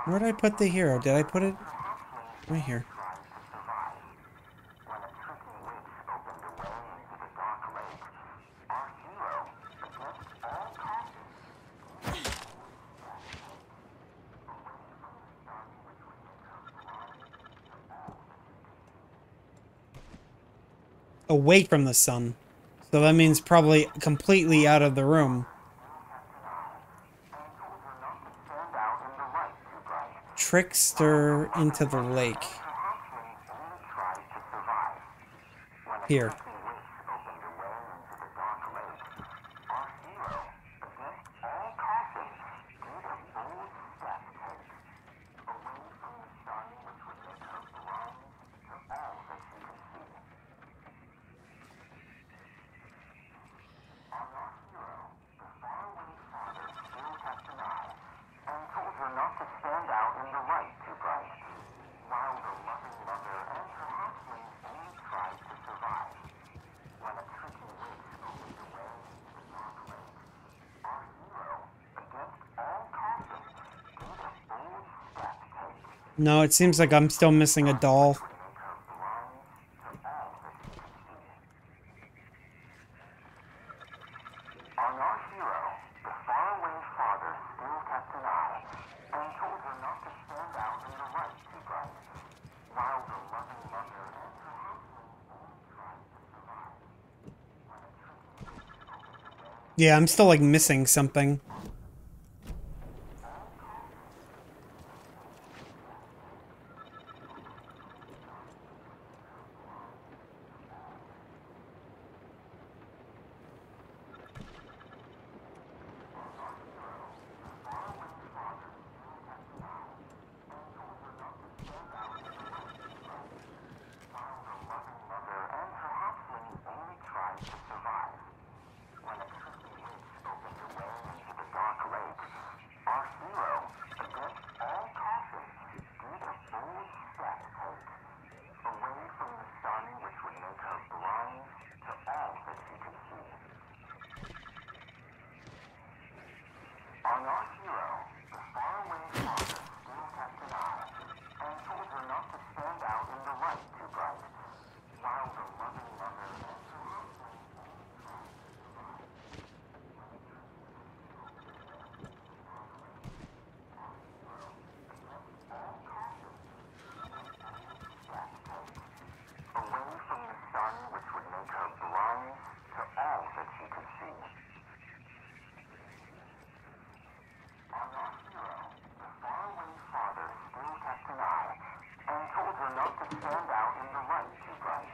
Where did I put the hero? Did I put it right here? Away from the sun. So that means probably completely out of the room. Trickster into the lake. Here. No, it seems like I'm still missing a doll. On our hero, the faraway father still kept an eye and told her not to stand out in the light too bright, while the loving mother and her husband tried to survive. Yeah, I'm still like missing something. On our hero, the faraway father still kept an eye and told her not to stand out in the light too bright, while the loving mother and her husband tried to survive. Away from the sun which would make her blind to all that she could see. On our hero, the faraway father still kept an eye and told her not to stand out in the light too bright,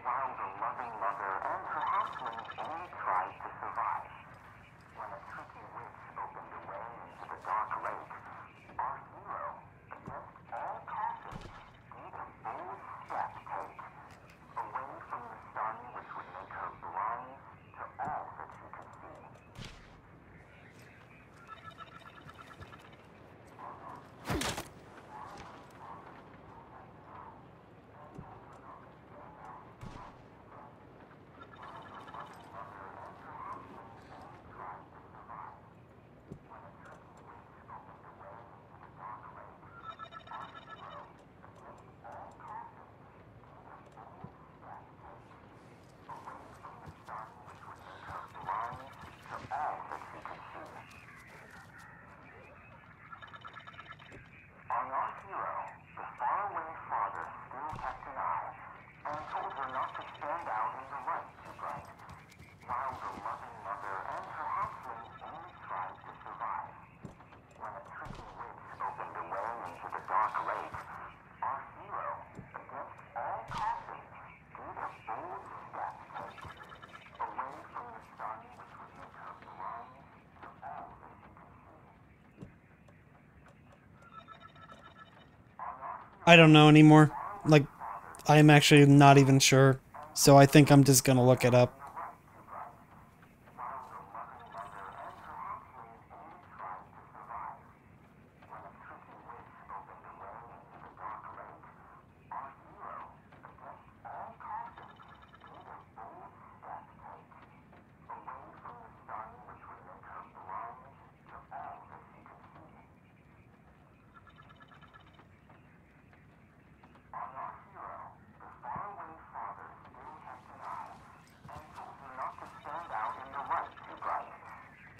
while the loving mother and her houseling only tried to survive. When a tricky witch opened a way into the dark lake, our hero, against all caution, did a bold step take, away from the sun which would make her blind to all that she could see. On our hero, the faraway father still kept an eye and told her not to stand out in the light too bright, while the loving mother and her hatchling only tried to survive. When a tricky witch opened a way into the dark lake, our hero, against all caution, did a bold step take, away from the sun which would make her blind to all that she could see. I don't know anymore. Like, I'm actually not even sure. So I think I'm just gonna look it up.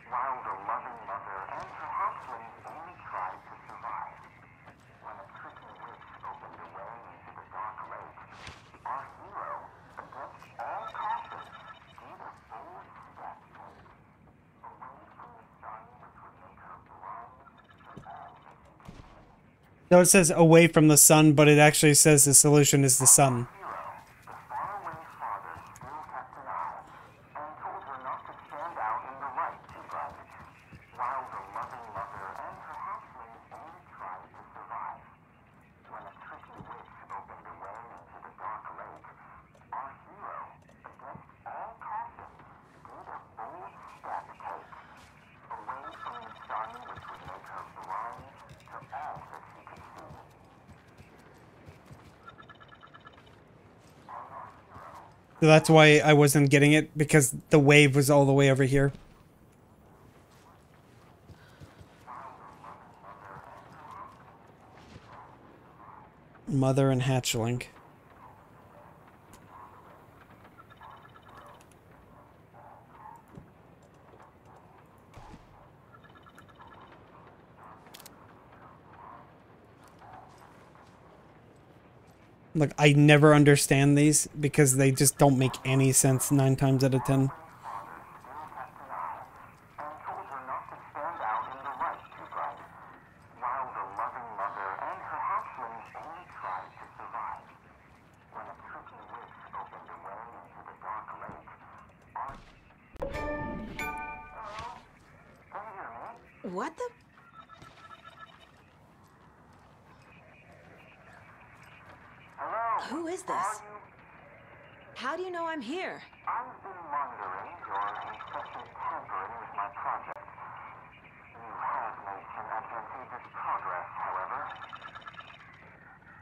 While the loving mother and her hatchling only tried to survive. When a tricky witch opened a way into the dark lake, our hero, against all caution, did a bold step take, away from the sun which would make her blind to all that she could see. So it says away from the sun, but it actually says the solution is the sun. The faraway father still kept an eye and told her not to stand out in the light too bright, while the loving mother and her hatchling only tried to survive. When a tricky witch opened a way into the dark lake, our hero, against all caution, did a bold step take, away from the sun which would make her blind to all that she could see. So that's why I wasn't getting it, because the wave was all the way over here. Mother and hatchling. Look, I never understand these because they just don't make any sense 9 times out of 10. What the? Who is this? How do you know I'm here? I've been wondering your incessant tampering with my project. You have made some advantageous progress, however.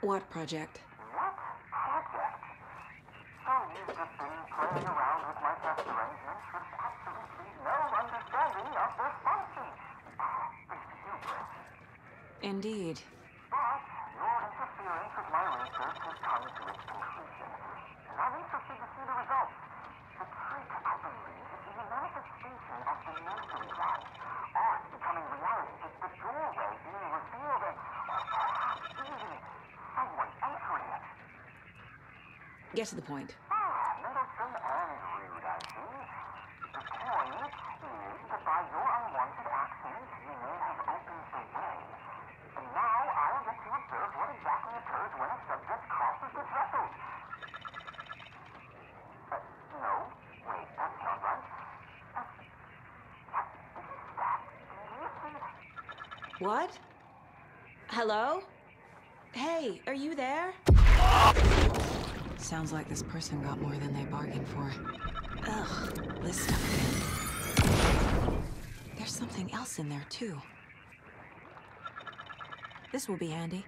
What project? What project? So you've just been playing around with my test arrangements with absolutely no understanding of their functions. Stupid. Indeed. But your interference with my research has come to its conclusion, and I'm interested to see the results. The trick, I believe, is in the manifestation of the nursery rhyme. Art becoming reality is the doorway being revealed and perhaps even someone entering it. Get to the point. Meddlesome and rude, I see. The point is that by your unwanted actions, you may have opened the way. And now I'll get to observe what exactly occurs when a subject crosses the threshold. No, wait, that's not right. Do you see that? What? Hello? Hey, are you there? Sounds like this person got more than they bargained for. Ugh, this stuff again. There's something else in there, too. This will be handy.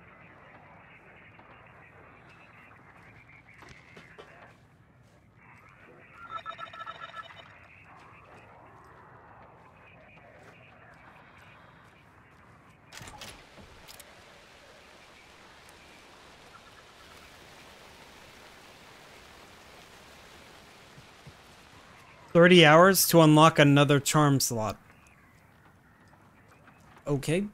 $30 to unlock another charm slot. Okay.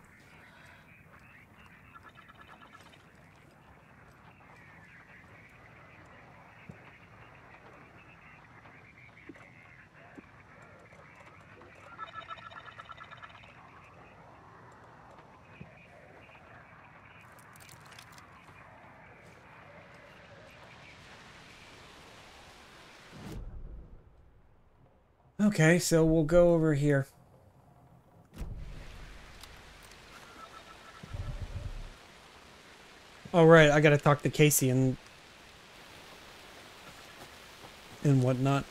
Okay, so we'll go over here. All right, I gotta talk to Casey and whatnot.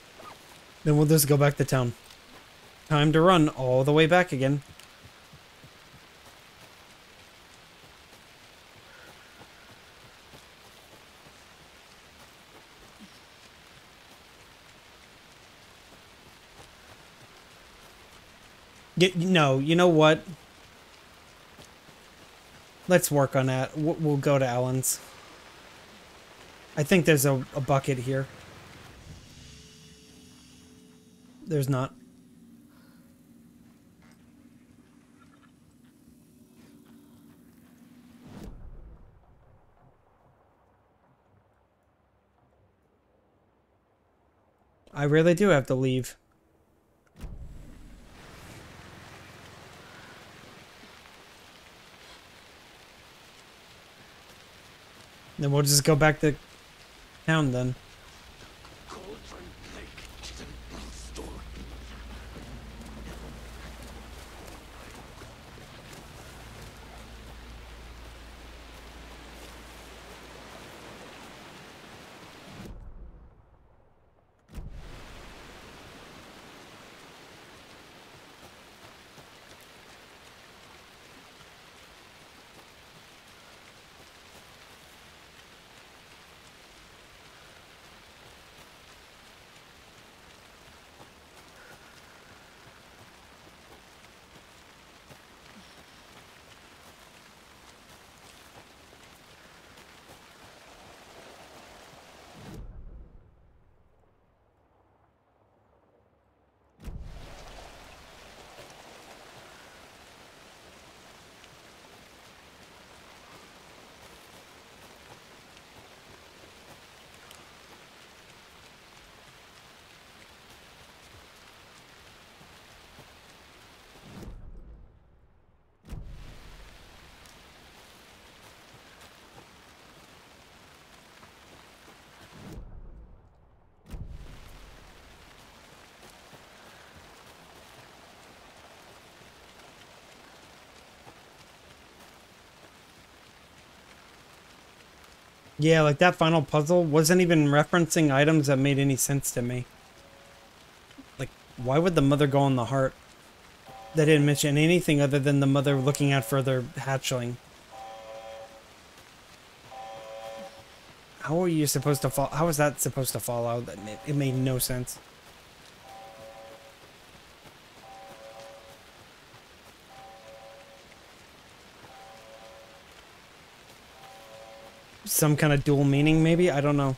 Then we'll just go back to town. Time to run all the way back again. No, you know what? Let's work on that. We'll go to Ellen's. I think there's a bucket here. There's not. I really do have to leave. Then we'll just go back to town then. Yeah, like that final puzzle wasn't even referencing items that made any sense to me. Like, why would the mother go on the heart? They didn't mention anything other than the mother looking out for their hatchling. How are you supposed to fall? How is that supposed to fall out? It made no sense. Some kind of dual meaning, maybe? I don't know.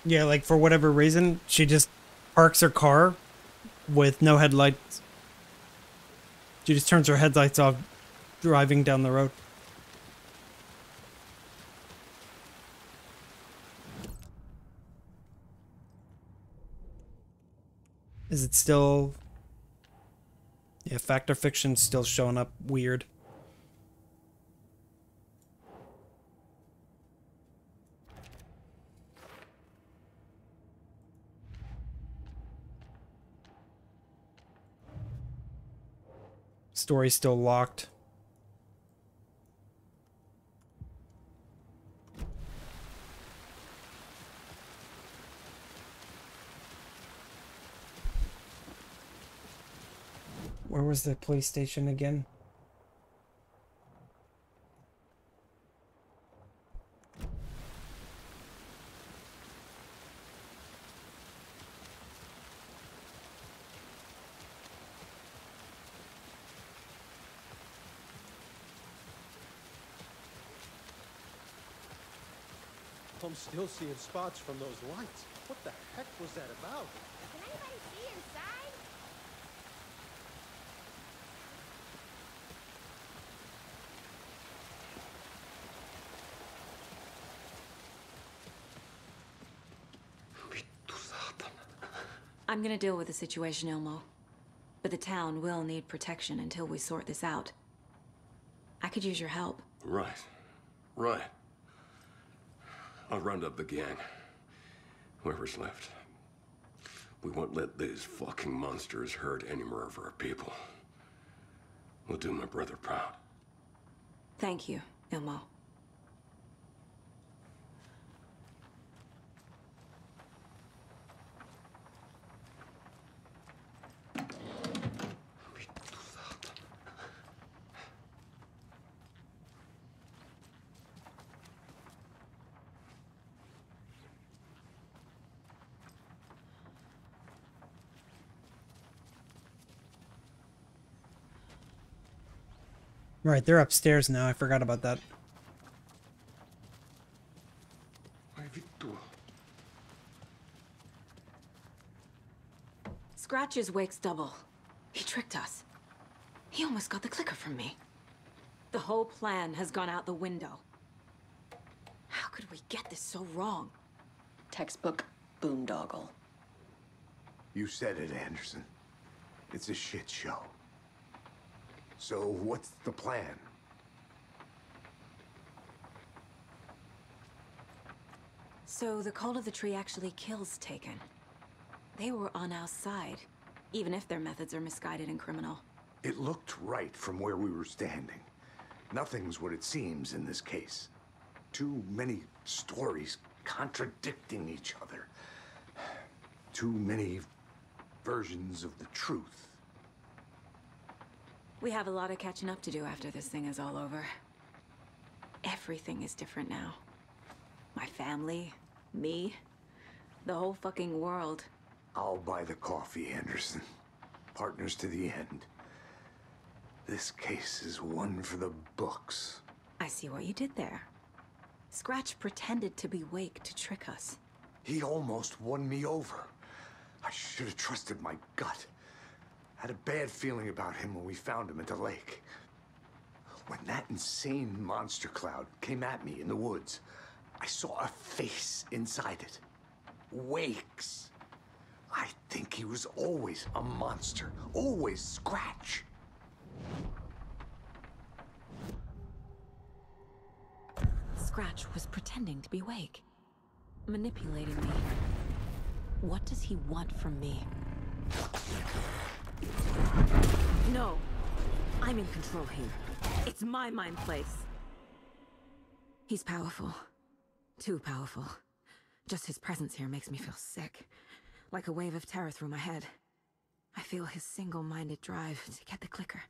Yeah, like for whatever reason, she just parks her car with no headlights. She just turns her headlights off driving down the road. Is it still... Yeah, fact or fiction's still showing up weird. Story's still locked. Where was the police station again? I'm still seeing spots from those lights. What the heck was that about? Can anybody see inside? I'm gonna deal with the situation, Ilmo. But the town will need protection until we sort this out. I could use your help. Right. Right. I'll round up the gang. Whoever's left. We won't let these fucking monsters hurt any more of our people. We'll do my brother proud. Thank you, Ilmo. Right, they're upstairs now. I forgot about that. Scratch's wake's double. He tricked us. He almost got the clicker from me. The whole plan has gone out the window. How could we get this so wrong? Textbook boondoggle. You said it, Anderson. It's a shit show. So what's the plan? So the call of the tree actually kills Taken. They were on our side, even if their methods are misguided and criminal. It looked right from where we were standing. Nothing's what it seems in this case. Too many stories contradicting each other. Too many versions of the truth. We have a lot of catching up to do after this thing is all over. Everything is different now. My family, me, the whole fucking world. I'll buy the coffee, Anderson. Partners to the end. This case is one for the books. I see what you did there. Scratch pretended to be Wake to trick us. He almost won me over. I should have trusted my gut. Had a bad feeling about him when we found him at the lake. When that insane monster cloud came at me in the woods, I saw a face inside it. Wake's. I think he was always a monster. Always Scratch. Scratch was pretending to be Wake. Manipulating me. What does he want from me? No. I'm in control here. It's my mind place. He's powerful. Too powerful. Just his presence here makes me feel sick. Like a wave of terror through my head. I feel his single-minded drive to get the clicker.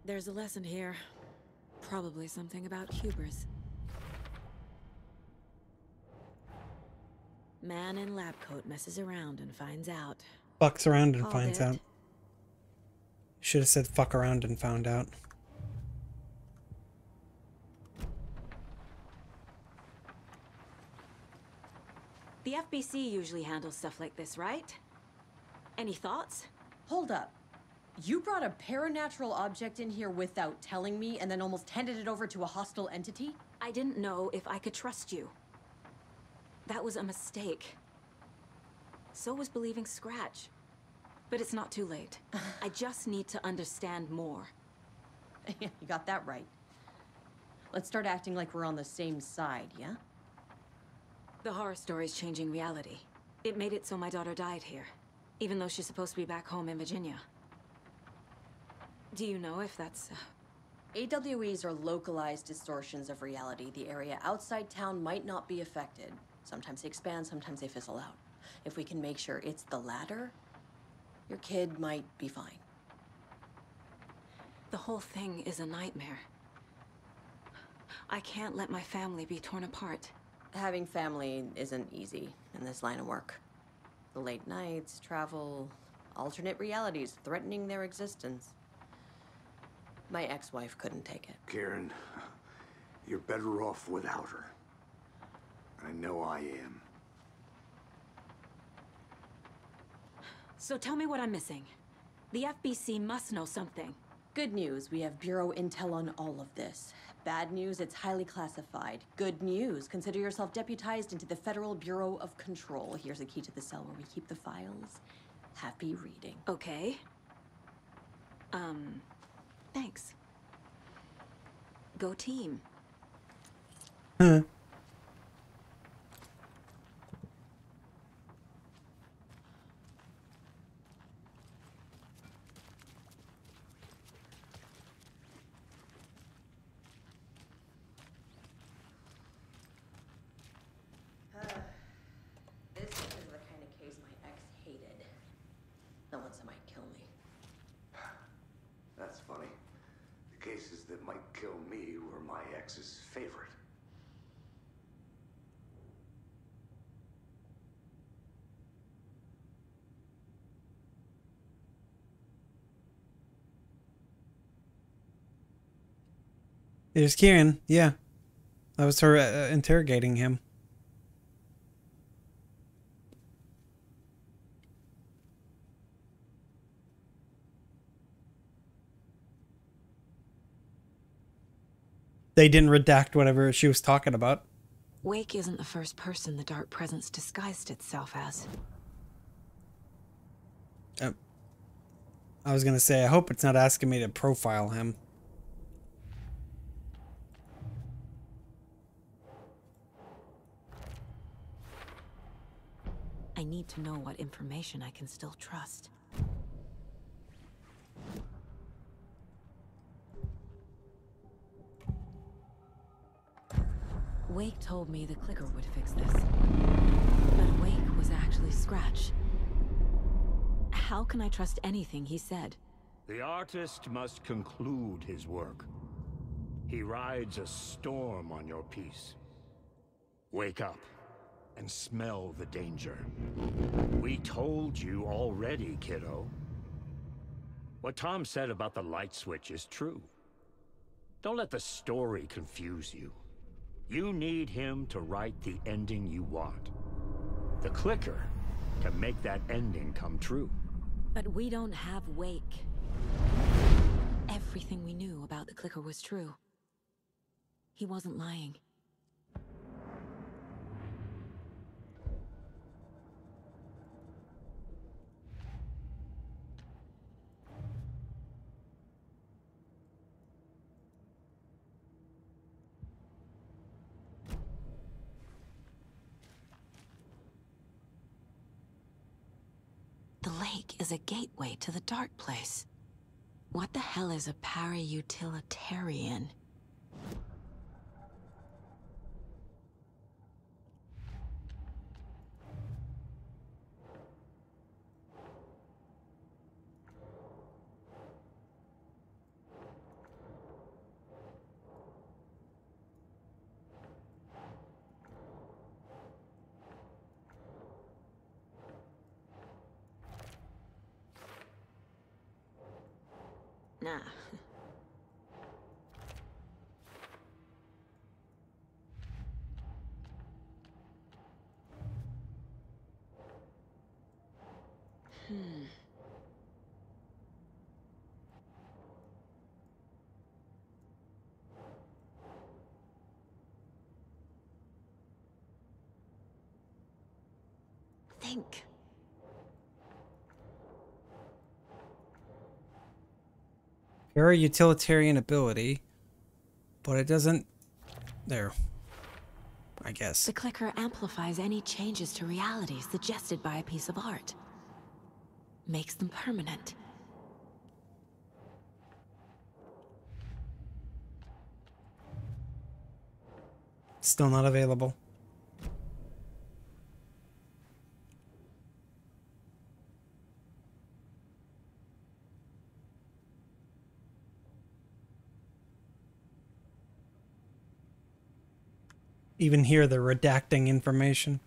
There's a lesson here. Probably something about hubris. Man in lab coat messes around and finds out. Fucks around and Called finds it. out. Should have said fuck around and found out. The FBC usually handles stuff like this, right? Any thoughts? Hold up. You brought a paranatural object in here without telling me and then almost handed it over to a hostile entity? I didn't know if I could trust you. That was a mistake. So was believing Scratch. But it's not too late. I just need to understand more. You got that right. Let's start acting like we're on the same side, yeah? The horror story's changing reality. It made it so my daughter died here, even though she's supposed to be back home in Virginia. Do you know if that's... AWEs are localized distortions of reality. The area outside town might not be affected. Sometimes they expand, sometimes they fizzle out. If we can make sure it's the latter, your kid might be fine. The whole thing is a nightmare. I can't let my family be torn apart. Having family isn't easy in this line of work. The late nights, travel, alternate realities threatening their existence. My ex-wife couldn't take it. Karen, you're better off without her. I know I am. So tell me what I'm missing. The FBC must know something. Good news, we have Bureau intel on all of this. Bad news, it's highly classified. Good news, consider yourself deputized into the Federal Bureau of Control. Here's a key to the cell where we keep the files. Happy reading. Okay. Thanks. Go team. Huh. This is the kind of case my ex hated. The ones that might kill me. That's funny. The cases that might kill me were my ex's favorite. There's Kieran. Yeah. That was her interrogating him. they didn't redact whatever she was talking about. Wake isn't the first person the Dark Presence disguised itself as. I was gonna say, I hope it's not asking me to profile him. I need to know what information I can still trust. Wake told me the clicker would fix this. But Wake was actually Scratch. How can I trust anything he said? The artist must conclude his work. He rides a storm on your piece. Wake up and smell the danger. We told you already, kiddo. What Tom said about the light switch is true. Don't let the story confuse you. You need him to write the ending you want. The clicker can make that ending come true. But we don't have Wake. Everything we knew about the clicker was true. He wasn't lying. The lake is a gateway to the dark place. What the hell is a para-utilitarian? Nah. Think. Para-utilitarian ability, but it doesn't... There. I guess. The clicker amplifies any changes to reality suggested by a piece of art. Makes them permanent. Still not available. Even here, they're redacting information.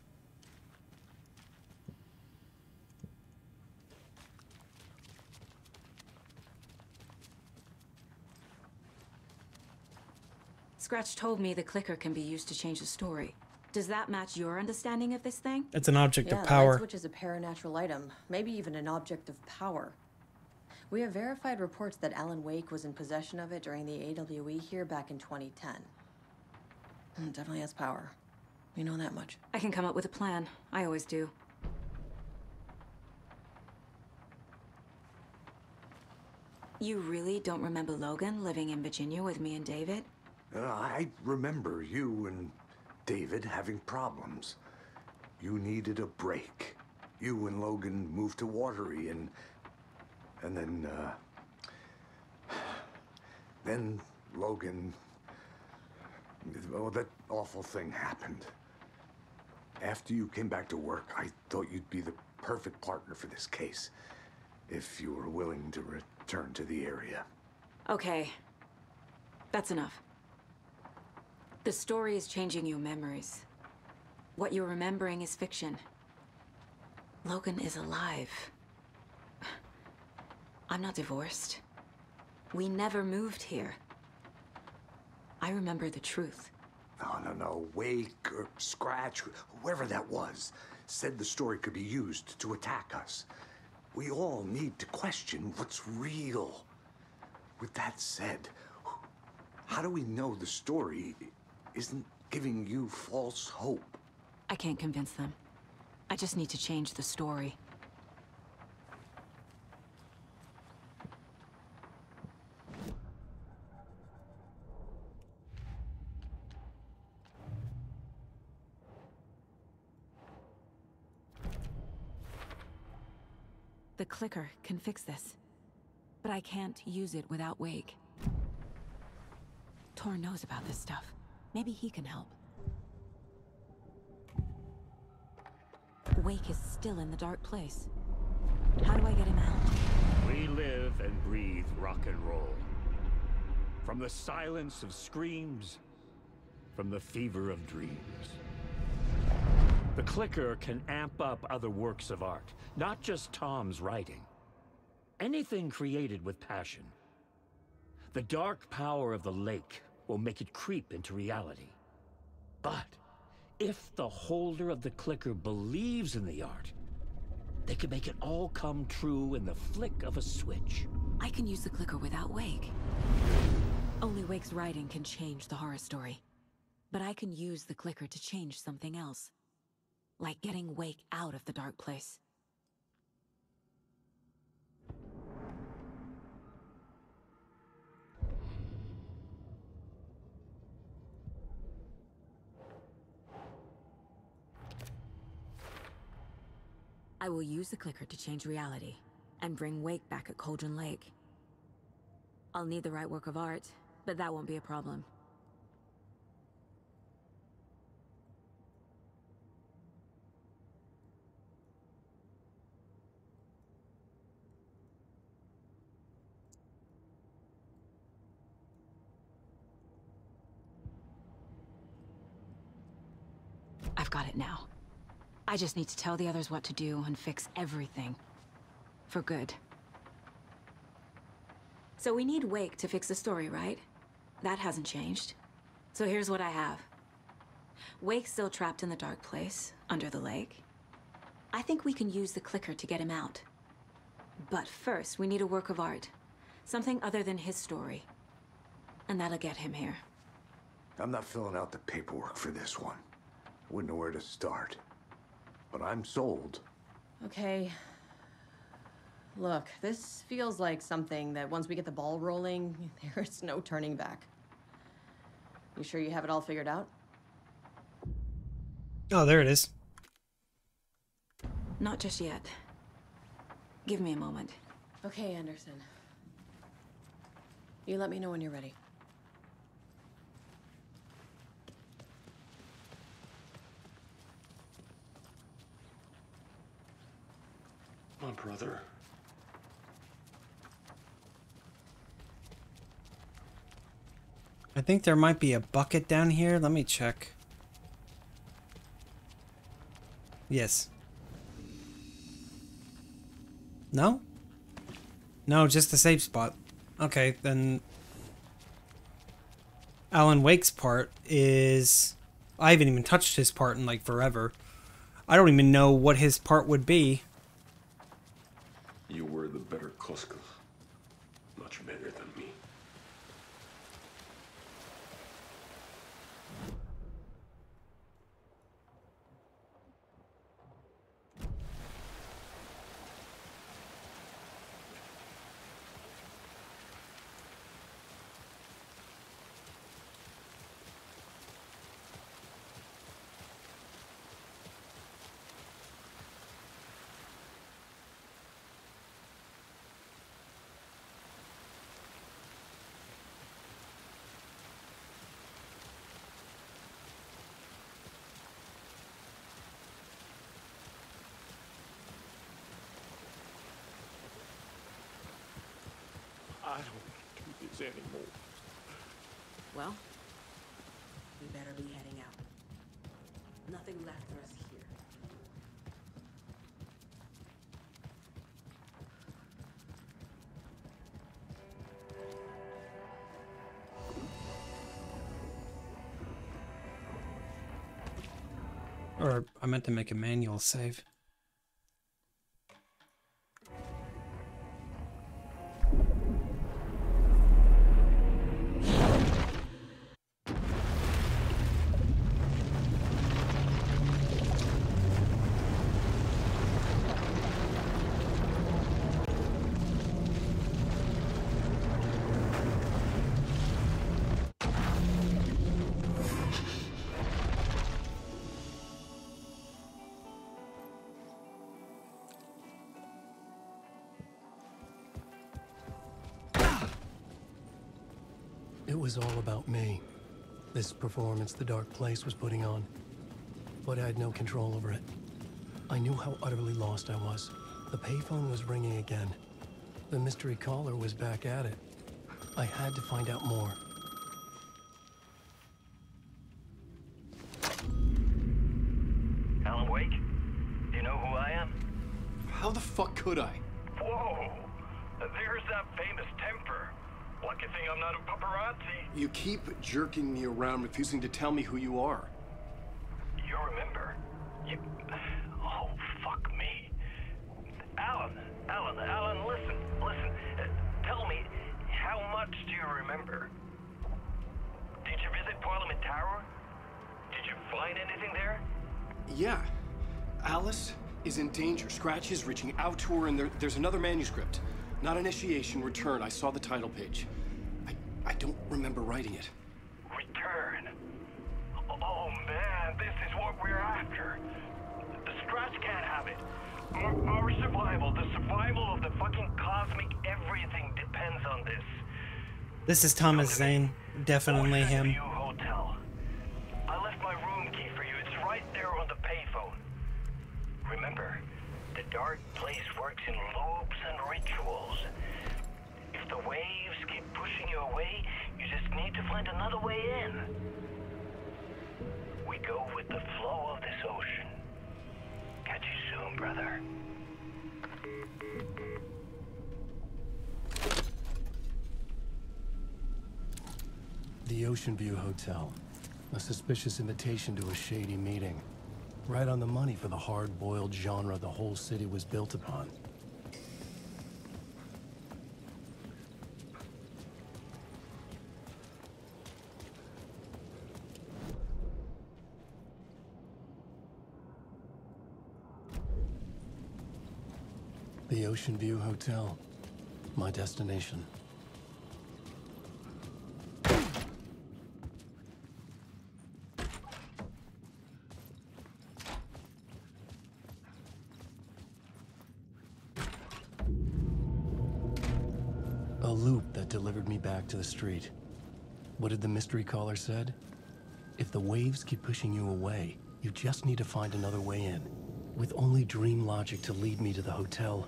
Scratch told me the clicker can be used to change the story. Does that match your understanding of this thing? It's an object of The power. light switch is a paranatural item, maybe even an object of power. We have verified reports that Alan Wake was in possession of it during the AWE here back in 2010. It definitely has power. You know that much. I can come up with a plan. I always do. You really don't remember Logan living in Virginia with me and David? I remember you and David having problems. You needed a break. You and Logan moved to Watery and then Logan... Oh, that awful thing happened. After you came back to work, I thought you'd be the perfect partner for this case, if you were willing to return to the area. Okay. That's enough. The story is changing your memories. What you're remembering is fiction. Logan is alive. I'm not divorced. We never moved here. I remember the truth. No. Wake or Scratch, whoever that was, said the story could be used to attack us. We all need to question what's real. With that said, How do we know the story isn't giving you false hope? I can't convince them. I just need to change the story. The clicker can fix this, but I can't use it without Wake. Tor knows about this stuff. Maybe he can help. Wake is still in the dark place. How do I get him out? We live and breathe rock and roll. From the silence of screams, from the fever of dreams. The clicker can amp up other works of art, not just Tom's writing. Anything created with passion. The dark power of the lake will make it creep into reality. But if the holder of the clicker believes in the art, they can make it all come true in the flick of a switch. I can use the clicker without Wake. Only Wake's writing can change the horror story. But I can use the clicker to change something else. Like getting Wake out of the dark place. I will use the clicker to change reality, and bring Wake back at Cauldron Lake. I'll need the right work of art, but that won't be a problem. I've got it now. I just need to tell the others what to do and fix everything. For good. So we need Wake to fix the story, right? That hasn't changed. So here's what I have. Wake's still trapped in the dark place, under the lake. I think we can use the clicker to get him out. But first, we need a work of art. Something other than his story. And that'll get him here. I'm not filling out the paperwork for this one. Wouldn't know where to start. But I'm sold. Okay. Look, this feels like something that once we get the ball rolling, there's no turning back. You sure you have it all figured out? Oh, there it is. Not just yet. Give me a moment. Okay, Anderson. You let me know when you're ready. My brother. I think there might be a bucket down here. Let me check. Yes. No? No, just the safe spot. Okay, then Alan Wake's part is... I haven't even touched his part in like forever. I don't even know what his part would be. You were the better Koska. Much better than me. I don't want to do this anymore. Well, we better be heading out. Nothing left for us here. Or I meant to make a manual save. It was all about me. This performance the Dark Place was putting on. But I had no control over it. I knew how utterly lost I was. The payphone was ringing again. The mystery caller was back at it. I had to find out more. Alan Wake? Do you know who I am? How the fuck could I? Whoa! There's that famous temper. Lucky thing I'm not a paparazzi. You keep jerking me around, refusing to tell me who you are. You remember? Oh, fuck me. Alan, listen. Tell me, how much do you remember? Did you visit Parliament Tower? Did you find anything there? Yeah. Alice is in danger. Scratch is reaching out to her, and there's another manuscript. Not initiation, return. I saw the title page. I don't remember writing it. Return? Oh man, this is what we're after. The Scratch can't have it. Our survival, the survival of the fucking cosmic everything depends on this. This is Thomas Zane. Definitely him. Hotel. I left my room key for you. It's right there on the payphone. Remember, the Dark Place works in loops and rituals. If the waves keep pushing you away, you just need to find another way in. We go with the flow of this ocean. Catch you soon, brother. The Ocean View Hotel. A suspicious invitation to a shady meeting. Right on the money for the hard-boiled genre the whole city was built upon. The Ocean View Hotel. My destination. A loop that delivered me back to the street. What did the mystery caller said? If the waves keep pushing you away, you just need to find another way in. With only dream logic to lead me to the hotel,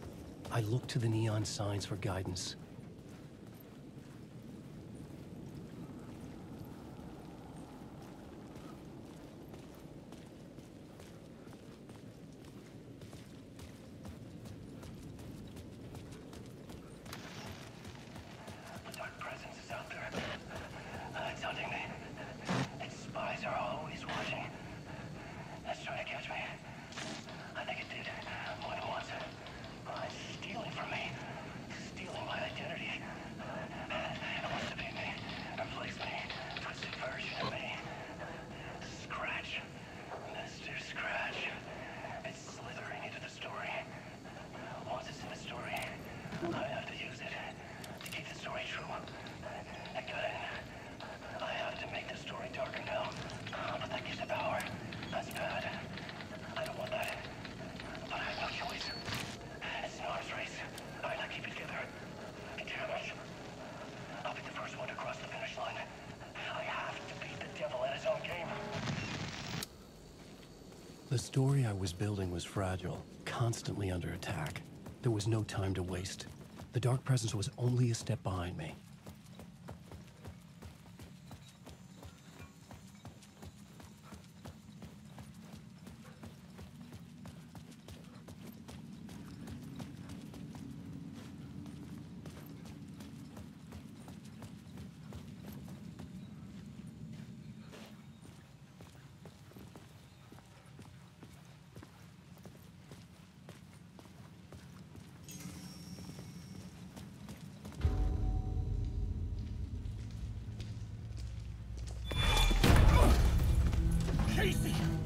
I looked to the neon signs for guidance. The Dark Presence is out there. It's hunting me. Its spies are always watching. It's trying to catch me. I think it did more than once. It's stealing from me. Stealing my identity. It wants to be me. Replace me. Twisted version of me. Scratch. Mr. Scratch. It's slithering into the story. Once it's in the story, I have to use it to keep the story true. I got it. I have to make the story darker now. But that gives it power. That's bad. I don't want that. But I have no choice. It's an arms race. I gotta keep it together. Damn it. I'll be the first one to cross the finish line. I have to beat the devil at his own game. The story I was building was fragile, constantly under attack. There was no time to waste. The Dark Presence was only a step behind me.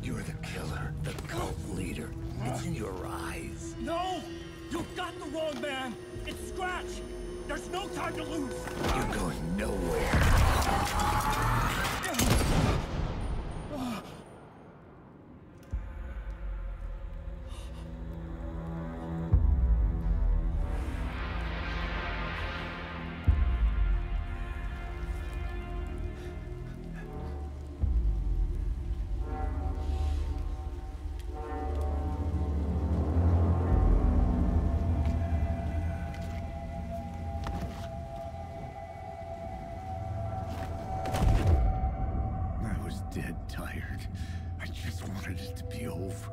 You're the killer, the cult leader. It's in your eyes. No! You got the wrong man! It's Scratch! There's no time to lose! You're going nowhere. dead tired. I just wanted it to be over.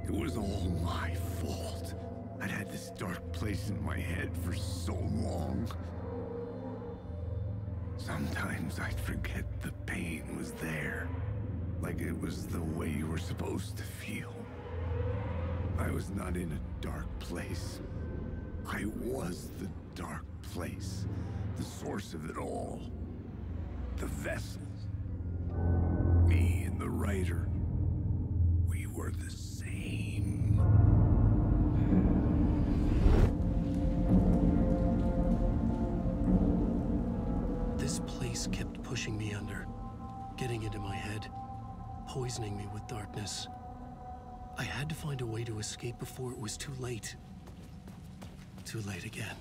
It was all my fault. I'd had this dark place in my head for so long. Sometimes I'd forget the pain was there. Like it was the way you were supposed to feel. I was not in a dark place. I was the dark place. The source of it all. The vessel. Me and the writer. We were the same. This place kept pushing me under, getting into my head, poisoning me with darkness. I had to find a way to escape before it was too late. Too late again.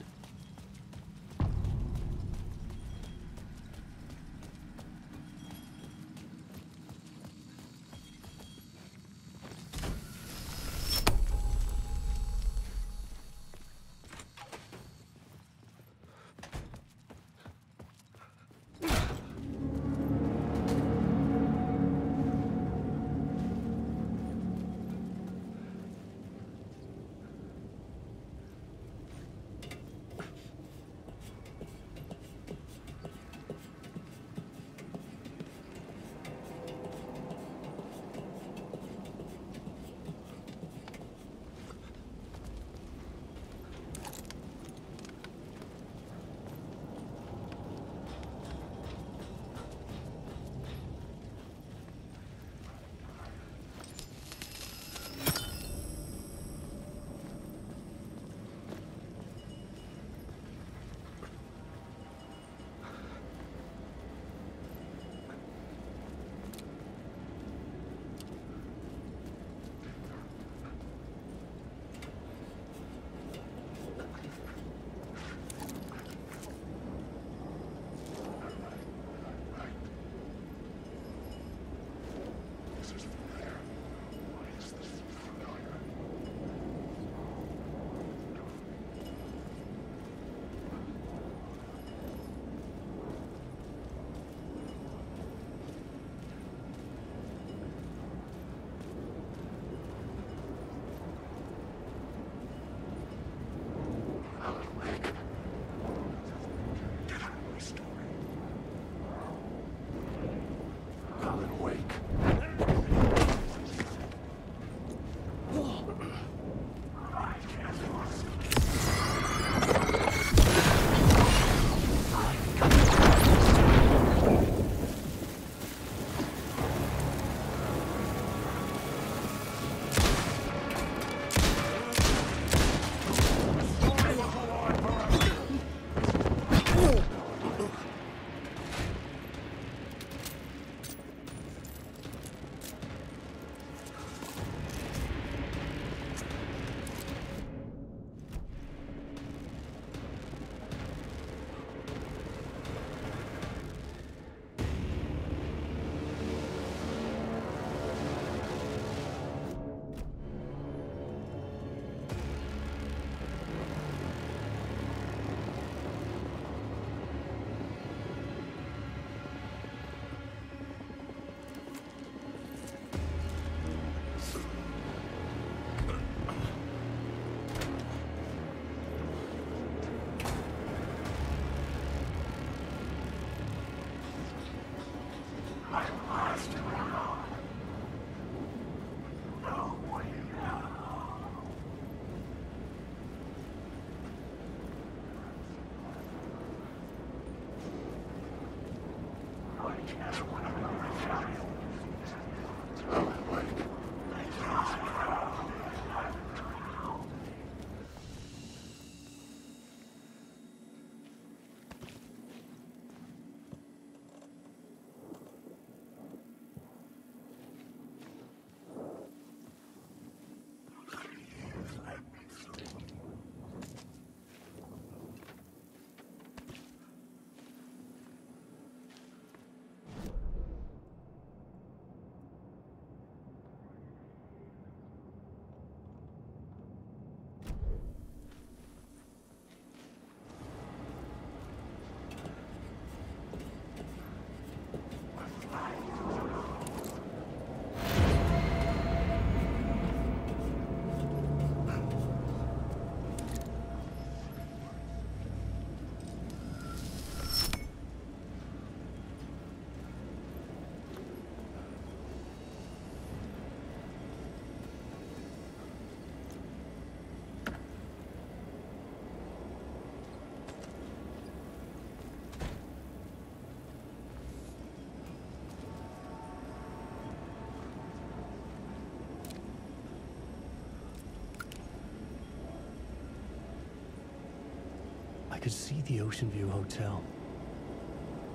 could see the Ocean View Hotel.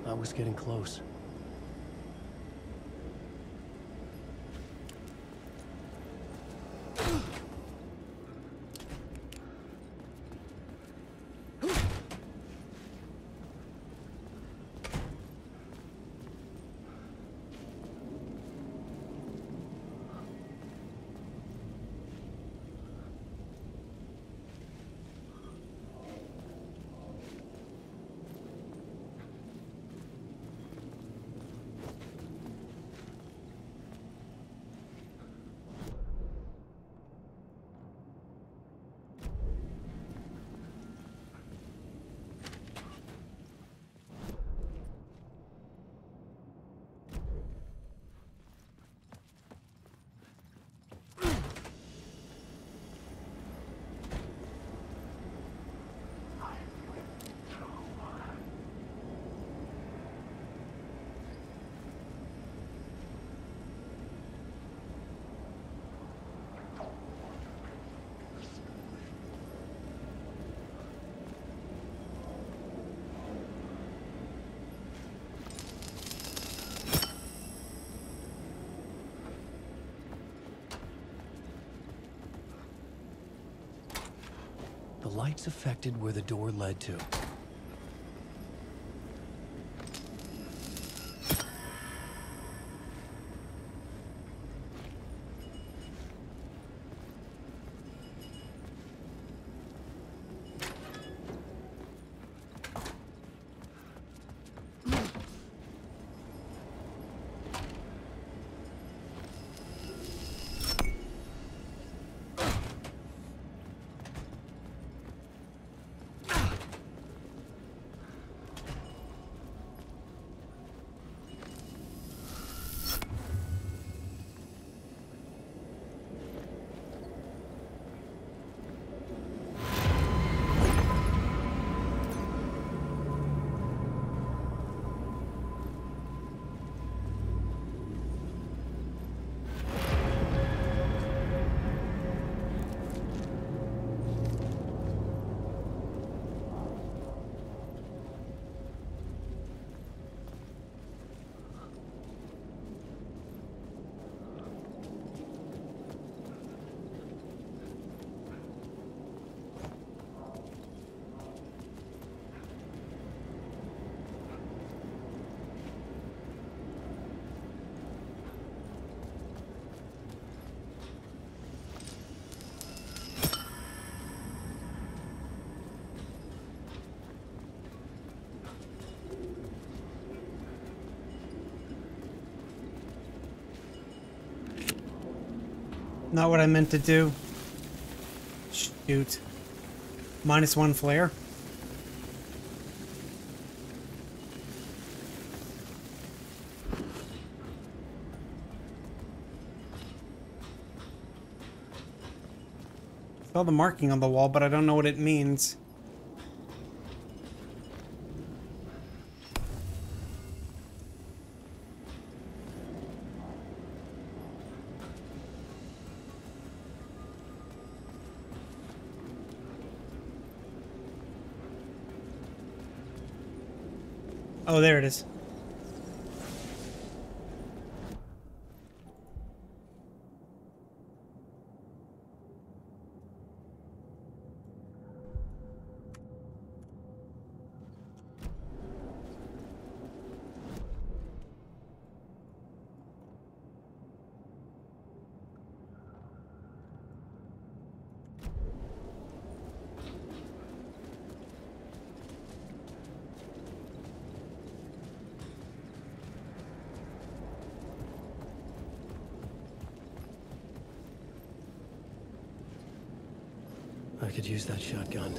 I was getting close. The lights affected where the door led to. Not what I meant to do. Shoot. -1 flare. Saw the marking on the wall, but I don't know what it means. Oh, there it is. I could use that shotgun.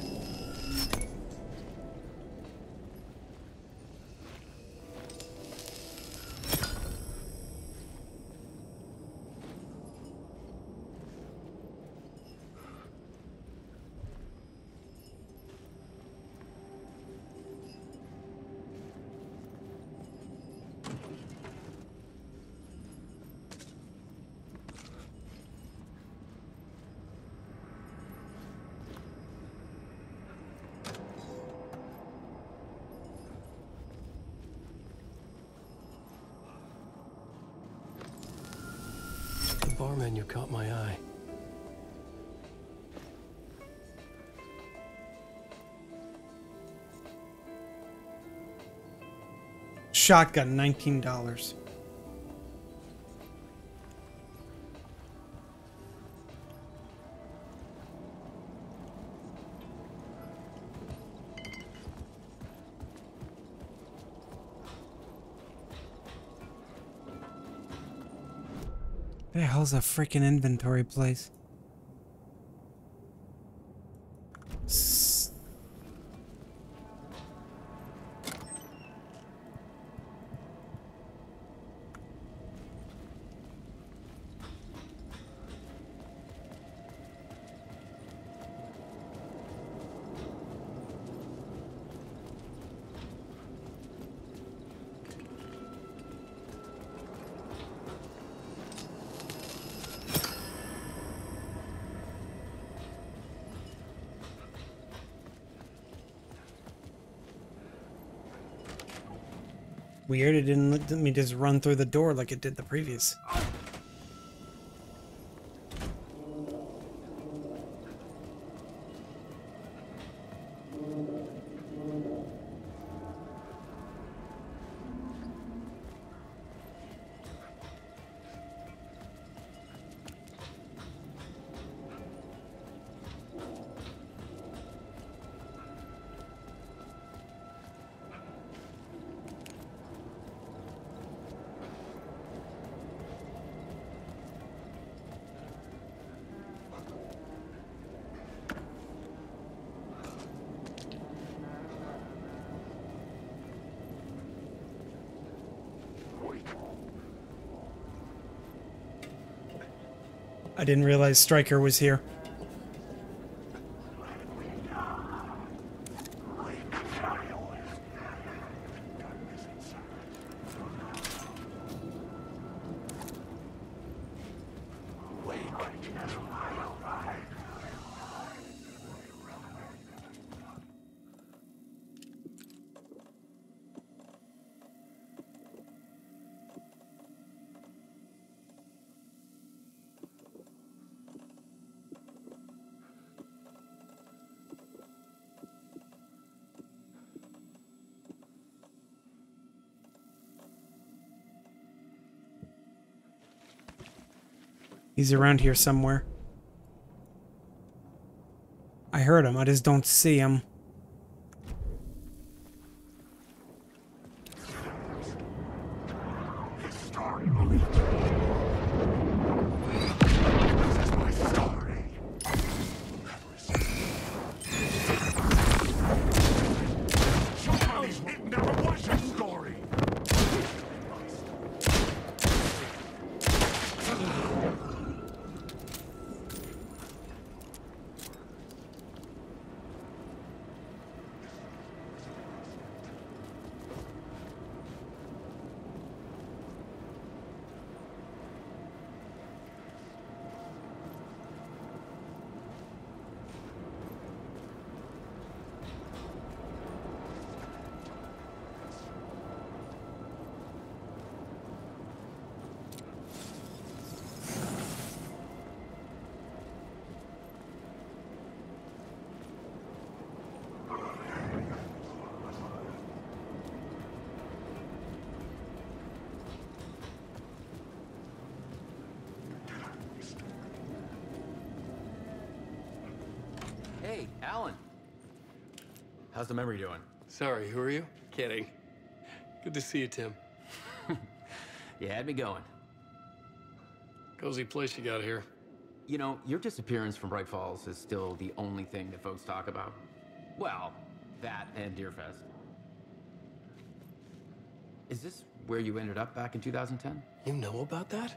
flower menu caught my eye. Shotgun, $19. Where the hell's a freaking inventory place? Weird, it didn't let me just run through the door like it did the previous. I didn't realize Stryker was here. He's around here somewhere. I heard him, I just don't see him. Hey, Alan. How's the memory doing? Sorry, who are you? Kidding. Good to see you, Tim. You had me going. Cozy place you got here. You know, your disappearance from Bright Falls is still the only thing that folks talk about. Well, that and Deerfest. Is this where you ended up back in 2010? You know about that?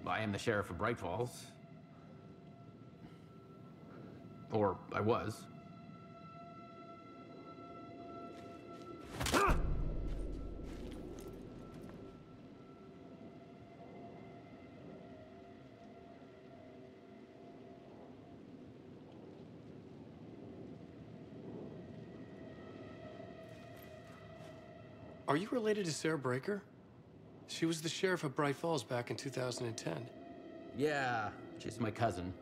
I am the sheriff of Bright Falls. Or I was. Are you related to Sarah Breaker? She was the sheriff of Bright Falls back in 2010. Yeah, she's my cousin.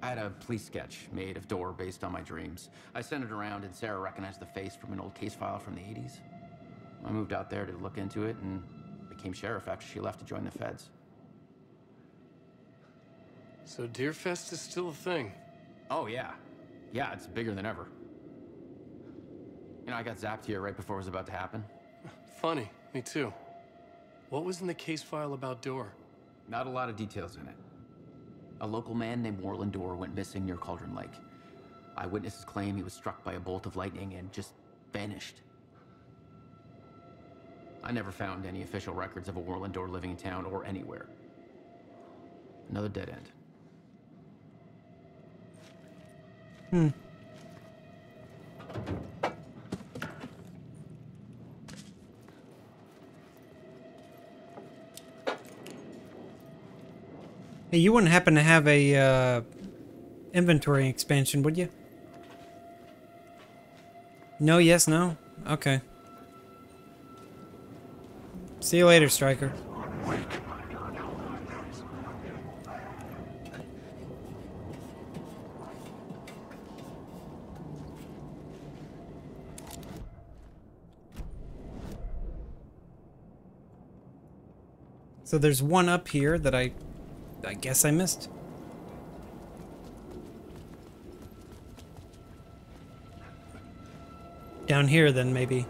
I had a police sketch made of Door based on my dreams. I sent it around and Sarah recognized the face from an old case file from the 80s. I moved out there to look into it and became sheriff after she left to join the feds. So Deerfest is still a thing? Oh, yeah. Yeah, it's bigger than ever. You know, I got zapped here right before it was about to happen. Funny, me too. What was in the case file about Door? Not a lot of details in it. A local man named Warland Door went missing near Cauldron Lake. Eyewitnesses claim he was struck by a bolt of lightning and just vanished. I never found any official records of a Warland Door living in town or anywhere. Another dead end. Hey, you wouldn't happen to have a inventory expansion, would you? No, yes, no? Okay. See you later, Striker. So there's one up here that I guess I missed. Down here, then, maybe.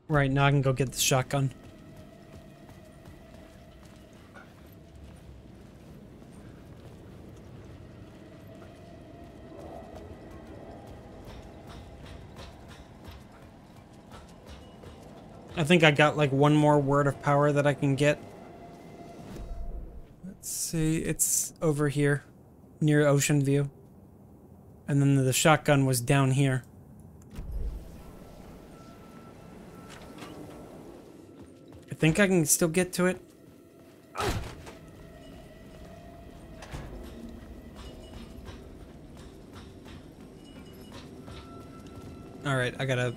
Right, now I can go get the shotgun. I think I got like one more word of power that I can get. Let's see, it's over here, near Ocean View. And then the shotgun was down here. I think I can still get to it. Alright, I gotta...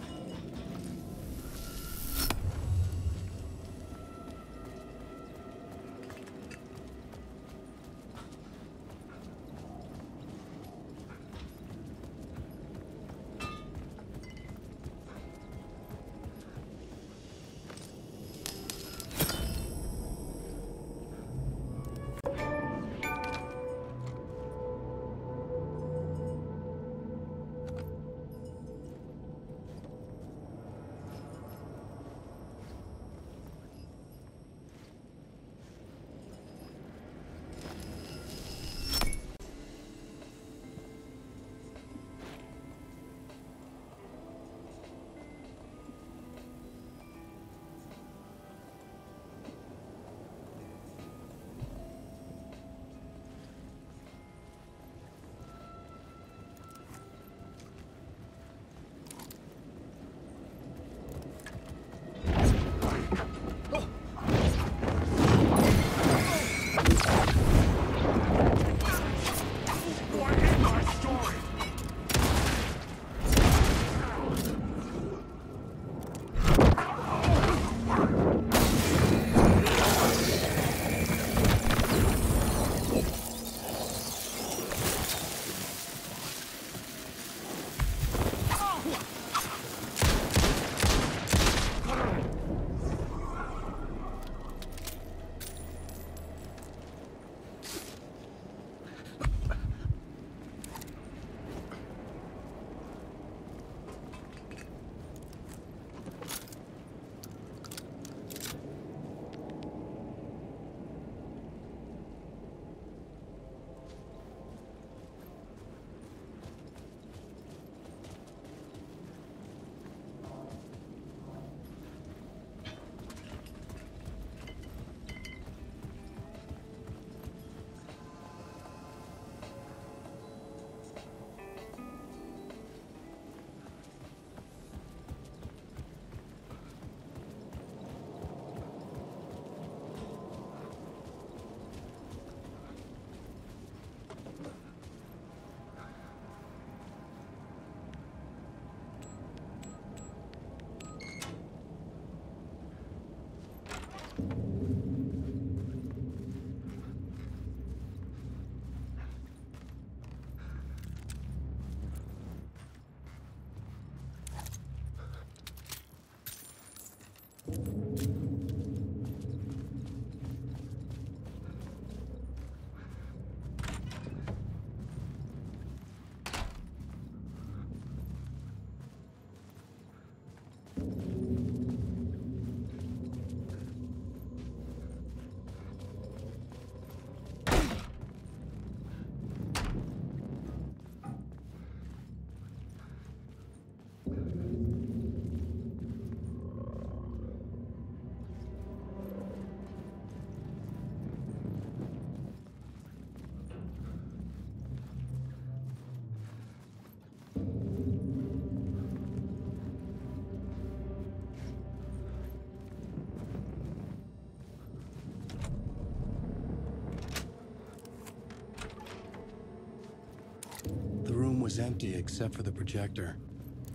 empty except for the projector.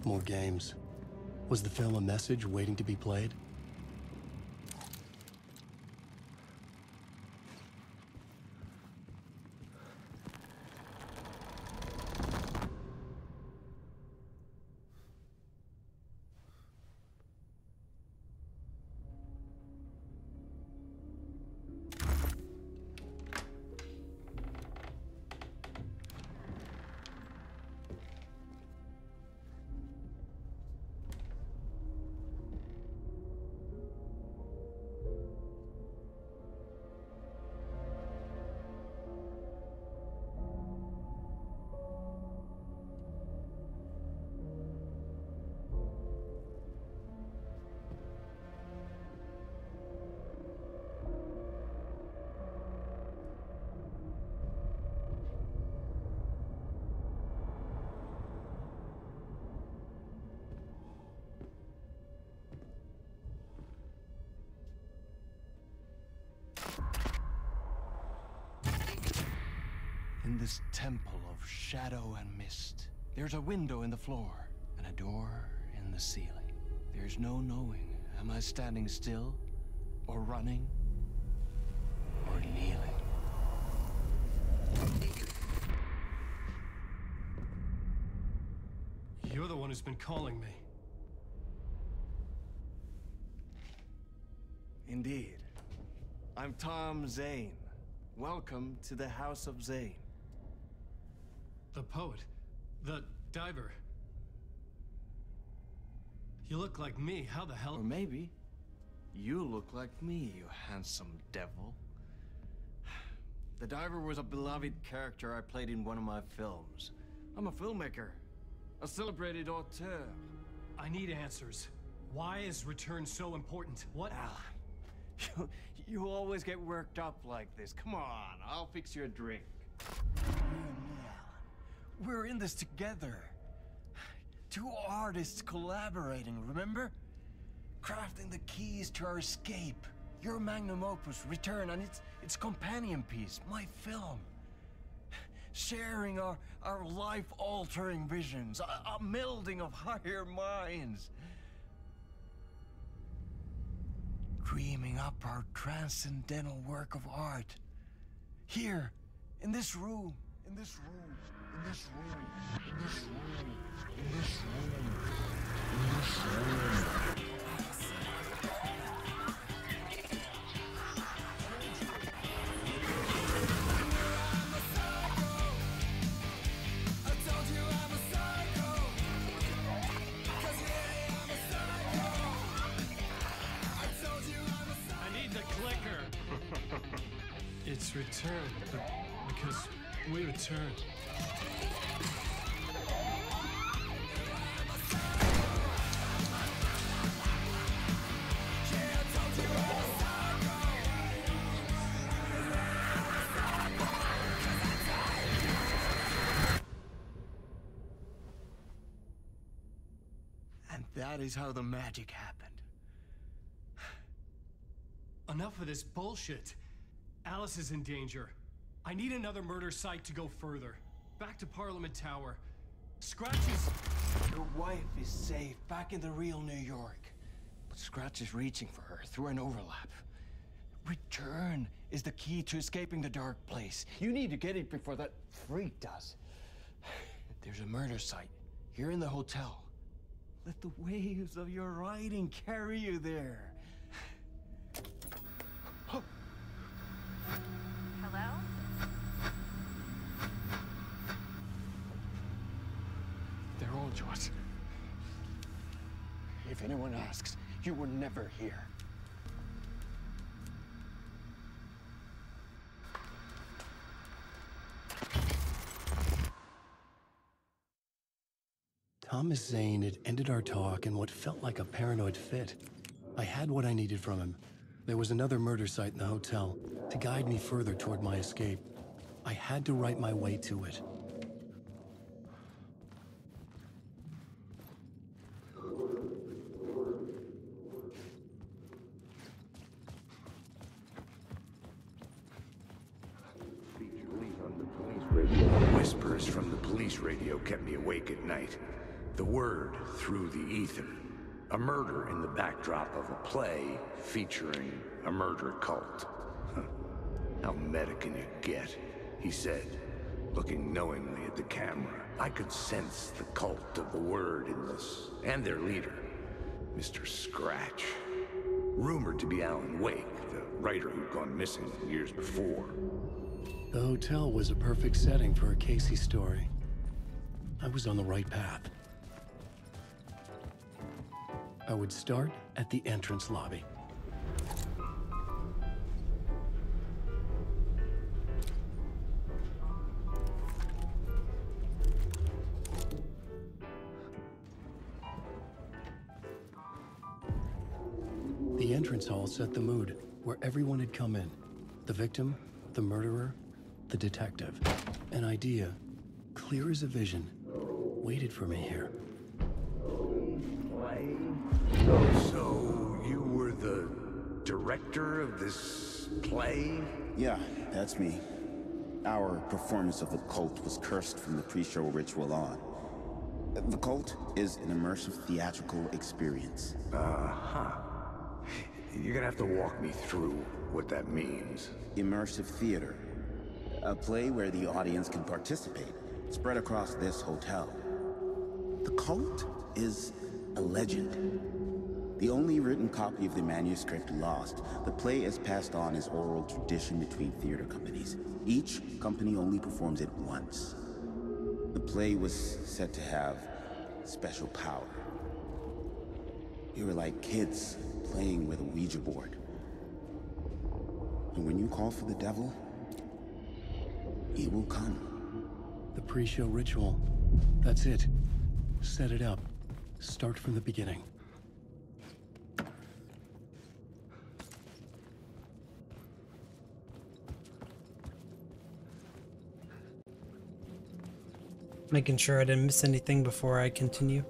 More games. Was the film a message waiting to be played? In this temple of shadow and mist, there's a window in the floor and a door in the ceiling. There's no knowing, am I standing still, or running, or kneeling? You're the one who's been calling me. Indeed. I'm Tom Zane. Welcome to the House of Zane. The poet. The diver. You look like me. How the hell? Or maybe you look like me, you handsome devil. The diver was a beloved character I played in one of my films. I'm a filmmaker, a celebrated auteur. I need answers. Why is Return so important? What? You always get worked up like this. Come on, I'll fix you a drink. We're in this together. Two artists collaborating, remember? Crafting the keys to our escape. Your magnum opus, Return, and its companion piece, my film. Sharing our life-altering visions, a melding of higher minds. Dreaming up our transcendental work of art. Here, in this room, in this room, in this room, in this room, in this room, in this room. It's Return, because we return. And that is how the magic happened. Enough of this bullshit. Alice is in danger. I need another murder site to go further. Back to Parliament Tower. Scratch is... Your wife is safe, back in the real New York. But Scratch is reaching for her through an overlap. Return is the key to escaping the dark place. You need to get it before that freak does. There's a murder site here in the hotel. Let the waves of your writing carry you there. Hello? They're all yours. If anyone asks, you were never here. Thomas Zane had ended our talk in what felt like a paranoid fit. I had what I needed from him. There was another murder site in the hotel to guide me further toward my escape. I had to write my way to it. Whispers from the police radio kept me awake at night. The word through the ether. A murder in the backdrop of a play featuring a murder cult. How meta can you get? He said, looking knowingly at the camera. I could sense the cult of the word in this, and their leader, Mr. Scratch. Rumored to be Alan Wake, the writer who'd gone missing years before. The hotel was a perfect setting for a Casey story. I was on the right path. I would start at the entrance lobby. The entrance hall set the mood, where everyone had come in. The victim, the murderer, the detective. An idea, clear as a vision, waited for me here. So, you were the director of this play? Yeah, that's me. Our performance of the cult was cursed from the pre-show ritual on. The cult is an immersive theatrical experience. Uh-huh. You're gonna have to walk me through what that means. Immersive theater. A play where the audience can participate, spread across this hotel. The cult is a legend. The only written copy of the manuscript lost, the play is passed on as oral tradition between theater companies. Each company only performs it once. The play was said to have special power. We were like kids playing with a Ouija board. And when you call for the devil, he will come. The pre-show ritual. That's it. Set it up. Start from the beginning. Making sure I didn't miss anything before I continue.